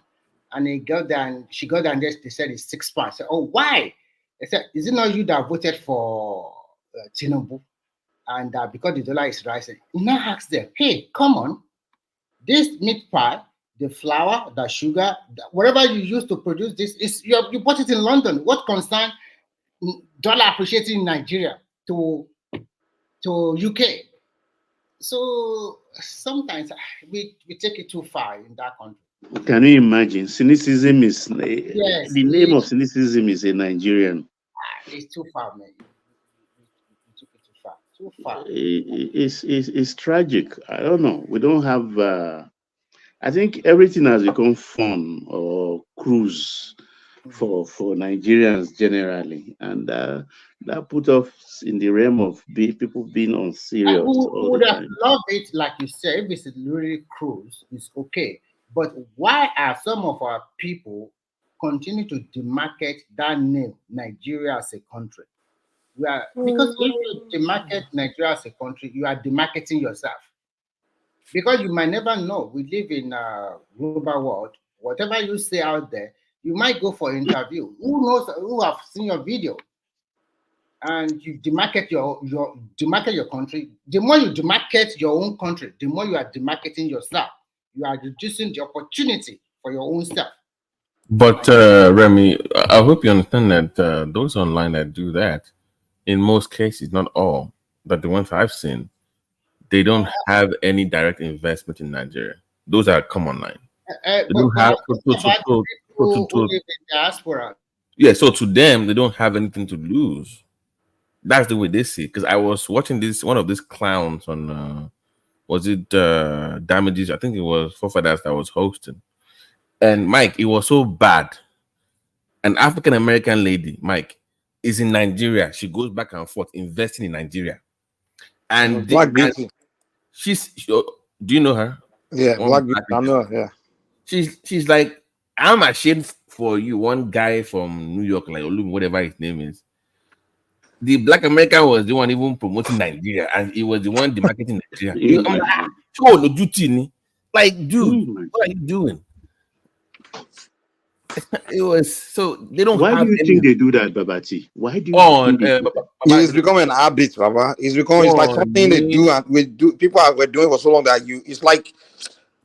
And he got there and she got there and they said it's £6. I said, oh, why? They said, is it not you that voted for Tinubu? And because the dollar is rising, he now asked them, hey, come on, this meat pie, the flour, the sugar, whatever you use to produce this, you bought it in London. What concern dollar appreciating in Nigeria to UK? So sometimes we take it too far in that country. Can you imagine? Cynicism is the name of cynicism is a Nigerian. It's too far, man. We took it too far. Too far. It's tragic. I don't know. We don't have. I think everything has become fun or cruise for Nigerians generally, and that put us in the realm of people being unserious. We would have loved it, like you said, if it's really cruise, it's okay. But why are some of our people continue to demarcate that name, Nigeria as a country? Because if you demarcate Nigeria as a country, you are demarcating yourself. Because you might never know. We live in a global world. Whatever you say out there, you might go for an interview. Who knows? Who have seen your video? And you demarcate your country. The more you demarcate your own country, the more you are demarcating yourself. You are reducing the opportunity for your own self. But Remy, I hope you understand that those online that do that, in most cases, not all, but the ones I've seen, they don't have any direct investment in Nigeria. Those are come online. They don't have people who live in diaspora. Yeah, so to them, they don't have anything to lose. That's the way they see it. Because I was watching one of these clowns on was it Damages? I think it was Fofadas that was hosting. And Mike, it was so bad. An African American lady, Mike, is in Nigeria. She goes back and forth investing in Nigeria. And Black Beauty. Do you know her? Yeah, Black Beauty. I know her, yeah. She's like, I'm ashamed for you. One guy from New York, like Olum, whatever his name is. The Black American was the one even promoting Nigeria, and he was the one demarketing Nigeria. Like, dude, what are you doing? It was so they don't. Why do you think they do that, Babati? Why do you? It's becoming an habit, Baba. It's like something they do, and people were doing for so long that it's like,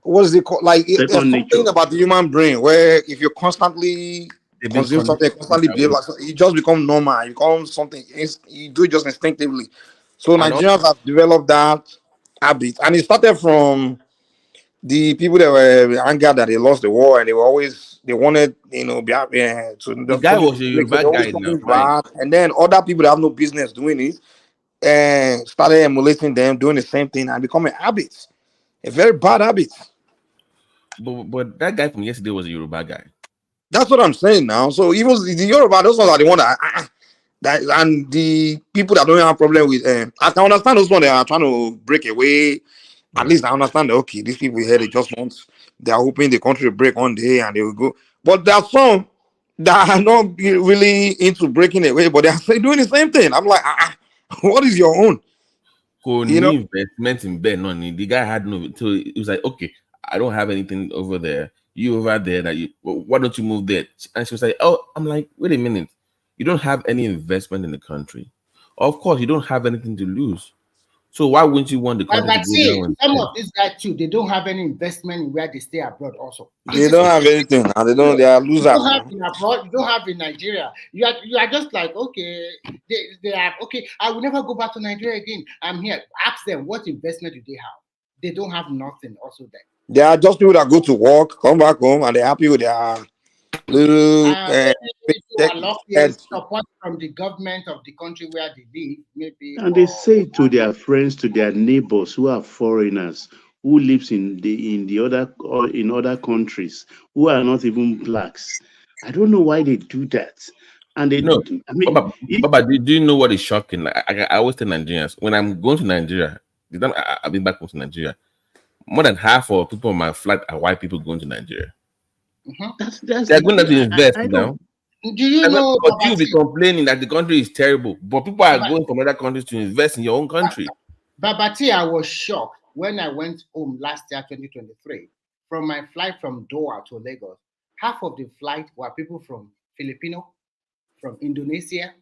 what is it called? Like there's something about the human brain where if you constantly consume something, constantly behave like it just becomes normal. It becomes something you do it just instinctively. So Nigerians have developed that habit, and it started from the people that were angered that they lost the war, and they wanted, to the guy was a Yoruba guy now, right? And then other people that have no business doing it and started emulating them, doing the same thing, and becoming habits. A very bad habit. But that guy from yesterday was a Yoruba guy. That's what I'm saying now. So even the Yoruba, those ones are the one that and the people that don't have a problem with I can understand those ones that are trying to break away. At least I understand that, okay, these people here, they are hoping the country will break one day and they will go. But there are some that are not really into breaking away, but they are doing the same thing. I'm like, what is your own? Investment in bed, no, the guy had no. So it was like, okay, I don't have anything over there. You over there, why don't you move there? And she was like, oh, I'm like, wait a minute, you don't have any investment in the country. Of course, you don't have anything to lose. So why wouldn't you want the country but see, some of these guys too, they don't have any investment in where they stay abroad also. They don't have anything, and they are losers. You don't have in abroad, you don't have in Nigeria. You are just like, okay, they are okay, I will never go back to Nigeria again. I'm here. Ask them what investment do they have? They don't have nothing also there. They are just people that go to work, come back home, and they're happy with their little Maybe if you check are lucky, head. support from the government of the country where they live, maybe And they for say to their friends, to their neighbors who are foreigners, who lives in the other or in other countries, who are not even blacks. I don't know why they do that. And they, No, I mean, Baba, do you know what is shocking? I always tell Nigerians when I'm going to Nigeria, the time I've been back home to Nigeria, more than half of people on my flight are white people going to Nigeria. that's They're going to invest I now. Do you know, But you'll be complaining that the country is terrible, but people are going from other countries to invest in your own country. Babati, I was shocked when I went home last year, 2023, from my flight from Doha to Lagos. Half of the flight were people from Filipino, from Indonesia,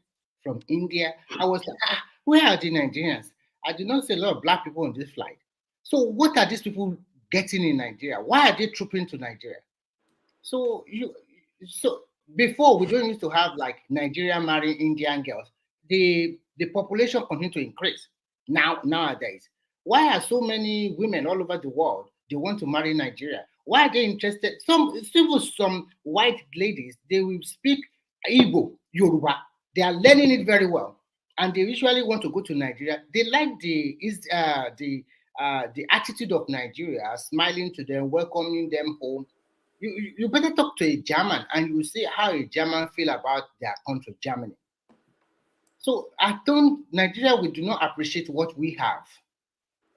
from India. I was like, where are the Nigerians? I did not see a lot of black people on this flight. So what are these people getting in Nigeria? Why are they trooping to Nigeria? So before we don't used to have like Nigeria marrying Indian girls. The population continued to increase nowadays. Why are so many women all over the world they want to marry Nigeria? Why are they interested? Some white ladies they will speak Igbo, Yoruba. They are learning it very well, and they usually want to go to Nigeria. They like the attitude of Nigeria, smiling to them, welcoming them home. You better talk to a German and you will see how a German feel about their country, Germany. So Nigeria, we do not appreciate what we have.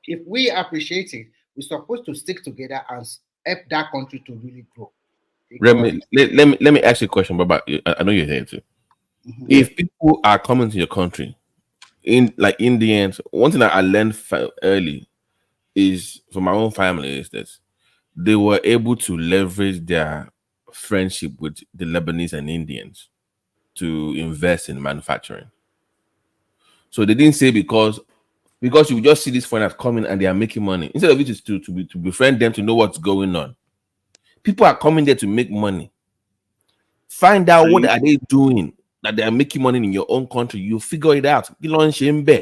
If we appreciate it, we're supposed to stick together and help that country to really grow. Remy, let me ask you a question, Baba. I know you're here too. If people are coming to your country, in like Indians, one thing that I learned early is from my own family is this: they were able to leverage their friendship with the Lebanese and Indians to invest in manufacturing. So they didn't say because you just see these foreigners coming and they are making money. Instead of it is to befriend them to know what's going on. People are coming there to make money. Find out what are they doing that they are making money in your own country. You figure it out. Babati.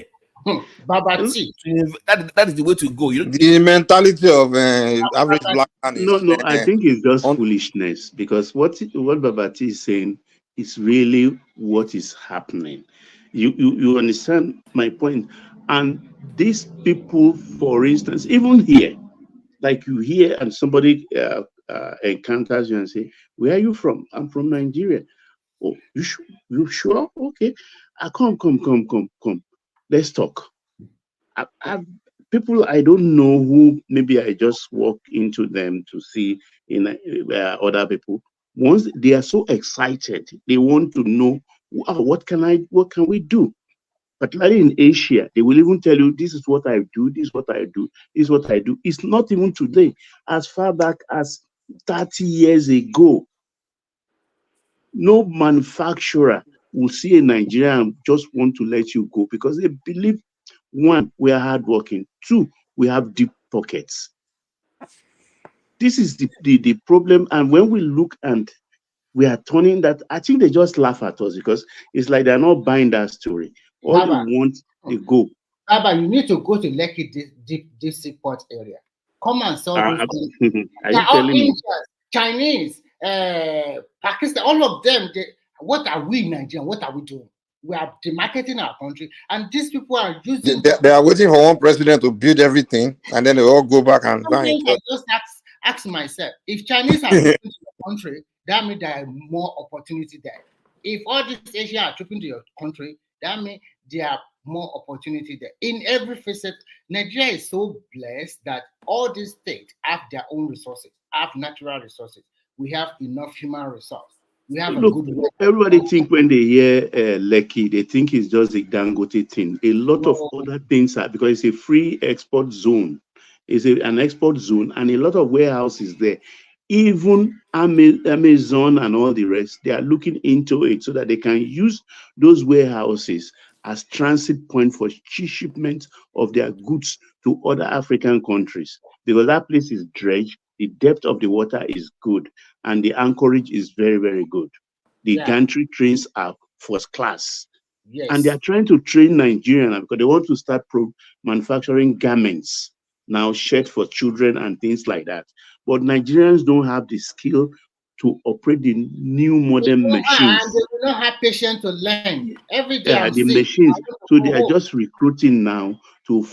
That is the way to go. The mentality of average black man is no. I think it's just foolishness because what Babati is saying is really what is happening. You understand my point? And these people, for instance, even here, like you hear and somebody encounters you and say, "Where are you from?" "I'm from Nigeria." "Oh, you sure? Okay. Come. Let's talk." People I don't know who maybe I just walk into them to see in other people. Once they are so excited, they want to know, wow, what can we do? Particularly in Asia, they will even tell you, this is what I do, this is what I do, this is what I do. It's not even today. As far back as 30 years ago, no manufacturer will see a Nigerian and just want to let you go because they believe, one, we are hardworking. Two, we have deep pockets. This is the problem. And when we look and we are turning that, I think they just laugh at us because it's like they're not buying that story. All Baba, they want, they go. Baba, you need to go to Lekki deep sea port area. Come and sell those things. Are They're you all telling me? Indians, Chinese, Pakistan, all of them. What are we, Nigerians? What are we doing? We are demarketing our country, and these people are using. They are waiting for one president to build everything, and then they all go back and die. I just ask myself, if Chinese are trooping to the country, that means there are more opportunity there. If all these Asians are trooping to your country, that means there are more opportunity there. In every facet, Nigeria is so blessed that all these states have their own resources, have natural resources. We have enough human resource. We have a good way. Everybody think when they hear Lekki, they think it's just a Dangote thing. A lot of other things are because it's a free export zone. It's an export zone, and a lot of warehouses there. Even Amazon and all the rest, they are looking into it so that they can use those warehouses as transit point for shipments of their goods to other African countries because that place is dredged. The depth of the water is good, and the anchorage is very, very good. The gantry trains are first class. Yes. And they are trying to train Nigerians because they want to start manufacturing garments now, shirt for children and things like that. But Nigerians don't have the skill to operate the new modern And machines. they will not have patience to learn. Every day I'm The sick. machines. I want to So go they are home. just recruiting now to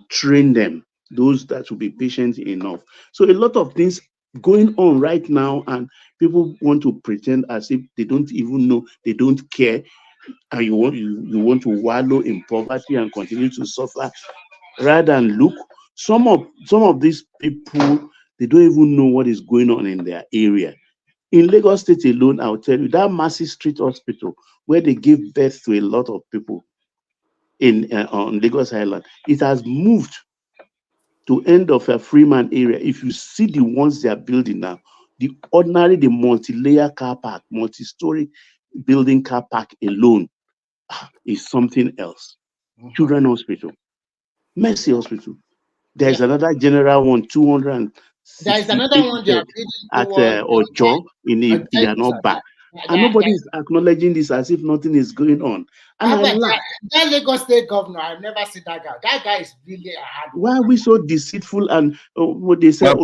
train them, those that will be patient enough. So a lot of things going on right now, and people want to pretend as if they don't even know, they don't care, and you want to wallow in poverty and continue to suffer, rather than look. Some of these people, they don't even know what is going on in their area. In Lagos State alone, I'll tell you, that massive street hospital where they give birth to a lot of people in on Lagos Island, it has moved to end of a Freeman area. If you see the ones they are building now, the multi-layer car park, multi-story building car park alone is something else. Children Hospital, Mercy Hospital. There's another general one, There is another 268 one they are bed building at towards Ojo in Iyanaba. And nobody is acknowledging this as if nothing is going on. And I laugh. that Lagos State governor, I've never seen that guy. That guy is really a hard worker. Why are we so deceitful? And what they say, Right.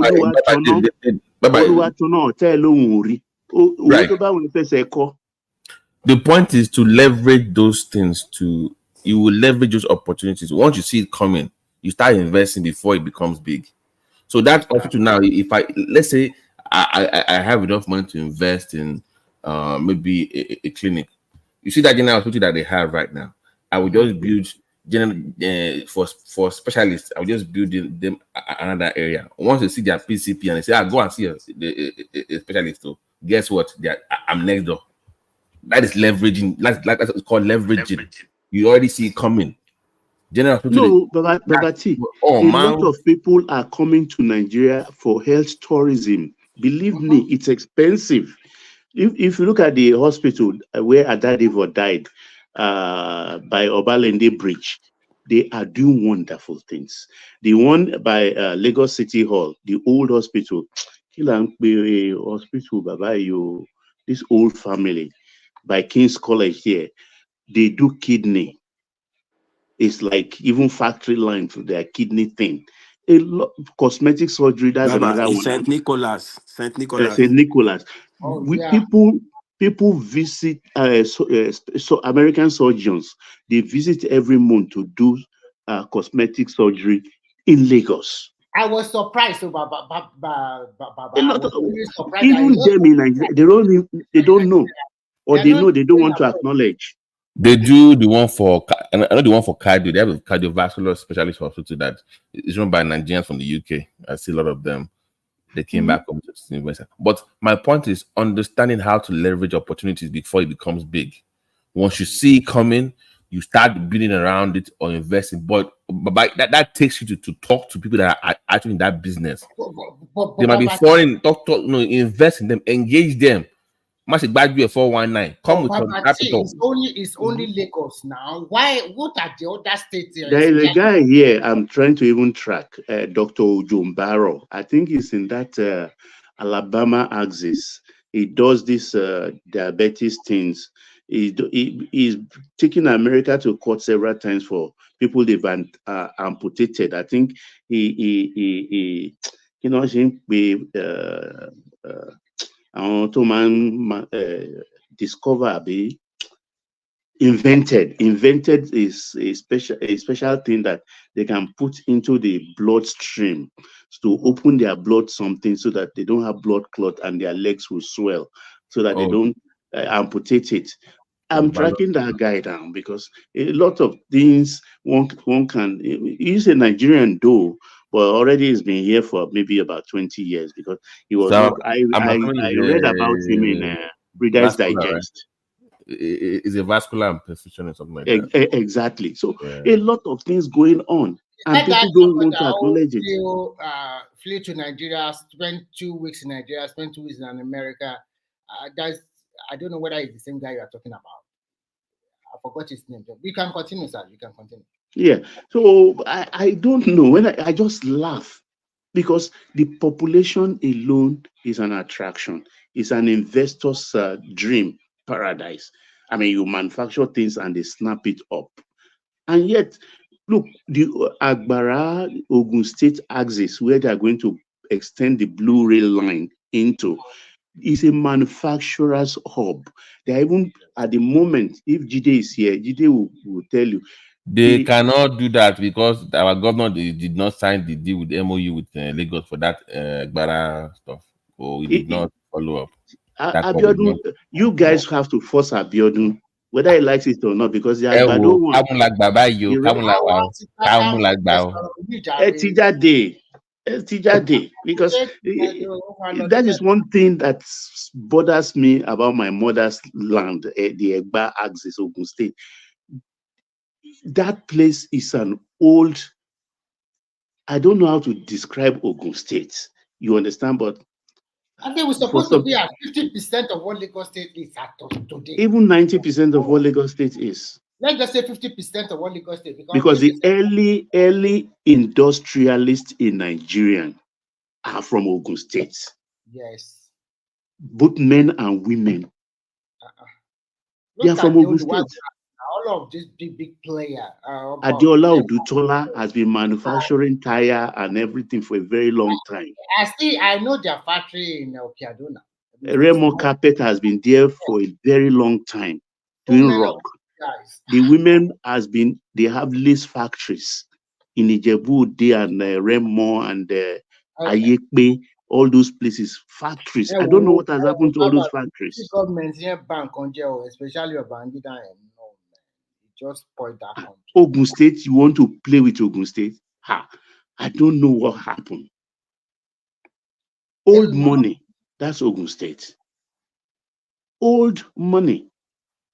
The point is to leverage those things. You will leverage those opportunities. Once you see it coming, you start investing before it becomes big. So that's also to now. If let's say I have enough money to invest in maybe a clinic. You see that general hospital that they have right now. I would just build for specialists. I would just build them another area. Once they see their PCP and they say, go and see a specialist. So guess what? I'm next door. That is leveraging. That's called leveraging. You already see it coming. General hospital. No, Baba T, a lot of people are coming to Nigeria for health tourism. Believe me, it's expensive. If you look at the hospital where Adadivo died by Obalende Bridge, they are doing wonderful things. The one by Lagos City Hall, the old hospital, hospital, Baba, this old family by King's College here, they do kidney. It's like even factory line for their kidney thing. A lot cosmetic surgery. That's another one. St. Nicholas. St. Nicholas. People visit so American surgeons. They visit every month to do cosmetic surgery in Lagos. I was surprised. So, even them in Nigeria, they don't know, or they know they don't want to acknowledge. They do the one for, I know the one for cardio. They have a cardiovascular specialist hospital that is run by Nigerians from the UK. I see a lot of them. They came back home to the university. But my point is understanding how to leverage opportunities before it becomes big. Once you see it coming, you start building around it or investing. But that takes you to talk to people that are actually in that business. They might be foreign. Invest in them, engage them. Must bad you 419. Come with some capital. It's only Lagos now. Why? What are the other states? There is a guy here I'm trying to even track, Dr. Ojumbaro. I think he's in that Alabama axis. He does this diabetes things. He's taken America to court several times for people they've amputated. I think he invented is a special thing that they can put into the bloodstream to open their blood something so that they don't have blood clot and their legs will swell so that they don't amputate it. I'm tracking that guy down because a lot of things one can. He's a Nigerian though, but already he's been here for maybe about 20 years because he was. I read about him in Reader's Digest. Right? Is a vascular and perfusion or something like that. Exactly. So a lot of things going on, and people don't want to acknowledge it. Flew to Nigeria, spent 2 weeks in Nigeria, spent 2 weeks in America. I don't know whether it's the same guy you are talking about. I forgot his name. We can continue, sir. You can continue. Yeah. So I don't know. When I just laugh because the population alone is an attraction. It's an investor's dream paradise. I mean, you manufacture things and they snap it up. And yet, look, the Agbara Ogun State axis, where they are going to extend the blue rail line into, is a manufacturer's hub. They are even at the moment, if Jide is here, Jide will tell you. They cannot do that because our governor did not sign the deal with MOU with Lagos for that Gbara stuff. So we did not follow up. Abiodun, you guys have to force Abiodun, whether he likes it or not, because the Agbado one. Tijade, because that is one thing that bothers me about my mother's land, the Egba axis, Ogun State. That place is an old, I don't know how to describe Ogun State. You understand? But I think we're supposed to be at 50% of what Lagos State is at today. Even 90% of what Lagos State is. Let's just say 50% of what Lagos State. Because the early industrialists in Nigeria are from Ogun State. Yes. Both men and women. They are from Ogun State. All of this big player. Adeola Odutola has been manufacturing tire and everything for a very long time. I know their factory in Okeadona. Remo Carpet has been there for a very long time doing rock. The women they have lace factories in Ijebu-Ode and Remo and Ayekpe, all those places, factories. I don't know what has happened to all those factories. The government here bank on jail, especially Babangida, just point that country. Ogun State, you want to play with Ogun State? I don't know what happened. Old money, that's Ogun State. Old money.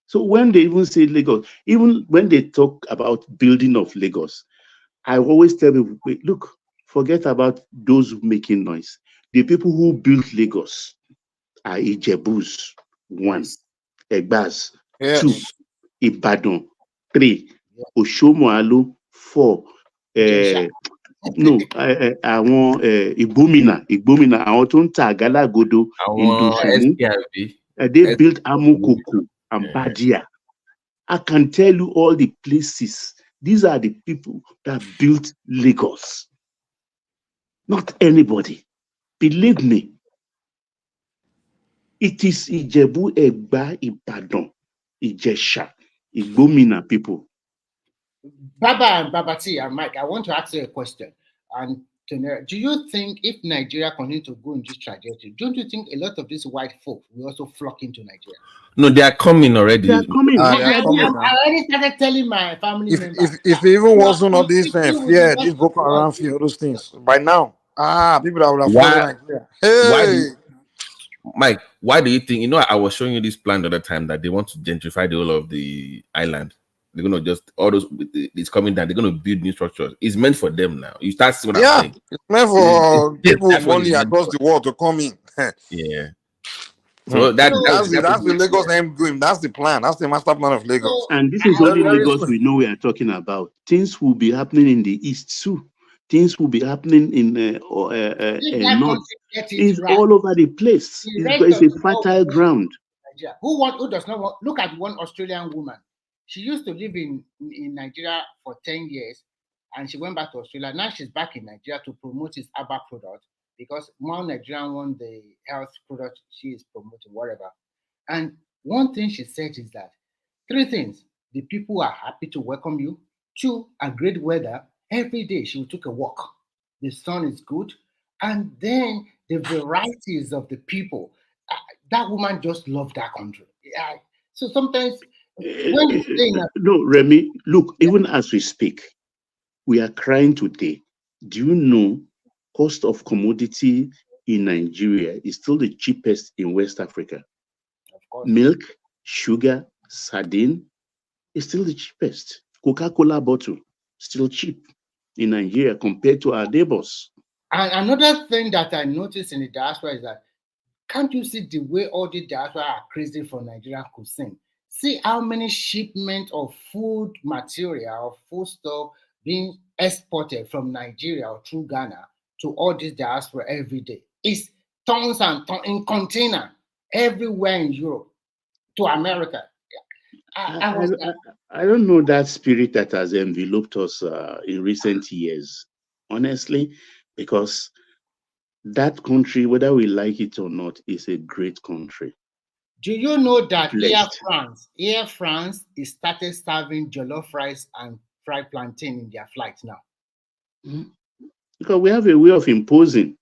So when they even say Lagos, even when they talk about building of Lagos, I always tell people, wait, look, forget about those making noise. The people who built Lagos are Ijebus, 1, Egbas, 2, Ibadan, 3, Oshomoalu, 4, Igbomina, àwọn tó ń ta àgádágodo, they built Amukoko and Badia. I can tell you all the places. These are the people that built Lagos. Not anybody. Believe me. It is Ijebu, Egba, Ibadan, Ijesha, Igbomina people. Baba and Babati and Mike, I want to ask you a question. And do you think if Nigeria continues to go in this trajectory, don't you think a lot of these white folk will also flock into Nigeria? No, they are coming already. They are coming. I already started telling my family members. If it even wasn't all this fear, this Boko Haram fear, all those things, by now, people that would have followed Nigeria. Mike, why do you think, I was showing you this plan the other time that they want to gentrify the whole of the island. They're going to just, all those, it's coming down. They're going to build new structures. It's meant for them now. You start seeing what I'm saying. It's meant for people with money across the world to come in. Yeah. So that's the Lagos end game. That's the plan. That's the master plan of Lagos. And this is only Lagos we know we are talking about. Things will be happening in the east too. Things will be happening in north. It's all over the place. It's a fertile ground. Who does not want? Look at one Australian woman. She used to live in Nigeria for 10 years, and she went back to Australia. Now she's back in Nigeria to promote his ABBA product, because one Nigerian won the health product she is promoting, whatever. And one thing she said is that 3 things: the people are happy to welcome you. 2, a great weather. Every day she took a walk. The sun is good. And then the varieties of the people. That woman just loved that country. So sometimes when you say no, Remy, look, even as we speak, we are crying today. Do you know cost of commodity in Nigeria is still the cheapest in West Africa? Of course. Milk, sugar, sardine is still the cheapest. Coca-Cola bottle, still cheap in Nigeria compared to our neighbors. And another thing that I noticed in the diaspora is that, can't you see the way all the diaspora are crazy for Nigerian cuisine? See how many shipments of food material or food stuff being exported from Nigeria or through Ghana to all this diaspora every day. It's tons and tons in container everywhere in Europe to America. I don't know that spirit that has enveloped us in recent years, honestly, because that country, whether we like it or not, is a great country. Do you know that Blessed. Air France is started serving jollof rice and fried plantain in their flights now? Because we have a way of imposing.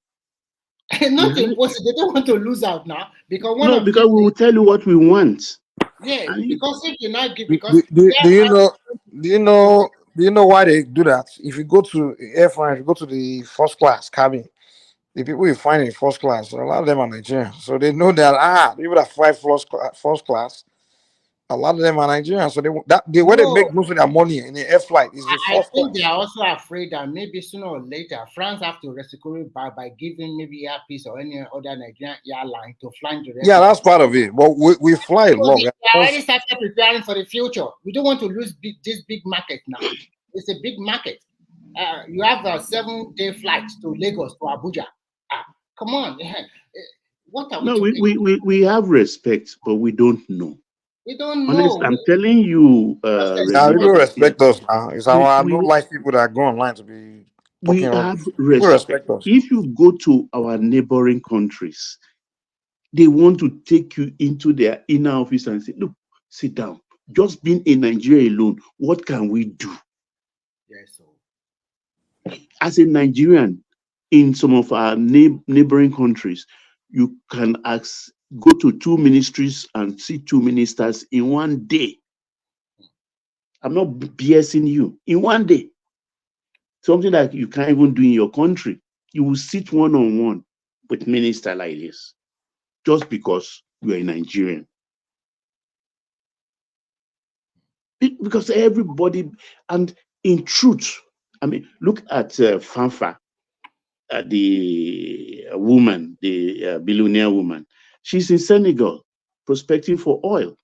Not imposing. They don't want to lose out now because because we will tell you what we want. Yeah, because if you not give, Do because you know why they do that? If you go to Air France, you go to the first class cabin, the people you find in first class, a lot of them are Nigerians. So they know that people that fly first class, a lot of them are Nigerians. So where they make most of their money in the air flight is the I first think class. they are also afraid that maybe sooner or later France have to reciprocate by giving maybe Airpeace or any other Nigerian airline to fly the rest. Yeah, that's part of it. But we fly So long. they already started preparing for the future. We don't want to lose this big market now. It's a big market. You have a 7-day flight to Lagos to Abuja. Come on, what are we talking? We have respect, but we don't know. We don't Honest, know. I'm telling you, people respect us now. It's I don't like people that go online to be we talking have people respect us. If you go to our neighboring countries, they want to take you into their inner office and say, look, sit down. Just being in Nigeria alone, what can we do? Yes, as a Nigerian in some of our neighboring countries, you can go to 2 ministries and see 2 ministers in one day. I'm not BSing you. In one day. Something that you can't even do in your country. You will sit one-on-one with minister like this just because you are a Nigerian. Because everybody, and in truth, I mean, look at Fanfa, the woman, the billionaire woman. She's in Senegal, prospecting for oil.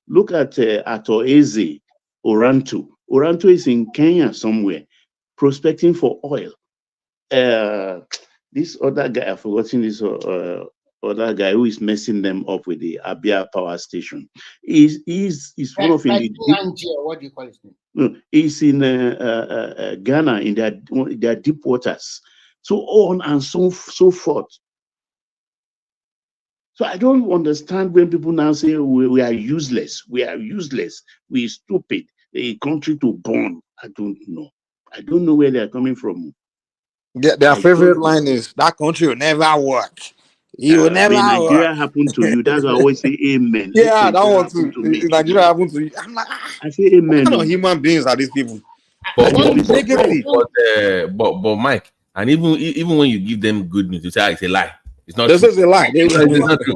Look at Ato Eze Oranto. Oranto is in Kenya somewhere, prospecting for oil. This other guy, I've forgotten this other guy who is messing them up with the Abia power station. He's one of what do you call his name? No, he's in Ghana in their deep waters. So on and so forth. So I don't understand when people now say we are useless. We are useless. We are stupid. A country to burn. I don't know. I don't know where they are coming from. Yeah, their favorite line is that country will never work. You will never when Nigeria work. happened to you, that's why I always say amen. Yeah, that one too. Nigeria happened to you. I'm like, I say amen. What kind of human beings are these people? But Mike, and even when you give them good news, you say it's a lie. It's not. This is a lie. It's not true.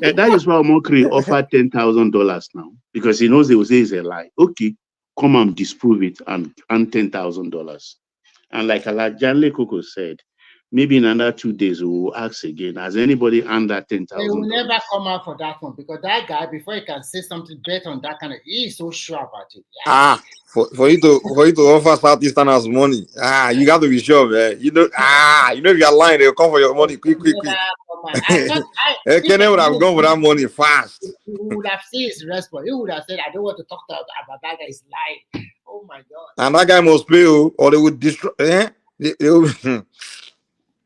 That is why Omokri offered $10,000 now, because he knows they will say it's a lie. Okay, come and disprove it and $10,000. And like Alajanle Koko said, maybe in another 2 days we will ask again. Has anybody earned that $10,000? They will never come out for that one because that guy, before he can say something better on that kind of, he is so sure about it. Yeah. For you to offer Southeasterners money, you got to be sure, man. You know if you're lying, they'll come for your money quick. Kenya would have gone for that money fast. He would have seen his response. He would have said, I don't want to talk about that guy's lying. Oh my God. And that guy must pay, or they would destroy.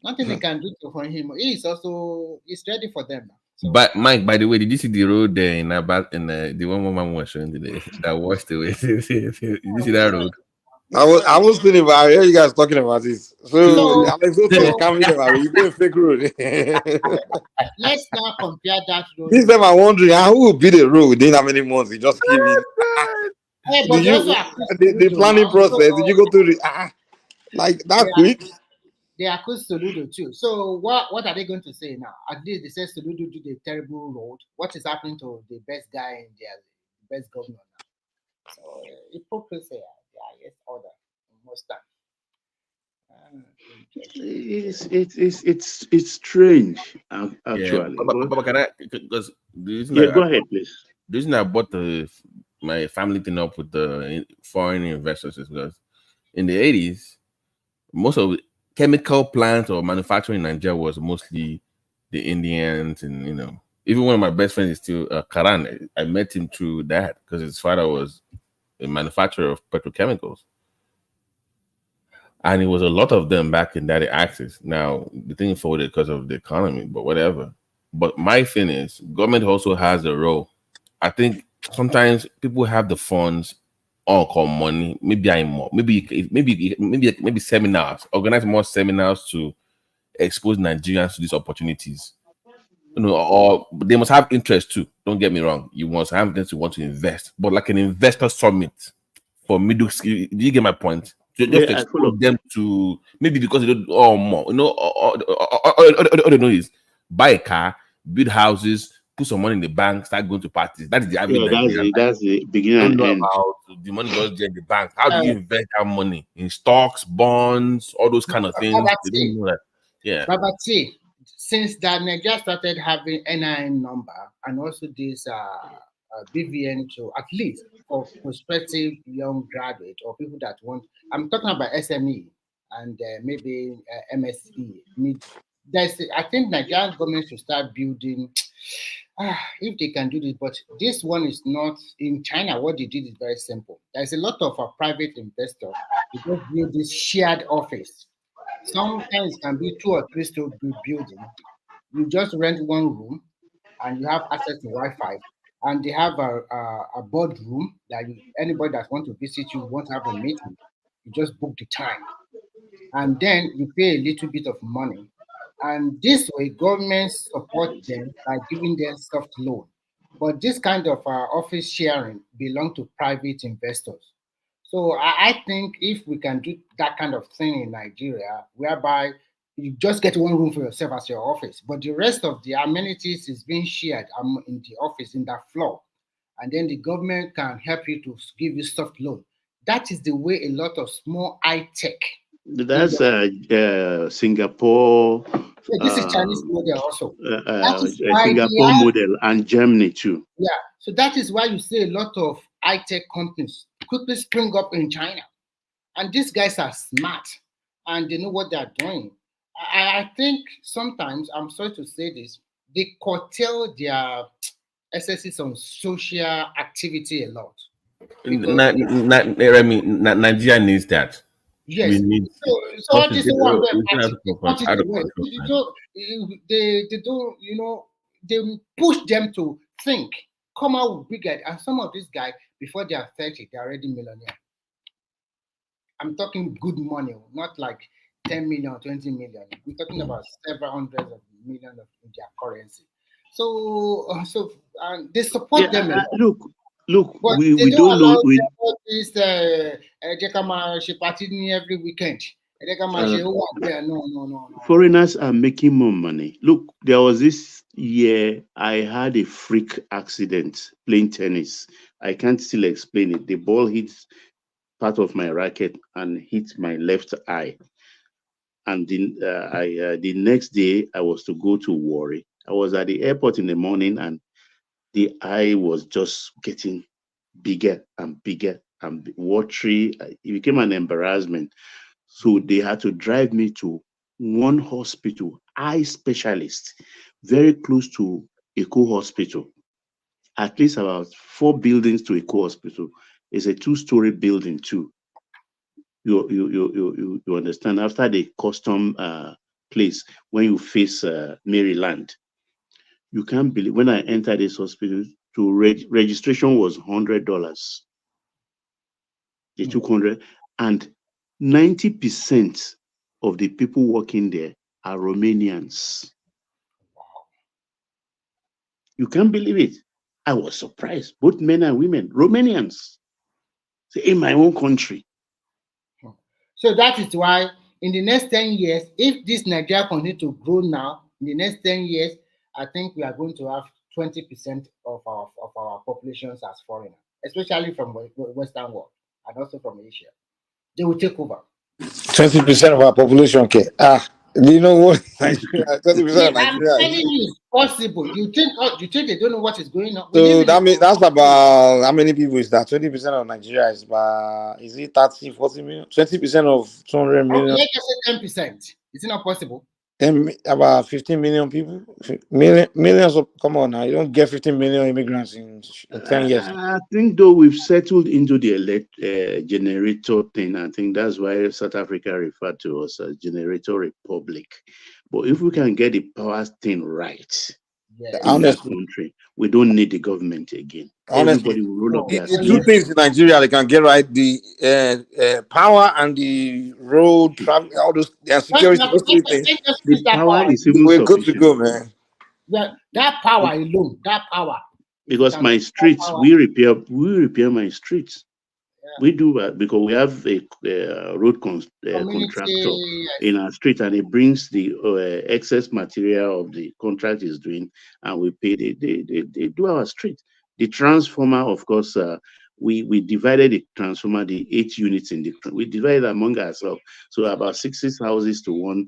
Nothing they can do for him. He's ready for them. So. But Mike, by the way, did you see the road there in the one woman was showing today that washed away? Did you see that road? I was thinking about it. You guys talking about this. So Alex was coming about it. You go fake road. Let's now compare that road. This time I'm wondering who will be the road within how many months? He just came in. Hey, but the planning process, did you go through the like that quick? They accused Soludo too. So what are they going to say now? At least they say Soludo did a terrible road. What is happening to the best guy in there, the best governor now? So hypocrisy, yes, order most time. It's strange, actually. Yeah, but can I? Because go ahead, please. The reason I bought my family thing up with the foreign investors is because in the 80s, most of chemical plants or manufacturing in Nigeria was mostly the Indians, and even one of my best friends is still Karan. I met him through that because his father was a manufacturer of petrochemicals. And it was a lot of them back in that axis. Now the thing folded because of the economy, but whatever. But my thing is, government also has a role. I think sometimes people have the funds or call money. Maybe I'm more. Maybe seminars. Organize more seminars to expose Nigerians to these opportunities. You know, or they must have interest too. Don't get me wrong. You must have interest to want to invest, but like an investor summit for middle skill. Do you get my point? Just to Yeah, I follow. expose them to maybe because they don't more. You know, all they know is buy a car, build houses, put some money in the bank, start going to parties. That is the average Yeah, Nigerian. that's the beginning Don't and know end. about the money just there in the bank. How do you invest that money in stocks, bonds, all those kind of things? They don't know that. Yeah. Babati, since that Nigeria started having NIN number and also this BVN to at least for prospective young graduate or people that want, I'm talking about SME and maybe MSE. I think Nigerian government should start building. If they can do this, but this one is not in China. What they did is very simple. There's a lot of private investors who just build this shared office. Sometimes it can be 2 or 3 story building. You just rent one room and you have access to Wi-Fi. And they have a boardroom that anybody that wants to visit you want to have a meeting. You just book the time. And then you pay a little bit of money. And this way, government support them by giving them soft loan. But this kind of office sharing belong to private investors. So I think if we can do that kind of thing in Nigeria, whereby you just get one room for yourself as your office, but the rest of the amenities is being shared in the office, in that floor, and then the government can help you to give you soft loan. That is the way a lot of small high tech. That's Singapore. Yeah, this is Chinese model also. That is why Singapore model and Germany too. Yeah, so that is why you see a lot of high tech companies quickly spring up in China, and these guys are smart and they know what they are doing. I think sometimes, I'm sorry to say this, they curtail their emphasis on social activity a lot. Nigeria needs that. Yes. We need so all this one they don't, they push them to think, come out with bigger. And some of these guys, before they are 30, they're already millionaire. I'm talking good money, not like 10 million, 20 million. We're talking about several hundreds of millions of their currency. So they support them. Look, but we don't know. This party every weekend. No. Foreigners are making more money. Look, there was this year I had a freak accident playing tennis. I can't still explain it. The ball hit part of my racket and hit my left eye. And the next day I was to go to Warri. I was at the airport in the morning and the eye was just getting bigger and bigger and watery. It became an embarrassment. So they had to drive me to one hospital, eye specialist, very close to Eco Hospital. At least about 4 buildings to Eco Hospital. It's a 2-story building too. You understand? After the custom place, when you face Maryland, you can't believe when I entered this hospital. To registration was $100. They took 100, and 90% of the people working there are Romanians. You can't believe it. I was surprised. Both men and women, Romanians. In my own country. So that is why in the next 10 years, if this Nigeria continues to grow now, in the next 10 years, I think we are going to have 20% of our populations as foreigners, especially from Western world and also from Asia. They will take over. 20% of our population, okay. Do you know what? 20% of Nigeria. I'm telling you, it's possible. You think they don't know what is going on? So that's about how many people is that? 20% of Nigeria is about, is it 30, 40 million? 20% of 200 million? Let's just say 10%. Is it not possible? About 15 million people. Millions of, come on now, you don't get 15 million immigrants in 10 years. I think though we've settled into the generator thing. I think that's why South Africa referred to us as generator republic. But if we can get the power thing right in that country, we don't need the government again. Honestly, Everybody will roll up their the two sleeves. things in Nigeria they can get right: the power and the road traffic, all those security. Those three things. The power is even We're good to sufficient. go, man. That power alone, that power. Because my streets, we repair my streets. We do that because we have a road contractor in our street, and he brings the excess material of the contract he's doing, and we pay. They do our street. The transformer, of course, we divided the transformer, the 8 units in the. We divided among ourselves, so about 60 houses to 1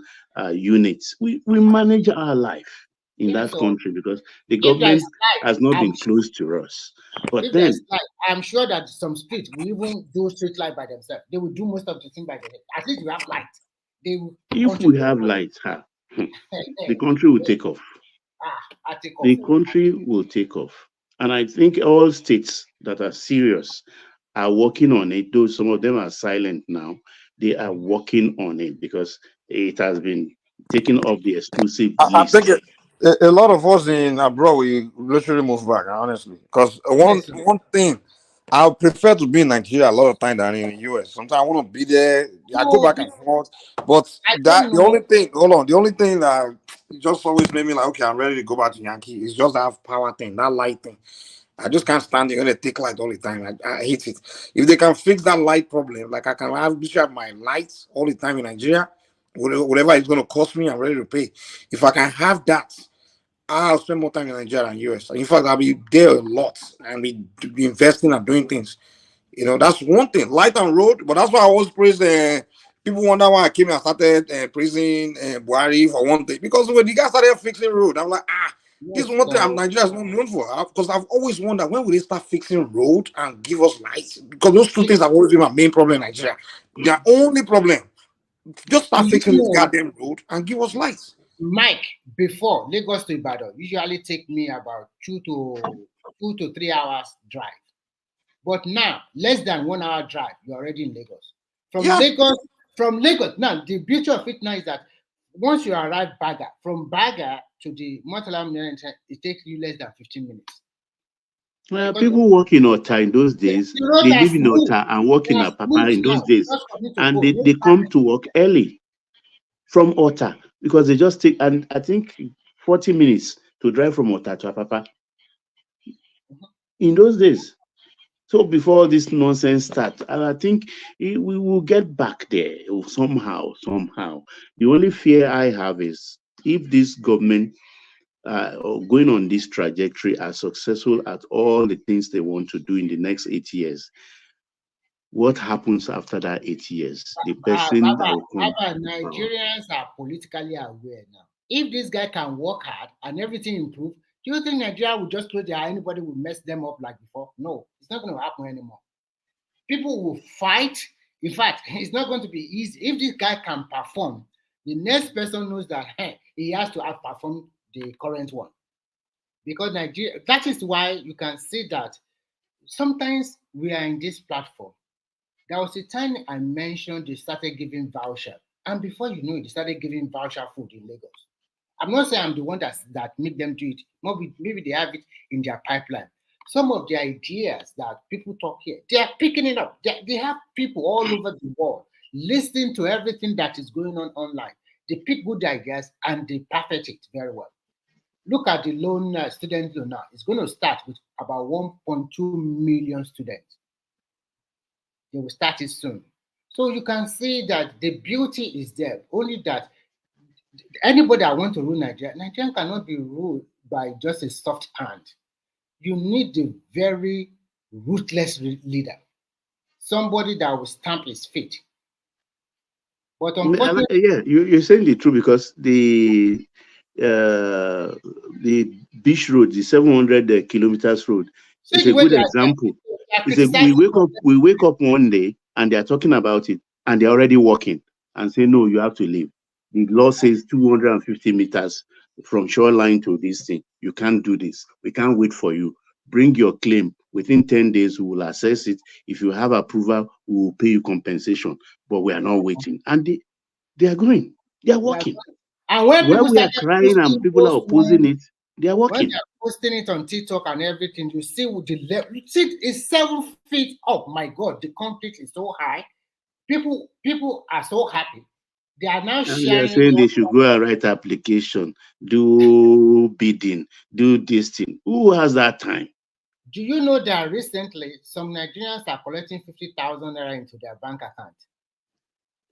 unit. We manage our life in that country because the government has not been close to us. But then, I'm sure that some streets will even do street light by themselves. They will do most of the thing by themselves. At least we have light. They will if we have light, the country will take off. The country will take off. And I think all states that are serious are working on it, though some of them are silent now. They are working on it because it has been taken off the exclusive I list. think a lot of us in abroad we literally move back, honestly, because one thing I prefer to be in Nigeria a lot of time than in the US. Sometimes I want to be there. I go back and forth, but the only thing that just always made me like, okay, I'm ready to go back to Yankee. It's just that power thing, that light thing. I just can't stand it when they take light all the time. I hate it. If they can fix that light problem, like I can have my lights all the time in Nigeria, whatever it's going to cost me, I'm ready to pay. If I can have that, I'll spend more time in Nigeria and US. In fact, I'll be there a lot and be investing and doing things. You know, that's one thing. Light and road, but that's why I always praise people wonder why I came and started praising Buhari for one thing. Because when the guy started fixing road, I'm like, this is one thing Nigeria is not known for. Because I've always wondered, when will they start fixing road and give us lights? Because those two things have always been my main problem in Nigeria. Their only problem. Just start fixing this goddamn road and give us lights. Mike, before Lagos to Ibadan, usually take me about 2 to 3 hours drive. But now, less than 1 hour drive, you're already in Lagos. From Lagos. Now, the beauty of it now is that once you arrive Baga, from Baga to the Murtala Menene, it takes you less than 15 minutes. Well, people work in Ota in those days. They live in Ota and work in Apapa in those days. And they come to work early from Ota because they just take, and I think 40 minutes to drive from Ota to Apapa in those days. So before this nonsense starts, and I think we will get back there somehow. The only fear I have is if this government going on this trajectory are successful at all the things they want to do in the next 8 years, what happens after that 8 years? The person that will come. Nigerians are politically aware now. If this guy can work hard and everything improve, do you think Nigeria will just close their eye? Anybody will mess them up like before? No, it's not going to happen anymore. People will fight. In fact, it's not going to be easy. If this guy can perform, the next person knows that he has to outperform the current one. Because Nigeria, that is why you can see that sometimes we are in this platform. There was a time I mentioned they started giving voucher. And before you know it, they started giving voucher food in Lagos. I'm not saying I'm the one that made them do it. Maybe they have it in their pipeline. Some of the ideas that people talk here, they are picking it up. They have people all over the world listening to everything that is going on online. They pick good ideas and they perfect it very well. Look at the student loan now. It's going to start with about 1.2 million students. They will start it soon. So you can see that the beauty is there. Only that anybody that wants to rule Nigeria cannot be ruled by just a soft hand. You need a very ruthless leader. Somebody that will stamp his feet. But unfortunately, yeah, you're saying the truth because the beach road, the 700 kilometers road, is a good example. We wake up one day and they are talking about it and they're already working and say, no, you have to leave. The law says 250 meters from shoreline to this thing. You can't do this. We can't wait for you. Bring your claim. Within 10 days, we will assess it. If you have approval, we will pay you compensation. But we are not waiting. And they are going. They are working. And when While people we are started crying and people are opposing it, they are when working. they're posting it on TikTok and everything, you see with the level, see it's 7 feet up. My God, the concrete is so high. People are so happy. They are now And they are sharing. saying they should go and write application, do bidding, do this thing. Who has that time? Do you know that recently some Nigerians are collecting 50,000 naira into their bank account?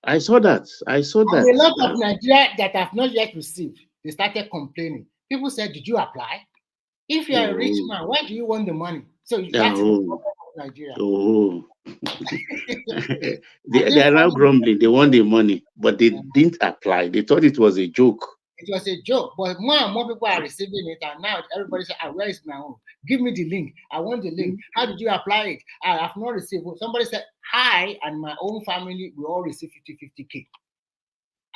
I saw that. I saw And that. a lot of Nigeria that have not yet received, they started complaining. People said, "Did you apply? If you're a rich man, why do you want the money?" So that's the problem of Nigeria. They are now grumbling. They want the money, but they didn't apply. They thought it was a joke. It was a joke, but more and more people are receiving it, and now everybody says, "Where is my own? Give me the link. I want the link. How did you apply it? I have not received." Somebody said, "I and my own family will all receive 50K."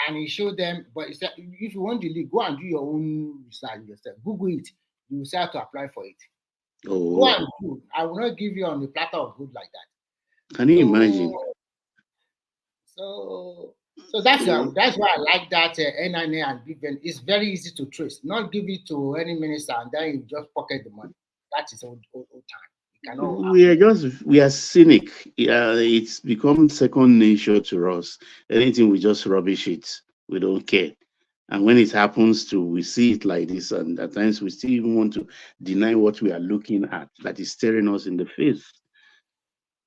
And he showed them, but he said, "If you want the link, go and do your own research yourself. Google it. You will see how to apply for it. Go and do. I will not give you on the platter of good like that." Can you imagine? So that's why I like that NNA and Big Ben. It's very easy to trace. Not give it to any minister and then you just pocket the money. That is old time. We are cynic. It's become second nature to us. Anything, we just rubbish it. We don't care. And when it happens we see it like this, and at times we still even want to deny what we are looking at that is staring us in the face.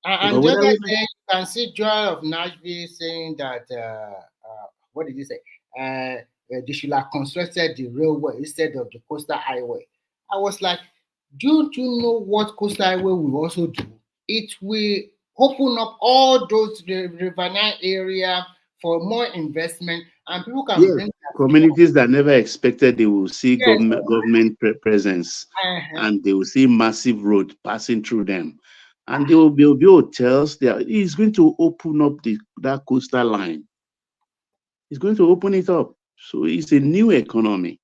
And the other day, you can see Joy of Nashville saying that, what did he say? They should have constructed the railway instead of the coastal highway. I was like, don't you know what coastal highway will also do? It will open up all those riverine area for more investment, and people can bring communities that never expected they will see government presence, and they will see massive road passing through them. And there will be hotels there. He's going to open up that coastal line. He's going to open it up. So it's a new economy.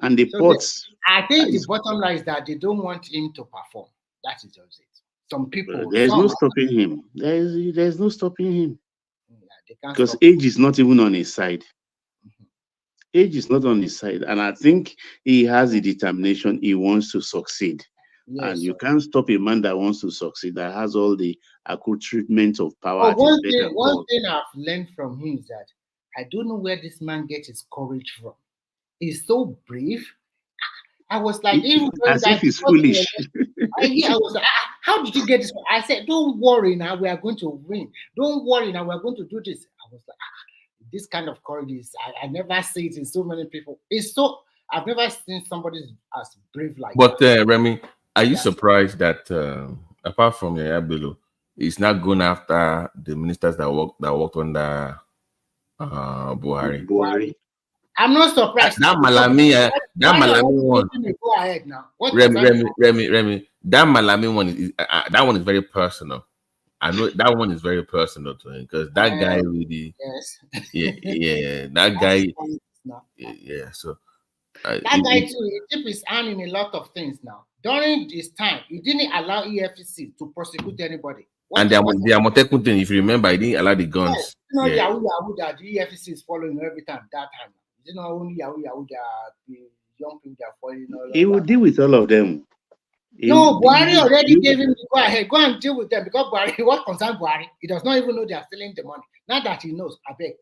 And the ports. I think the bottom line is that they don't want him to perform. That is just it. Some people. There's no stopping him. There's no stopping him. Because age is not even on his side. Age is not on his side. And I think he has the determination. He wants to succeed. Yes, and you can't stop a man that wants to succeed, that has all the accoutrements of power. One thing I've learned from him is that I don't know where this man gets his courage from. He's so brave. I was like, as if he's foolish. I was like, how did you get this? I said, don't worry now, we are going to win. Don't worry now, we are going to do this. I was like, this kind of courage is, I never see it in so many people. I've never seen somebody as brave like that. But Remy, are you surprised that apart from Yaya Bello, he's not going after the ministers that worked under Buhari? I'm not surprised. That Malami one. Go ahead now. Remy. That Malami one is that one is very personal. I know that one is very personal to him because that guy really. Yes. That guy. So. That guy too, he dipped his hand in a lot of things now. During this time, he didn't allow EFCC to prosecute anybody. And the Amotekun thing, if you remember, he didn't allow the guns. Yes. Yahoo that the EFCC is following every time. That time, it's not only Yahoo that the young people that are following. He will deal with all of them. Buhari already gave him the go ahead. Go and deal with them because Buhari, what concerns Buhari, he does not even know they are stealing the money. Now that he knows, I beg.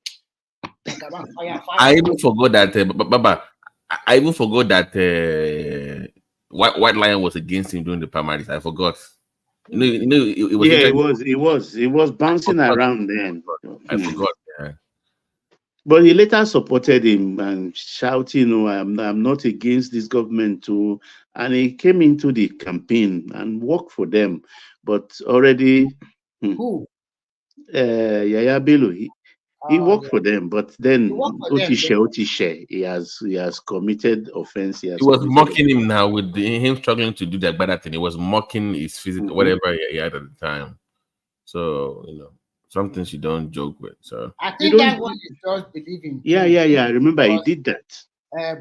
I even forgot that, Baba. I even forgot that White Lion was against him during the primaries. I forgot. It was bouncing around then. I forgot. Yeah. But he later supported him and shouting, I'm not against this government too. And he came into the campaign and worked for them. But already, who? Yaya Bello, he worked for them, but then Otishe, he has committed offense. He was mocking him now with him struggling to do that bad thing. He was mocking his physical, whatever he had at the time. So some things you don't joke with. So I think that one is just believing. Yeah. I remember he did that.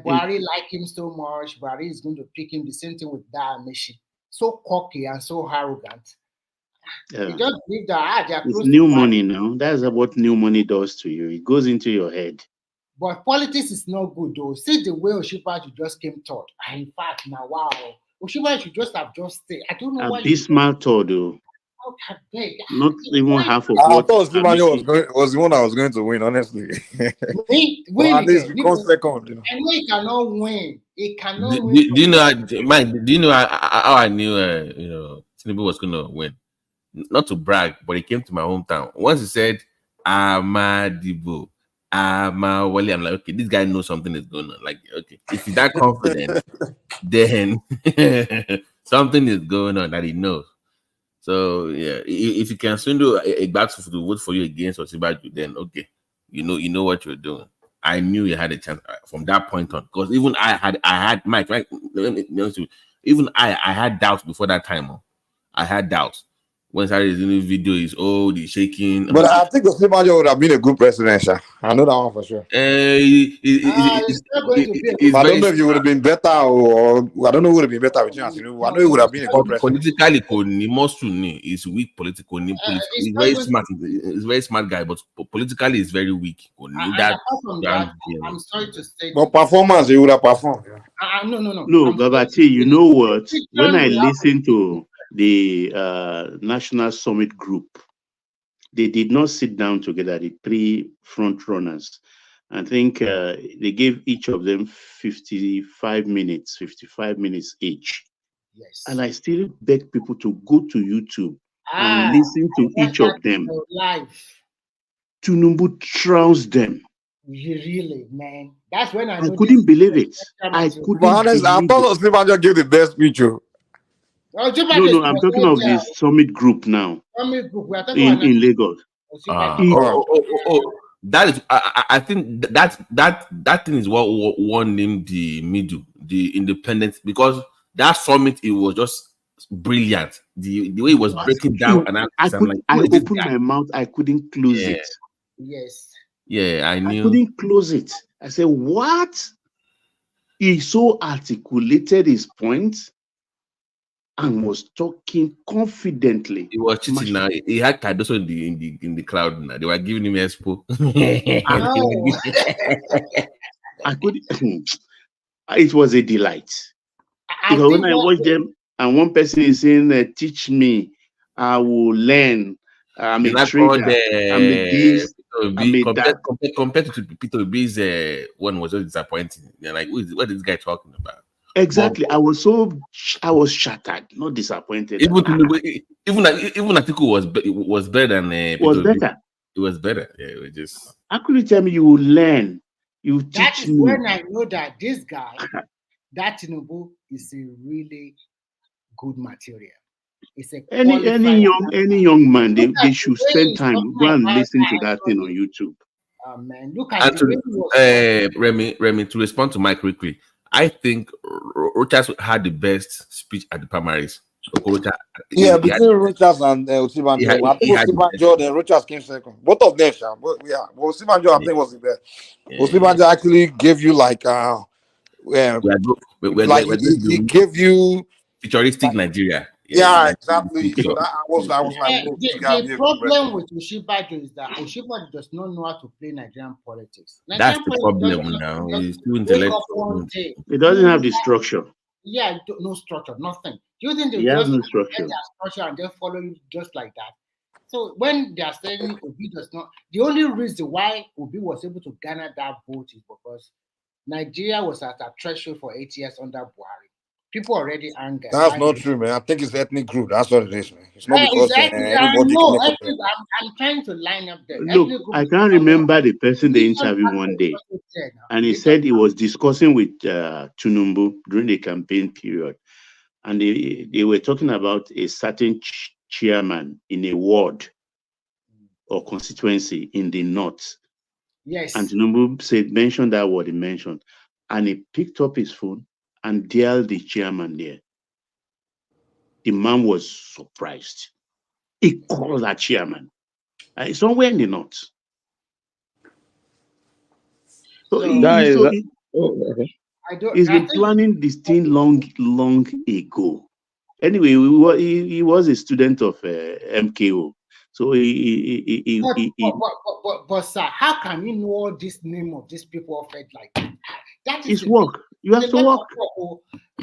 Buhari like him so much. Buhari is going to pick him. The same thing with Damishi. So cocky and so arrogant. They just believe that they are It's close new to money now. That's what new money does to you. It goes into your head. But politics is not good though. See the way Oshibaji just came third. And in fact, now wow, Oshibaji should just have just stayed. I don't know why. Abysmal third, though. Beg. Not even half of I what. thought Oshibajo was the one that was going to win, honestly. But at least again. Oh. become second. You know. I know he cannot win. He cannot do, win. do, do you know, Mike? Do you know how I knew Tinubu was gonna win? Not to brag, but he came to my hometown. Once he said Amadibo, Amawale, I'm like, okay, this guy knows something is going on. Like, okay, if he's that confident, then something is going on that he knows. So yeah, if you can swindle a battle to vote for you against Osibaju, then okay, you know what you're doing. I knew you had a chance from that point on, because even I had Mike. Right? Even I had doubts before that time. I had doubts. Once I read the new video, he's old, he's shaking. But I think Oshibajo would have been a good president. Sha. I know that one for sure. It's not going to be a I don't know if you would have been better or I don't know who would have been better with you. I know he would have been a good president. Politically, he's weak. He's very smart. He's a very smart guy, but politically, he's very weak. Apart from that, I'm sorry to say. But performance, he would have performed. No. No, Babati, you know what? When I listen to the National Summit Group, they did not sit down together, the three front runners. I think they gave each of them 55 minutes each. Yes. And I still beg people to go to YouTube and listen to each of them. Live. Tinubu trounced them. Really, man. That's when I couldn't believe it. I couldn't honestly, I thought Oshibajo gave the best speech. No, I'm talking of the Summit Group now. Summit Group. We are talking about in Lagos. That is, I think that thing is what won him the middle, the independence, because that summit, it was just brilliant. The way it was breaking down, and I opened my mouth, I couldn't close it. Yes. Yeah, I knew. I couldn't close it. I said, what? He so articulated his points and was talking confidently. He was cheating now. He had Cardoso in the crowd now. They were giving him expo. I couldn't. It was a delight. Because when I watched them, and one person is saying, "Teach me, I will learn. I'm a trader. I'm a this. Compared to Peter B's one was so disappointing. You're like, what is this guy talking about?" Exactly. I was shattered, not disappointed. Even Atiku was better than was better. It was better. Yeah, it was just. How could you tell me you will learn? You teach That is me. when I know that this guy, that Tinubu, is a really good material. It's a any young man, they should spend time, go and listen to that thing on YouTube. Man, look at Remy, to respond to Mike quickly, I think Rochas had the best speech at the primaries. Between Rochas and Osibanjo, I think Osibanjo and Rochas came second. Both of them, Osibanjo, I think, was the best. Osibanjo actually gave you he gave you futuristic Nigeria. Yeah, exactly. So that I was like, the problem with Oshibajo is that Oshibajo does not know how to play Nigerian politics. That's the problem now. He's too intellectual. He doesn't have the structure. Yeah, no structure, nothing. Do you think they just no get their structure and just follow you just like that? So when they are saying Obi does not, the only reason why Obi was able to garner that vote is because Nigeria was at a threshold for 8 years under Buhari. People already angry. That's not true, man. I think it's ethnic group. That's what it is, man. It's not because exactly. I'm trying to line up there. Look, I can't remember the person they interviewed one day, and he said he was discussing with Tinubu during the campaign period, and they were talking about a certain chairman in a ward or constituency in the north. Yes. And Tinubu mentioned that word he mentioned, and he picked up his phone and dialed the chairman there. The man was surprised. He called that chairman. Somewhere in the north. So, That is so okay. he's been planning this thing long ago. Anyway, he was a student of MKO. So But sir, how can you know all this name of these people of it like that? That is it's work. You have to work.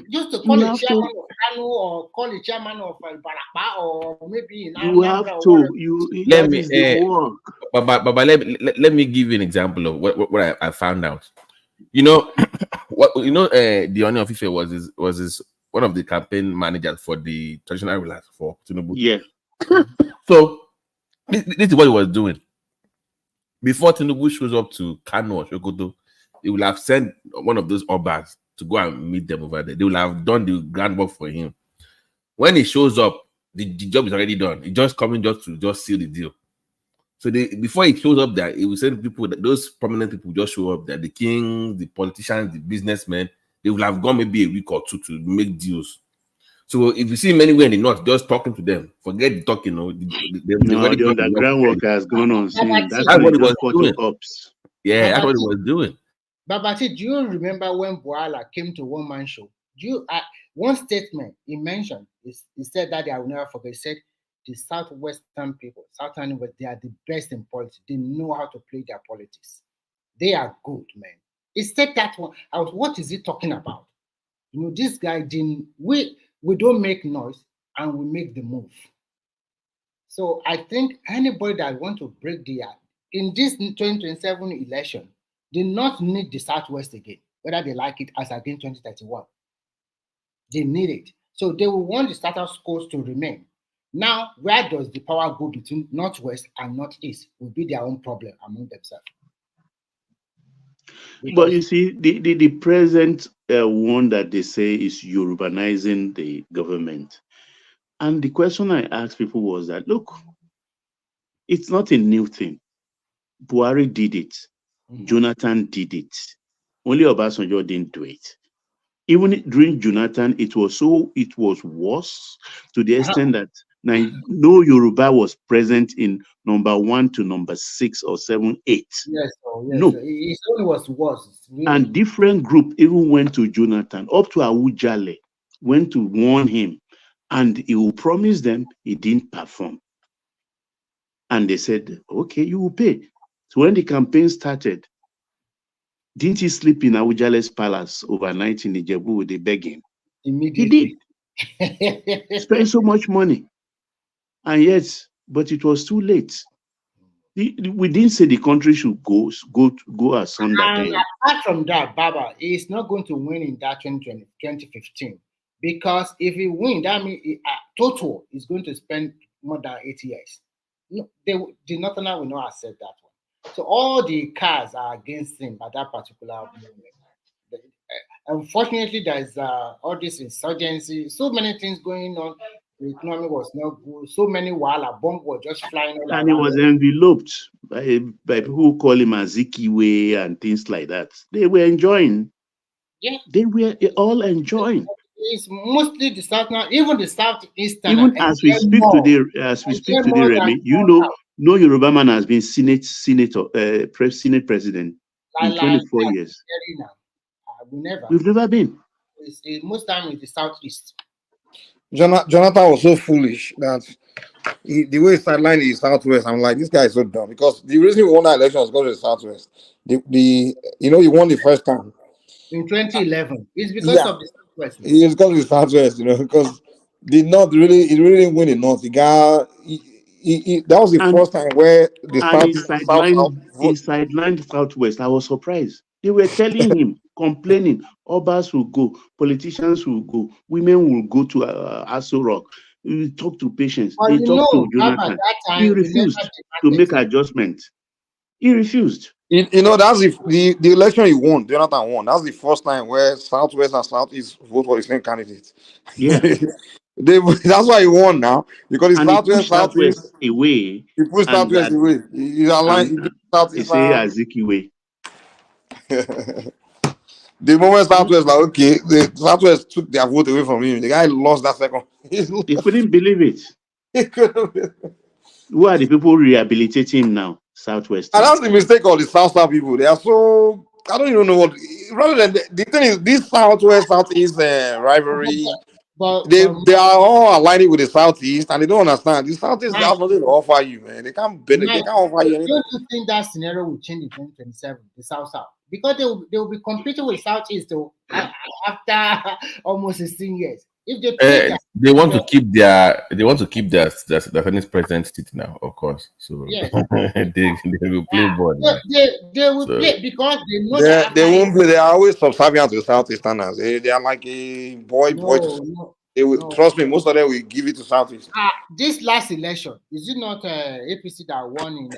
Just to call You a have chairman to. of Kano or call a chairman of Barapa or maybe in You have Anambra or to. whatever. Let That me, is the work. but let me give you an example of what I found out. You know, the Oni of Ife was his one of the campaign managers for the traditional rulers for Tinubu. Yeah. So this is what he was doing. Before Tinubu shows up to Kano or Sokoto, he will have sent one of those obas to go and meet them over there. They will have done the groundwork for him. When he shows up, the job is already done. He's just coming to seal the deal. So before he shows up there, he will send people, those prominent people just show up there. The kings, the politicians, the businessmen, they will have gone maybe a week or two to make deals. So if you see him anywhere in the north, just talking to them, forget the talking. They've already The done the underground work. work has gone on since. That's what he was doing. Ops. Yeah, that's what he was doing. Babati, do you remember when Boala came to one man show? Do you one statement he mentioned? He said that I will never forget. He said the Southwestern people, Southern West, they are the best in politics. They know how to play their politics. They are good, man. He said that one. What is he talking about? You know, this guy didn't. We don't make noise and we make the move. So I think anybody that want to break the in this 2027 election did not need the Southwest again, whether they like it as against 2031. They need it. So they will want the status quo to remain. Now, where does the power go between Northwest and Northeast will be their own problem among themselves. But you see, the present one that they say is Yorubanizing the government. And the question I asked people was that, look, it's not a new thing. Buhari did it. Jonathan did it. Only Obasanjo didn't do it. Even during Jonathan, it was worse to the extent that no Yoruba was present in number 1 to number 6 or 7, 8. Yes, no. It only was worse. Really. And different group even went to Jonathan, up to Awujale, went to warn him. And he will promise them he didn't perform. And they said, okay, you will pay. So when the campaign started, didn't he sleep in Awujale's palace overnight in Ijebu with the begging? Immediately. He did. Spent so much money. And yet, but it was too late. We didn't say the country should go asunder. And apart from that, Baba is not going to win in that 2015. Because if he wins, that means total is going to spend more than 8 years. No, the Northerner will not accept that one. So all the cards are against him at that particular moment. Unfortunately, there's all this insurgency, so many things going on. The economy was not good. So many while bomb were just flying all and he was enveloped by people who call him Azikiwe and things like that. They were enjoying. Yeah. They were all enjoying. It's mostly the south now, even the southeastern. Even as we speak today, Remy, no Yoruba man has been Senate president in 24 years. We've never been. Most time in the southeast. Jonathan was so foolish that the way he sidelined is Southwest. I'm like, this guy is so dumb because the reason we won that election was because of the Southwest. He won the first time in 2011. It's because of the Southwest. It's because of the Southwest, because the North really didn't win the North. The guy, that was the first time where the sidelined Southwest. I was surprised. They were telling him, complaining, Obas will go, politicians will go, women will go to Aso Rock. We will talk to patients. They talked to Jonathan. He refused to make adjustments. He refused. That's the election he won. Jonathan won. That's the first time where Southwest and Southeast vote for the same candidate. Yeah. That's why he won now, because it's Southwest away. He pushed Southwest away. He aligned. He say Azikiwe. The moment Southwest like, okay, the Southwest took their vote away from him. The guy lost that second. He couldn't believe it. He couldn't believe it. Who are the people rehabilitating him now? Southwest. And that's the mistake of the South people. They are so, I don't even know what. Rather than the thing is, this Southwest Southeast rivalry, they are all aligning with the Southeast, and they don't understand. The Southeast has nothing to offer you, man. They can't offer you anything. Don't you think that scenario will change in 2027, the South? Because they will be competing with Southeast after almost 16 years. If they play they want to keep their Senate president seat now, of course. So yes. they will play ball. They will play because they know that They won't play. They are always subservient to the Southeasterners. They are like a boy. They will trust me. Most of them will give it to Southeast. This last election, is it not APC that won in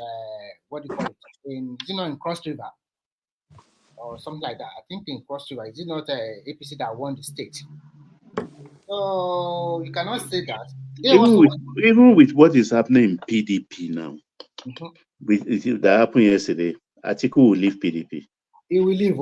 what do you call it? Is it not in Cross River or something like that? I think in Cross River, is it not APC that won the state? So you cannot say that. Even with what is happening in PDP now, with that happened yesterday, Atiku will leave PDP. He will leave.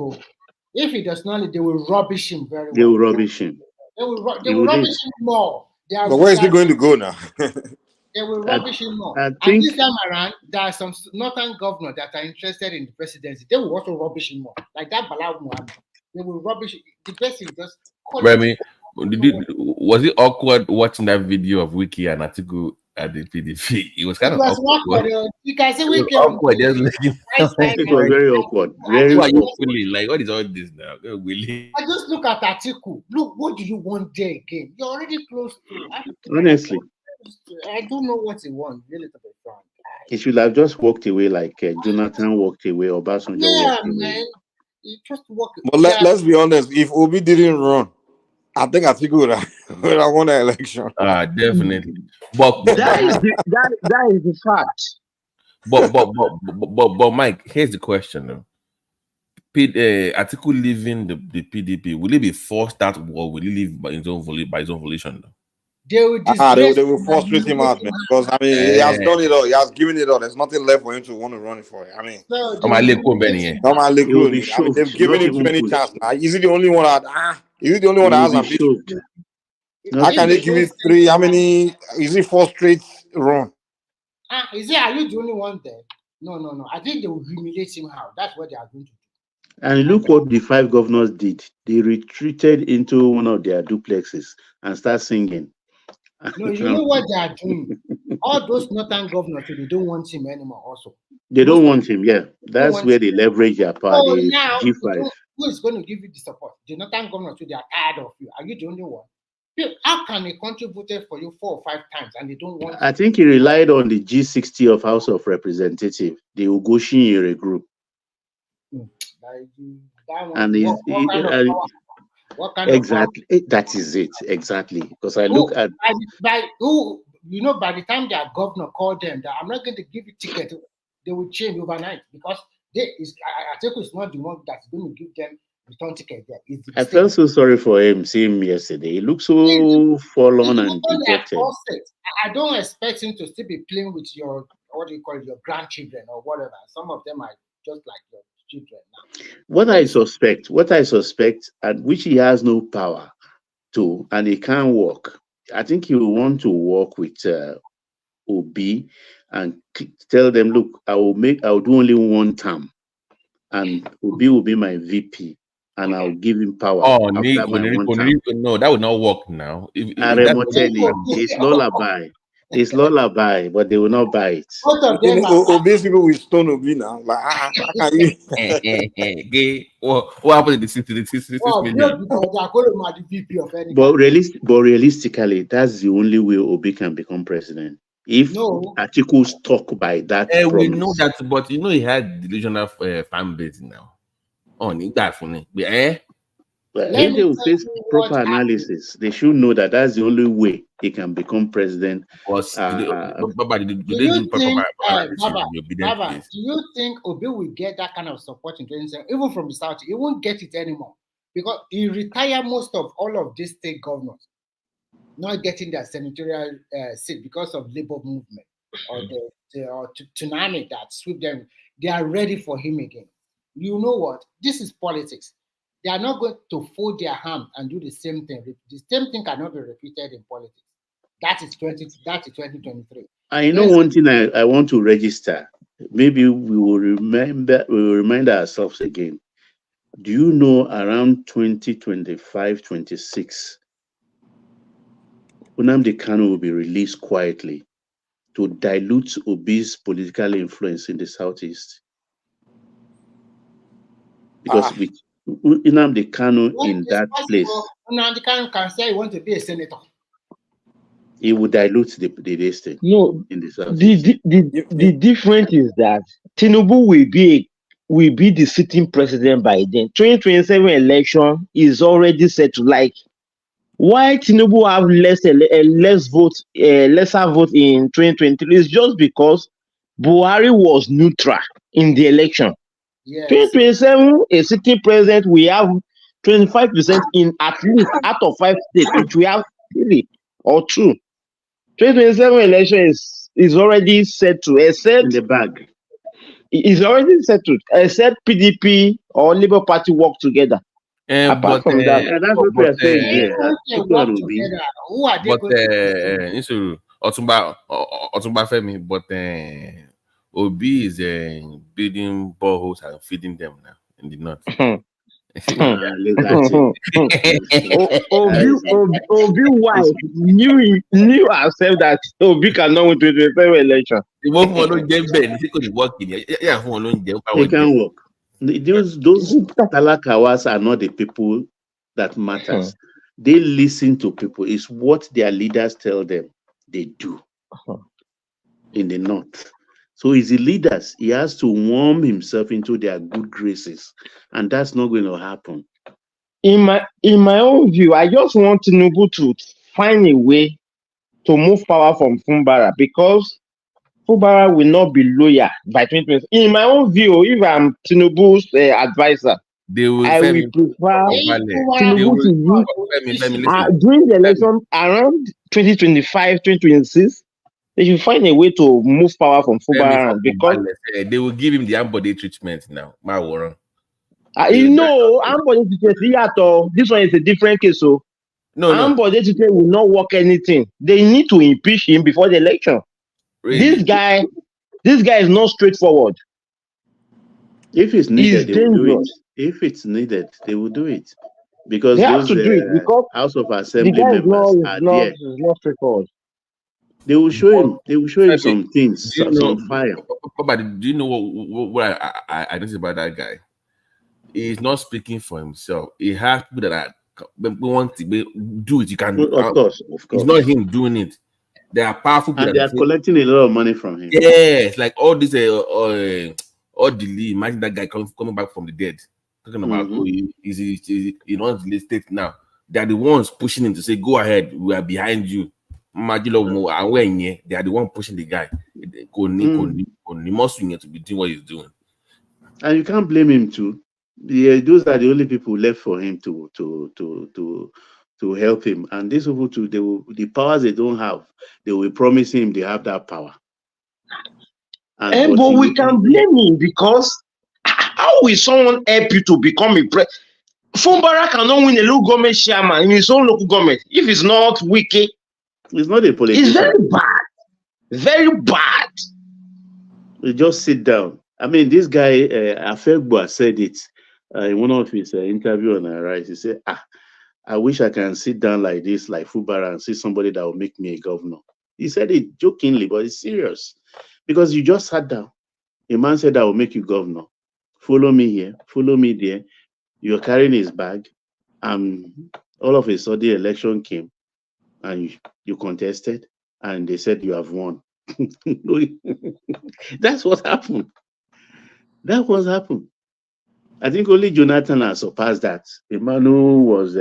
If he does not leave, they will rubbish him very well. They will rubbish him. They will rubbish him more. But where is he going to go now? They will rubbish him more. And this time around, there are some northern governors that are interested in the presidency. They will also rubbish him more. Like that Bala Muhammad. They will rubbish. The best is just. Remy, was it awkward watching that video of Wiki and Atiku at the PDP? It was kind of awkward. You can see Wiki. It was very awkward. Very Why are you feeling? Like, what is all this now? Willie. I just look at Atiku. Look, what do you want there again? You're already close to. Honestly, I don't know what he wants. Really, to be frank. He should have just walked away like Jonathan walked away or Obasanjo walked away. Man. He just walked. But let's be honest. If Obi didn't run, I think Atiku would have won the election. Definitely. But that is the fact. But Mike, here's the question though. Atiku leaving the PDP, will he be forced out or will he leave by his own volition though? They will frustrate him out, man. Because I mean, he has done it all. He has given it all. There's nothing left for him to want to run it for. I mean, they've given him too many chances. Now, is he the only one that? Is he the only one that has ambition? How can they give you 3? How many? Is it 4 straight run? Is it? Are you the only one there? No. I think they will humiliate him. How? That's what they are going to do. And look what the 5 governors did. They retreated into one of their duplexes and start singing. No, you know what they are doing. All those northern governors, they don't want him anymore. Also, they don't want him. Yeah, that's where they leverage their power. So now, G5. Who is going to give you the support? The northern governors, they are tired of you. Are you the only one? How can a country voted for you 4 or 5 times and they don't want? I think he relied on the G60 of House of Representatives, the Ugoshi group. Exactly. That is it. Exactly. Because I look at by the time their governor called them that I'm not going to give you ticket, they will change overnight because Atiku is not the one that's going to give them return ticket there. I felt so sorry for him seeing him yesterday. He looked so forlorn and dejected. I don't expect him to still be playing with your your grandchildren or whatever. Some of them are just like your children now. What I suspect, and which he has no power to, and he can't work. I think he will want to work with Obi and tell them, look, I'll do only 1 term, and Obi will be my VP, and I'll give him power. No, that would not work now. It's lullaby. It's lullaby, but they will not buy it. Obi's people will stone Obi now. Like, how can you? What happened to the 66 million? But realistically, that's the only way Obi can become president. If Atiku stuck by that, we know that, but he had delusional fan base now. That funny. If they will face proper analysis, they should know that that's the only way he can become president. Do you think Obi will get that kind of support in 2027? Even from the South, he won't get it anymore because he retired most of all of these state governors not getting their senatorial seat because of labor movement or the tsunami that swept them. They are ready for him again. You know what? This is politics. They are not going to fold their hand and do the same thing. The same thing cannot be repeated in politics. That is 2023. I know one thing I want to register. Maybe we will remind ourselves again. Do you know around 2025, 26, Nnamdi Kanu will be released quietly to dilute Obi's political influence in the Southeast? Because with Nnamdi Kanu in that place, Nnamdi Kanu can say he wants to be a senator. he will dilute the district. No, in the Southeast. the difference is that Tinubu will be the sitting president by then. 2027 election is already set to like. Why Tinubu have lesser vote in 2023 is just because Buhari was neutral in the election. Yes. 2027, a sitting president, we have 25% in at least out of 5 states, which we have 3 or 2. 2027 election is already set to, except in the bag. Is already settled, except PDP or Labour Party work together. Apart from that, that's what we are saying here. Who are they going to Otumba Femi, but Obi is building boreholes and feeding them now in the north. Obi wife knew herself that Obi cannot win 2027 election. They can work. Those Talakawas are not the people that matters. They listen to people. It's what their leaders tell them they do in the north. So it's the leaders. He has to warm himself into their good graces, and that's not going to happen. In my own view, I just want Tinubu to find a way to move power from Fumbara, because Fumbara will not be loyal by 2020. In my own view, if I'm Tinubu's advisor, I will prefer Tinubu to use during the election around 2025, 2026. They should find a way to move power from Fumbara, because they will give him the ambody treatment now. My warrant. Ambody treatment. This one is a different case. So ambody treatment will not work anything. They need to impeach him before the election. Really? This guy is not straightforward. If it's needed, they will do it. If it's needed, they will do it, because they have to do it, because House of Assembly members are there. It's not straightforward. They will show him. They will show him some things, some fire. But do you know what I noticed about that guy? He's not speaking for himself. He has people that want to do it. You can, of course. It's not him doing it. They are powerful people, and they are collecting a lot of money from him. Yes, like all this, all delay. Imagine that guy coming back from the dead, talking about he wants the state now. They are the ones pushing him to say, "Go ahead, we are behind you." They are the one pushing the guy. He must to be doing what he's doing, and you can't blame him too. Those are the only people left for him to help him. And these people too, the powers they don't have, they will promise him they have that power. But we can blame him, because how will someone help you to become a president? Fumbara cannot win a local government chairman in his own local government if it's not wiki. It's not a politician. It's very bad. Very bad. You just sit down. I mean, this guy, Afegba, said it in one of his interview on Arise. He said, I wish I can sit down like this, like Fumbara, and see somebody that will make me a governor. He said it jokingly, but it's serious. Because you just sat down. A man said, I will make you governor. Follow me here, follow me there. You're carrying his bag. All of a sudden, the election came, and you contested, and they said you have won. That's what happened. That was happened. I think only Jonathan has surpassed that. Emmanuel was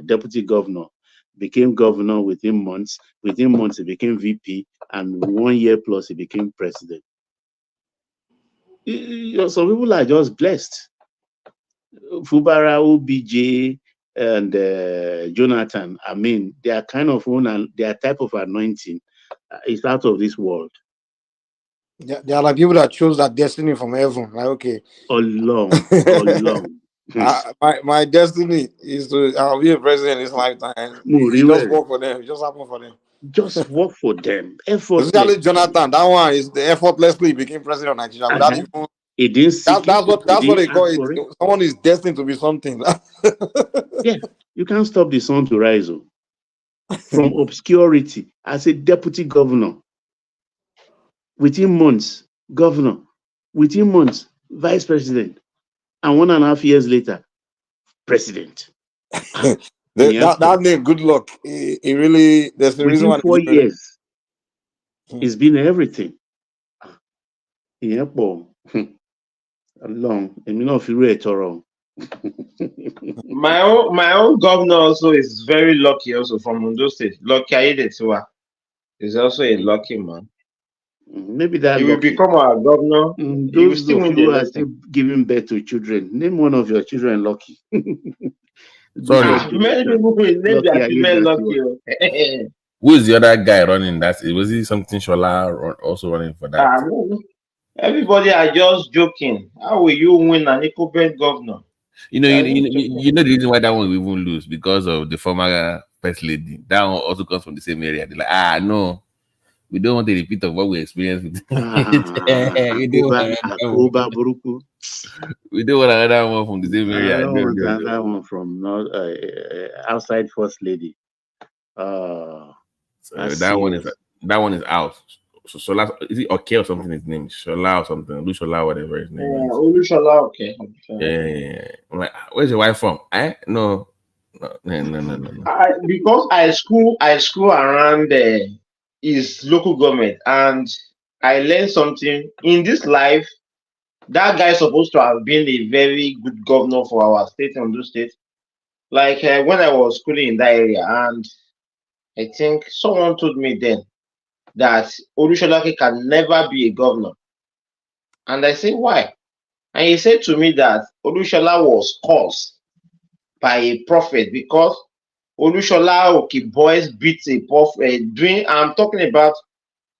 deputy governor, became governor within months. Within months, he became VP, and 1 year plus, he became president. Some people are just blessed. Fubara, OBJ, and Jonathan, I mean, they are kind of their type of anointing is out of this world. There are like people that chose that destiny from heaven. Like, okay, along. My destiny is to be a president this lifetime. It just work for them. It just happened for them. Just work for them. Effortless. Especially Jonathan, that one is the effortlessly became president of Nigeria without even. He didn't seek That's what they call it. it. Someone is destined to be something. Yeah, you can't stop the sun to rise. From obscurity as a deputy governor, within months, governor, within months, vice president, and 1.5 years later, president. that name, good luck. He really, there's a reason within why. 4 years, it's been everything. Yeah, boy. Long. My own governor also is very lucky. Also from Ondo State, Lucky Aiyedatiwa is also a lucky man. Maybe that he will become our governor. He will still win the who are election. still giving birth to children. Name one of your children Lucky. Sorry, many people will name their children Lucky. Who is the other guy running that? Was he something Shola also running for that? Everybody are just joking. How will you win an incumbent governor? You know the reason why that one will even lose because of the former first lady. That one also comes from the same area. They're like, no, we don't want a repeat of what we experienced with. We don't want another one from the same area. Another one from outside first lady. That one is out. So Shola, is it okay or something? His name Shola or something. Lushola, whatever his name is. Lushola, okay. Yeah. I'm like, where's your wife from? No. Because I school around his local government, and I learned something in this life. That guy is supposed to have been a very good governor for our state, Ondo State. Like when I was schooling in that area, and I think someone told me then that Olushola can never be a governor. And I said, why? And he said to me that Olushola was cursed by a prophet because Olushola boys beat a prophet. I'm talking about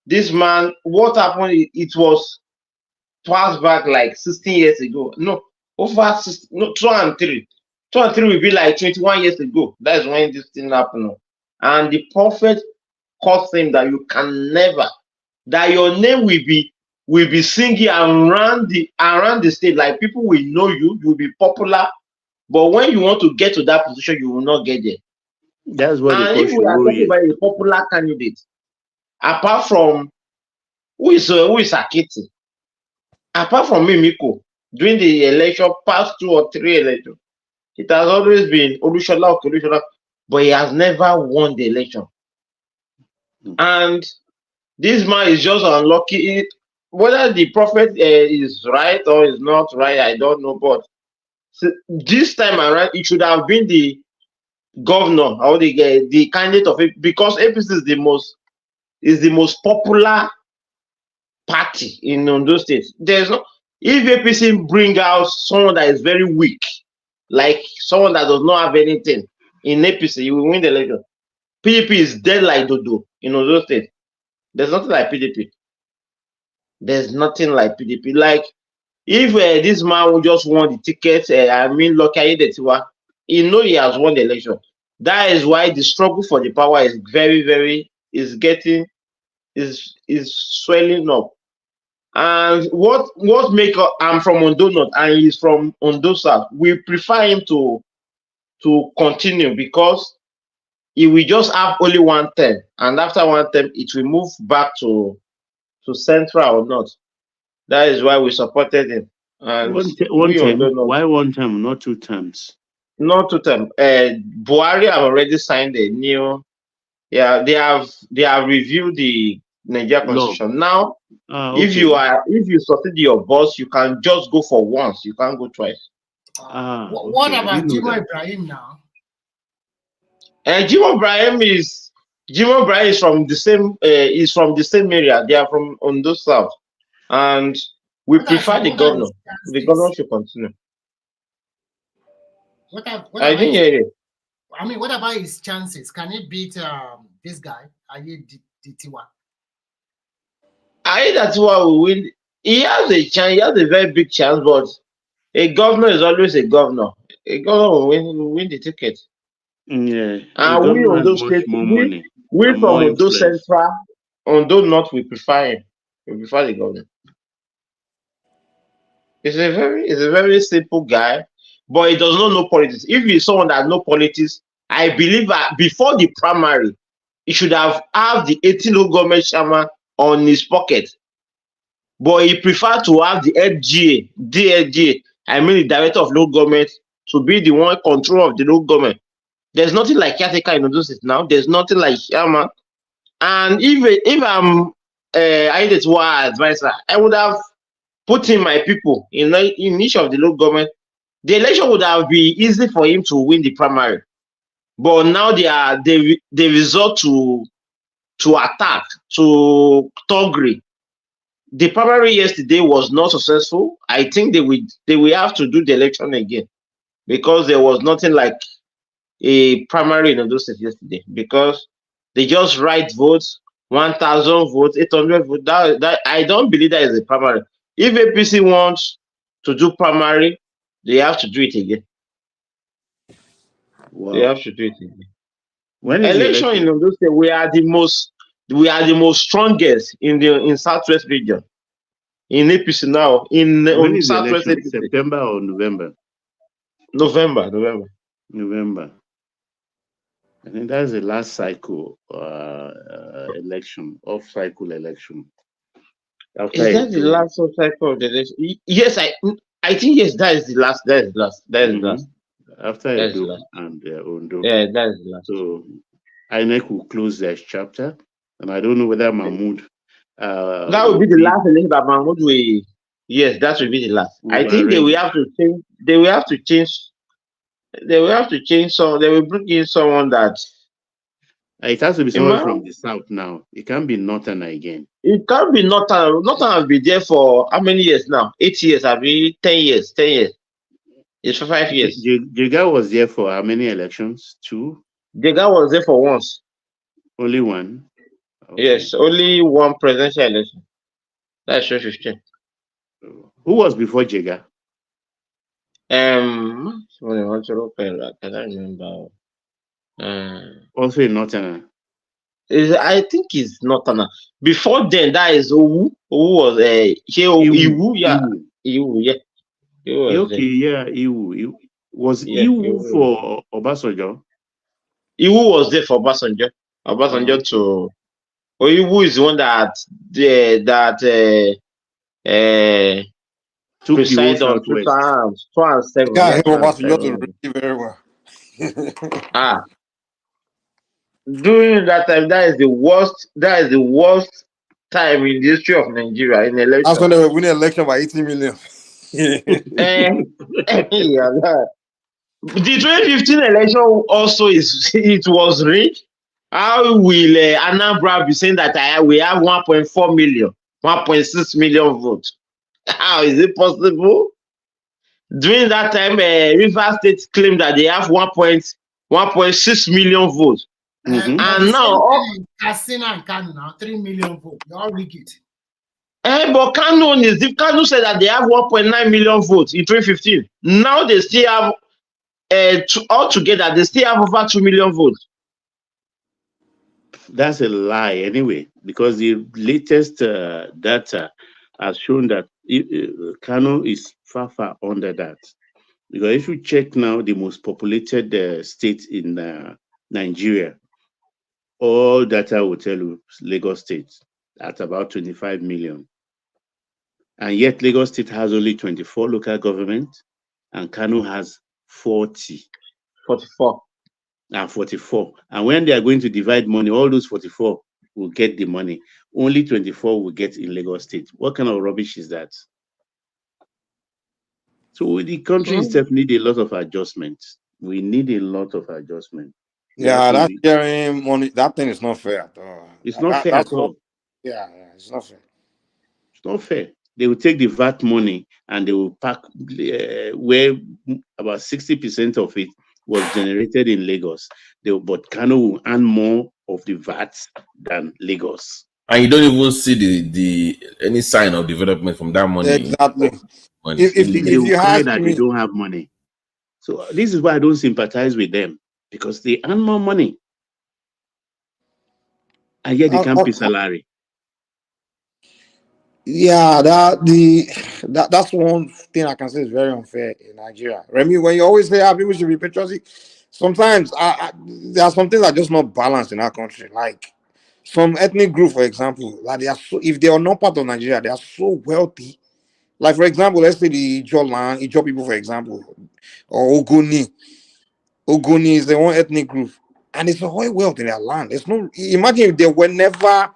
this man. What happened? It was passed back like 16 years ago. No, over 2 and 3. 2 and 3 will be like 21 years ago. That is when this thing happened. And the prophet caused him that you can never, that your name will be singing around the state. Like people will know you will be popular, but when you want to get to that position, you will not get there. That's what and if we are talking about a popular candidate, apart from who is Akiti, apart from Mimiko, during the election, past 2 or 3 elections, it has always been Olushola, but he has never won the election. And this man is just unlucky. Whether the prophet is right or is not right, I don't know. But this time around, it should have been the governor or the candidate of it, because APC is the most popular party in Ondo State. There's no, if APC bring out someone that is very weak, like someone that does not have anything in APC, you will win the election. PDP is dead like dodo in Ondo State. There's nothing like PDP. There's nothing like PDP. Like if this man who just won the ticket, Lucky Aiyedatiwa, he know he has won the election. That is why the struggle for the power is very, is swelling up. And what make I'm from Ondo North and he's from Ondo South, we prefer him to continue because he will just have only 1 term, and after 1 term it will move back to central or not. That is why we supported him. And one term. Why 1 term, not 2 terms? Not 2 terms. Buhari have already signed a new. Yeah, they have reviewed the Nigeria Constitution. Now, okay. if you succeed your boss, you can just go for once. You can't go twice. What about Jimo Ibrahim now? And Jimo Ibrahim is from the same area. They are from Ondo South, and we prefer the governor. The governor should continue. I didn't hear you. I mean, what about his chances? Can he beat this guy, Aiyedatiwa? Aiyedatiwa will win. He has a chance. He has a very big chance, but a governor is always a governor. A governor will win the ticket. Yeah. And we on those states, We and from more Ondo influence. Central, Ondo North, we prefer him. We prefer the governor. He's a very simple guy, but he does not know politics. If he's someone that knows politics, I believe that before the primary, he should have the 18 local government chairman on his pocket. But he preferred to have the FGA, DFGA, I mean the director of local government, to be the one control of the local government. There's nothing like caretaker in Ondo State now. There's nothing like chairman. And if I'm Aidetwa advisor, I would have put in my people in each of the local government. The election would have been easy for him to win the primary. But now they resort to attack, to thuggery. The primary yesterday was not successful. I think they will have to do the election again, because there was nothing like a primary in those states yesterday, because they just write votes, 1,000 votes, 800 votes. That I don't believe that is a primary. If APC wants to do primary, they have to do it again. Wow. They have to do it again. When is Election in Ondo State, we are the most strongest in Southwest region. In APC now, when is the Southwest election? APC. September or November? November. I think that's the last cycle election, off-cycle election. Is that the last cycle of the election? Yes, I think yes. That is the last. That is the last. That is the last. After Edo and Ondo. Yeah, that is the last. So INEC will close their chapter, and I don't know whether Mahmoud. That will be the last election that Mahmoud will. Yes, that will be the last. I think they will have to change. They will have to change. They will have to change some. They will bring in someone that. It has to be someone from the south now. It can't be Northern again. It can't be Northern. Northern has been there for how many years now? 8 years. Have been 10 years. 10 years. It's for 5 years. Jega was there for how many elections? 2? Jega was there for once. Only one? Okay. Yes, only one presidential election. That's 2015. Who was before Jega? I can't remember. Also in Northern. I think it's Northern. Before then, that is Owu. Owu was Iwu, yeah. Iwu, yeah. Okay, yeah, Iwu. Was Iwu for Obasanjo? Iwu was there for Obasanjo. Obasanjo to Iwu is the one that presided on 2007. Yeah, Obasanjo to really very well. During that time, that is the worst. That is the worst time in the history of Nigeria in election. That's when they were winning election by 80 million. The 2015 election also it was rigged. How will Anambra be saying that we have 1.4 million, 1.6 million votes? How is it possible? During that time, Rivers State claimed that they have 1.6 million votes. And now, Katsina and Kano now 3 million votes. They all rig it. But Kano said that they have 1.9 million votes in 2015. Now they still have altogether they still have over 2 million votes. That's a lie anyway, because the latest data has shown that Kano is far under that. Because if you check now the most populated state in Nigeria, all data will tell you Lagos State at about 25 million. And yet Lagos State has only 24 local government and Kano has 44. And when they are going to divide money, all those 44 will get the money. Only 24 will get in Lagos State. What kind of rubbish is that? So the country itself needs a lot of adjustments. We need a lot of adjustment. Yeah, that sharing money, that thing is not fair at all. It's not fair at all. Yeah, it's not fair. It's not fair. They will take the VAT money and they will pack where about 60% of it was generated in Lagos. But Kano will earn more of the VAT than Lagos. And you don't even see the any sign of development from that money. Exactly. If you have that, they don't have money. So this is why I don't sympathize with them, because they earn more money. and yet they can't pay salary. Yeah, that's one thing I can say is very unfair in Nigeria. Remy, when you always say people should be patriotic, sometimes there are some things that are just not balanced in our country. Like some ethnic group, for example, like they are so, if they are not part of Nigeria, they are so wealthy. Like for example, let's say the Ijo people, for example, or Ogoni. Ogoni is the one ethnic group, and it's a whole wealth in their land. There's no imagine if they were never,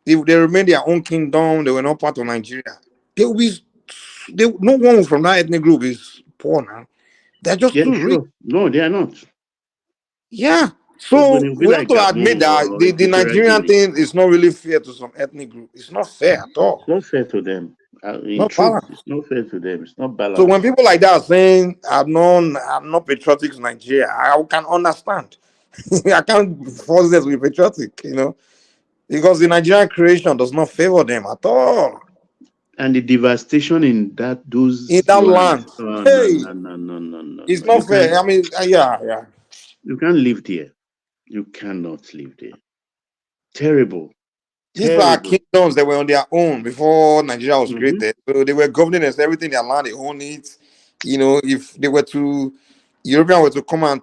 if they remain their own kingdom, they were not part of Nigeria. They will be, no one from that ethnic group is poor now. They're just Yeah, too rich. sure. No, they are not. Yeah. It's So going to be we have like to admit Gabon that or the Equatorial Nigerian Guinea. thing is not really fair to some ethnic group. It's not fair at all. It's not fair to them. In Not truth, balanced. it's not fair to them. It's not So when balanced. people like that are saying I'm not patriotic to Nigeria, I can understand. I can't force them to be patriotic, because the Nigerian creation does not favor them at all. And the devastation in those In that lands. land, Oh, no, hey, no, no, no, no, no, it's no. You not fair. can't. I mean, yeah. You can't live there. You cannot live there. Terrible. These are Terrible. kingdoms that were on their own before Nigeria was Mm-hmm. created. So they were governing as everything in their land, they own it. If they were to, Europeans were to come and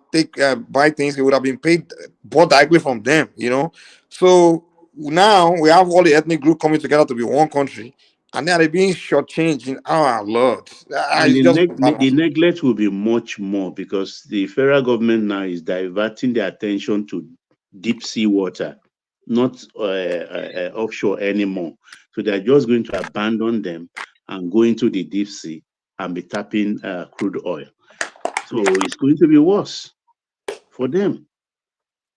buy things, it would have been bought directly from them, So now we have all the ethnic group coming together to be one country, and now they're being shortchanged in our Lord. And It's just the neglect will be much more because the federal government now is diverting their attention to deep sea water, not offshore anymore. So they're just going to abandon them and go into the deep sea and be tapping crude oil. So it's going to be worse for them.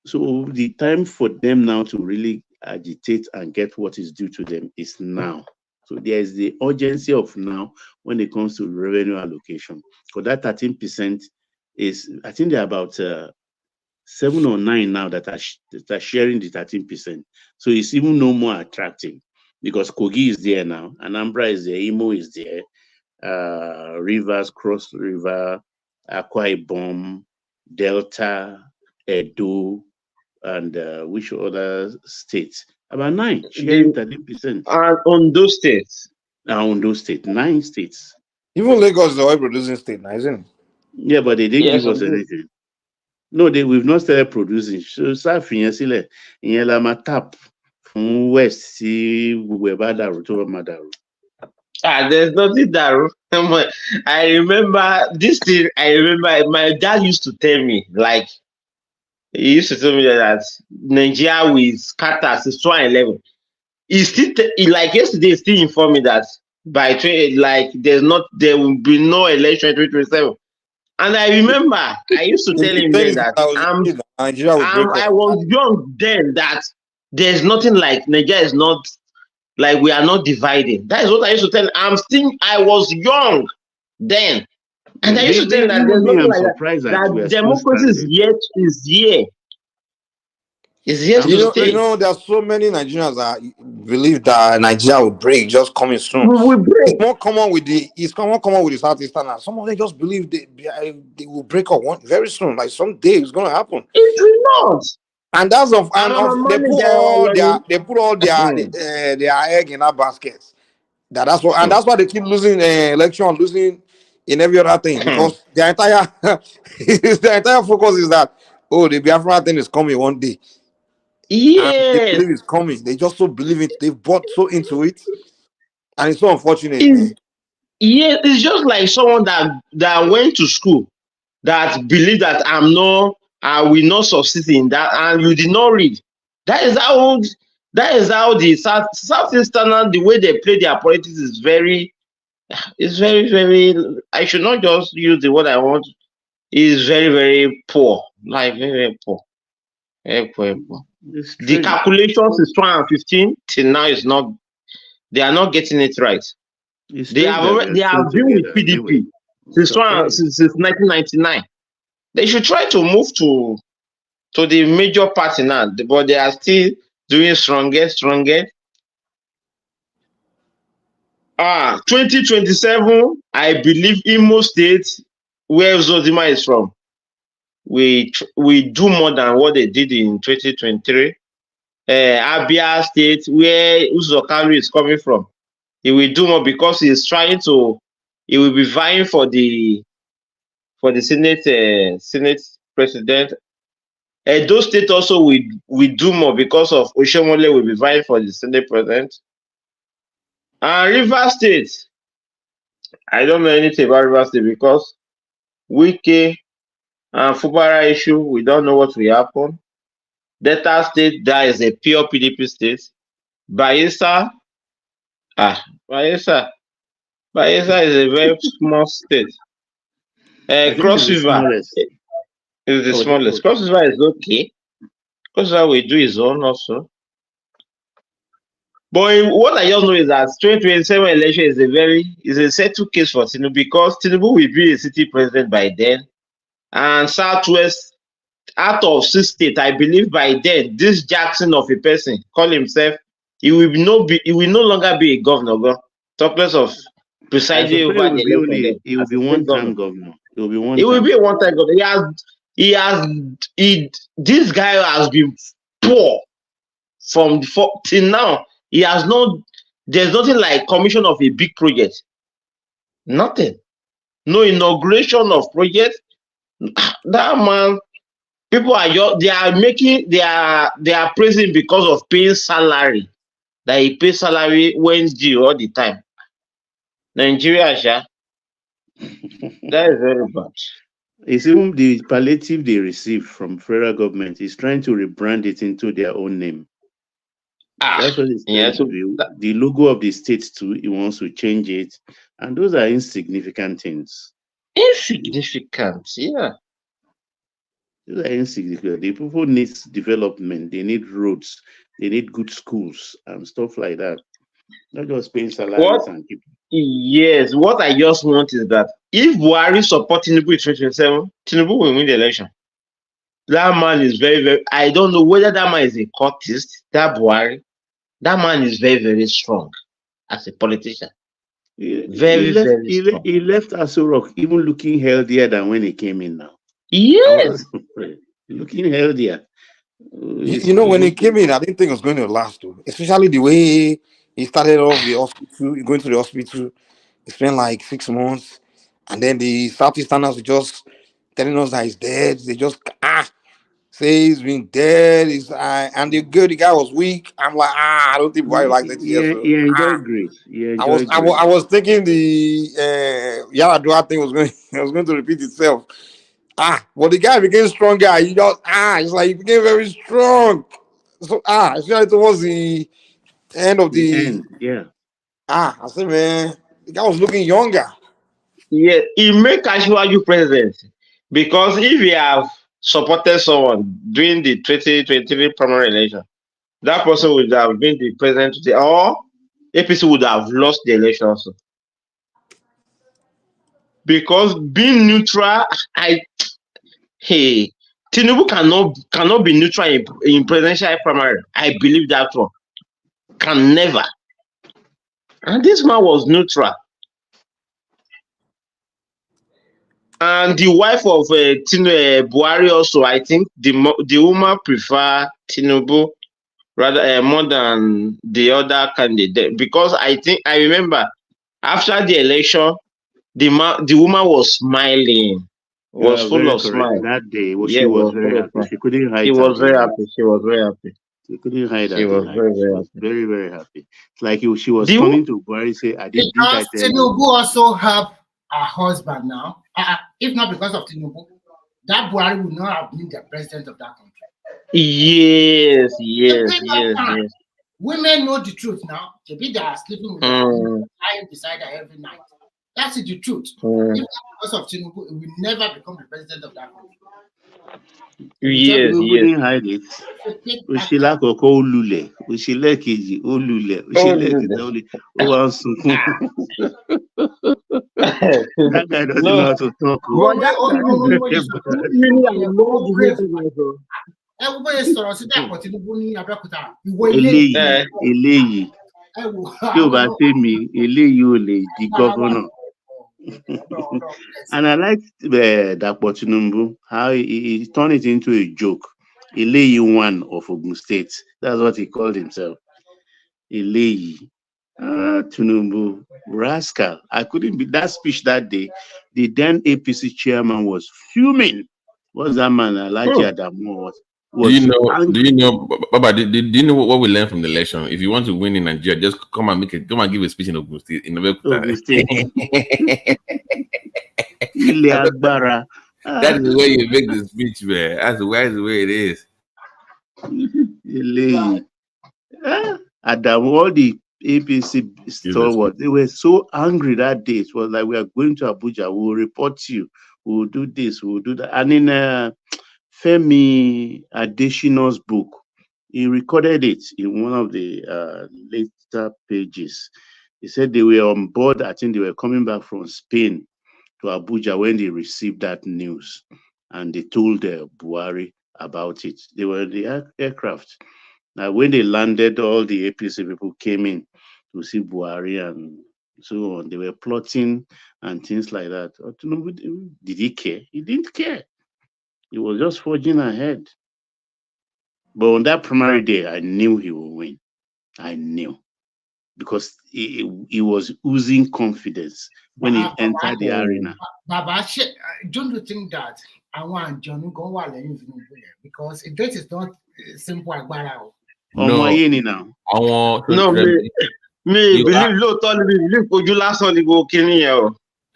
So the time for them now to really agitate and get what is due to them is now. So there is the urgency of now when it comes to revenue allocation. Because that 13% is, I think there are about 7 or 9 now that are sharing the 13%. So it's even no more attractive because Kogi is there now, Anambra is there, Imo is there, Rivers, Cross River, Akwa Ibom, Delta, Edo, and which other states? About 9 sharing 13%. On those states. On those states, 9 states. Even Lagos is the oil producing state now, isn't it? Yeah, but they didn't give us anything. No, we've not started producing. So Safiyan sílẹ̀, ìyẹn la máa tap from west sí gbogbo ẹ̀ bá dàrú tó bá máa dàrú. There's nothing that I remember this thing. I remember my dad used to tell me, like, he used to tell me that Nigeria will scatter since 2011. He still, like yesterday, he still informed me that by 20, like, there will be no election in 2027. And I remember I used to tell him then that I was young then, that there's nothing like Nigeria is not, like, we are not dividing. That is what I used to tell him. I was young then. And I used to tell him that there's nothing like that. That democracy is here. It's here to stay. There are so many Nigerians that believe that Nigeria will break just coming soon. It's more common with the Southeasterners. Some of them just believe they will break up very soon. Like someday it's gonna happen. It will not. And they put all their egg in that basket. That's why they keep losing election, losing in every other thing, because their entire focus is that the Biafra thing is coming one day. Yes. They believe it's coming. They just so believe it. They've bought so into it, and it's so unfortunate. It's just like someone that went to school that believed that I will not succeed in that, and you did not read. That is how the Southeastern, the way they play their politics is very, very. I should not just use the word I want. Is very, very poor. Like very, very poor. Very poor. The calculations is 2015 till now is not. They are not getting it right. They have been with PDP since 1999. They should try to move to the major party now, but they are still doing stronger. 2027, I believe Imo State, where Zodima is from, we do more than what they did in 2023. Abia State, where Uzokalu is coming from. He will do more because he will be vying for the Senate president. Edo State also will do more because of Oshomole will be vying for the Senate president. And River State, I don't know anything about River State because Wike and Fubara issue, we don't know what will happen. Delta State, that is a pure PDP state. Bayelsa is a very small state. Cross River is the smallest. Cross River is okay. Cross River will do his own also. But what I just know is that 2027 election is a settled case for Tinubu because Tinubu will be a city president by then. And Southwest, out of 6 states, I believe by then, this Jackson of a person call himself, he will no longer be a governor. Talk less of presiding over the election. He will be one-time governor. He will be one. He will be a one-time governor. This guy has been poor till now. He has there's nothing like commission of a big project. Nothing. No inauguration of project. That man, people they are praising because of paying salary. That he pays salary when due all the time. Nigeria, that is very bad. It's even the palliative they receive from federal government is trying to rebrand it into their own name. That's what it's trying to do. The logo of the state too, he wants to change it. And those are insignificant things. Insignificant, yeah. Those are insignificant. The people need development, they need roads, they need good schools and stuff like that. Not just paying salaries and people. Yes, what I just want is that if Buhari support Tinubu in 2027, Tinubu will win the election. That man is very, very, I don't know whether that man is a cultist, that Buhari. That man is very, very strong as a politician. Very strong. He left Aso Rock even looking healthier than when he came in now. Yes. Looking healthier. You know, when he came in, I didn't think it was going to last, though. Especially the way he started off the hospital, going to the hospital. He spent like 6 months. And then the Southeasterners were just telling us that he's dead. They just, say he's been dead. And the guy was weak. I'm like, I don't think why like that. Yeah, he enjoyed Greece. I was thinking the Yaradua thing was going to repeat itself. But the guy became stronger. He just it's like he became very strong. So especially towards the end of the end, yeah. I said, man, the guy was looking younger. Yeah, he made Kashwaju president because if he have supported someone during the 2023 primary election, that person would have been the president today, or APC would have lost the election also. Because being neutral, Tinubu cannot be neutral in presidential primary. I believe that one. Can never. And this man was neutral. And the wife of Buhari also, I think the woman prefer Tinubu rather more than the other candidate, because I remember after the election, the woman was smiling, was full of smiles. That day, she was very happy. She couldn't hide. She was very happy. She was very happy. She couldn't hide. She was very, very happy. Very, very happy. It's like she was coming to Buhari say, "I did." Because Tinubu also have a husband now. If not because of Tinubu, that Buhari would not have been the president of that country. Yes. Women know the truth now. They are sleeping with lying beside her every night. That's the truth. If not because of Tinubu, it will never become the president of that country. Yes. Couldn't hide it. Ushila koko olule, ushile keji olule, ushile kidoli owansunkun. That guy doesn't know how to talk. Everybody sọ̀rọ̀ sí dàpọ̀ Tinubu ní Abẹ́òkúta. Eléyìí. Tí o bá tẹ́ mi, eléyìí ò lè di governor. And I like Dapo Tinubu, how he turned it into a joke. Eleyi one of Ogun State. That's what he called himself. Eleyi. Tinubu, rascal. I couldn't be that speech that day. The then APC chairman was fuming. What's that man? Alhaji Adamu was Do you know, Baba? Do you know what we learned from the election? If you want to win in Nigeria, just come and give a speech in Ogun State. Ogun State. Ile Agbara. That is the way you make the speech, man. That's the way it is. Adamu, all the APC stalwarts, they were so angry that day. It was like, we are going to Abuja, we will report you, we will do this, we will do that. And in Femi Adesina's book, he recorded it in one of the later pages. He said they were on board. I think they were coming back from Spain to Abuja when they received that news, and they told Buhari about it. They were in the aircraft. Now, when they landed, all the APC people came in to see Buhari and so on. They were plotting and things like that. Did he care? He didn't care. He was just forging ahead. But on that primary day, I knew he would win. I knew. Because he was oozing confidence when he entered the arena. Baba, don't you think that I want John go because this is not simple agbára. No, now. No, me believe lóòótọ́ ni mi believe ojú lásán ni gbogbo kíní yẹn o.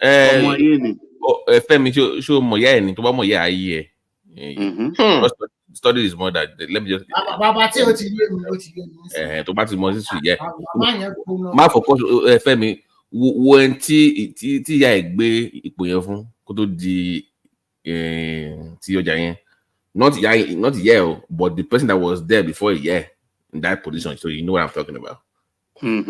Ọmọ ayé ni. Fẹ́mi ṣó mọ̀ yá ẹ̀ ni tó bá mọ̀ yá ayé ẹ̀. Study his mother. Let me just. Bàbá tí o ti yé mi. Tó bá ti mọ sísù yẹ. Má fọkọ́ Fẹ́mi wo ẹni tí ìyá ẹ̀ gbé ipò yẹn fún kó tó di ti ọjà yẹn. Not yeah, but the person that was there before in that position. So you know what I'm talking about. No,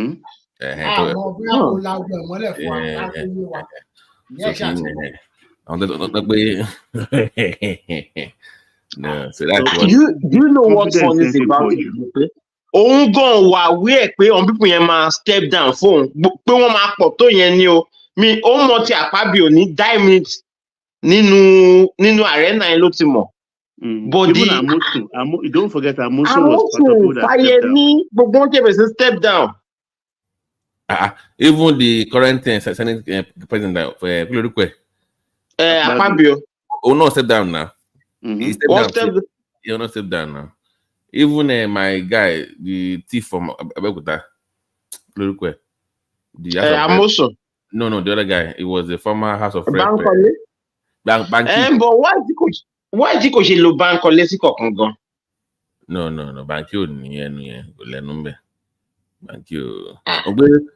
so that's what. You know what's funny about it? Òun gan wà wíẹ̀ pé on people yẹn máa step down fóun pé wọ́n máa pọ̀ tó yẹn ni o. Mi ó mọ ti Akpabio ní 10 minutes nínú arena yẹn ló ti mọ̀. But even Amosu, don't forget Amosu was part of who that step down. Even the current Senate president for Akpabio. Oh no, step down now. He will not step down now. Even my guy, the thief from Abeokuta, Amosu. No, the other guy. It was the former House of Rep. But why did you lo Bankole sí kọ̀ọ̀kan gan? No, Banky ò ní ẹnu yẹn kò lẹ́nu ń bẹ̀.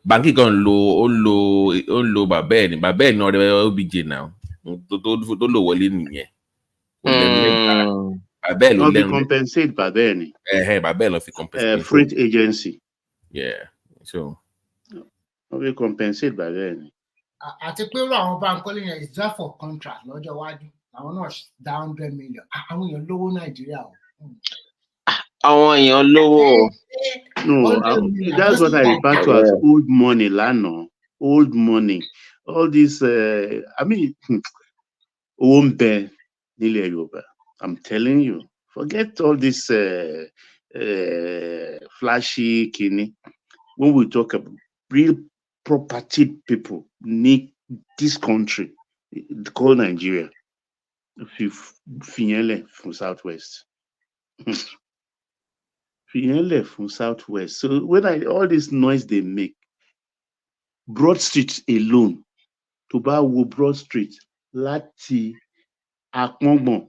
Banky kan ó lo bàbá ẹ̀ ní ọ̀rẹ́ OBJ náà tó lò wọlé nìyẹn. Bàbá ẹ̀ ló lẹ́nu. Compensate bàbá ẹ̀ ni. Bàbá ẹ̀ lọ fi compensate. Freight agency. Yeah, so. Wọ́n fi compensate bàbá ẹ̀ ni. Àti pé irú àwọn Bankole yẹn is just for contract lọ́jọ́ iwájú. Àwọn náà dá 100 million. Àwọn èèyàn lówó Nàìjíríà o. Àwọn èèyàn lówó. No, that's what I refer to as old money, lánàá. Old money. All this, I mean, owó ń bẹ nílẹ̀ Yorùbá. I'm telling you, forget all this flashy kini. When we talk about real property people need this country called Nigeria. Finyele from Southwest. Finyele from Southwest. So when all this noise they make, Broad Street alone, to buy Broad Street, láti Akmongbon,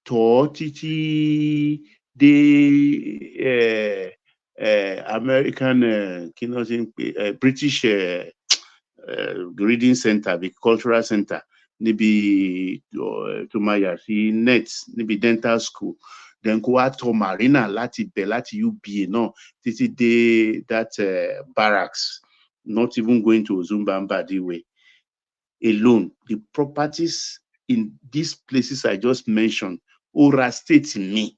tó títí dé American British Reading Center, the Cultural Center, níbi tó máa yà sí NET, níbi Dental School, then kó wá tó Marina láti bẹ̀ láti UBA náà títí dé that barracks, not even going to Ozumbamba way. Alone, the properties in these places I just mentioned, Ora State in me.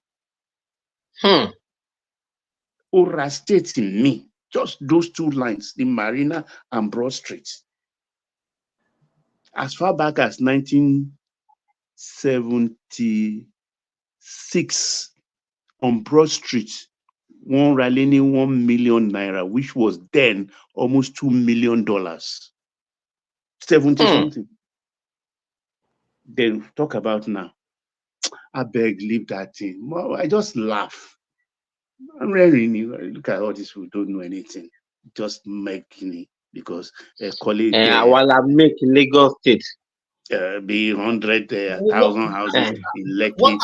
Ora State in me. Just those two lines, the Marina and Broad Street. As far back as 1976, on Broad Street, one rallying 1 million naira, which was then almost $2 million. 70 something. Then talk about now. I beg, leave that thing. Well, I just laugh. I'm really look at all these who don't know anything, just making it because colleague While make Lagos State. Be 100,000 houses in Lekki.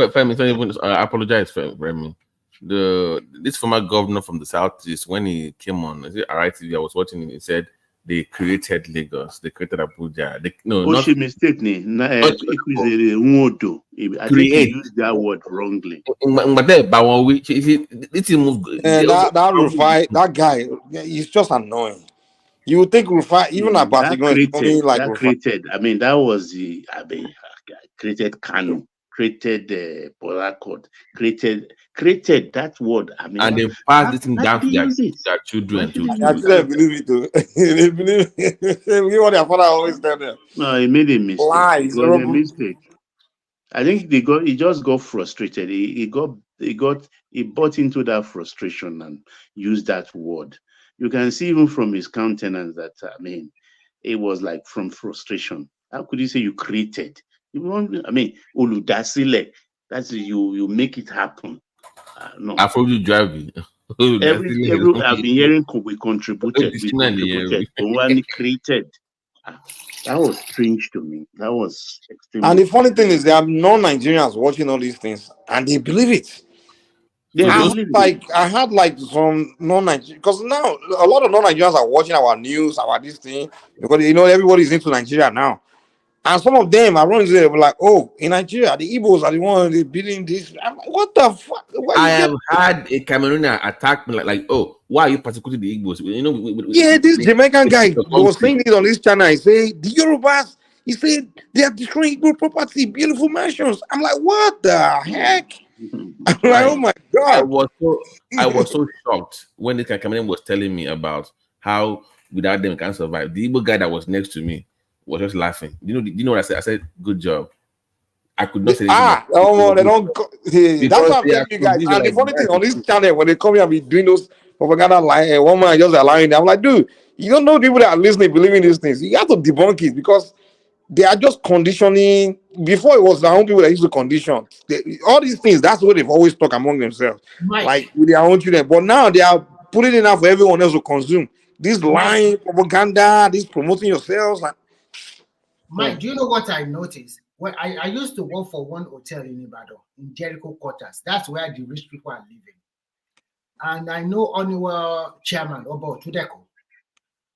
Femi, don't even apologize for Remy. This former governor from the southeast, when he came on, is it RITV? I was watching it. He said they created Lagos, they created Abuja. Not she mistake me. I think he used that word wrongly. That guy, he's just annoying. You would think Rufai, even about that created. I mean, that was created Kano, created Polakot, created that word. I mean, and they passed this thing down to their children to believe it. They believe it. What their father always tell them. No, he made a mistake. Lies. It was a mistake. I think he just got frustrated. He bought into that frustration and used that word. You can see even from his countenance that it was like from frustration. How could you say you created? Uludasile. That's you make it happen. No. I probably driving. I've been hearing we contributed. One created. That was strange to me. That was extremely. And the funny thing is, there are non-Nigerians watching all these things, and they believe it. I had some non-Nigerians, because now a lot of non-Nigerians are watching our news, our this thing, because everybody's into Nigeria now. And some of them are running there, like, oh, in Nigeria, the Igbos are the ones building this. I'm like, what the fuck? I have had a Cameroonian attack me like, oh, why are you persecuting the Igbos? This Jamaican guy was saying it on this channel. He said, the Yorubas, he said, they are destroying Igbo property, beautiful mansions. I'm like, what the heck? I'm like, oh my God. I was so shocked when this Cameroonian was telling me about how without them can survive. The Igbo guy that was next to me was just laughing. Do you know what I said? I said, good job. I could not say anything. They don't. That's what I'm telling you guys. And the funny thing on this channel, when they come here and be doing those propaganda line, one man just allowing them. I'm like, dude, you don't know people that are listening, believing these things. You have to debunk it because they are just conditioning. Before it was their own people that used to condition. All these things, that's what they've always talked among themselves. Like with their own children. But now they are putting it out for everyone else to consume. This lying propaganda, this promoting yourselves. Mike, do you know what I noticed? Well, I used to work for one hotel in Ibadan, in Jericho Quarters. That's where the rich people are living. And I know Honeywell chairman, Obo Tudeko.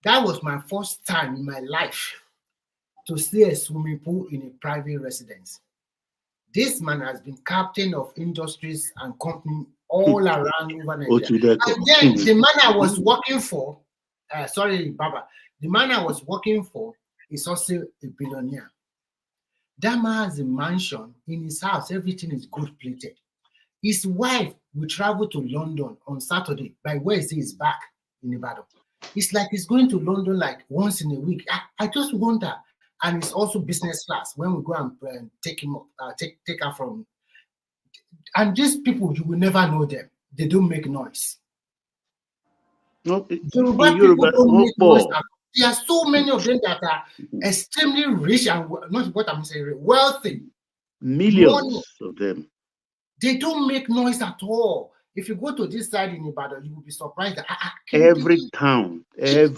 That was my first time in my life to see a swimming pool in a private residence. This man has been captain of industries and company all around over Nigeria. And then the man I was working for, Baba, the man I was working for is also a billionaire. That man has a mansion in his house. Everything is good plated. His wife will travel to London on Saturday. By Wednesday, he's back in Ibadan. It's like he's going to London like once in a week. I just wonder. And it's also business class when we go and take him up, take her from. And these people, you will never know them. They don't make noise. Yoruba people don't make noise. There are so many of them that are extremely rich and not what I'm saying, wealthy. Millions of them. They don't make noise at all. If you go to this side in Ibadan, you will be surprised that every town is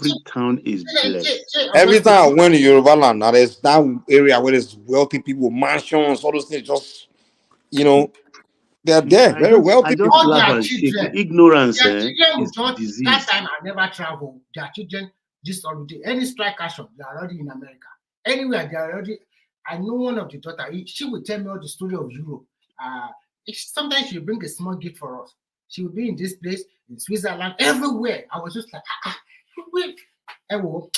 blessed. Every time I went to Yoruba land, now there's that area where there's wealthy people, mansions, all those things, just they're there, very wealthy people. All their children, ignorance is disease. That time I never traveled. Their children just already any strike action, they are already in America. Anywhere they are already. I know one of the daughter. She would tell me all the story of Europe. Sometimes she bring a small gift for us. She will be in this place, in Switzerland, everywhere. I was just like, wait. You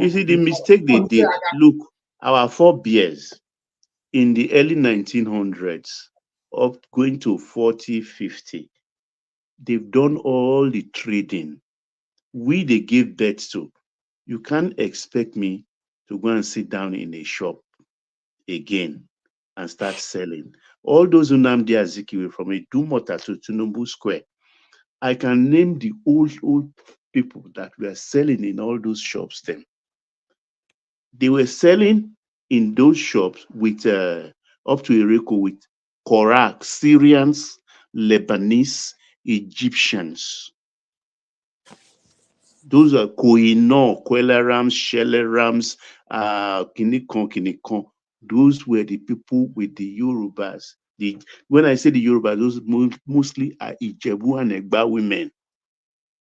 see, the mistake they did, look, our forebears in the early 1900s, up going to 40, 50, they've done all the trading. They gave birth to. You can't expect me to go and sit down in a shop again and start selling. All those Nnamdi Azikiwe from Idumota to Tinubu Square. I can name the old people that were selling in all those shops then. They were selling in those shops with up to Ereko with Korak, Syrians, Lebanese, Egyptians. Those are Koino, Quellerams, Shellerams, Kinikon. Those were the people with the Yorubas. When I say the Yorubas, those mostly are Ijebu and Egba women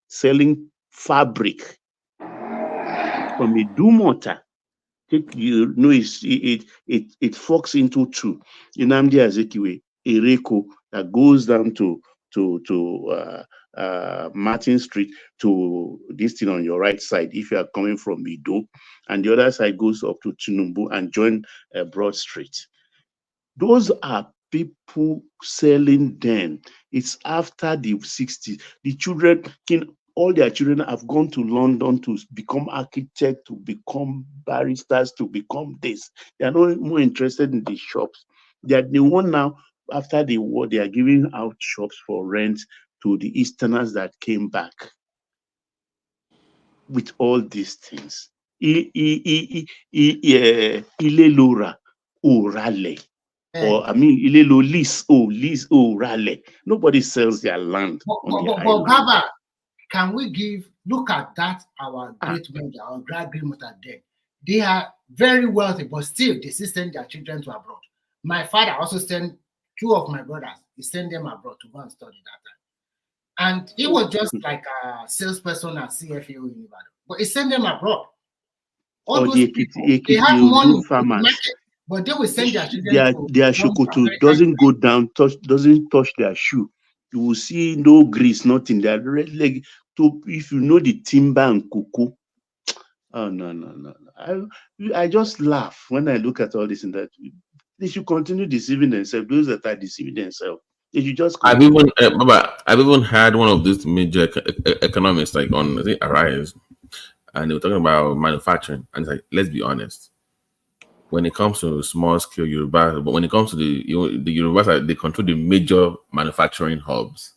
selling fabric from Idumota. You know, it forks into two. Nnamdi Azikiwe, Ereko, that goes down to Martin Street to this thing on your right side if you are coming from Ido, and the other side goes up to Tinubu and join Broad Street. Those are people selling then. It's after the 60s. The children, all their children have gone to London to become architects, to become baristas, to become this. They are not more interested in the shops. They are the one now, after the war, they are giving out shops for rent to the Easterners that came back with all these things. Ilelora, Orale. Or I mean, Ilelo lease, Rale. Nobody sells their land on the island. Baba, can we look at that, our great men, our great-grandmother there. They are very wealthy, but still they still send their children to abroad. My father also sent 2 of my brothers, he sent them abroad to go and study that time. And he was just like a salesperson at CFA in Ibadan, but he sent them abroad. All those people, they have money in the market, but they will send their children to their shokoto doesn't go down, doesn't touch their shoe. You will see no grease, nothing. Their red leg. If you know the timber and cocoa, oh no. I just laugh when I look at all this and that. They should continue deceiving themselves. Those that are deceiving themselves, they should just. I've even had one of these major economists like on, I think, Arise, and they were talking about manufacturing, and it's like, let's be honest. When it comes to small scale Yoruba, but when it comes to the Yorubas, they control the major manufacturing hubs.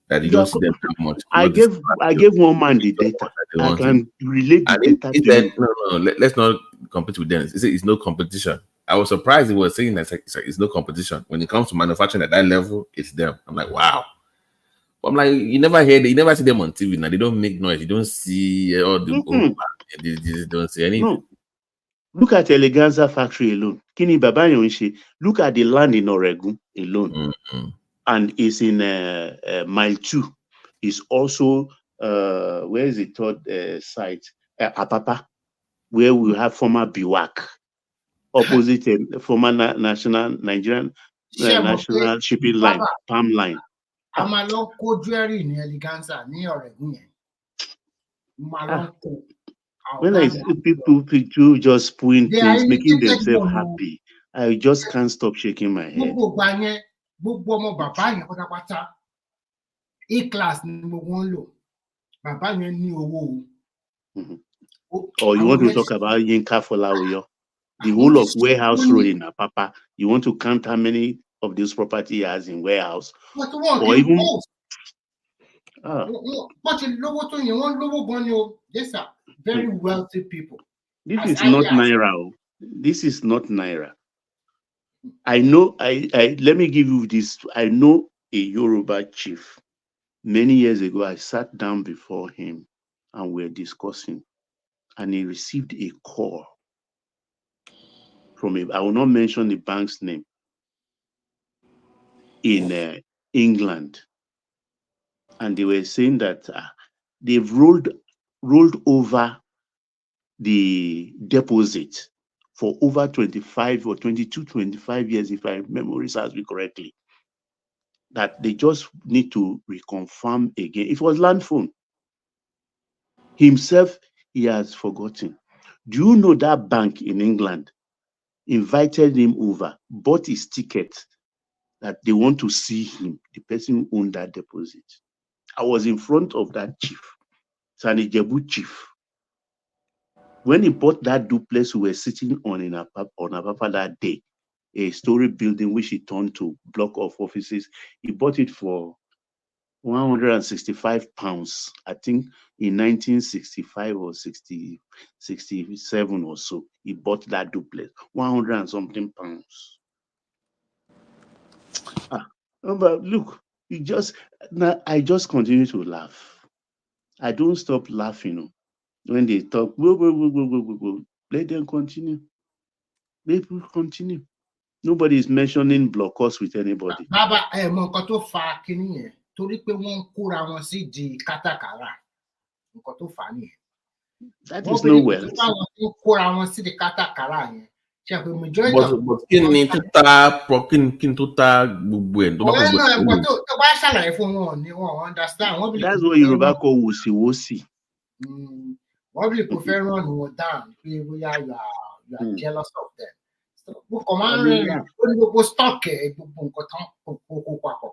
That you don't see them that much. I gave one man the data. I can relate the data to said, no, let's not compete with them. It's no competition. I was surprised he was saying that it's no competition. When it comes to manufacturing at that level, it's them. I'm like, wow. But I'm like, you never see them on TV now. They don't make noise. You don't see all the they don't say anything. No. Look at Eleganza factory alone. Kini Baba Yonshi. Look at the land in Oregon alone. And it's in mile 2. It's also where is the third site? Apapa, where we have former Biwak, opposite former Nigerian national shipping line, palm line. When I see people just putting things, making themselves happy, I just can't stop shaking my head. Or you want to talk about Yinka Folawiyo, the whole of Warehouse Road in Apapa. You want to count how many of this property he has in warehouse, or even. These are very wealthy people. This is not Naira. This is not Naira. I know. I let me give you this. I know a Yoruba chief. Many years ago, I sat down before him and we were discussing, and he received a call from I will not mention the bank's name, in England, and they were saying that they've rolled over the deposit for over 25 or 22, 25 years, if my memory serves me correctly, that they just need to reconfirm again. It was land phone. Himself, he has forgotten. Do you know that bank in England invited him over, bought his ticket, that they want to see him, the person who owned that deposit? I was in front of that chief, Sanijebu chief. When he bought that duplex we were sitting on in Apapa that day, a story building which he turned to block of offices. He bought it for £165, I think in 1965 or 67 or so. He bought that duplex, 100 and something pounds. But look, I just continue to laugh. I don't stop laughing when they talk. Let them continue. Let them continue. Nobody is mentioning blockers with anybody. Bàbá mọ nǹkan tó fa kinní yẹn torí pé wọ́n ń kóra wọn sí di kátàkárà nǹkan tó fà á nìyẹn. That is no well. Wọ́n ń kóra wọn sí di kátàkárà yẹn. Ṣé àpè majority of. Kí ni tó ta gbogbo ẹ̀ tó bá kó gbogbo ẹ̀. Ọ̀rẹ́ náà tó bá ṣàlàyé fún wọn ni wọn understand. That's what Yorùbá call wòsíwòsí. Wọ́n bí kò fẹ́ run wọn down pé bóyá you are jealous of them. Mo kàn máa ń rìn lórí gbogbo stock gbogbo nǹkan tán kó papọ̀.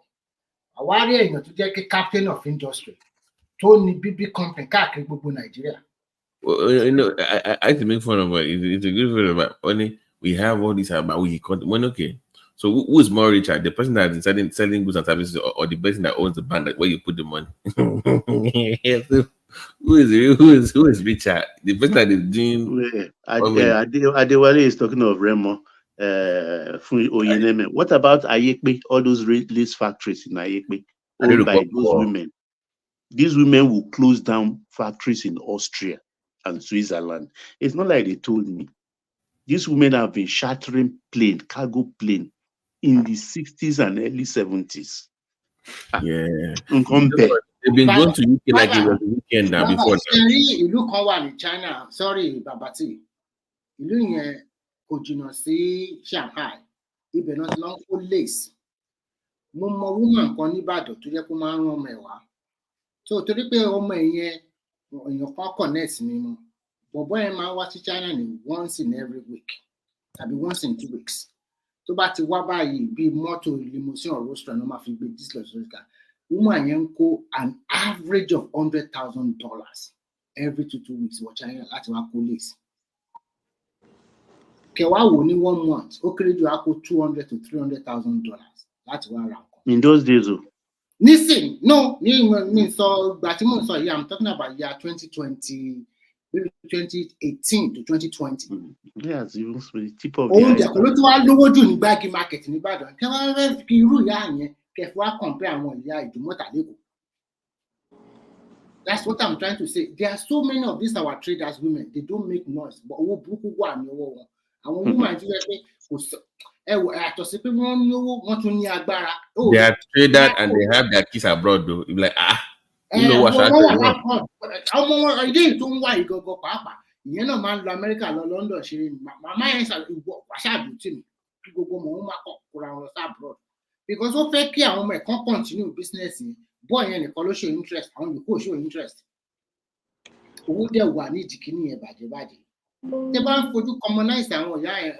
Àwárí èèyàn tó jẹ́ kí captain of industry tó ní bíbí company káàkiri gbogbo Nàìjíríà. I like to make fun of it. It's a good film about only we have all these about when okay. So who is more richer? The person that is selling goods and services or the person that owns the bank where you put the money? Who is richer? The person that is doing Adewale is talking of Remo. What about Ayekpe? All those lace factories in Ayekpe owned by those women. These women will close down factories in Austria and Switzerland. It's not like they told me. These women have been chartering cargo plane in the 60s and early 70s. Yeah. They've been going to UK like it was the weekend now before. Ìlú kan wà ní China, sorry Babati. Ìlú yẹn kò jìnnà sí Shanghai. Ibẹ̀ náà ti lọ ń kó lace. Mo mọ woman kan níbàdàn tó jẹ́ kó máa ń rán ọmọ ẹ̀ wá. So torí pé ọmọ yẹn èèyàn kan connect mi mọ́. Bọ̀bọ́ yẹn máa wá sí China ní once in every week tàbí once in 2 weeks. Tó bá ti wá báyìí bí mọ́tò limousine or restaurant ló máa fi gbé dísìlẹ̀ sórí ká. Woman yẹn ń kó an average of $100,000 every 2 weeks wọ China láti wá kó lace. Kẹwàá wò ní 1 month ó kéré jù á kó $200,000 to $300,000 láti wá ra nǹkan. In those days Listen, no, mi sọ ìgbà tí mo sọ yìí, I'm talking about year 2020, maybe 2018 to 2020. Yes, it was the tip of the iceberg. Òun ló tún wá lówó jù ní gbági market ní Ìbàdàn. Kí wọ́n fẹ́ fi irú ìyá yẹn kẹfì wá compare àwọn ìyá Ìdúmọ̀tà lẹ́kọ̀ọ́. That's what I'm trying to say. There are so many of these our traders women, they don't make noise, but owó burúkú wà ní ọwọ́ wọn. Àwọn women ti rẹ pé kò sọ àtọ̀ sí pé wọ́n ní owó wọ́n tún ní agbára. They are traders and they have their kids abroad though. You're like you know what ọmọ wọn ìdí tó ń wá ìgọgọ pàápàá ìyẹn náà máa ń lọ Amẹ́ríkà lọ London ṣe ni màmá yẹn ṣàbù tì mí kí gbogbo ọmọ wọn máa kóra wọn lọ abroad because ó fẹ́ kí àwọn ọmọ ẹ̀ kan continue business yẹn bọ́ọ̀ yẹn nìkan ló ṣe interest àwọn yòókù ò ṣe interest owó dẹ̀ wà ní ìdíkíní yẹn bàjẹ́ tẹ bá ń fojú commonize àwọn ìyá yẹn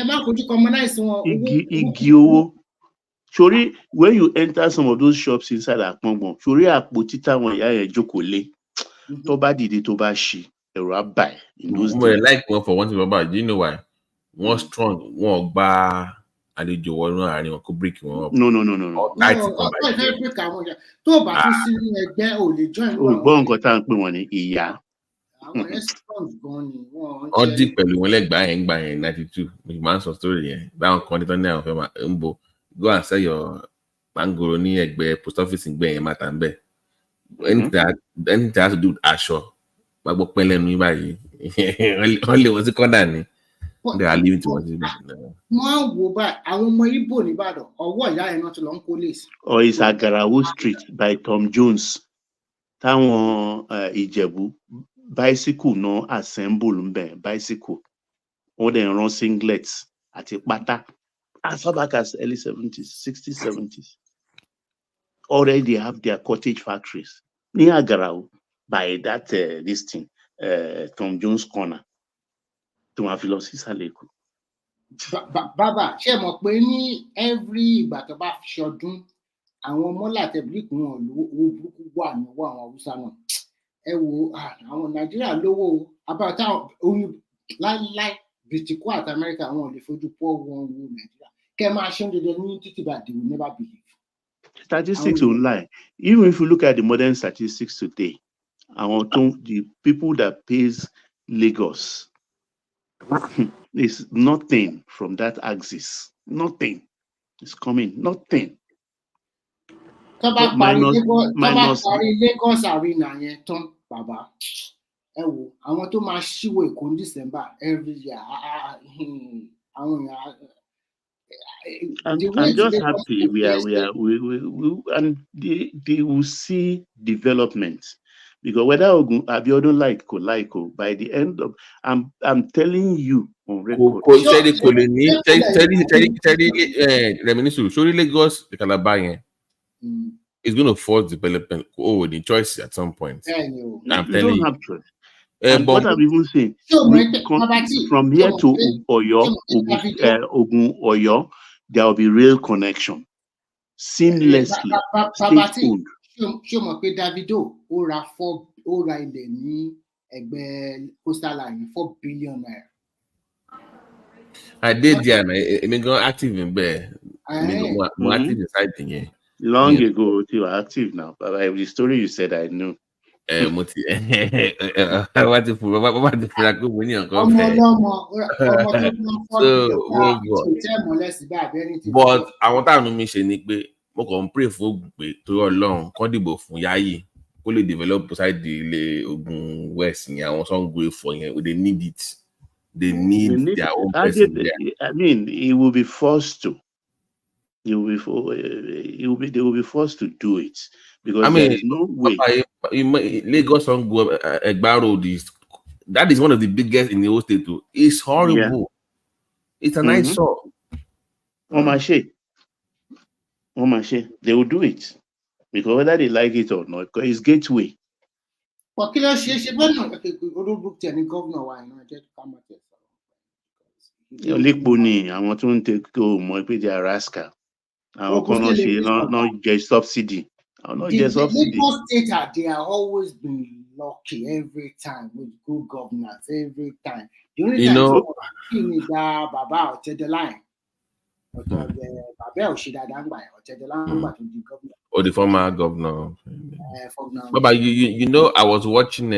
ẹ má fojú commonize wọn. Igi owó. Sori, when you enter some of those shops inside Akpongbon, sori àpò títà wọn ìyá yẹn jókòó lé. Tó bá dìde tó bá ṣí, ẹ̀rọ á bà ẹ́ in those days. Like one for one thing about, do you know why? One strong, one gba àlejò wọnú àárín wọn kó break wọn up. No. Ọ̀pọ̀ ìfẹ́ break àwọn ọjà tó bá tún sí ẹgbẹ́ ò lè join. Ògbọ́n nǹkan tá à ń pè wọ́n ní ìyá. Àwọn restaurant gan ni wọ́n. Wọ́n dì pẹ̀lú wọn lẹ́gbàá yẹn gbà yẹn 92. Mi máa ń sọ story yẹn. Báwọn kan ní tán ní àwọn fẹ́ máa ń bo. Go and sell your mangoro ní ẹgbẹ́ post office gbẹ yẹn máa tà ń bẹ̀. Anything that has to do with aṣọ gbàgbọ́ pẹ́ lẹ́nu yín báyìí wọ́n lé wọn sí kọ́dà ni they are leaving to wọn sí. Wọ́n á wò báyìí àwọn ọmọ Ìgbò nìbàdàn ọwọ́ ìyá ẹ̀ náà ti lọ ń kó lace. Or is Agarawo Street by Tom Jones táwọn Ìjẹ̀bú bicycle náà assemble ń bẹ̀ bicycle wọ́n dẹ̀ rán singlets àti pátá. As far back as early 70s, 60s, 70s, already they have their cottage factories near Agarao by that this thing, Tom Jones Corner. To my philosophy, Saleko. Bàbá ṣe mọ̀ pé ní every ìgbà tó bá fi ṣọdún àwọn mọ́là tẹ̀blíkù wọn owó burúkú wà ní owó àwọn Haúsá náà. Ẹ wo àwọn Nàìjíríà lówó abáwọ̀tá oyún láíláí British àti America wọn ò lè fojú poor wọn wo Nàìjíríà. Kẹ́ máa ṣe ń dédé ní títí bá they will never believe. Statistics will lie. Even if you look at the modern statistics today, the people that pays Lagos is nothing from that axis. Nothing is coming. Nothing. Tó bá parí Lagos Arena yẹn tán, bàbá. Ẹ wò àwọn tó máa ṣíwò Èkó ní December every year. Àwọn I'm just happy we and they will see development, because whether Abiodun like by the end of I'm telling you on record. Lagos, the Calabar is going to force development. Oh, the choice at some point. I'm telling you. Have choice. And what I'm even saying, from here to Oyo, Ogun, Oyo, there will be real connection, seamlessly. State-owned. Ṣé o mọ̀ pé Davido ó ra ilẹ̀ ní ẹgbẹ́ coastal line $4 billion. I did, yeah. I mean, go active in there. I mean, more active inside the game. Long ago, you were active now. But the story you said, I knew. I want to put but àwọn táwọn mi ṣe ni pé mo kàn ń pray fún Ògùn pé torí Ọlọ́run kán dìbò fún Yayi kó lè develop beside ilé Ògùn West yẹn àwọn Sango Ifọ̀ yẹn they need it. They need their own person there. I mean, he will be forced to. They will be forced to do it, because there is no way. Lagos Sango Egba Road that is one of the biggest in the whole state too. It's horrible. Yeah. It's an eyesore. They will do it, because whether they like it or not, because it's gateway. But kí ló ṣe bẹ́ẹ̀ náà olóògbé tẹ̀ ní gómìnà wa iná jẹ́ ká máa tẹ̀ sọ̀rọ̀. Lépo ni àwọn tó ń tẹ kó mọ̀ pé they are rascal. Àwọn kan náà ṣe náà jẹ subsidy. The Lagos State, they have always been lucky every time with good governance every time. The only time is that Baba Otedeline. Baba Oshidadangba Otedeline to the governor. Or the former governor. But you know, I was watching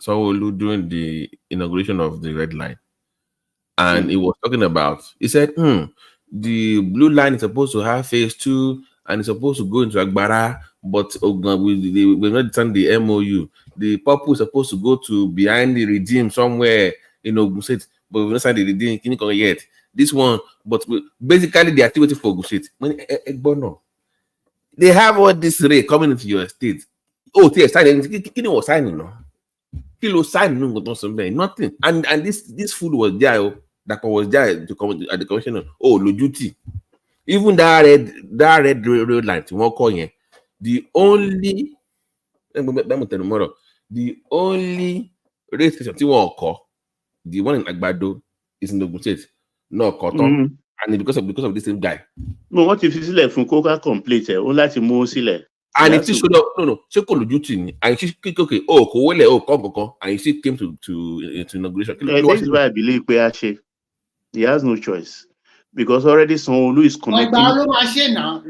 Sanwo-Olu during the inauguration of the Red Line, and he was talking about. He said, the blue line is supposed to have phase 2, and it's supposed to go into Agbara, but we not sign the MOU. The purple is supposed to go to behind the regime somewhere in Ogun State, but we not signed the regime yet. This one, but basically the activity for Ogun State. They have all this rate coming into your state. Oh, signing. Kini was signing, no? Kilo signing, nothing. And this food was there. That was there to come at the commission. Oh, Lojuti. Even that red road line, the only race station, the one in Agbado is in the Ogun State, no Cotton, and because of this same guy. No, what if it's like from Coca complete? Only to move sile. And it showed up. No. She called Lojuti, and she okay. Oh, Kowele, oh, and she came to inauguration. This is why I believe he has no choice, because already Sanwo-Olu is connecting.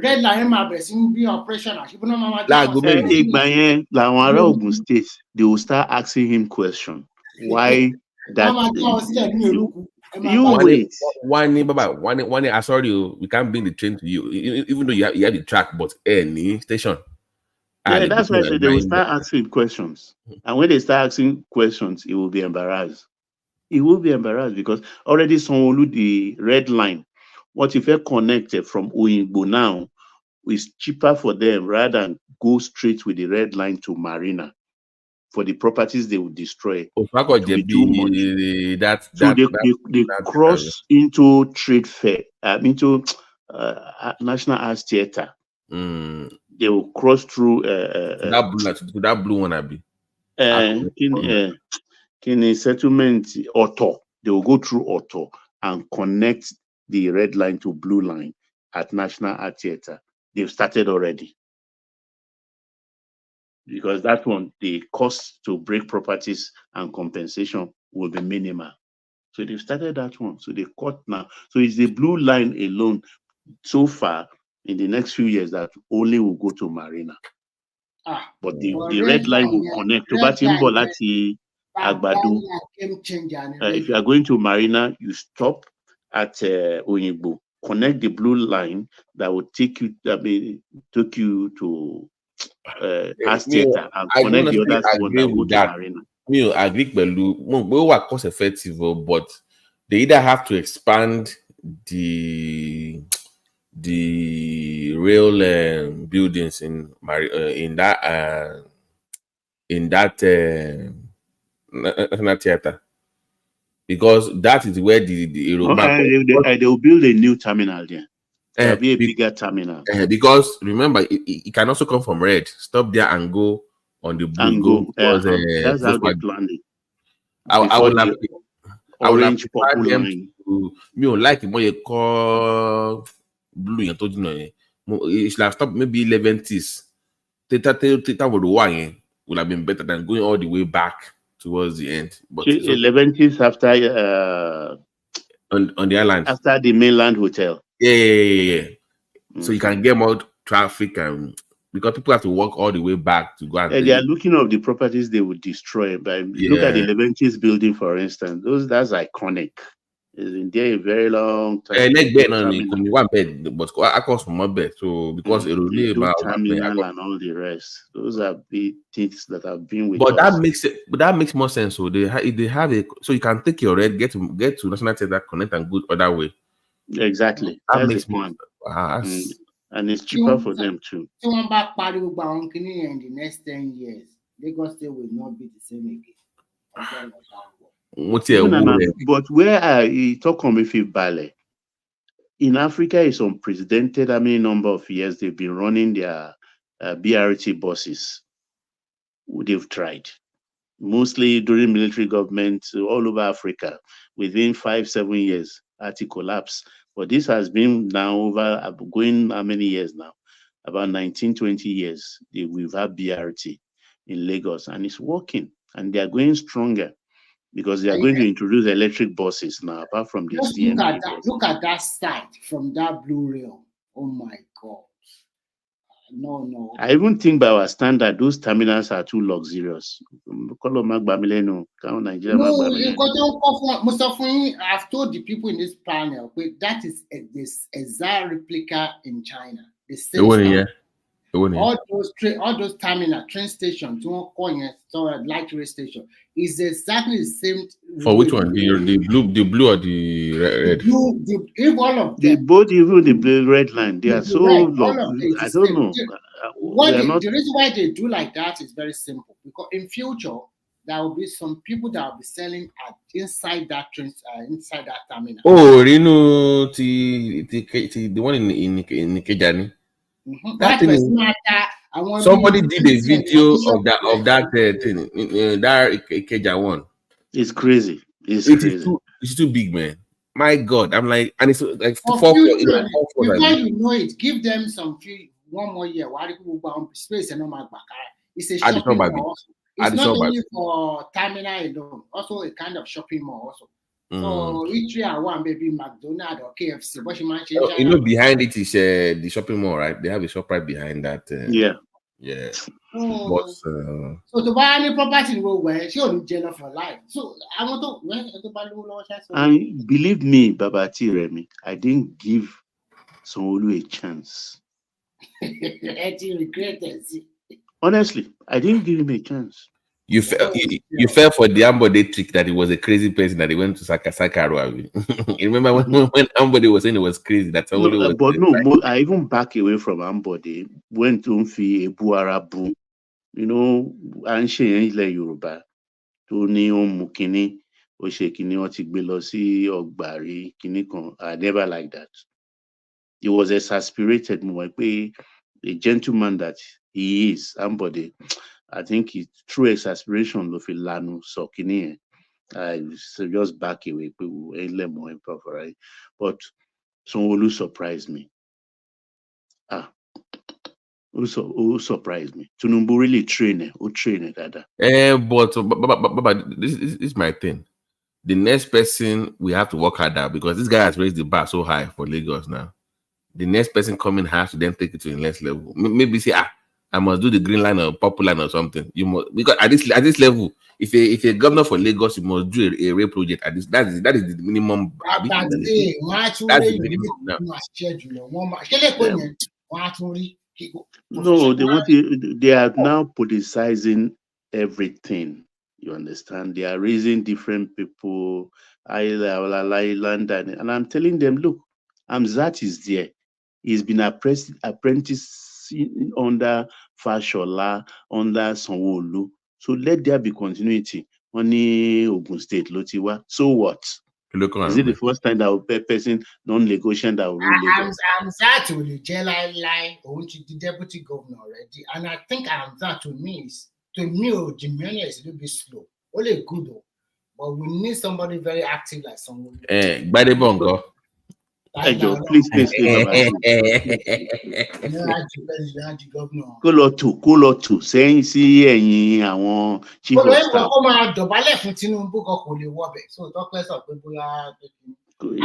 Red Line be operation. Ogun State, they will start asking him questions. Why that? You wait. One, sorry, we can't bring the train to you, even though you have the track, but any station. Yeah, that's why I said they will start asking questions, and when they start asking questions, he will be embarrassed. He will be embarrassed, because already Sanwo-Olu, the red line, what if they connected from Oyingbo now is cheaper for them rather than go straight with the red line to Marina for the properties they will destroy. So they cross into trade fair, into National Arts Theatre. They will cross through that blue one, Abby. In a settlement, Otto, they will go through Otto and connect the red line to blue line at National Art Theatre. They've started already. Because that one, the cost to break properties and compensation will be minimal. So they've started that one. So they cut now. So it's the blue line alone so far in the next few years that only will go to Marina. But the red line will connect to Batimbo Lati Agbado. If you are going to Marina, you stop at Oyingbo. Connect the blue line that will take you to Pass Theater and I connect the honestly other one that agree will go with to that. Marina. I agree with we were cost effective, but they either have to expand the rail buildings in that national theater, because that is where the They will build a new terminal there. There'll be a bigger terminal. Because remember, it can also come from red. Stop there and go on the blue. And go. That's how they planned it. I would have orange preferred purple them line. to like what you call blue. You told it should have stopped maybe 11th. Theta would have been better than going all the way back towards the end. But 11th after on the island, after the mainland hotel. Yeah. So you can get more traffic, and because people have to walk all the way back to go and they are looking at the properties they would destroy. But look at the 11th building, for instance. That's iconic. It's been there a very long time. One bed, but I cost from one bed. So because it will the terminal and all the rest, those are big things that have been with but us. that makes more sense. So they have so you can take your red, get to National Theatre, connect and go other way. Exactly. That makes more sense. And it's cheaper for them too. So one back party in the next 10 years, Lagos State will not be the same again. But where I talk on if ballet in Africa is unprecedented. How many number of years they've been running their BRT buses? They've tried mostly during military government all over Africa. Within 5-7 years, it collapsed. But this has been now going how many years now? About 19-20 years. We've had BRT in Lagos, and it's working, and they are going stronger. Because they are going to introduce electric buses now, apart from the CMD buses. Look at that site from that blue rail. Oh my God. No. I even think by our standard, those terminals are too luxurious. I've told the people in this panel, that is this exact replica in China. The same all those terminal train stations, light rail station is exactly the same. For which one? The blue or the red? If all of them, both, even the red line, they are so long. I don't know. The reason why they do like that is very simple. Because in future there will be some people that will be selling inside that train, inside that terminal. Oh, the one in Kejani. That thing, somebody did a video of that thing. That Ikeja one. It's crazy. It's too big, man. My God, I'm like, and it's like before you know it, give them one more year. Why people go space and no it's a shopping mall. It's not only for terminal alone, also a kind of shopping mall also. So each year one maybe McDonald's or KFC, but behind it is the shopping mall, right? They have a shop right behind that. Yeah. But so to buy any property in where she only jail for life. So I want to and believe me, Babati Remy, I didn't give Sanwo-Olu a chance. Honestly, I didn't give him a chance. You fell for the Ambode trick that he was a crazy person that he went to Sakaru. You remember when Ambode was saying it was crazy? That's all it was. I even back away from Ambode. Went to Mfi Ebuarabu. You know, Anshe Ile Yoruba. To ní ohun kini ó ṣe kini wọ́n ti gbé lọ sí ọgbàrí kini kan. I never like that. He was exasperated more a gentleman that he is, Ambode. I think he through exasperation lo fi lanu sọ kini yẹn. I just back away. But Sanwo-Olu surprised me. Who surprised me? Tinubu really train it, Dada. But this is my thing. The next person we have to work harder because this guy has raised the bar so high for Lagos now. The next person coming has to then take it to the next level. Maybe say, I must do the green line or purple line or something. You must, because at this level, if a governor for Lagos, you must do a rail project at this. That is the minimum. That's the minimum now. No, they are now politicizing everything. You understand? They are raising different people, island, and I'm telling them, look, Amzat is there. He's been apprentice under Fashola, under Sanwo-Olu. So let there be continuity. Only Ogun State, Lotiwa. So what? Is it the first time that a person non-negotiation that will rule Lagos? Amzat will lie the deputy governor already, and I think Amzat to me, Jimena is a little bit slow. Only good though, but we need somebody very active like someone. By the bongo. Hey, Joe, please. Kó lọ tù sẹ́yìn sí ẹ̀yìn àwọn chief of staff.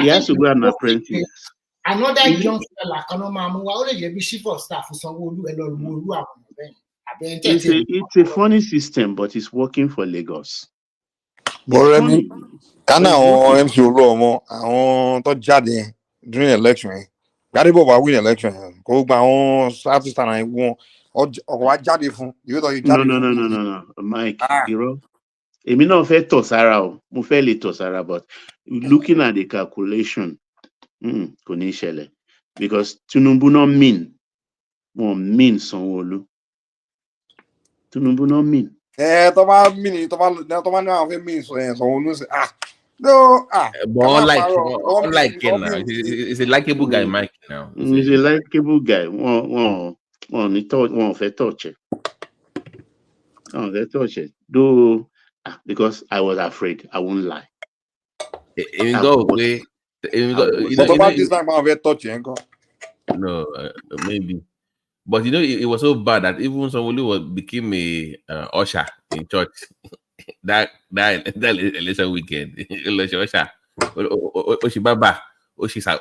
He has to go an apprentice. Another young fella cannot be chief of staff for Sanwo-Olu. It's a funny system, but it's working for Lagos. Boremi, Ghana or MC Olomo, àwọn tó jáde during election. Gbadebo wa win election. Kò gba àwọn South Eastern and won. Ọkọ̀ wa jáde fún. No. Mike, irọ́. Èmi náà fẹ́ tọ̀ sára o. Mo fẹ́ lè tọ̀ sára, but looking at the calculation, kò ní ṣẹlẹ̀. Because Tinubu no mean. Wọ́n mean Sanwo-Olu. Tinubu no mean. Tó bá ní àwọn fẹ́ mean Sanwo-Olu ṣe no, but unlike now, it's a likable guy, Mike. Now he's a likable guy. Wọ́n fẹ́ touch it. They touch it. Though, because I was afraid. I won't lie. But about this time, I will touch you. No, maybe. But it was so bad that even Sanwo-Olu became a usher in church. that election weekend, election usher. Oshibaba.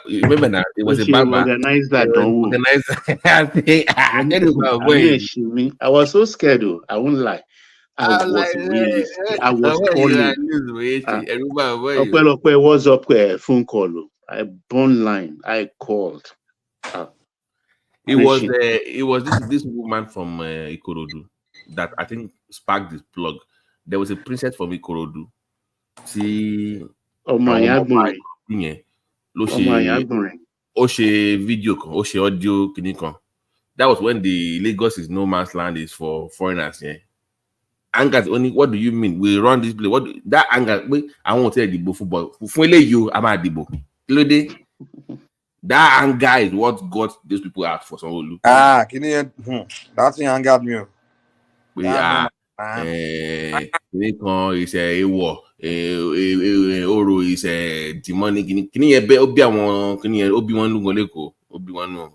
Remember now, it was a baba. Organized that, don't I was so scared though. I won't lie. I was really scared. I was calling. What's up? Phone call. I bond line. I called. It was this woman from Ikorodu that I think sparked this plug. There was a princess from Ikorodu. She video audio that was when the Lagos is no man's land is for foreigners. Anger only. What do you mean? We run this place. What that anger? I won't tell the football. You, I'm at the that anger is what got those people out for Sanwo-Olu. That's the anger me. Is a war. Oro is a demonic. Can you be Obi-Wan? Can you Obi-Wan Lugoleko? Obi-Wan?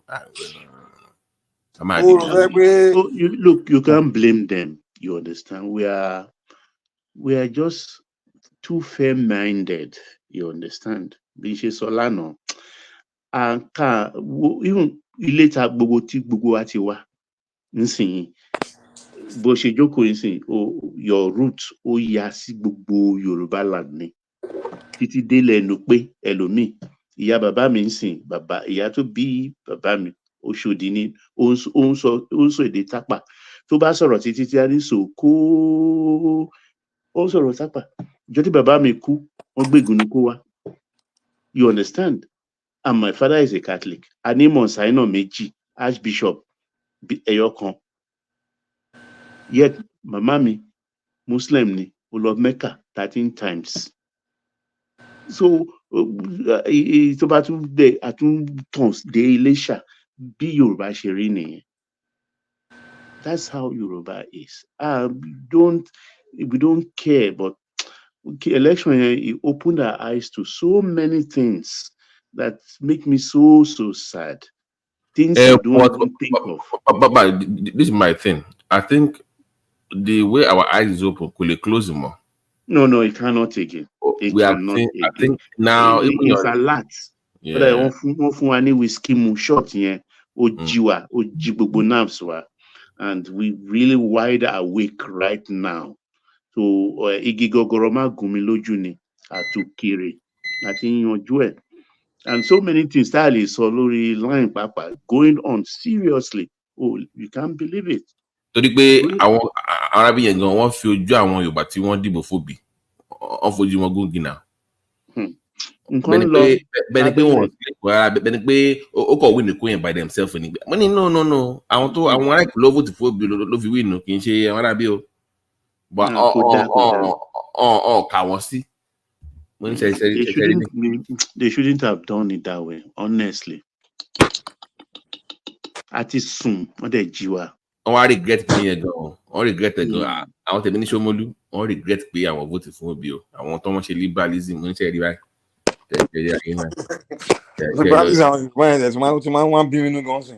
Look, you can't blame them. You understand? We are just too fair-minded. You understand? Bishe Solano. And even later, gbogbo ati wa nsin bó ṣe jókòó nsin your roots ó yà sí gbogbo Yorùbá land ni títí délẹ̀ ẹnu pé ẹlòmíì ìyá bàbá mi nsin bàbá ìyá tó bí bàbá mi Òṣòdì ni ó ń sọ èdè Tápà tó bá sọ̀rọ̀ títí tí a ní sòkó ó sọ̀rọ̀ Tápà ìjọ tí bàbá mi kú wọ́n gbégun ní kó wá. You understand? And my father is a Catholic. Ani Monsignor Meji, Archbishop Eyokan. Yet my mommy, Muslim ni, who love Mecca 13 times. So it's about the tons de Elisha be Yoruba Sherini. That's how Yoruba is. We don't care, but election it opened our eyes to so many things that make me so sad. Things I don't even think of. But this is my thing. I think the way our eyes is open could close more. No, it cannot again. It We have cannot seen. I again. think now even It's your a lot. But yeah. wọ́n fún wa ní whiskey mu shot yẹn ó jí wa ó jí gbogbo nerves wa, and we really wide awake right now. So igi gogoro má gún mi lójú ni àtòkèrè àti yanjú ẹ̀, and so many things tá a lè sọ lórí line pàápàá going on seriously. Oh, you can't believe it. Torí pé àwọn arábìyẹn gan wọ́n fi ojú àwọn Yorùbá tí wọ́n dìbò fòbí wọ́n fojú wọn gúngi náà. Nǹkan lọ bẹ́ni pé wọ́n bẹ́ni pé ó kọ̀ wí nìkú yẹn by themselves ni. Wọ́n ní no àwọn ará ìpínlẹ̀ ó vóòtù fòbí ló fi wí nù kì í ṣe àwọn arábí o. But kà wọ́n sí. They shouldn't have done it that way, honestly. Àti sùn wọ́n dẹ̀ jí wa. Wọ́n wá regret pé yẹn gan wọ́n regret ẹ̀ gan àwọn tèmi ní Ṣómólú wọ́n regret pé àwọn vote fún Obi o àwọn tó wọ́n ṣe liberalism wọ́n ń ṣe rí báyìí. Liberalism is one billion guns.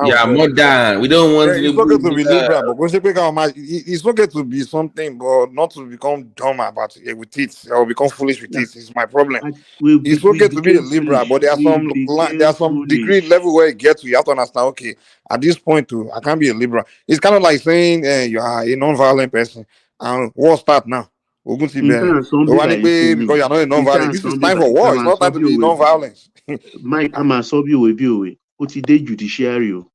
Yeah, more than we don't want it's okay to be liberal, but it's okay to be something, but not to become dumb about it with it or become foolish with it. It's my problem. It's okay to be a liberal, but there are some degree level where you get to. You have to understand. Okay, at this point, too, I can't be a liberal. It's kind of like saying you are a non-violent person, and war start now. Because you are not a non-violent. This is time for war. It's not time to be non-violence. Mike, I'm a sub you be ó ti dé judiciary o.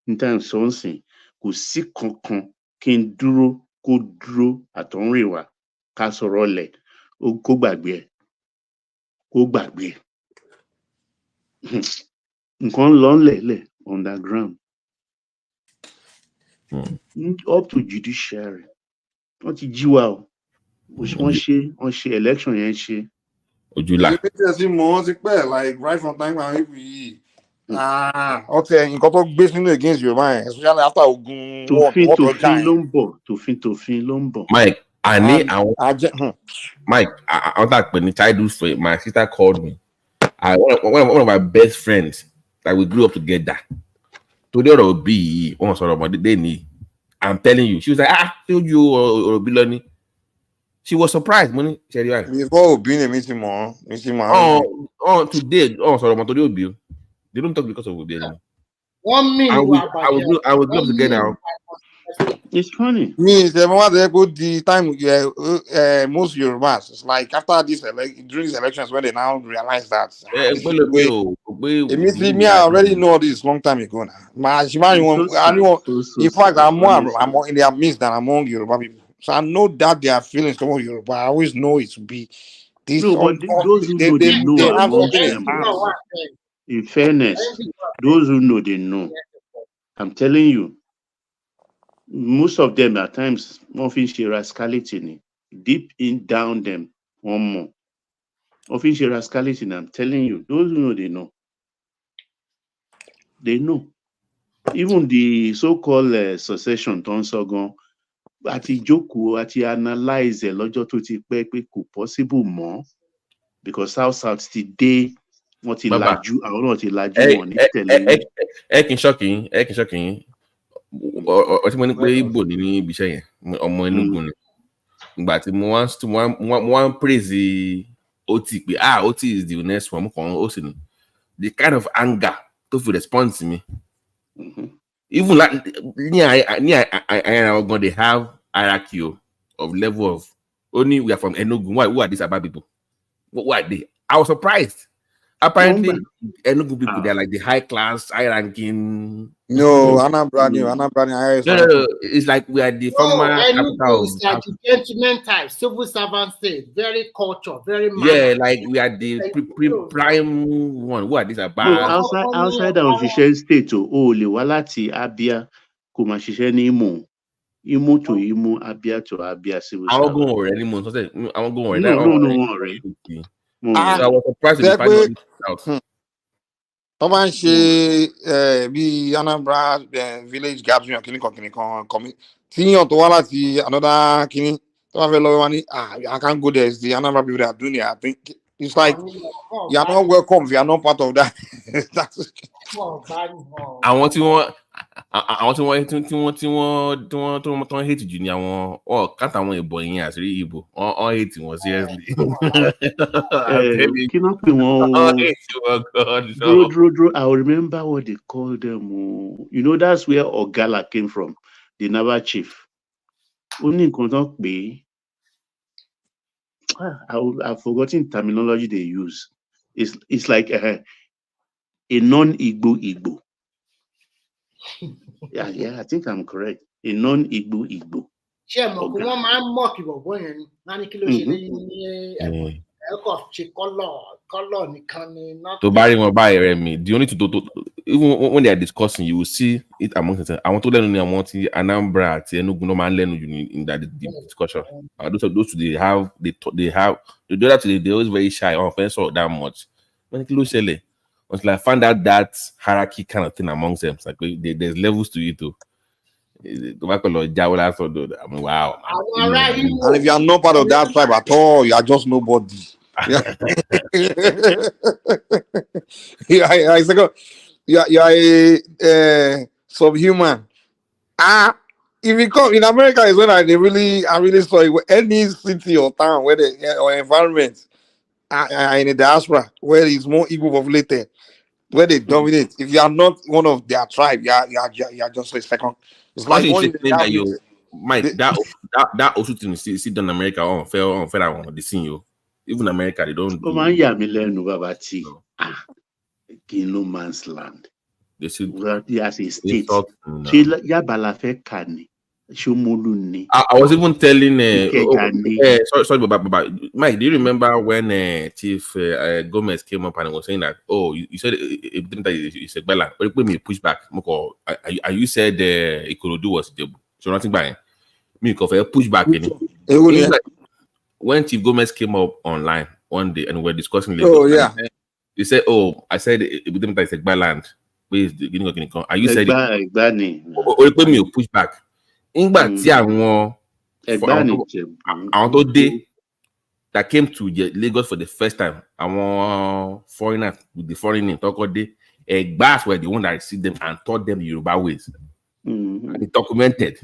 In time something kò sí kankan kí n dúró kó dúró àtọ̀húnrìnwá ká sọ̀rọ̀ lẹ̀ kó gbàgbé ẹ̀. Nǹkan lọ ńlẹ̀lẹ̀ underground. Up to judiciary. Wọ́n ti jí wa o. Wọ́n ṣe election yẹn ṣe. Ojúlá. Like right from time when we okay, nǹkan tó gbé sínú against Yorùbá yẹn, especially after Ogun. Tòfin ló ń bọ̀. Mike, Mike, I want that when childhood friend, my sister called me. One of my best friends that we grew up together. Today or be one sort of they need. I'm telling you, she was like, told you or Biloni. She was surprised, money. Before being a meeting more. Today, sorry, Obi. They don't talk because of Obi anymore. 1 minute. I will go together. It's funny. Me, the time most Yorubas, it's like after this during these elections when they now realize that. I already know this long time ago now. In fact, I'm more in their midst than among Yoruba people. So I know that their feelings towards Yoruba. I always know it to be this. No, but those who know, they know. In fairness, those who know, they know. I'm telling you, most of them at times, often share rascality. Deep in down them, one more. Often share rascality. I'm telling you, those who know, they know. They know. Even the so-called secession, Tonsogon, àti jókòó àti analyze ẹ lọ́jọ́ tó ti pẹ́ pé kò possible mọ́ because South ti dé wọ́n ti lajú àwọn náà ti lajú wọn ní tẹ̀lé. ẹ kì í ṣọ́kì yín ọtí mo ní pé Igbo ní ibi iṣẹ́ yẹn ọmọ Enugu ni ìgbà tí mo wá ń praise Oti pé Oti is the next one mo kàn ó sì ní the kind of anger tó fi respond to me. Even like they have hierarchy of level of only we are from Enugu. Who are these Aba people? What are they? I was surprised. Apparently, Enugu people they're like the high class, high ranking. No, Anambra. No, it's like we are the former capital. It's like the gentleman type, civil servant state, very culture, very like we are the prime one. Who are these Aba? No, outside of the state, lè wá láti Abia, kò máa ṣiṣẹ́ ní Imo to Imo, Abia to Abia civil servant. Àwọn gan ọ̀rẹ́ ni mo sọ sẹ, àwọn gan ọ̀rẹ́. No, ọ̀rẹ́. So I was surprised to find out. Wọ́n máa ń ṣe bí Anambra village gathering kìnìkan tíyàn tó wá láti another kìnì tó bá fẹ́ lọ́wọ́ wá ní I can't go there, it's the Anambra people that are doing it. I think It's like you are not welcome if you are not part of that. That's àwọn tí wọ́n hate jù ní àwọn káàtà àwọn ìbò yẹn àṣírí ìbò wọ́n hate wọn seriously. kí ló pè wọ́n dúró I remember what they called them. You know, that's where Ogala came from, the Naval chief. Ó ní nǹkan tó pè I've forgotten terminology they use. It's like a non-Igbo. Yeah, I think I'm correct. A non-Igbo. Ṣé mọ̀ kí wọ́n máa ń mọ̀ kí bọ̀bọ̀ yẹn ni? Wọ́n ní kí ló ṣe lẹ́yìn ní ẹ̀kọ́ ṣe kọ́lọ̀ nìkan ni. To buy wọn báyìí rẹ mi, the only to even when they are discussing, you will see it among themselves. Àwọn tó lẹ́nu ni àwọn tí Anambra àti Enugu náà máa ń lẹ́nu jù in that discussion. Those two they have the other two they always very shy on offense or that much. Wọ́n ní kí ló ṣẹlẹ̀? Until I found out that hierarchy kind of thing amongst them. It's like there's levels to it too. I mean, wow. And if you are not part of that tribe at all, you are just nobody. You are a subhuman. If you come in America, is when I really saw it. Any city or town where or environment in the diaspora where it's more Igbo populated, where they dominate. If you are not one of their tribe, you are just a second. It's like one that you, Mike. That also thing see done in America on fair one. They see you. Even America, they don't. No man's land. They should. As a state. No. I was even telling sorry about Mike, do you remember when Chief Gomez came up and was saying that you said it's a bella, but it me push back. You said Ikorodu was the so nothing by me push back when Chief Gomez came up online one day and we were discussing he said I said it's a land. Where is the beginning of Guinea? Are you said me push back? Nígbà tí àwọn tó dé that came to Lagos for the first time, àwọn foreigners with the foreign name tọ́kọ́ dé, Ẹ̀gbá were the one that received them and taught them the Yoruba ways. And they documented.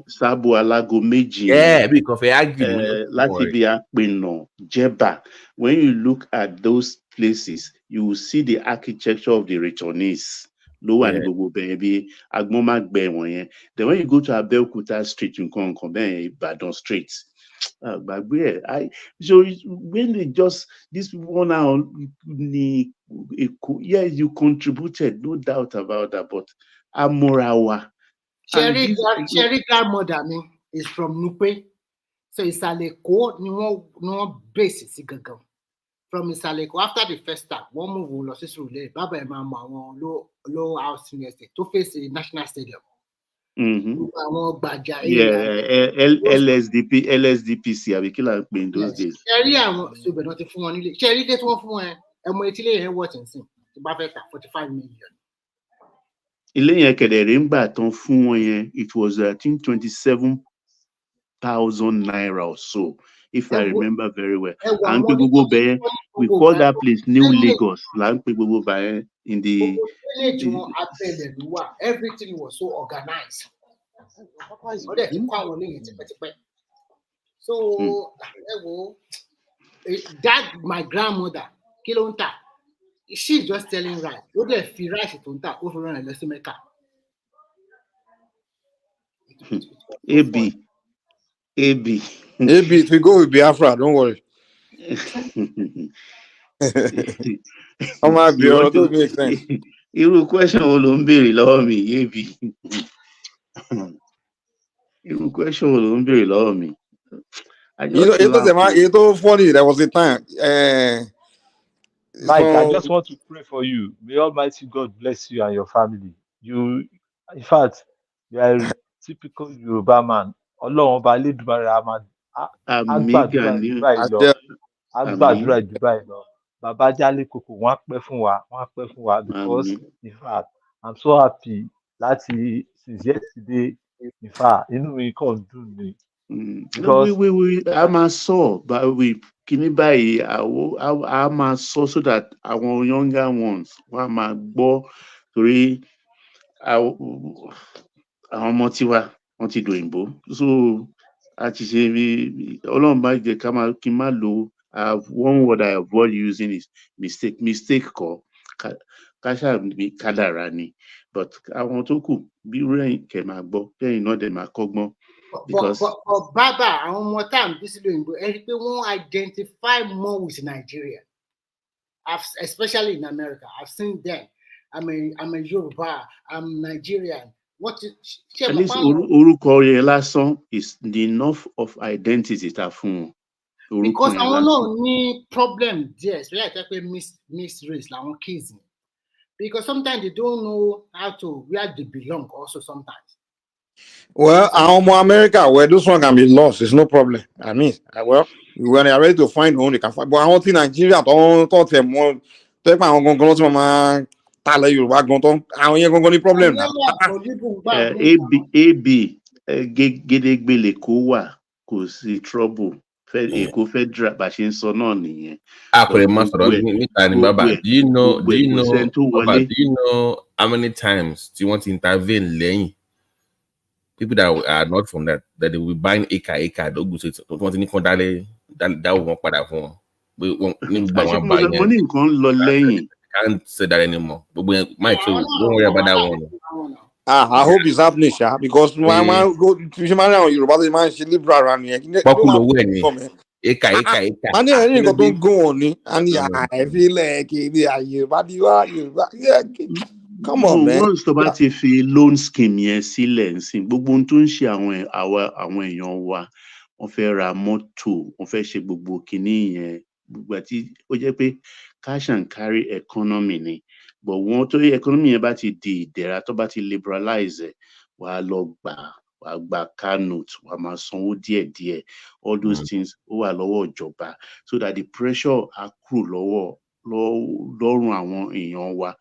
Sabo Alago Meji. Yeah, because they argued. Latibia Pino, Jeba. When you look at those places, you will see the architecture of the returnees. No one go baby. Agmoma Gbe. Then when you go to Abeokuta Street, you come Badon Street. But so when they just this people now, yes, you contributed, no doubt about that. But Amorawa. Cherry grandmother is from Nupe, so Isaleko no base Sigago. From Isaleko after the first start, one move will lose Rule, Baba and Mama low house university to face the national stadium. LSDPC Abikila in those days. Cherry so but not for one. Cherry get one for one and wait watching sing to Baba 45 million. It was I think 27,000 naira or so, if I remember very well. And we call that place New Lagos. In the everything was so organized. So that my grandmother, Kilonta, she's just telling right. What if you write it on that over and let's make up? AB. We go with Biafra, don't worry. How much don't make sense? You question will be love me, AB. You question will be love me. It's funny. There was a time. Mike, I just want to pray for you. May Almighty God bless you and your family. In fact, you are a typical Yoruba man. Ọlọ́run ọba Elédùmarè á gbàdúrà Dubai lọ. Bàbá Jálé Kòkò wọ́n á pẹ́ fún wa because in fact I'm so happy láti since yesterday in fact inú mi kàn dùn ni Because a máa sọ kíní báyìí a máa sọ so that our younger ones wọ́n á máa gbọ́ torí àwọn ọmọ tiwa wọ́n ti dòyìnbó so a ti ṣe Ọlọ́run bá jẹ́ kí n má lo one word I avoid using is mistake kọ́ ká ṣáà ní kádàrá ni but àwọn tó kù bí rẹ́yìn kẹ̀ máa gbọ́ kẹ́yìn náà dẹ̀ máa kọ́gbọ́n. Because Baba, àwọn ọmọ tá à ń bí sílẹ̀ òyìnbó ẹ rí i pé wọ́n identify more with Nigeria, especially in America. I've seen them. I'm a Yoruba. I'm Nigerian. At least orúkọ yẹn lásán is the enough of identity ta fún wọn. Because àwọn náà ní problem there, especially like mixed race làwọn kids. Because sometimes they don't know where they belong also sometimes. Well, our America, where those one can be lost, it's no problem. I mean, well, when they are ready to find one, they can find. But I want in Nigeria, don't them more. Take my own going to my tell you what going to. I don't even any problem now. AB Gédégbélé kó wà kò sí trouble. Èkó federal bá ṣe ń sọ náà nìyẹn. Do you know how many times do you want to intervene lẹ́yìn? People that are not from that they will be buying acre, don't go say don't want any that won't padà fún wọn. Money nǹkan lọ lẹ́yìn. Can't say that anymore. But Mike, so don't worry about that one. I hope it's happening, because my man go to man Yoruba man she live around here. Acre. And then don't go on and I feel like yeah. Come on, man. Once tó bá ti fi loan scheme yẹn sílẹ̀ nsìn gbogbo ohun tó ń ṣe àwọn èèyàn wa wọ́n fẹ́ ra mọ́tò wọ́n fẹ́ ṣe gbogbo kinní yẹn gbogbo àti ó jẹ́ pé cash and carry economy ni but wọ́n tó yẹ economy yẹn bá ti di ìdẹ̀ra tó bá ti liberalize wàá lọ gba car note wàá máa sanwó díẹ̀díẹ̀ all those things ó wà lọ́wọ́ ìjọba so that the pressure á kúrò lọ́rùn àwọn èèyàn wa.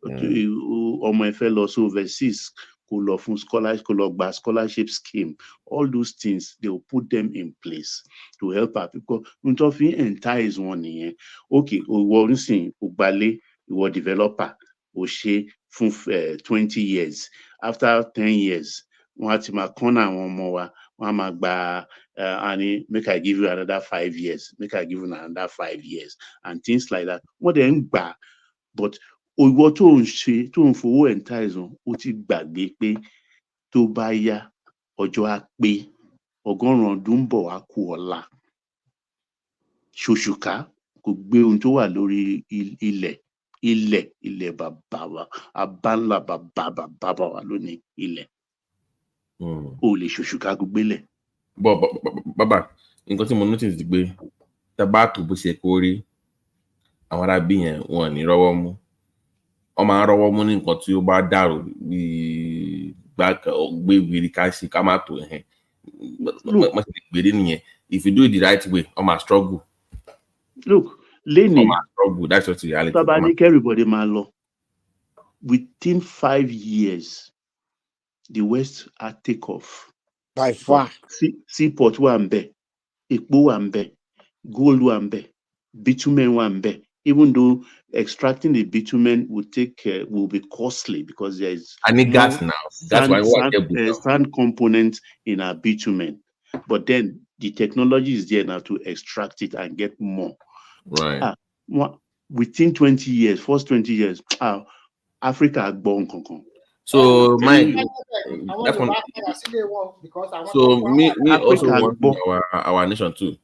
Ọmọ ẹ fẹ́ lọ sí overseas kó lọ fún scholarship kó lọ gba scholarship scheme all those things they will put them in place to help our people n tó fi entice wọn nìyẹn okay ìwọ nísìnyí o gbalé ìwọ developer o ṣe fún 20 years after 10 years wọn á ti máa kọ́nà àwọn ọmọ wa wọn á máa gba and make I give you another 5 years make I give you another 5 years and things like that wọ́n dẹ̀ ń gbà but ìwọ tó ń ṣe tó ń fowó entice wọn ó ti gbàgbé pé tó bá yá ọjọ́ á pé 100 ọdún ń bọ̀ wá kú ọ̀la ṣòṣùká kò gbé ohun tó wà lórí ilẹ̀ bàbá wa abánlá bàbá wa lónìí ilẹ̀ o lè ṣòṣùká kó gbélẹ̀. Bàbá nǹkan tí mo notice ti pé tabatu bó ṣe kó rí àwọn arábí yẹn wọn ní rọ́wọ́ mú wọ́n máa ń rọ́wọ́ mú ní nǹkan tí ó bá dàrú bíi gbé wíri ká ṣe ká má tó ẹ̀hẹ́n má ṣe gbèrè nìyẹn if you do it the right way wọ́n máa struggle. Look, Lenny, that's just the reality. Everybody máa lọ within 5 years the West are take off. By far. Seaport wà ń bẹ̀, epo wà ń bẹ̀, gold wà ń bẹ̀, bitumen wà ń bẹ̀. Even though extracting the bitumen will be costly because there is gas now. That's why sand component in our bitumen. But then the technology is there now to extract it and get more. Right. Within 20 years, first 20 years, Africa born concon. So Mike, so me also want our nation too.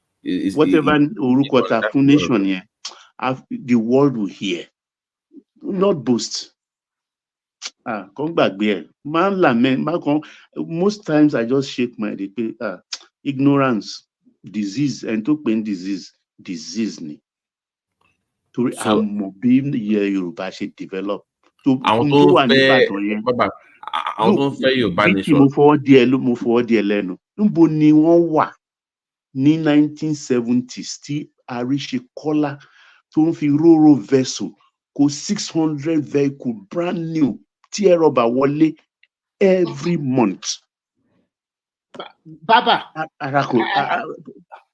Whatever Urukota nation here. The world will hear, not boast. Most times I just shake my head. Ignorance, disease, and to pain disease ni. To being here, Yoruba should develop. To move forward there, Leno. Numbo ni wọ́n wà ní 1970s tí Àríṣekọ́lá tó ń fi róró vessel kó 600 vehicle brand new tí ẹ̀rọ bá wọlé every month. Baba.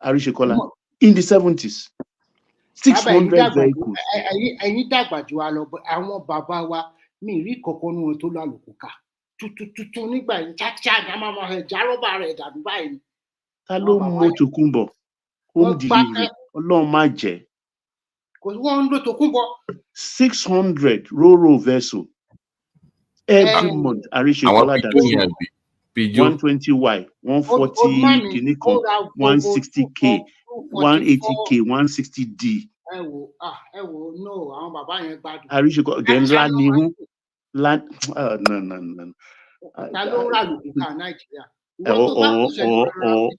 Arishekola, in the 70s, 600 vehicles. Ẹ̀yin dàgbà jù wá lọ, àwọn bàbá wa mi rí kọ̀ọ̀kan nínú wọn tó lọ àlòkù ká. Tuntun nígbà yìí, kíákíá ni a máa ẹ̀ járọ́bà rẹ̀ dàbí báyìí. Ta ló mọ Tòkunbọ̀? Home delivery. Ọlọ́run má jẹ́. Kò sí wọ́n ń lo Tòkunbọ̀. 600 ro-ro vessel. Every month, Arishekola that 120Y, 140 Kinikon, 160K, 180K, 160D. No, àwọn bàbá yẹn gbádùn. Arishekola, then no. Ta ló rà lùkùkà Nàìjíríà?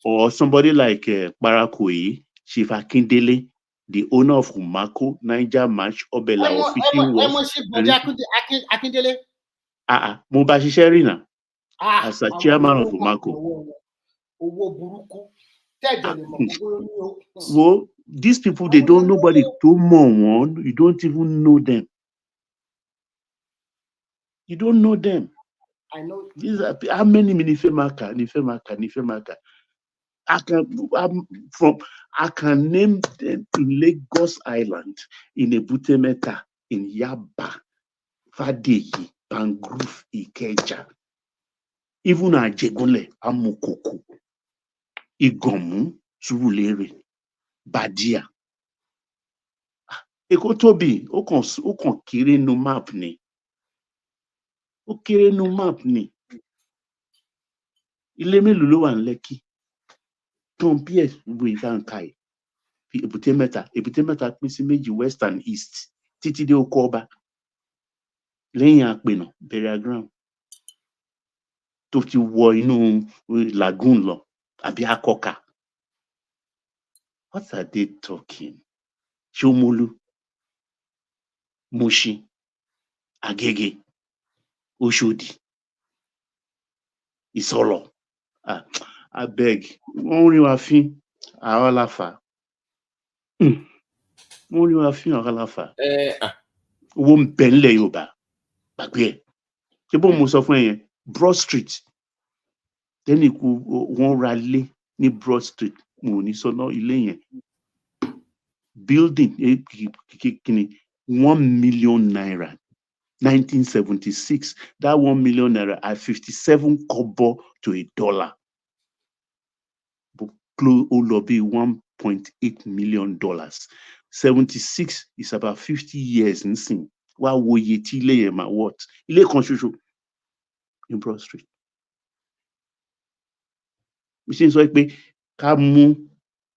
Or somebody like Parakoyi, Chief Akindele, the owner of Humako, Niger March, Obela, or Fishing Wharf. Akindele. Mo bá ṣiṣẹ́ rí náà as a chairman of Humako. Well, these people, they don't, nobody to one. You don't even know them. You don't know them. I know. These are how many Nifemaka. I can name them in Lagos Island, in Ebutemeta, in Yaba, Fadeyi, Bangruf, Ikeja, even Ajegule, Amukoko, Igomu, Surulere, Badia. Ekotobi, o kan kiri no map ni. O kiri no map ni. Ilé mélòó ló wà ní Lẹ́kì. Compare with Bankai. Ebutemeta pín sí méjì, west and east. Títí dé oko ọba. Lẹ́yìn Àpènà, burial ground. Tó ti wọ inú lagoon lọ, àbí Akọkà. What are they talking? Ṣómólú, Mushin, Agege, Oshodi, Ìsọlọ̀. I beg. Wọ́n rí wa fín, àwọn aláfà. Wọ́n rí wa fín, àwọn aláfà. Owó ń bẹ nílẹ̀ Yorùbá. Gbàgbé ẹ̀. Ṣé bó mo sọ fún ẹ yẹn? Broad Street. Tẹ́nì kú wọ́n ra lé ní Broad Street. Mo ní sọ́nà ilé yẹn. Building kìíní 1 million naira. 1976. That 1 million naira at 57 kobo to a dollar. Close will be $1.8 million. 76 is about 50 years in sin. Why would you tell my what? Ile kan ṣoṣo in Broad Street. Which is why pé ká mú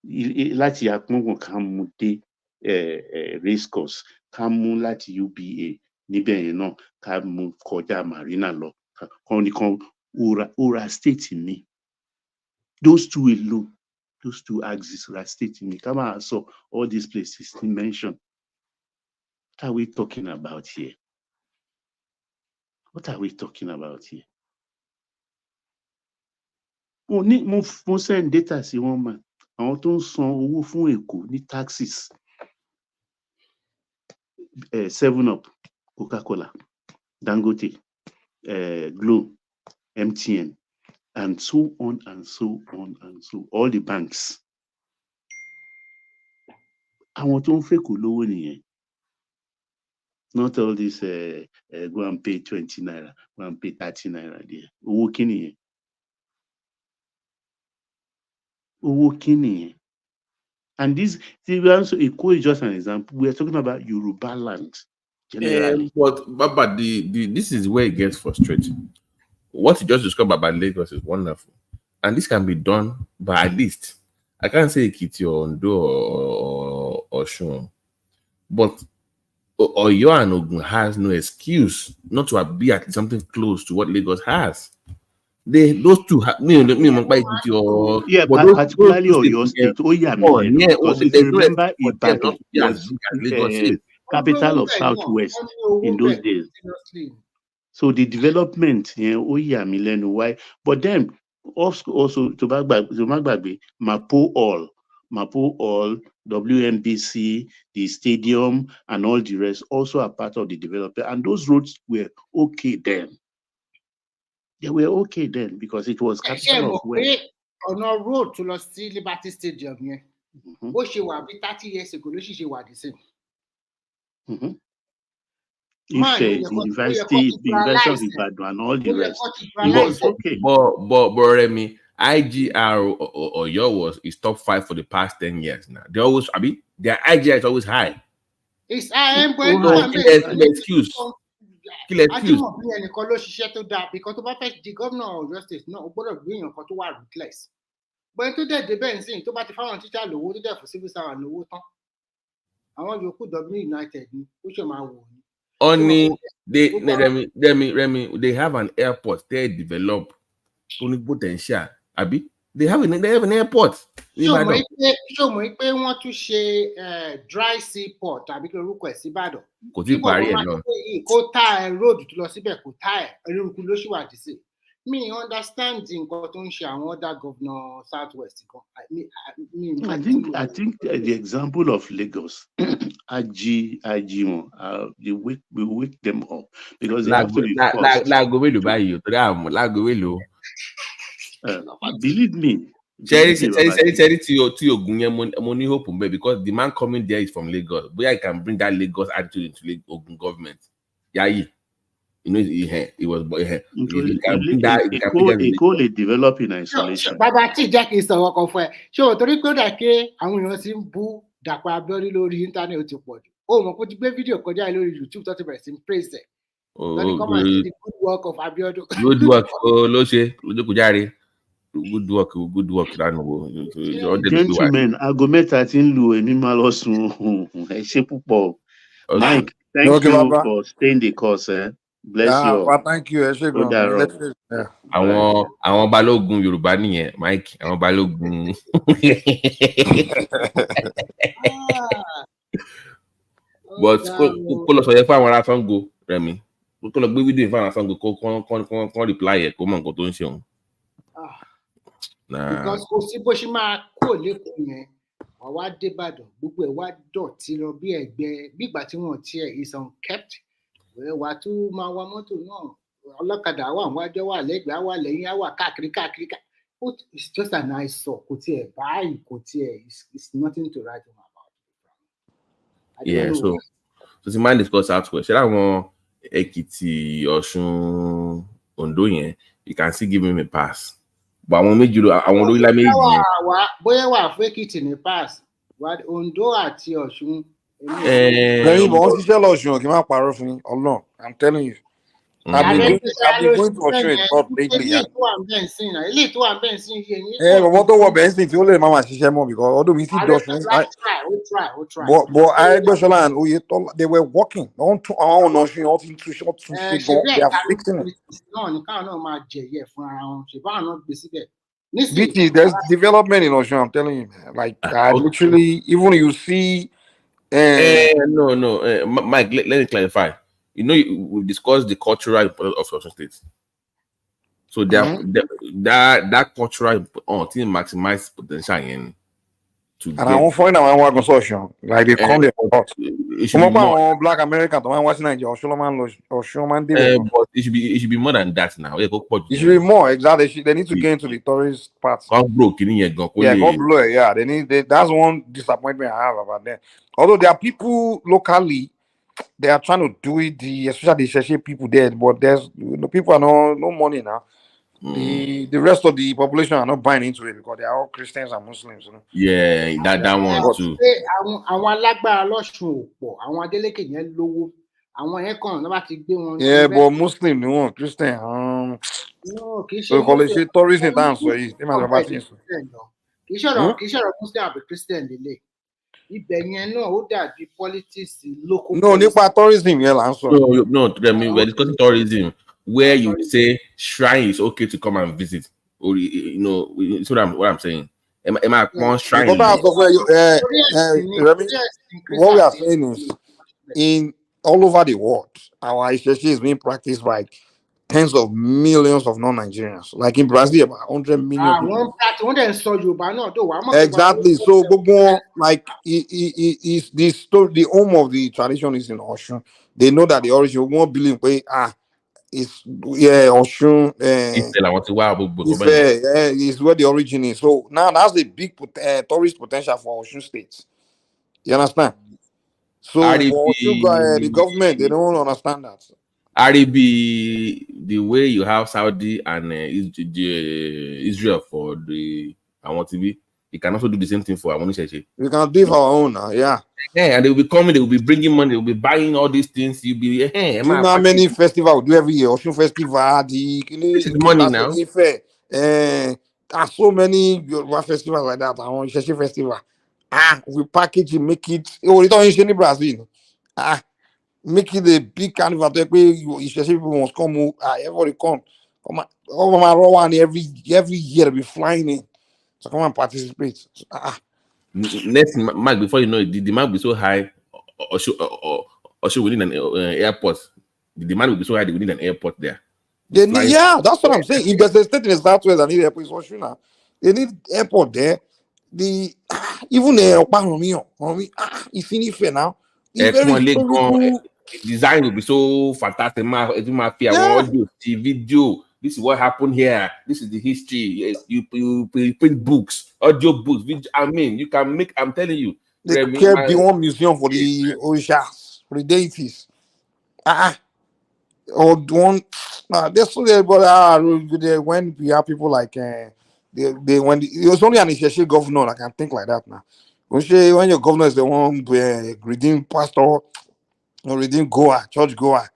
láti Àpọ́ngbọ̀n ká mú dé race course, ká mú láti UBA níbẹ̀ yẹn náà ká mú kọjá Marina lọ. Kan nìkan ora state mi. Those two alone. Those two axes are stating me. Come on, so all these places he mentioned. What are we talking about here? What are we talking about here? Mo send data sí wọn mà. Àwọn tó ń san owó fún Èkó ní taxes. 7up, Coca-Cola, Dangote, Glo, MTN. And so on and so on and so all the banks. Àwọn tó ń fèkó lówó nìyẹn. Not all this go and pay 20 naira, go and pay 30 naira there. Owó kí nìyẹn? Owó kí nìyẹn? And this Èkó is just an example. We are talking about Yoruba land generally. But Baba, this is where it gets frustrating. What you just described about Lagos is wonderful. And this can be done by at least, I can't say Ekiti or Ondo or Osun, but Oyo and Ogun has no excuse not to be at something close to what Lagos has. Those two have particularly Oyo State. Because if you remember, Ibadan was capital of Southwest in those days. So the development, why? But then also to Mapo all, WNBC, the stadium, and all the rest also are part of the development. And those roads were okay then. They were okay then because it was capital of wealth. On a road to Los Liberty Stadium, yeah. What she was 30 years ago, she was the same. If the University of Ibadan and all the rest, it was okay. But Remy, IGR or your is top 5 for the past 10 years now. They always, I mean, their IGR is always high. It's I am going to excuse. Kill excuse. Because the governor of justice, no, bring to ruthless. But to that, the Ben saying to bat found teacher low there for civil servant no water. I want you to W United, which am I? Only they have an airport they develop only potential. Abi, they have an airport. Show me want to share dry seaport. Abi kí lorúkọ ẹ̀ sí Ìbàdàn. Kò tí parí ẹ̀ náà. Kó tá road tó lọ síbẹ̀ kò tá ẹ̀ eruku ló ṣì wà dísè. Me understand nǹkan tó ń ṣe àwọn other governor Southwest kan. I think the example of Lagos, IG one, we wake them up because they have to be forced. Believe me. Cherry to your money hope because the man coming there is from Lagos. Where I can bring that Lagos attitude into Ogun government. Yeah. You know, it was Ecole develop in isolation. Baba T Jack is the work of fire. Show to record that àwọn èèyàn sì ń bú Dàpọ̀ Abíọ́dún lórí internet ti pọ̀ jù. Ó mọ̀ kó ti gbé fídíò kọjá lórí YouTube tó ti bẹ̀rẹ̀ sí praise ẹ̀. The good work of Abíọ́dún. Good work ló ṣe lójú kò járe. Good work. Gentlemen, aago mẹ́ta tí ń lu èmi máa lọ sùn. Ẹ ṣé púpọ̀. Mike, thank you for staying the course. Bless you. Well, thank you. Àwọn balógun Yorùbá nìyẹn, Mike. Àwọn balógun. But kó lọ sọ yẹ fún àwọn ará Sango, Remy. Kó lọ gbé fídíò fún àwọn Sango kó reply ẹ̀ kó mọ nǹkan tó ń ṣe òun. Because kò sí bó ṣe máa kó lẹ́kùn yẹn àwa dé Ìbàdàn gbogbo ẹ̀ wá dọ̀tí lọ bí ẹgbẹ́ bígbà tí wọ́n tiẹ̀ is unkept wà tún máa wa mọ́tò náà ọlọ́kadà wà wájọ́ wà lẹ́gbẹ̀ẹ́ wà lẹ́yìn wà káàkiri it's just an eyesore kò tiẹ̀ báyìí kò tiẹ̀ it's nothing to write home about. Yeah, so ti máa ń discuss Southwest ṣe láwọn Èkìtì Ọ̀ṣun Ondo yẹn you can still give him a pass. But àwọn méjì àwọn olórílẹ̀ méjì yẹn. Bóyá wà fún Èkìtì ní pass Ondo àti Ọ̀ṣun. Lẹ́yìn bọ̀ wọ́n ṣiṣẹ́ lọ́ṣun kí n má parọ́ fún yín Ọlọ́run I'm telling you. I've been going to Ọ̀ṣun a lot lately. Ilé tó wà bẹ́ẹ̀ sí yẹn. Bọ̀bọ̀ tó wọ bẹ́ẹ̀ sìn tí ó lè máa ṣiṣẹ́ mọ́ because ọdún mi sì dọ̀ṣun. But Arẹ́gbẹ́ṣọlá and Oyetola they were working. Àwọn ọ̀nà ọ̀ṣun wọ́n ti tún ṣe gan they are fixing it. Náà ní káwọn náà máa jẹ̀yẹ̀ fún ara wọn ṣe báwọn náà gbé síbẹ̀. There's development in Ọ̀ṣun I'm telling you man. Like I literally even you see. No, Mike. Let me clarify. You know, we've discussed the cultural importance of Osun State. So that cultural team maximize potential in. And I won't find out what consortium like they come there for that. Black American to watch Nigeria but it should be more than that now. It should be more exactly. They need to get into the tourist parts. God blow it. Yeah, that's one disappointment I have about them. Although there are people locally, they are trying to do it. Especially the Sheshe people there, but there's people are no money now. The rest of the population are not buying into it because they are all Christians and Muslims. You know? Yeah, that one too. Àwọn alágbára lọ́ṣun ò pọ̀, àwọn Adeleke yẹn lówó, àwọn yẹn kàn náà bá ti gbé wọn. Yeah, but Muslim ni wọn, Christian. No, kì í ṣe. So kò lè ṣe tourism tá à ń sọ yìí, ṣé màá sọ bá ti ń sọ. Kì í ṣọ̀rọ̀ Muslim àbí Christian lélẹ̀. Ibẹ̀ yẹn náà ó dàbí politics local. No, nípa tourism yẹn là ń sọ. No, we're discussing tourism. Where you say shrine is okay to come and visit, or you know, it's what I'm saying. Am I one shrine? What we are saying is, in all over the world, our ICC is being practiced by tens of millions of non-Nigerians. Like in Brazil, about 100 million. Exactly. So, like, is this the home of the tradition is in Osun. They know that the origin won't believe It's Oshun. Is where the origin is. So now that's a big tourist potential for Osun State. You understand? So for Osun, the government they don't understand that. RDB, the way you have Saudi and Israel for the I want to be, you can also do the same thing for Amonisheche. We can do it for our own now, yeah. Yeah, and they will be coming, they will be bringing money, they will be buying all these things. You'll be, Do you know how many festivals we do every year? Osun Festival, this is money now. There's so many festivals like that. I want Sheshe Festival. We package it, make it. Oh, it's not in Brazil. Make it a big carnival. Sheshe people must come. Everybody come. Come on, all my raw one every year be flying in. So come and participate. Next mark before you know it, the demand will be so high. Or should we need an airport? The demand will be so high. They will need an airport there. Yeah, that's what I'm saying. If there's a state in the southwest that need airport, it's Osun now. They need airport there. Even it's in Ife now. It's very historical. Design will be so fantastic. Audio, video. This is what happened here. This is the history. You print books, audio books. I mean, you can make. I'm telling you. They can be one museum for the Orishas, for the deities. Or one. That's so there, but when we have people like when it was only an Isheshe governor, I can think like that now. When your governor is the one redeem pastor or redeem goer, church goer,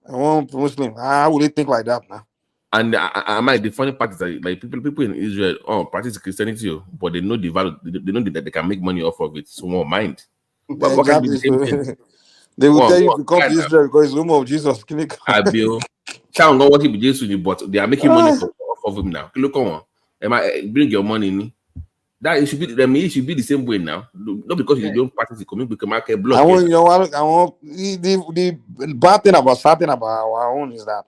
one Muslim, how would they think like that now? And the funny part is that like people in Israel practice Christianity, but they know the value, they know that they can make money off of it. So more mind. Exactly. They will tell you to come to Israel because it's the home of Jesus. I bill. Don't worship Jesus, but they are making money off of him now. Look on. Bring your money in. That it should be. I mean, it should be the same way now. Not because you don't practice the community, because market block. I want the bad thing about our own is that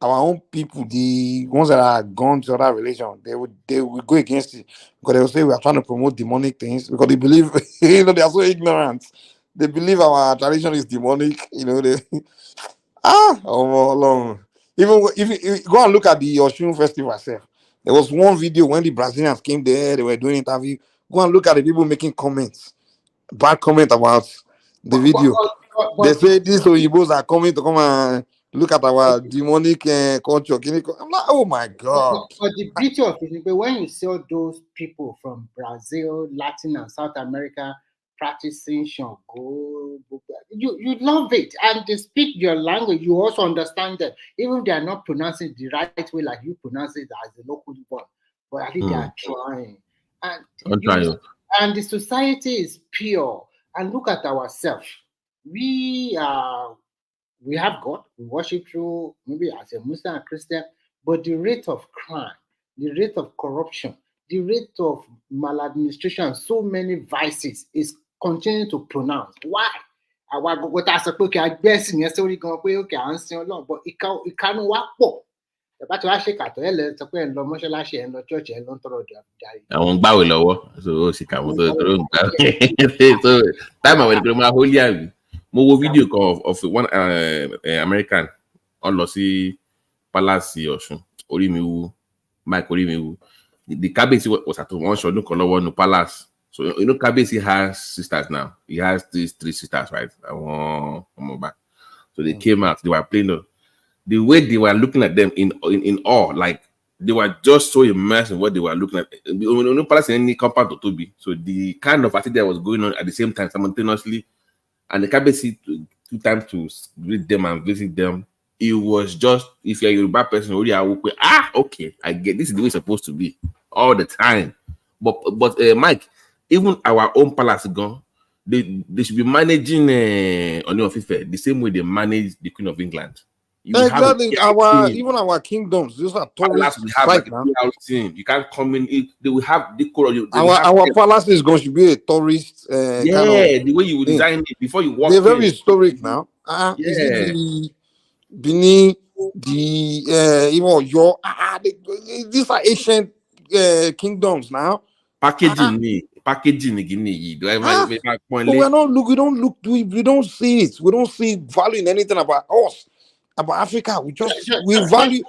our own people, the ones that are gone to other religion, they will go against it because they will say we are trying to promote demonic things because they believe they are so ignorant. They believe our tradition is demonic. They long. Even if you go and look at the Osun Festival itself, there was one video when the Brazilians came there, they were doing interview. Go and look at the people making comments, bad comment about the video. They say these Oyibos are coming to come and look at our demonic culture. I'm like, oh my God. But the beauty of it is when you see those people from Brazil, Latin, and South America practicing Shango, you love it, and they speak your language. You also understand that even if they are not pronouncing it the right way, like you pronounce it as a local one, but I think they are trying. And the society is pure. And look at ourselves. We have God. We worship through maybe as a Muslim and Christian, but the rate of crime, the rate of corruption, the rate of maladministration, so many vices is continuing to pronounce. Why? But àwọn gbàwé lọ́wọ́ so sì kà wọ́n tó ń gbà so time àwọn ènìyàn máa holy àbí mo wo fídíò kan of one American ó lọ sí palace Ọ̀ṣun orí mi wú Mike orí mi wú the kábíyèsí was at one ṣọdún kan lọ́wọ́ ní palace so kábíyèsí has sisters now, he has these 3 sisters, right? Àwọn ọmọọba, so they came out, they were playing the way they were looking at them in awe, like they were just so immersed in what they were looking at. No palace in any compound to Toby. So the kind of activity that was going on at the same time, simultaneously, and the KBC 2 times to greet them and visit them. It was just, if you're a Yoruba person, okay, I get this is the way it's supposed to be all the time. But Mike, even our own palace gone, they should be managing Oni of Ife the same way they manage the Queen of England. Exactly. Even our kingdoms, these are tourist sites now. You can't come in. They will have our palace is going to be a tourist. The way you would design it before you walk. They're very historic now. The Benin, even your these are ancient kingdoms now. Packaging. We don't see it. We don't see value in anything about us. about Africa. We value.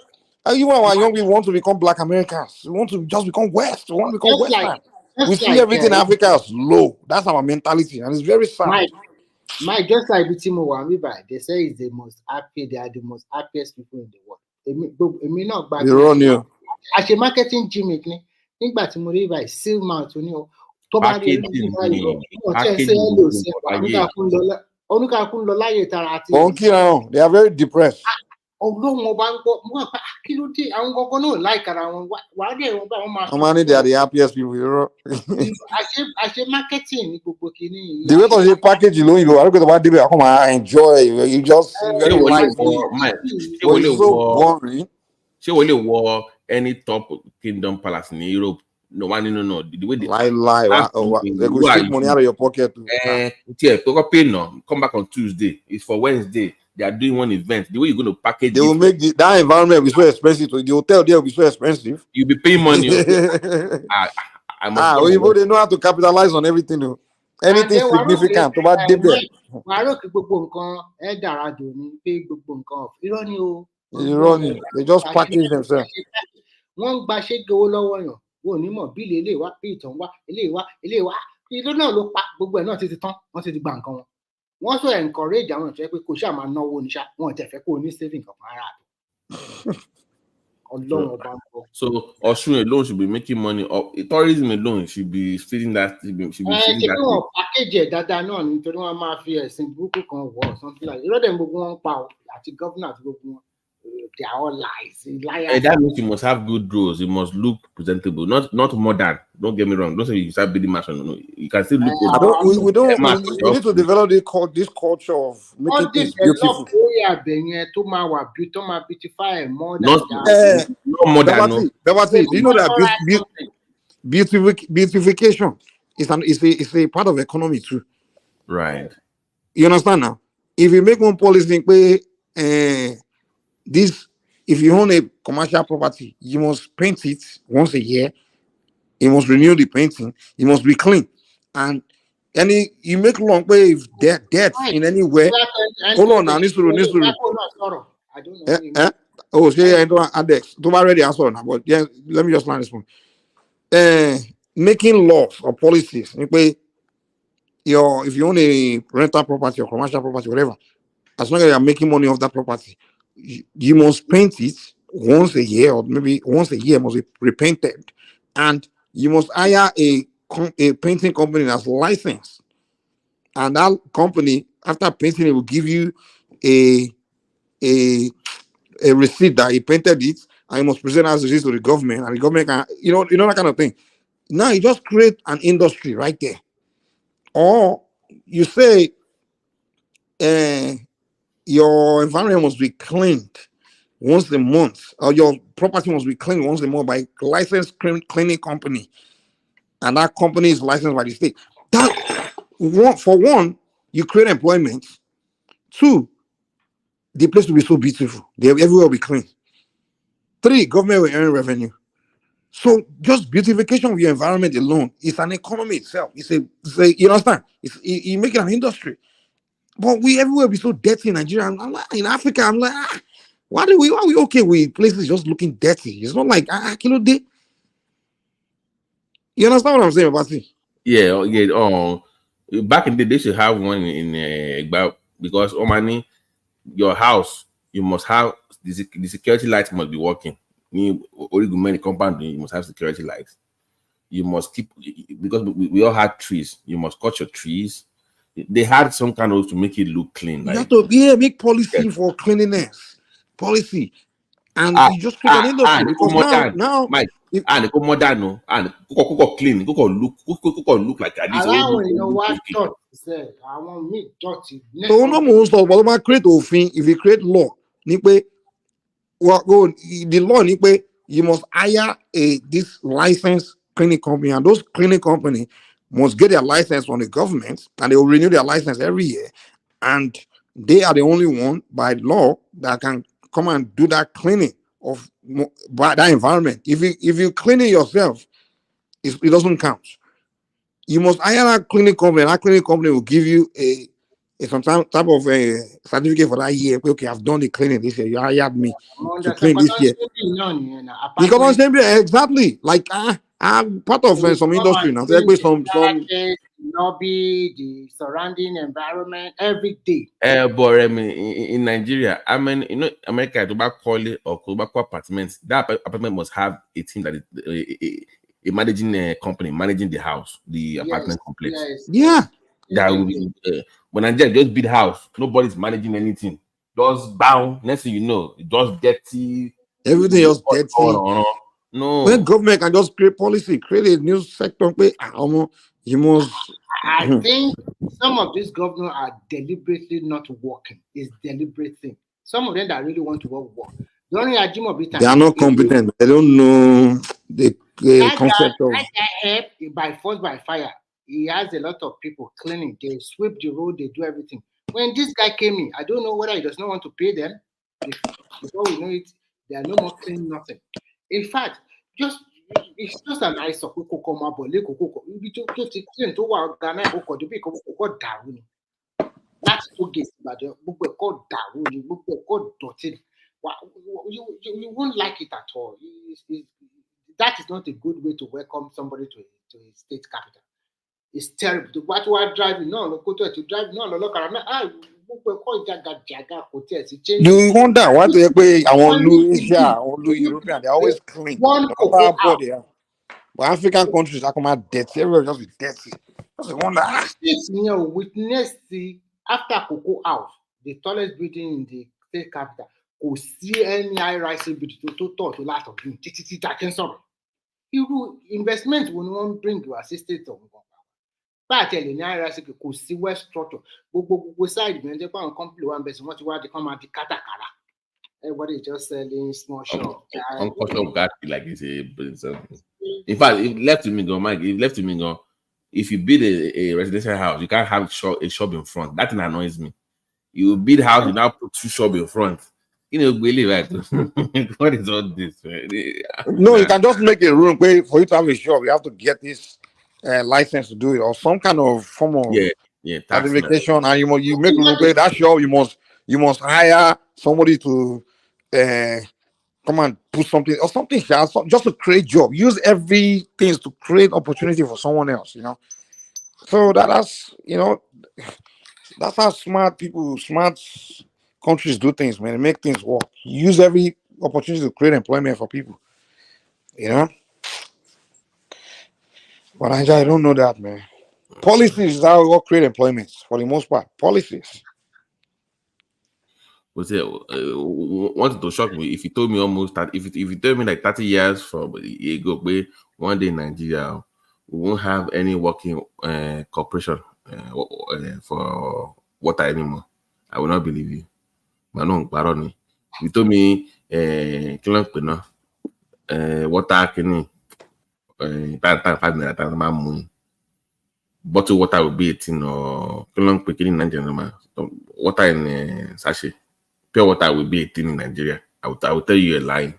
Even our young people want to become Black Americans. We want to just become West. We want to become Western. We see everything in Africa as low. That's our mentality, and it's very sad. Mike, just like Bitimo Wamiba, they say it's the most happy. They are the most happiest people in the world. It may not back. As a marketing gimmick, nígbà tí mo rí báyìí seal mount ní o tó bá rí oníkàkùn lọ láyé tara àti. They are very depressed. Ọlọ́run ọba ń gbọ́ mú àpá kí ló dé àwọn gbọ́gbọ́ náà láìkara wọn wàá dé wọn bá wọn máa. How many they are the happiest people? Àṣe marketing ní gbogbo kìíní. The way to say package alone, you are going to debate. Come on, enjoy. You just very light. It's so boring. She only wore any top kingdom palace in Europe. No. The way they lie. They go take money out of your pocket. Come back on Tuesday. It's for Wednesday. They are doing one event. The way you're going to package they will make that environment be so expensive. The hotel there will be so expensive. You'll be paying money. They know how to capitalize on everything. Though. Anything significant about them. They just package themselves. Wọ́n gba ṣége owó lọ́wọ́ yàn wọn ò ní mọ̀ bí ilé wa bí ìtàn wa ilé wa ìlú náà ló pa gbogbo ẹ̀ náà ti tán wọ́n ti gba nǹkan wọn. Wọ́n sọ encourage àwọn ìṣẹ́ pé kò ṣáà máa náwó níṣà wọn ò tẹ̀ fẹ́ kó o ní saving kankan ara àtọ̀. Ọlọ́run ọba ń bọ̀. So Osun alone should be making money. Tourism alone should be feeding that. Should be feeding that. Wọ́n package ẹ̀ dáadáa náà nítorí wọ́n máa fi ẹ̀sìn burúkú kan wọ̀ something like ìrọ́dẹ̀ gbogbo wọn pa ọ́ àti gọ́vùnà àti gbogbo wọn. They are all lies. And that means you must have good roads. You must look presentable, not modern. Don't get me wrong. Don't say you start building mansion. No, you can still look. We need to develop this culture of making things beautiful. Not modern. Do you know that beautification is a part of economy too? Right. You understand now? If you make one policy, if you own a commercial property, you must paint it once a year. You must renew the painting. You must be clean. And you make long way if debt in any way. Hold on now, I don't know. Oh, say I don't index. Don't already answer now, but yeah, let me just line this one. Making laws or policies. If you own a rental property or commercial property, whatever, as long as you are making money off that property, you must paint it once a year, or maybe once a year must be repainted, and you must hire a painting company that's licensed, and that company, after painting it, will give you a receipt that he painted it, and you must present as receipt to the government, and the government can, you know that kind of thing. Now you just create an industry right there, or you say, your environment must be cleaned once a month, or your property must be cleaned once a month by a licensed cleaning company, and that company is licensed by the state. That for one, you create employment. Two, the place will be so beautiful. Everywhere will be clean. Three, government will earn revenue. So just beautification of your environment alone is an economy itself. It's a you understand? You make it an industry. But we everywhere be so dirty in Nigeria. I'm like, in Africa, I'm like, why are we okay with places just looking dirty? It's not like kilo day. You understand what I'm saying about it? Yeah. Back in the day, they should have one in because Omani, your house, you must have the security lights must be working. Many compound, you must have security lights. You must keep, because we all had trees. You must cut your trees. They had some kind of to make it look clean. You have to make policy for cleanliness. Policy. And you just create an industry. Because now Mike, and go modern and go clean, go look like this. So no most of what create ofin, if you create law, the law you must hire this licensed cleaning company, and those cleaning company must get their license from the government, and they will renew their license every year. And they are the only one by law that can come and do that cleaning of that environment. If you clean it yourself, it doesn't count. You must hire a cleaning company, and that cleaning company will give you some type of certificate for that year. Okay, I've done the cleaning this year. You hired me to Understand? clean But this year. Because on same day, exactly. Like I'm part of some industry now. So like some lobby, the surrounding environment, every day. But I mean, in Nigeria, I mean, you know, America, to back quality or to back apartments, that apartment must have a team that is a managing company managing the house, the apartment complex. Yeah. That will be when Nigeria just build house, nobody's managing anything. Just bound. Next thing you know, it just dirty. Everything else dirty. No. When government can just create policy, create a new sector, you must. I think some of these governors are deliberately not working. It's deliberate thing. Some of them that really want to work. The only They are not competent. They don't know the concept of. That guy by force, by fire. He has a lot of people cleaning. They sweep the road. They do everything. When this guy came in, I don't know whether he does not want to pay them. Before we know it, they are no more cleaning nothing. In fact, it's just an ice of cocoa marble. Ibi tó ti clean tó wà Ghana ọkọ̀ débi kọ́kọ́ dàrú ni. Láti tó gate Ìbàdàn gbogbo ẹ̀kọ́ dàrú ni gbogbo ẹ̀kọ́ dọ̀tí ni. You won't like it at all. That is not a good way to welcome somebody to a state capital. It's terrible. To what we are driving, no, go to drive, no, look around. You wonder why they pay Asia, European, they're always clean. But African countries are come out dirty. Everywhere just be dirty. That's a wonder. Witness the after Cocoa House, the tallest building in the state capital, go see any high-rising building to talk to lot of them. Investment will not bring you assistance on. But I ní ara sí kò sí west structure gbogbo side mi jẹ́ pé àwọn company wa ń bẹ̀ sí wọ́n ti wá di kán máa di kátàkárà. Everybody is just selling small shop. Uncultured gas like it's in fact, if left to me go, Mike, if you build a residential house, you can't have a shop in front. That thing annoys me. You build a house, you now put 2 shops in front. You know, really, right? What is all this? No, you can just make a room where for you to have a shop, you have to get this license to do it or some kind of form of certification, and you make a room where that shop you must hire somebody to come and put something or something just to create job. Use everything to create opportunity for someone else, you know. So that's how smart countries do things, man. They make things work. Use every opportunity to create employment for people, you know. But I don't know that, man. Policies is how we create employment for the most part. Policies. Was it wanted to shock me if you told me almost that if you told me like 30 years from ago, one day in Nigeria we won't have any working corporation for water anymore, I will not believe you. Manon Baroni, you told me water can bottled water will be 18 or water in sachet. Pure water will be 18 in Nigeria. I will tell you a lie.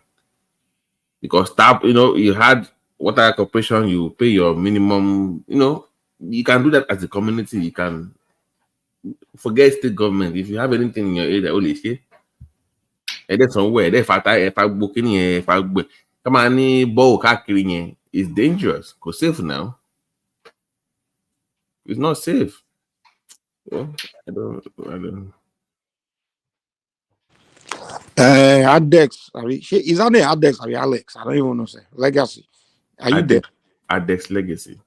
Because you had water corporation, you pay your minimum, you can do that as a community. You can forget state government. If you have anything in your area, only shit. And then somewhere, if I book in come on, bowl it's dangerous. Because safe now. It's not safe. Well, I don't. Adex. Is that the Adex or Alex? I don't even know. Say Legacy. Are you there? Adex Legacy.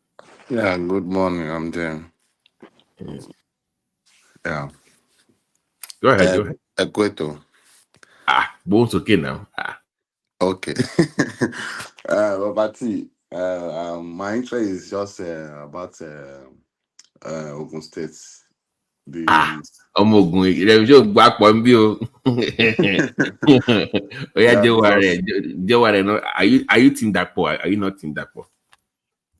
Yeah. Good morning. I'm there. Yeah. Go ahead. Equator. Bones okay now. Okay. Babati, my interest is just about Ogun State. Ogun, are you Team Dapo? Are you not Team Dapo?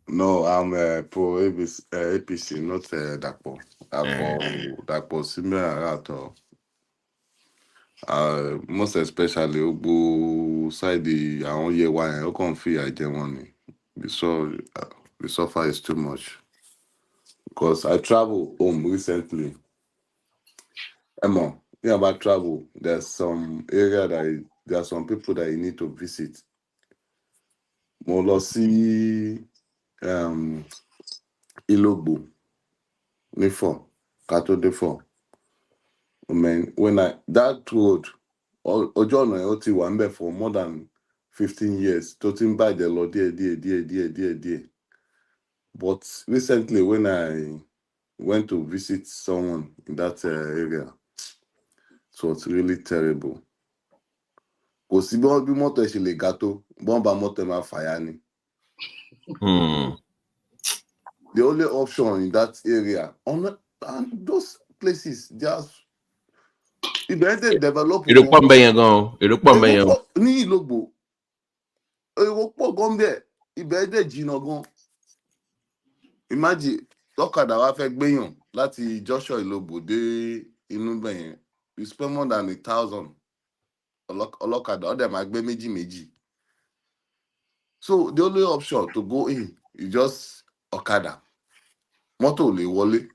No, I'm pro APC, not Dapo. Dapo similar at all. Most especially Ubu side the own year one, I can't feel I don't want the suffer is too much. Because I travel home recently Emma, yeah, about travel. There's some area there are some people that you need to visit. Mo lọ sí Ilogbo ní Fọ̀, ká tó dé Fọ̀. Man, that road, ọjọ́ ọ̀nà yẹn ó ti wà ń bẹ̀ for more than 15 years. Tó ti ń bàjẹ́ lọ díẹ̀. But recently, when I went to visit someone in that area, it was really terrible. Kò sí bí mọ́tò ẹ̀ ṣe lè ga tó, bọ́ǹbà mọ́tò ẹ̀ máa fàyà ni. The only option in that area, and those places, just ibẹ̀ ẹ̀ develop. Èrò pọ̀ ń bẹ yẹn gan. Èrò pọ̀ ń bẹ yẹn. Ní Ìlógbò, èrò pọ̀ gan bẹ́ẹ̀, ibẹ̀ ẹ̀ jìnnà gan. Imagine lọ́kadà wa fẹ́ gbéyàn láti Joshua Ìlógbò dé inú bẹ̀ yẹn, you spend more than 1,000 ọlọ́kadà ọ̀dẹ̀ máa gbé méjì. So the only option to go in is just ọ̀kadà. Mọ́tò lè wọlé.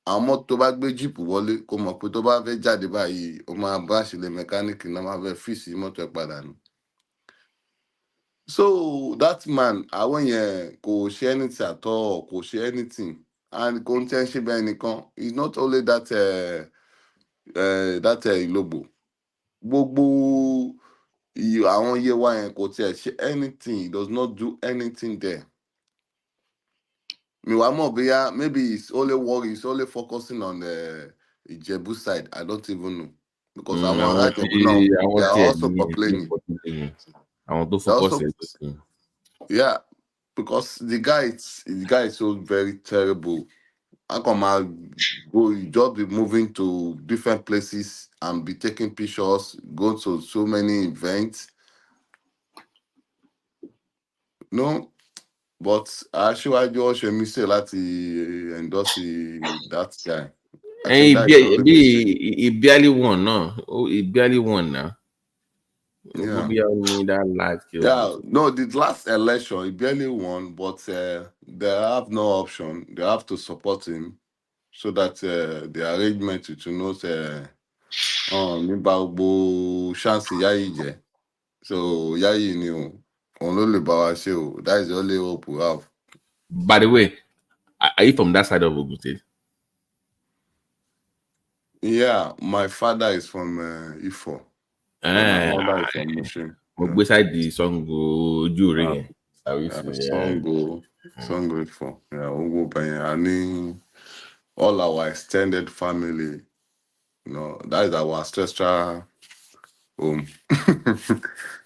Àwọn mọ́tò tó bá gbé jíìpù wọlé kó mọ̀ pé tó bá fẹ́ jáde báyìí ó máa bá ṣẹlẹ̀ mẹkáníìkì náà máa fẹ́ fíìsì mọ́tò ẹ̀ padà ni. So that man, àwọn yẹn kò ṣe anything at all, kò ṣe anything. And kò ń tẹ́ ṣe bẹ́ẹ̀ nìkan. It's not only that Ìlógbò. Gbogbo àwọn iye wa yẹn kò tiẹ̀ ṣe anything. He does not do anything there. Maybe he's only focusing on the Ijebu side. I don't even know. Because they are also complaining. Yeah, because the guy is so very terrible. How come you just be moving to different places and be taking pictures, go to so many events? No. But actually, I just say láti endorse that guy. He barely won, no. He barely won now. Yeah. Yeah. No, the last election, he barely won, but they have no option. They have to support him so that the arrangement to know nípa gbogbo chance Yayi jẹ. So Yayi ni o, òun ló lè bá wa ṣe o. That is the only hope we have. By the way, are you from that side of Ogun State? Yeah, my father is from Ifo. My mother is from Mushin. Beside the Songo Jure. Songo Ifo. Yeah, Ogo all our extended family, that is our ancestral home.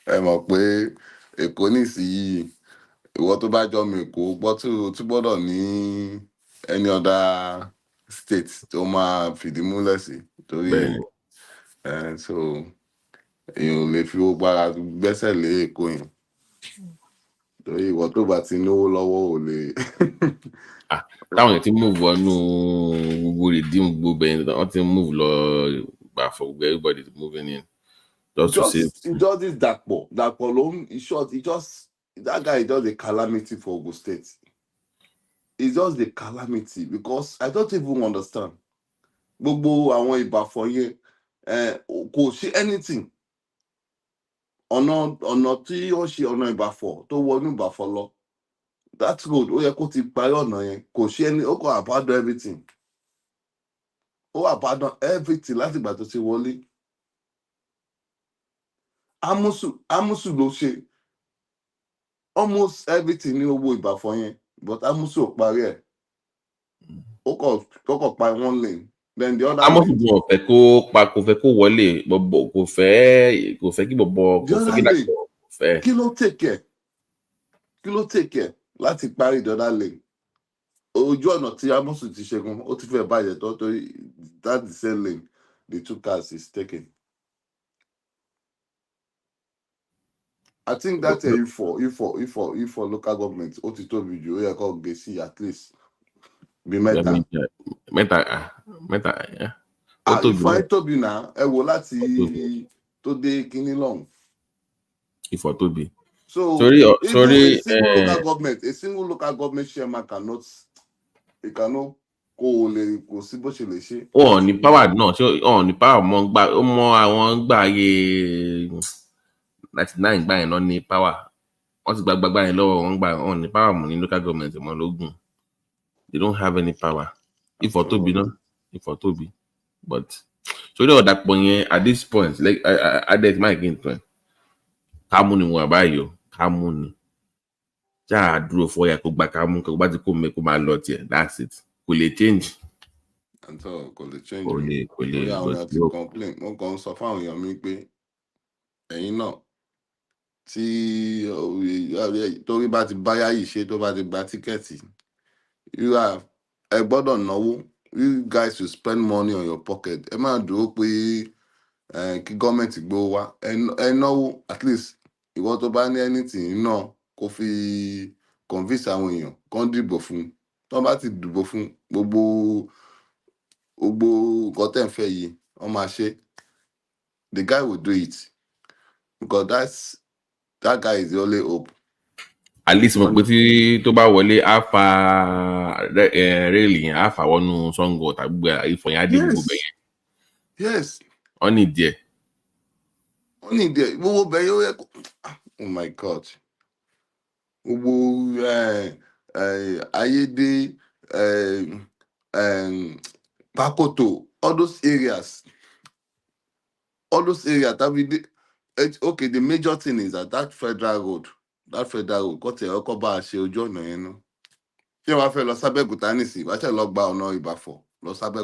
Ẹ mọ̀ pé Èkó nísìnyí, ìwọ tó bá jọ mi Èkó gbọ́ tí gbọ́dọ̀ ní any other state tó máa fìdí múlẹ̀ sí torí so èèyàn ò lè fi owó gbára gbẹ́sẹ̀ lé Èkó yẹn torí ìwọ tó bá ti náwó lọ́wọ́ ò lè. Táwọn ti move wọnú gbogbo redeem gbogbo ẹni wọ́n ti move lọ gbà for everybody moving in. Just this Dapo alone, in short, that guy is just a calamity for Ogun State. It's just a calamity because I don't even understand. Gbogbo àwọn Ìbàfọ̀ yẹn kò ṣe anything. Ọ̀nà tí ó ṣe ọ̀nà Ìbàfọ̀ tó wọnú Ìbàfọ̀ lọ. That road, ó yẹ kó ti parí ọ̀nà yẹn, kò ṣe ó kò abandon everything. Ó abandon everything láti ìgbà tó ti wọlé. Amusu ló ṣe almost everything ní owó Ìbàfọ̀ yẹn, but Amusu ò parí ẹ̀. Ó kọ̀ pa one lane. Then the other Amusu kò fẹ́ kó wọlé, kò fẹ́ kí bọ̀bọ̀ kò fẹ́ kí dàpọ̀ fẹ́. Kí ló take care láti parí the other lane? Ojú ọ̀nà tí Amusu ti ṣe gan, ó ti fẹ́ bàjẹ́ tó torí that the same lane the two cars is taking. I think that Ifo local government ó ti tóbi jù, ó yẹ kó gbé sí at least bí mẹ́ta. Ifo tóbi náà, ẹ wò láti tó dé kíní lọ́hùn. Ifo tóbi. So a single local government chairman cannot kò sí bó ṣe lè ṣe. Wọn ní power náà ṣé wọn ní power mọ́ gbà ó mọ àwọn gbà ayé 99 gbà yẹn lọ ní power. Wọ́n ti gbàgbà yẹn lọ́wọ́ wọn gbà wọn ní power mọ́ ní local government mọ́ lógún. They don't have any power. Ifọ̀ tóbi náà, Ifọ̀ tóbi. But so ní ọ̀dà pọ̀ yẹn at this point like adet máa kí n tán. Kámú ni wọn àbáyọ, kámú ni. Já dúró fọyà kó gba kámú kó bá ti kó mẹ kó máa lọ tiẹ̀. That's it. Kò lè change. Until kò lè change. Kò lè àwọn èèyàn ti complain. Wọ́n kàn ń sọ fáwọn èèyàn mi pé ẹ̀yin náà tí torí bá ti báyà yìí ṣe tó bá ti gba tíkẹ́ẹ̀tì ẹ gbọ́dọ̀ náwó. You guys should spend money on your pocket. Ẹ máa dúró pé kí gọ́ọ̀mẹ̀ntì gbówó wá. Ẹ náwó at least ìwọ tó bá ní anything náà kó fi convince àwọn èèyàn kán dìbò fún. Tó bá ti dìbò fún gbogbo nǹkan tẹ́ ń fẹ́ yìí wọ́n máa ṣe. The guy will do it because that guy is the only hope. At least mo pé tí tó bá wọlé á fa réèlì yẹn á fà wọnú Ṣàngó tàbí Ifọ̀ yẹn á dé gbogbo bẹ́yẹn. Yes. Wọ́n ní díẹ̀. Gbogbo bẹ́ẹ̀ yóò yẹ kó. Oh my God. Gbogbo Ayédè Pakoto all those areas that we did. Okay, the major thing is that federal road kọ́ tẹ̀ ọkọ̀ bá a ṣe ojú ọ̀nà yẹn náà. Ṣé wàá fẹ́ lọ sábẹ́òkúta nísìnyí wàá ṣe lọ gba ọ̀nà Ìbàfọ̀ lọ sábẹ́.